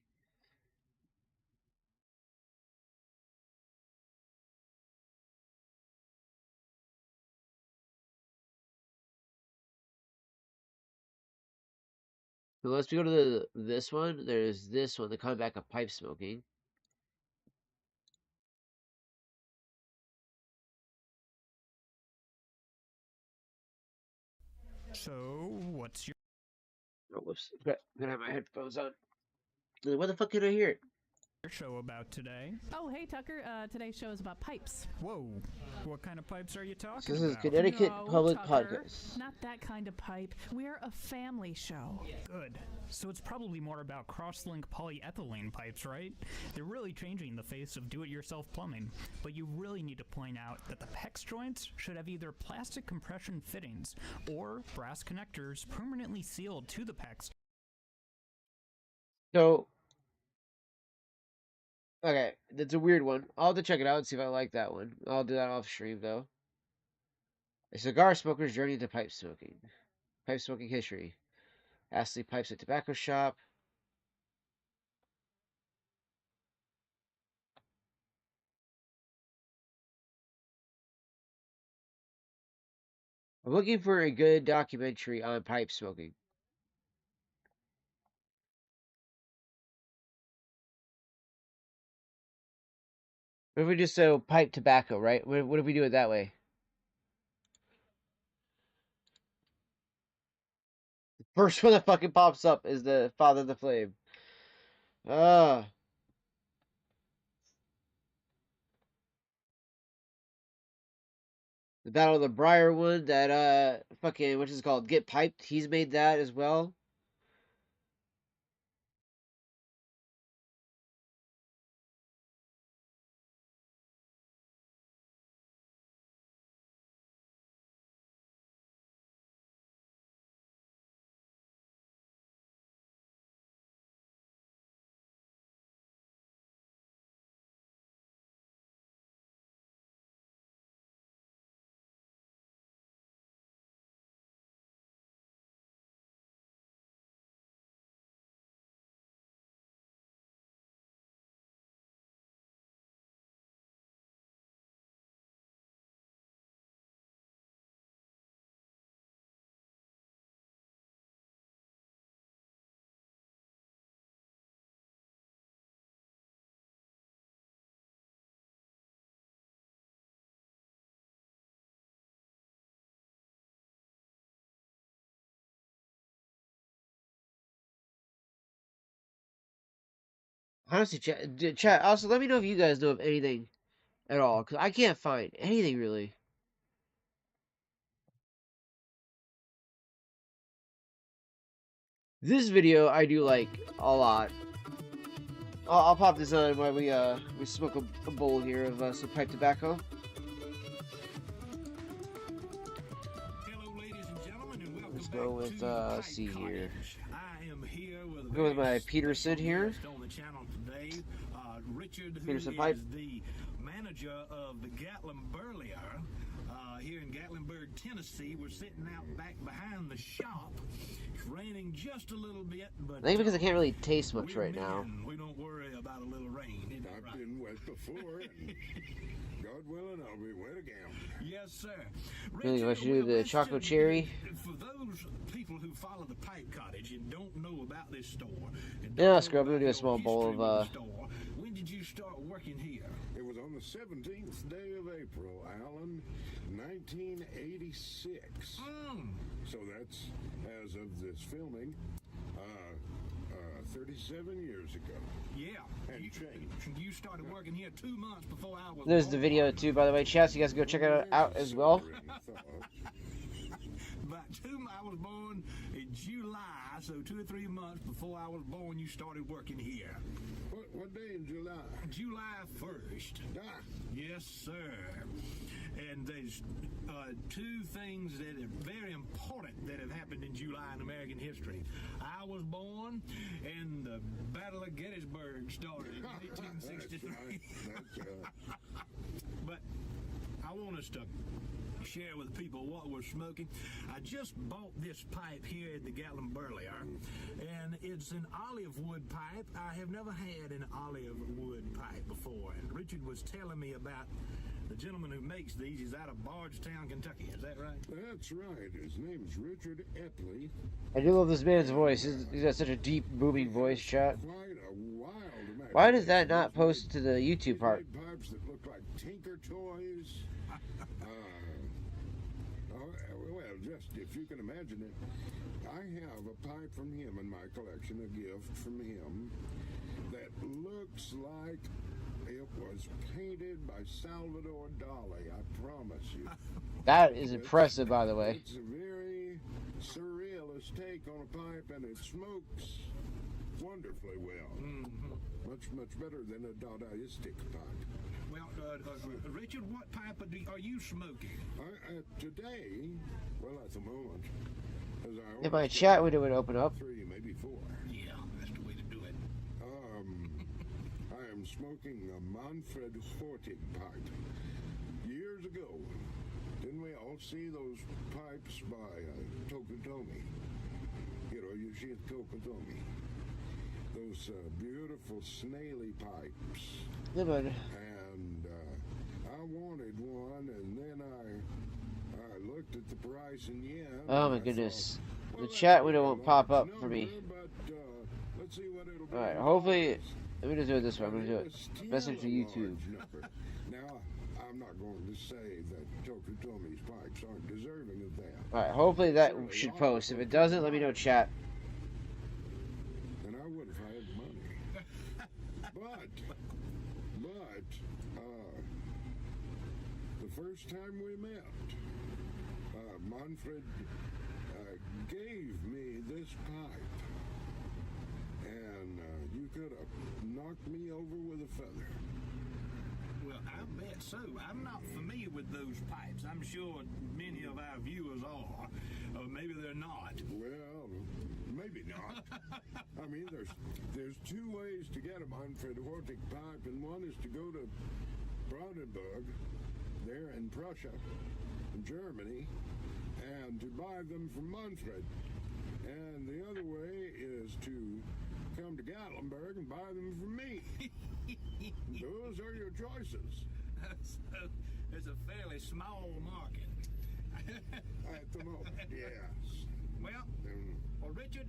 So let's go to this one. There's this one, the Come Back of Pipe Smoking. So, what's your... Oh, whoops. I'm gonna have my headphones on. What the fuck can I hear? Your show about today? Oh, hey Tucker. Today's show is about pipes. Whoa, what kind of pipes are you talking So this is about? Connecticut No, Public Tucker, Podcast. not that kind of pipe. We're a family show. Good. So it's probably more about cross-link polyethylene pipes, right? They're really changing the face of do-it-yourself plumbing. But you really need to point out that the PEX joints should have either plastic compression fittings or brass connectors permanently sealed to the PEX. So, okay, that's a weird one. I'll have to check it out and see if I like that one. I'll do that off stream, though. A cigar smoker's journey to pipe smoking. Pipe smoking history. Astley Pipes at Tobacco Shop. I'm looking for a good documentary on pipe smoking. What if we just so pipe tobacco, right? What if we do it that way? The first one that fucking pops up is the Father of the Flame. Ah. The Battle of the Briarwood, that fucking, what's it called? Get Piped. He's made that as well. Honestly, chat. Also, let me know if you guys know of anything at all, because I can't find anything really. This video I do like a lot. I'll pop this on while we smoke a bowl here of some pipe tobacco. Let's go with let's see here. Go with my Peterson here. Peterson pipe. The manager of the Gatlinburg here in Gatlinburg, Tennessee. We're sitting out back behind the shop. It's raining just a little bit, but I think because I can't really taste much right now. We don't worry about a little rain. I've been wet before, and God willing, I'll be wet again. Yes, sir. Really, what you do the chocolate cherry? For those people who follow the Pipe Cottage and don't know about this store, Yeah, scrub. I'm gonna do a small bowl of when did you start working here? It was on the 17th day of April, Alan, 1986. So that's, as of this filming, 37 years ago. Yeah. And change. You started working here 2 months before I was There's the video too, by the way, chat. So you guys go check it out as well. I was born in July, so 2 or 3 months before I was born, you started working here. What day in July? July 1st. Yes, sir. And there's two things that are very important that have happened in July in American history. I was born, and the Battle of Gettysburg started in 1863. But I want us to share with people what we're smoking. I just bought this pipe here at the Gatlinburg, and it's an olive wood pipe. I have never had an olive wood pipe before, and Richard was telling me about the gentleman who makes these. He's out of Bardstown, Kentucky. Is that right? That's right. His name's Richard Epley. I do love this man's voice. He's got such a deep, booming voice, chat. Quite a wild imagination. Why does that not post to the YouTube part? Pipes that look like Tinker Toys. Well, just if you can imagine it, I have a pipe from him in my collection, a gift from him, that looks like it was painted by Salvador Dali, I promise you. That is impressive, by the way. It's a very surrealist take on a pipe, and it smokes wonderfully well. Much better than a Dadaistic pipe. Well, Richard, what pipe are you smoking? Today, well, at the moment, as I If my chat window would open up. 3, maybe 4. Yeah, that's the way to do it. I am smoking a Manfred Hortig pipe. Years ago, didn't we all see those pipes by Tokutomi? You know, you see Tokutomi. Those beautiful snaily pipes. Yeah, bud. And I wanted one, and then I looked at the price in yen. Oh my goodness. The chat window won't pop up for me. Let's see what it'll be. Alright, hopefully Let me just do it this way. I'm gonna do it. Message to YouTube. Now, I'm not going to say that Tokutomi's pipes aren't deserving of that. Alright, hopefully that should post. If it doesn't, let me know, chat. And I would if I had money. But, the first time we met, Manfred gave me this pipe. And you could have knocked me over with a feather. Well, I bet so. I'm not familiar with those pipes. I'm sure many of our viewers are. Or maybe they're not. Well, maybe not. I mean, there's two ways to get a Manfred Hortig pipe, and one is to go to Brandenburg, there in Prussia, in Germany, and to buy them from Manfred. And the other way is to come to Gatlinburg and buy them from me. Those are your choices. So, it's a fairly small market. At the moment, yes. Well, Richard,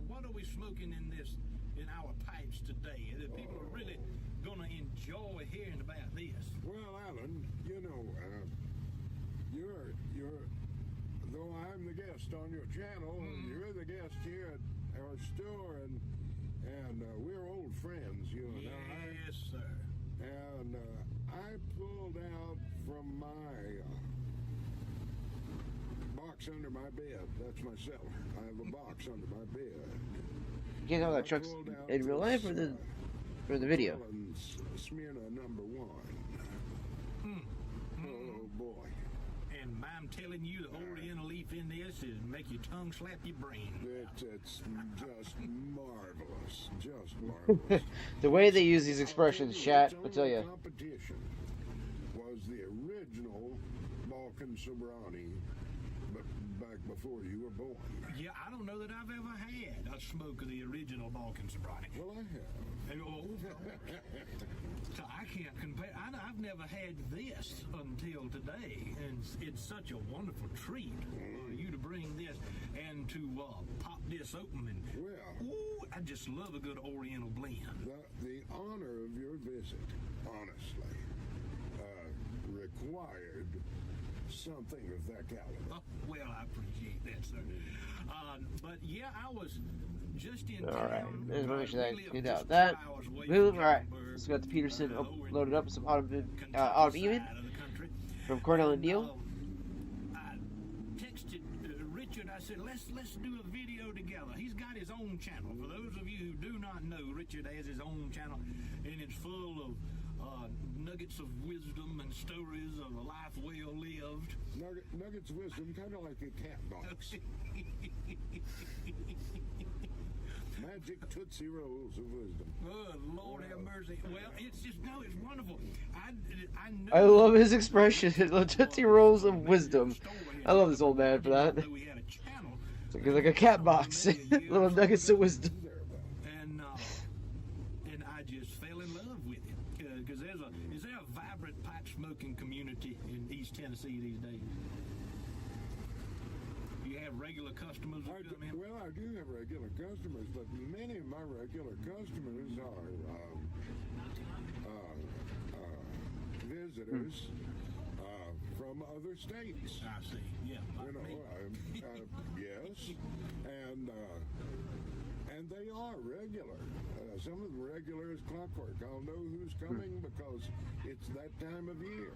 what are we smoking in our pipes today? People are really gonna enjoy hearing about this. Well, Alan, you know, you're though I'm the guest on your channel, and you're the guest here at our store, and we're old friends, you and I. Yes, sir. And I pulled out from my box under my bed. That's my cellar. I have a box under my bed. You can't tell that truck's in real life or the video. Smyrna number 1. Oh boy. And I'm telling you, the Oriental leaf in this is make your tongue slap your brain. It's just marvelous. Just marvelous. The way they use these expressions, chat, I'll tell you. Competition was the original Balkan Sobrani, but back before you were born. Yeah, I don't know that I've ever had a smoke of the original Balkan Sobrani. Well, I have. So I can't compare. I've never had this until today, and it's such a wonderful treat for you to bring this and to pop this open. And ooh, I just love a good Oriental blend. The honor of your visit, honestly, required something of that caliber. Oh, well, I appreciate that, sir. But yeah, I was just in town. Alright, let's make sure that I get out that. Move. Alright, let's go to Peterson loaded up with some autumn even from Cornell and Neal. I texted Richard. I said, let's do a video together. He's got his own channel. For those of you who do not know, Richard has his own channel, and it's full of nuggets of wisdom and stories of a life well lived. Nuggets of wisdom, kind of like a cat box. Magic Tootsie Rolls of wisdom. Oh, Lord have mercy. Well, it's just, no, it's wonderful. I love his expression. Tootsie Rolls of wisdom. I love this old man for that. It's like a cat box. Little nuggets of wisdom. And I just fell in love with it. Because is there a vibrant pipe smoking community in East Tennessee these days? You have regular customers who come in? Well, I do have regular customers, but many of my regular customers are visitors from other states. I see. Yeah. You know, yes, and they are regular. Some of them regular as clockwork. I'll know who's coming because it's that time of year.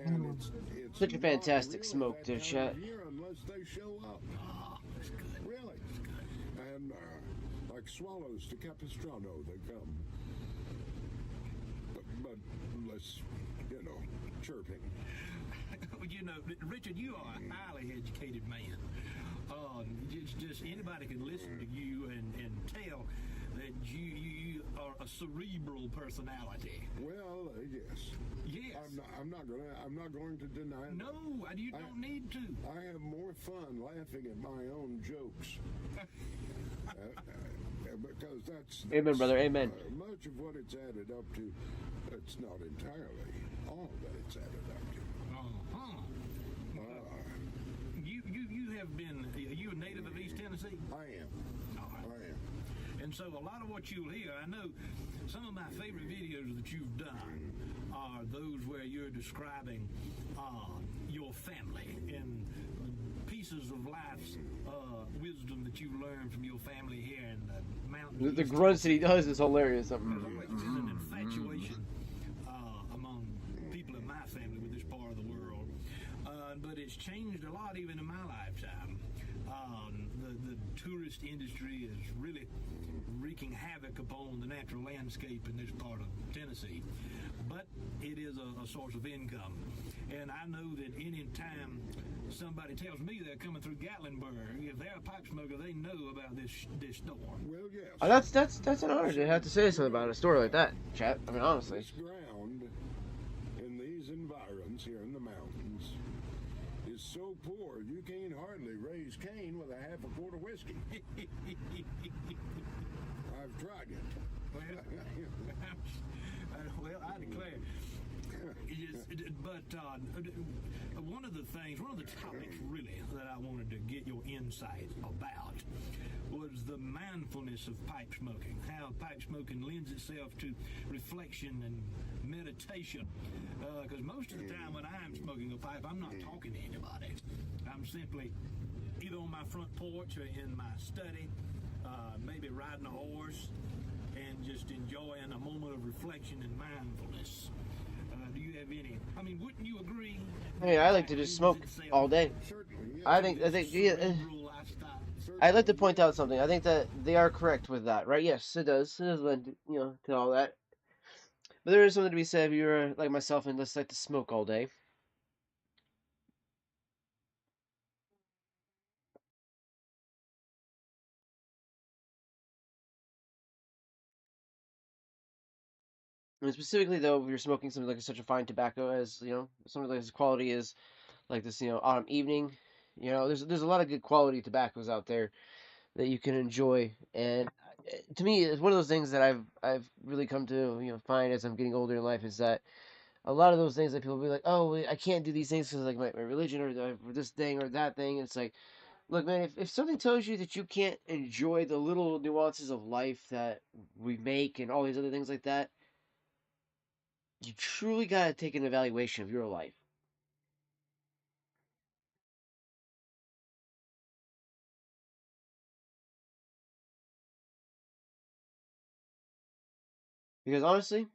And it's such a fantastic smoke, there, chat. Unless they show up. Oh, that's good. Really? That's good. And like swallows to Capistrano, they come. But less, you know, chirping. You know, Richard, you are a highly educated man. Just anybody can listen to you and tell that you are a cerebral personality. Well, yes. Yes. I'm not going to deny that. No, you don't need to. I have more fun laughing at my own jokes. Because that's amen, brother. Amen. Much of what it's added up to, it's not entirely all that it's added up to. You have been. Are you a native of East Tennessee? I am. I am. And so a lot of what you'll hear, I know some of my favorite videos that you've done are those where you're describing your family and pieces of life's wisdom that you learned from your family here in the mountains. The grunts that he does is hilarious. There's always been an infatuation among people in my family with this part of the world, but it's changed a lot even in my lifetime. The tourist industry is really wreaking havoc upon the natural landscape in this part of Tennessee, but it is a source of income. And I know that any time somebody tells me they're coming through Gatlinburg, if they're a pipe smoker, they know about this store. Well, yes. That's an honor to have to say something about a story like that, chat. I mean, honestly. This ground in these environs here in the mountains is so poor you can't hardly raise cane with a half a quart of whiskey. I've tried it. Well, I declare. But one of the topics really that I wanted to get your insight about was the mindfulness of pipe smoking, how pipe smoking lends itself to reflection and meditation. Because most of the time when I'm smoking a pipe, I'm not talking to anybody. I'm simply either on my front porch or in my study, maybe riding a horse, and just enjoying a moment of reflection and mindfulness. Do you have any? I mean, wouldn't you agree? Hey, I like to just smoke all day. I think yeah, I'd like to point out something. I think that they are correct with that, right? Yes, it does. It does lend, to all that. But there is something to be said if you're like myself and just like to smoke all day. And specifically, though, if you're smoking something like such a fine tobacco as something like this quality is like this, autumn evening. There's a lot of good quality tobaccos out there that you can enjoy, and to me, it's one of those things that I've really come to find as I'm getting older in life is that a lot of those things that people be like, oh, I can't do these things because like my religion or this thing or that thing. It's like, look, man, if something tells you that you can't enjoy the little nuances of life that we make and all these other things like that, you truly got to take an evaluation of your life. Because honestly,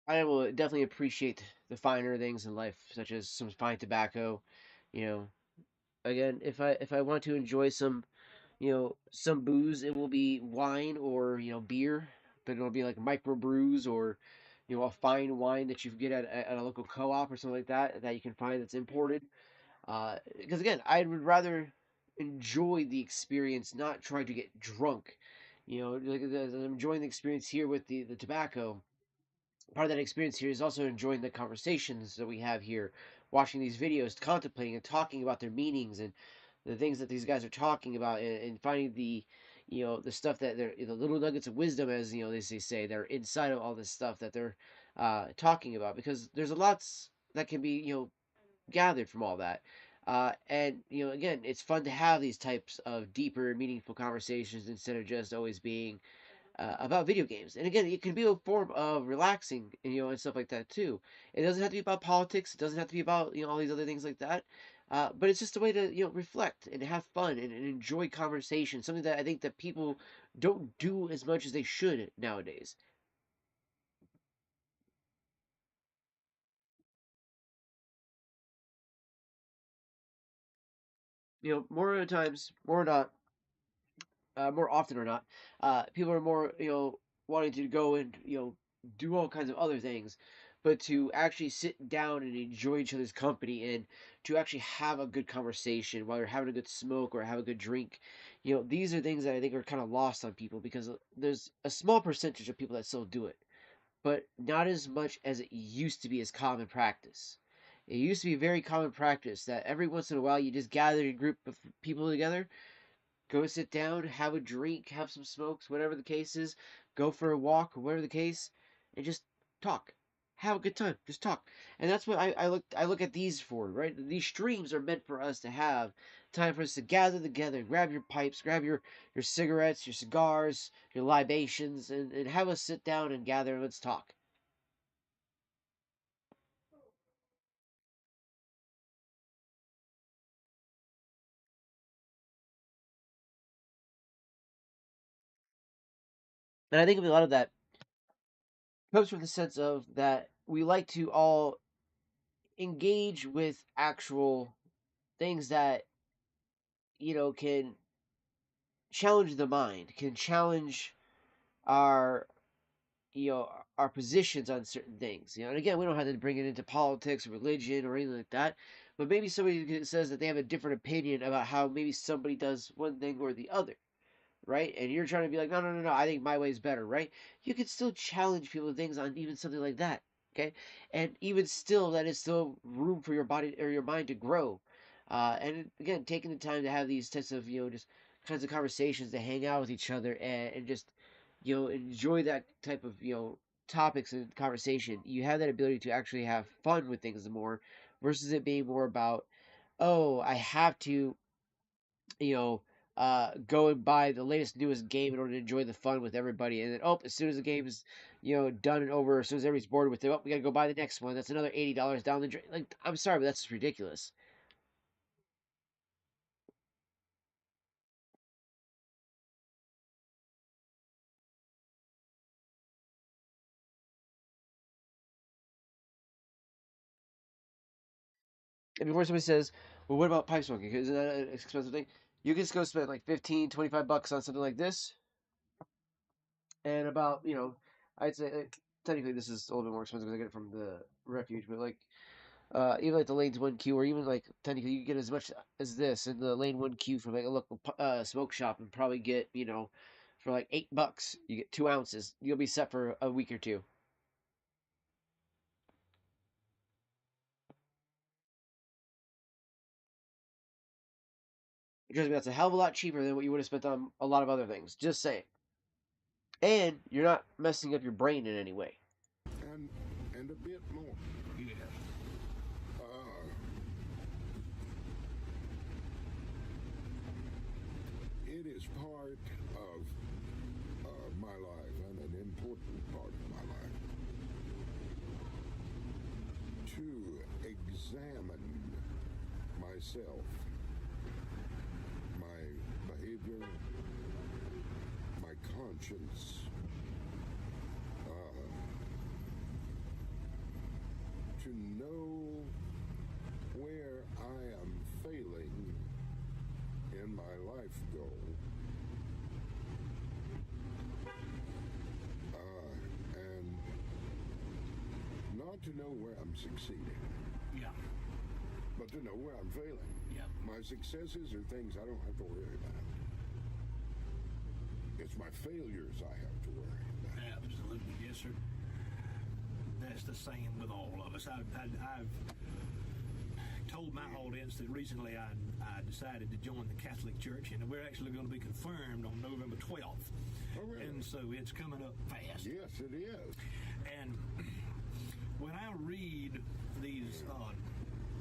I will definitely appreciate the finer things in life, such as some fine tobacco. You know, again, if I want to enjoy some booze, it will be wine or beer, but it'll be like micro brews or a fine wine that you get at a local co-op or something like that you can find that's imported. Because again, I would rather enjoy the experience, not try to get drunk. Like as I'm enjoying the experience here with the tobacco. Part of that experience here is also enjoying the conversations that we have here, watching these videos, contemplating and talking about their meanings and the things that these guys are talking about, and finding the stuff that they're the little nuggets of wisdom, as they say, that are inside of all this stuff that they're talking about, because there's a lots that can be gathered from all that. And again, it's fun to have these types of deeper, meaningful conversations instead of just always being about video games. And again, it can be a form of relaxing, and stuff like that too. It doesn't have to be about politics. It doesn't have to be about all these other things like that. But it's just a way to reflect and have fun and enjoy conversation. Something that I think that people don't do as much as they should nowadays. More of the times, more often or not, people are more wanting to go and do all kinds of other things, but to actually sit down and enjoy each other's company and to actually have a good conversation while you're having a good smoke or have a good drink. These are things that I think are kind of lost on people because there's a small percentage of people that still do it, but not as much as it used to be as common practice. It used to be very common practice that every once in a while you just gather a group of people together. Go sit down, have a drink, have some smokes, whatever the case is. Go for a walk, whatever the case, and just talk. have a good time, just talk. And that's what I look at these for, right? These streams are meant for us to have time for us to gather together, grab your pipes, grab your cigarettes, your cigars, your libations, and have us sit down and gather and let's talk. And I think a lot of that comes from the sense of that we like to all engage with actual things that, can challenge the mind, can challenge our, our positions on certain things. And again, we don't have to bring it into politics or religion or anything like that. But maybe somebody says that they have a different opinion about how maybe somebody does one thing or the other, right? And you're trying to be like, no, no, no, no, I think my way is better, right? You can still challenge people to things on even something like that, okay? And even still, that is still room for your body or your mind to grow. And again, taking the time to have these types of, just kinds of conversations, to hang out with each other and just, enjoy that type of, topics and conversation. You have that ability to actually have fun with things more versus it being more about, oh, I have to you know, go and buy the latest, newest game in order to enjoy the fun with everybody. And then, oh, as soon as the game is, done and over, as soon as everybody's bored with it, oh, we got to go buy the next one. That's another $80 down the drain. Like, I'm sorry, but that's just ridiculous. And before somebody says, well, what about pipe smoking? Isn't that an expensive thing? You can just go spend like 15, $25 on something like this. And about, I'd say, technically this is a little bit more expensive because I get it from the refuge, but like, even like the lanes 1Q, or even like technically you can get as much as this in the lane 1Q from like a local smoke shop and probably get, for like $8, you get 2 ounces. You'll be set for a week or two. Trust me, that's a hell of a lot cheaper than what you would have spent on a lot of other things. Just saying. And you're not messing up your brain in any way. And a bit more. Yeah. It is part of my life and an important part of my life to examine myself, my behavior, my conscience, to know where I am failing in my life goal, and not to know where I'm succeeding. Yeah. But to know where I'm failing. Yeah. My successes are things I don't have to worry about. It's my failures I have to worry about. Absolutely, yes, sir. That's the same with all of us. I've told my audience that recently I decided to join the Catholic Church, and we're actually going to be confirmed on November 12th. Oh, really? And so it's coming up fast. Yes, it is. And when I read these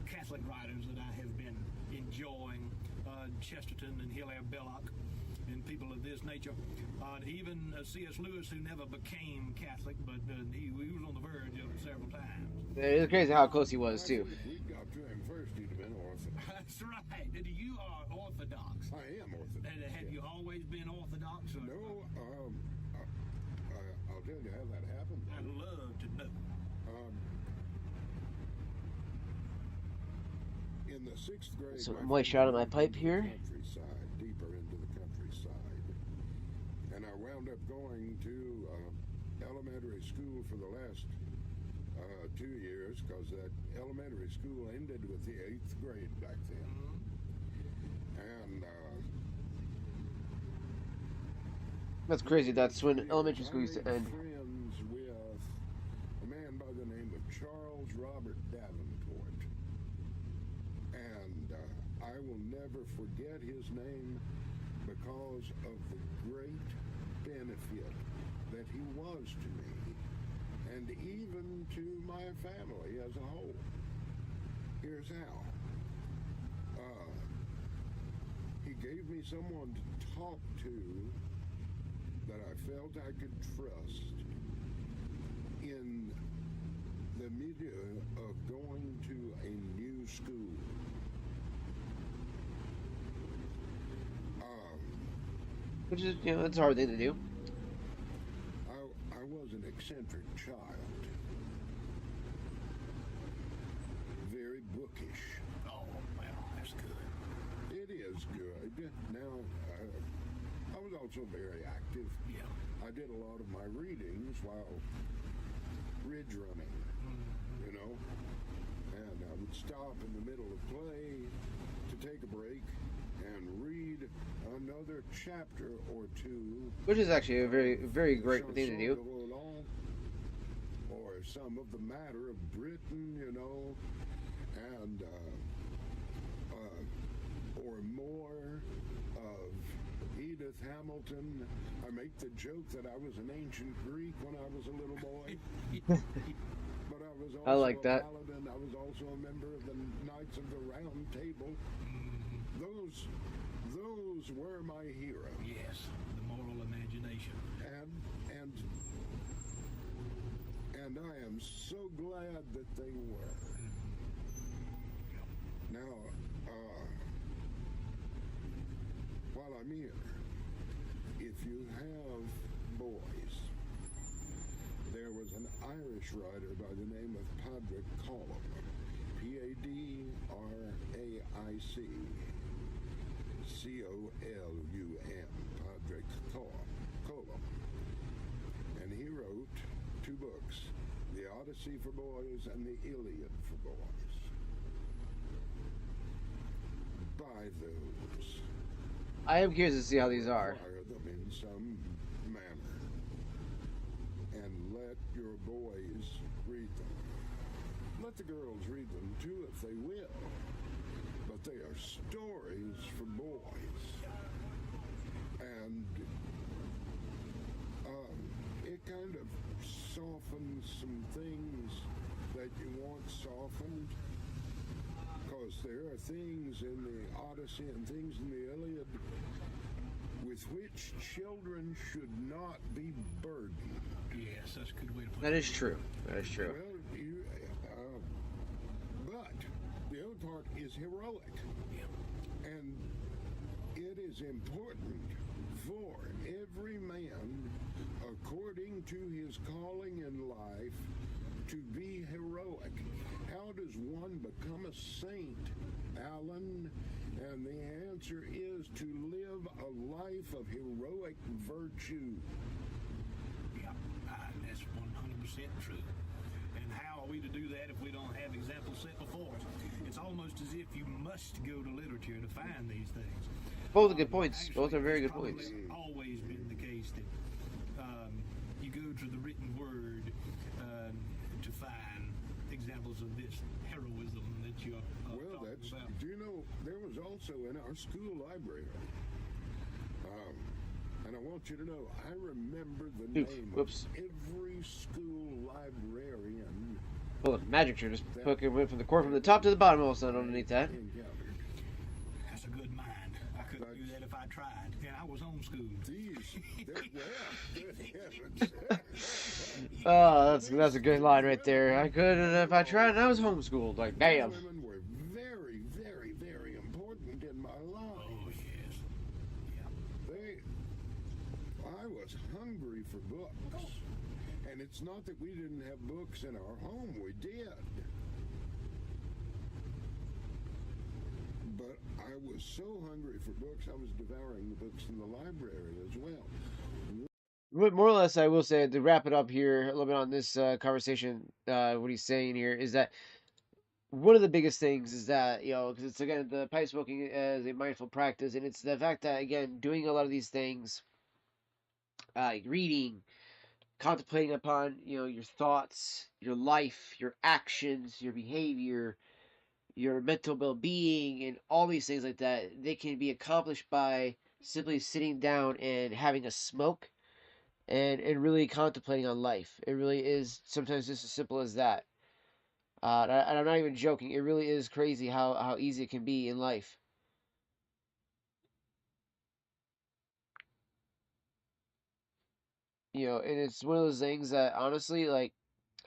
Catholic writers that I have been enjoying, Chesterton and Hilaire Belloc, and people of this nature, even C.S. Lewis, who never became Catholic, but he was on the verge of it several times. It's crazy how close he was, too. If we got to him first, he'd have been Orthodox. That's right. And you are Orthodox. I am Orthodox. And have you always been Orthodox? Or? No, I'll tell you how that happened. I'd love to know. In the 6th grade, Some moisture out of my pipe here. Countryside, deeper into the countryside, and I wound up going to elementary school for the last 2 years because that elementary school ended with the 8th grade back then. And That's crazy. That's when elementary school used to end. friends with a man by the name of Charles Robert Davenport. And I will never forget his name because of the great benefit that he was to me and even to my family as a whole. Here's how. He gave me someone to talk to that I felt I could trust in the milieu of going to a new school. Which is, it's a hard thing to do. I was an eccentric child. Very bookish. Oh, well, that's good. It is good. Now, I was also very active. Yeah. I did a lot of my readings while ridge running, you know, and I would stop in the middle of play to take a break and read another chapter or two. Which is actually a very, very great thing to do. Or some of the matter of Britain, you know, and or more of Edith Hamilton. I make the joke that I was an ancient Greek when I was a little boy. But I was also I like that. a paladin. I was also a member of the Knights of the Round Table. Those were my heroes. Yes, the moral imagination. And I am so glad that they were. Now, while I'm here, if you have boys, there was an Irish writer by the name of Padraig Colum, Padraic, Colum, Padraig Colum. And he wrote 2 books, The Odyssey for boys and The Iliad for boys. Buy those. I am curious to see how these are. Acquire them in some manner. And let your boys read them. Let the girls read them too if they will. But they are stories for boys. And it kind of softens some things that you want softened. Because there are things in the Odyssey and things in the Iliad with which children should not be burdened. Yes, that's a good way to put it. That is true. That is true. Well, but the other part is heroic. And it is important for every man, according to his calling in life, to be heroic. How does one become a saint, Alan? And the answer is to live a life of heroic virtue. Yeah, that's 100% true. And how are we to do that if we don't have examples set before us? It's almost as if you must go to literature to find these things. Both are good points. Both are very good points. It's always been the case that you go to the written word to find examples of this heroism that you're Well, that's about. Do you know, there was also in our school library, and I want you to know, I remember the name of every school librarian. Well, magic trick just fucking went from the core from the top to the bottom all of a sudden underneath that. That's a good mind. I couldn't do that if I tried. And I was homeschooled. Oh, that's a good line right there. I couldn't if I tried and I was homeschooled. Like, damn. Women were very, very, very important in my life. Oh, yes. I was hungry for books. And it's not that we didn't have books in our home. We did. But I was so hungry for books, I was devouring the books in the library as well. But more or less, I will say, to wrap it up here a little bit on this conversation, what he's saying here is that one of the biggest things is that, because it's, again, the pipe smoking as a mindful practice, and it's the fact that, again, doing a lot of these things, reading, contemplating upon, your thoughts, your life, your actions, your behavior, your mental well-being, and all these things like that, they can be accomplished by simply sitting down and having a smoke and really contemplating on life. It really is sometimes just as simple as that. And I'm not even joking. It really is crazy how easy it can be in life. You know, and it's one of those things that honestly, like,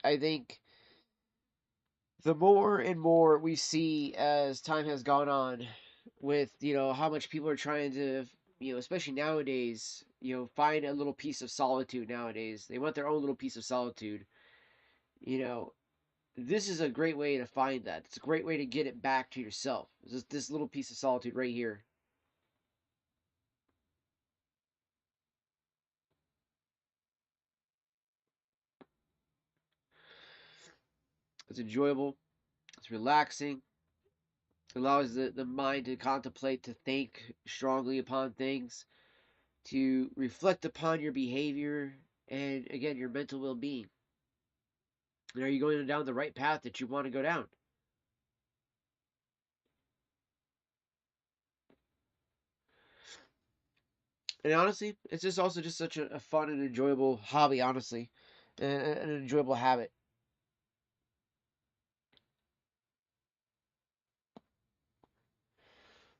I think the more and more we see as time has gone on with, you know, how much people are trying to, you know, especially nowadays, you know, find a little piece of solitude nowadays. They want their own little piece of solitude. You know, this is a great way to find that. It's a great way to get it back to yourself. This little piece of solitude right here. It's enjoyable. It's relaxing. It allows the mind to contemplate, to think strongly upon things, to reflect upon your behavior, and again, your mental well being. And are you going down the right path that you want to go down? And honestly, it's just also just such a fun and enjoyable hobby, honestly, and an enjoyable habit.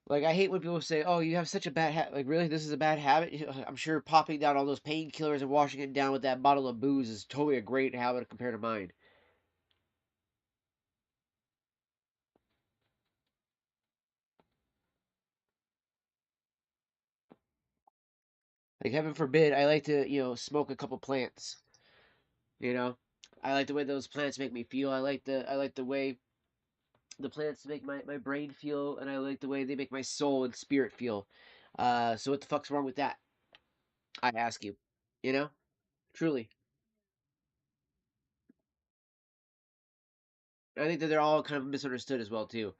Like, I hate when people say, "Oh, you have such a bad habit." Like, really, this is a bad habit? I'm sure popping down all those painkillers and washing it down with that bottle of booze is totally a great habit compared to mine. Like, heaven forbid, I like to, you know, smoke a couple plants. You know, I like the way those plants make me feel. I like the way the plants make my brain feel, and I like the way they make my soul and spirit feel. So what the fuck's wrong with that? I ask you. You know, truly. I think that they're all kind of misunderstood as well too.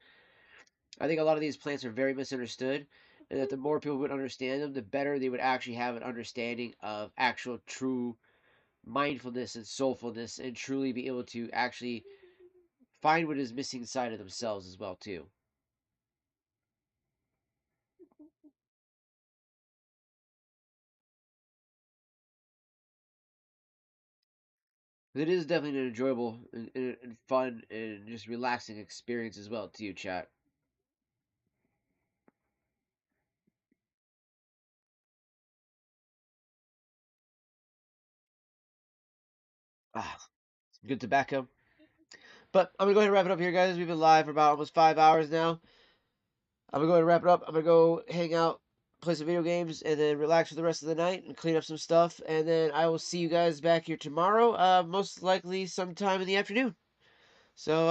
I think a lot of these plants are very misunderstood, and that the more people would understand them, the better they would actually have an understanding of actual true mindfulness and soulfulness, and truly be able to actually find what is missing inside of themselves as well too. It is definitely an enjoyable and fun and just relaxing experience as well too, chat. Ah, some good tobacco. But I'm gonna go ahead and wrap it up here, guys. We've been live for about almost 5 hours now. I'm gonna go ahead and wrap it up. I'm gonna go hang out, play some video games, and then relax for the rest of the night and clean up some stuff. And then I will see you guys back here tomorrow, most likely sometime in the afternoon. So.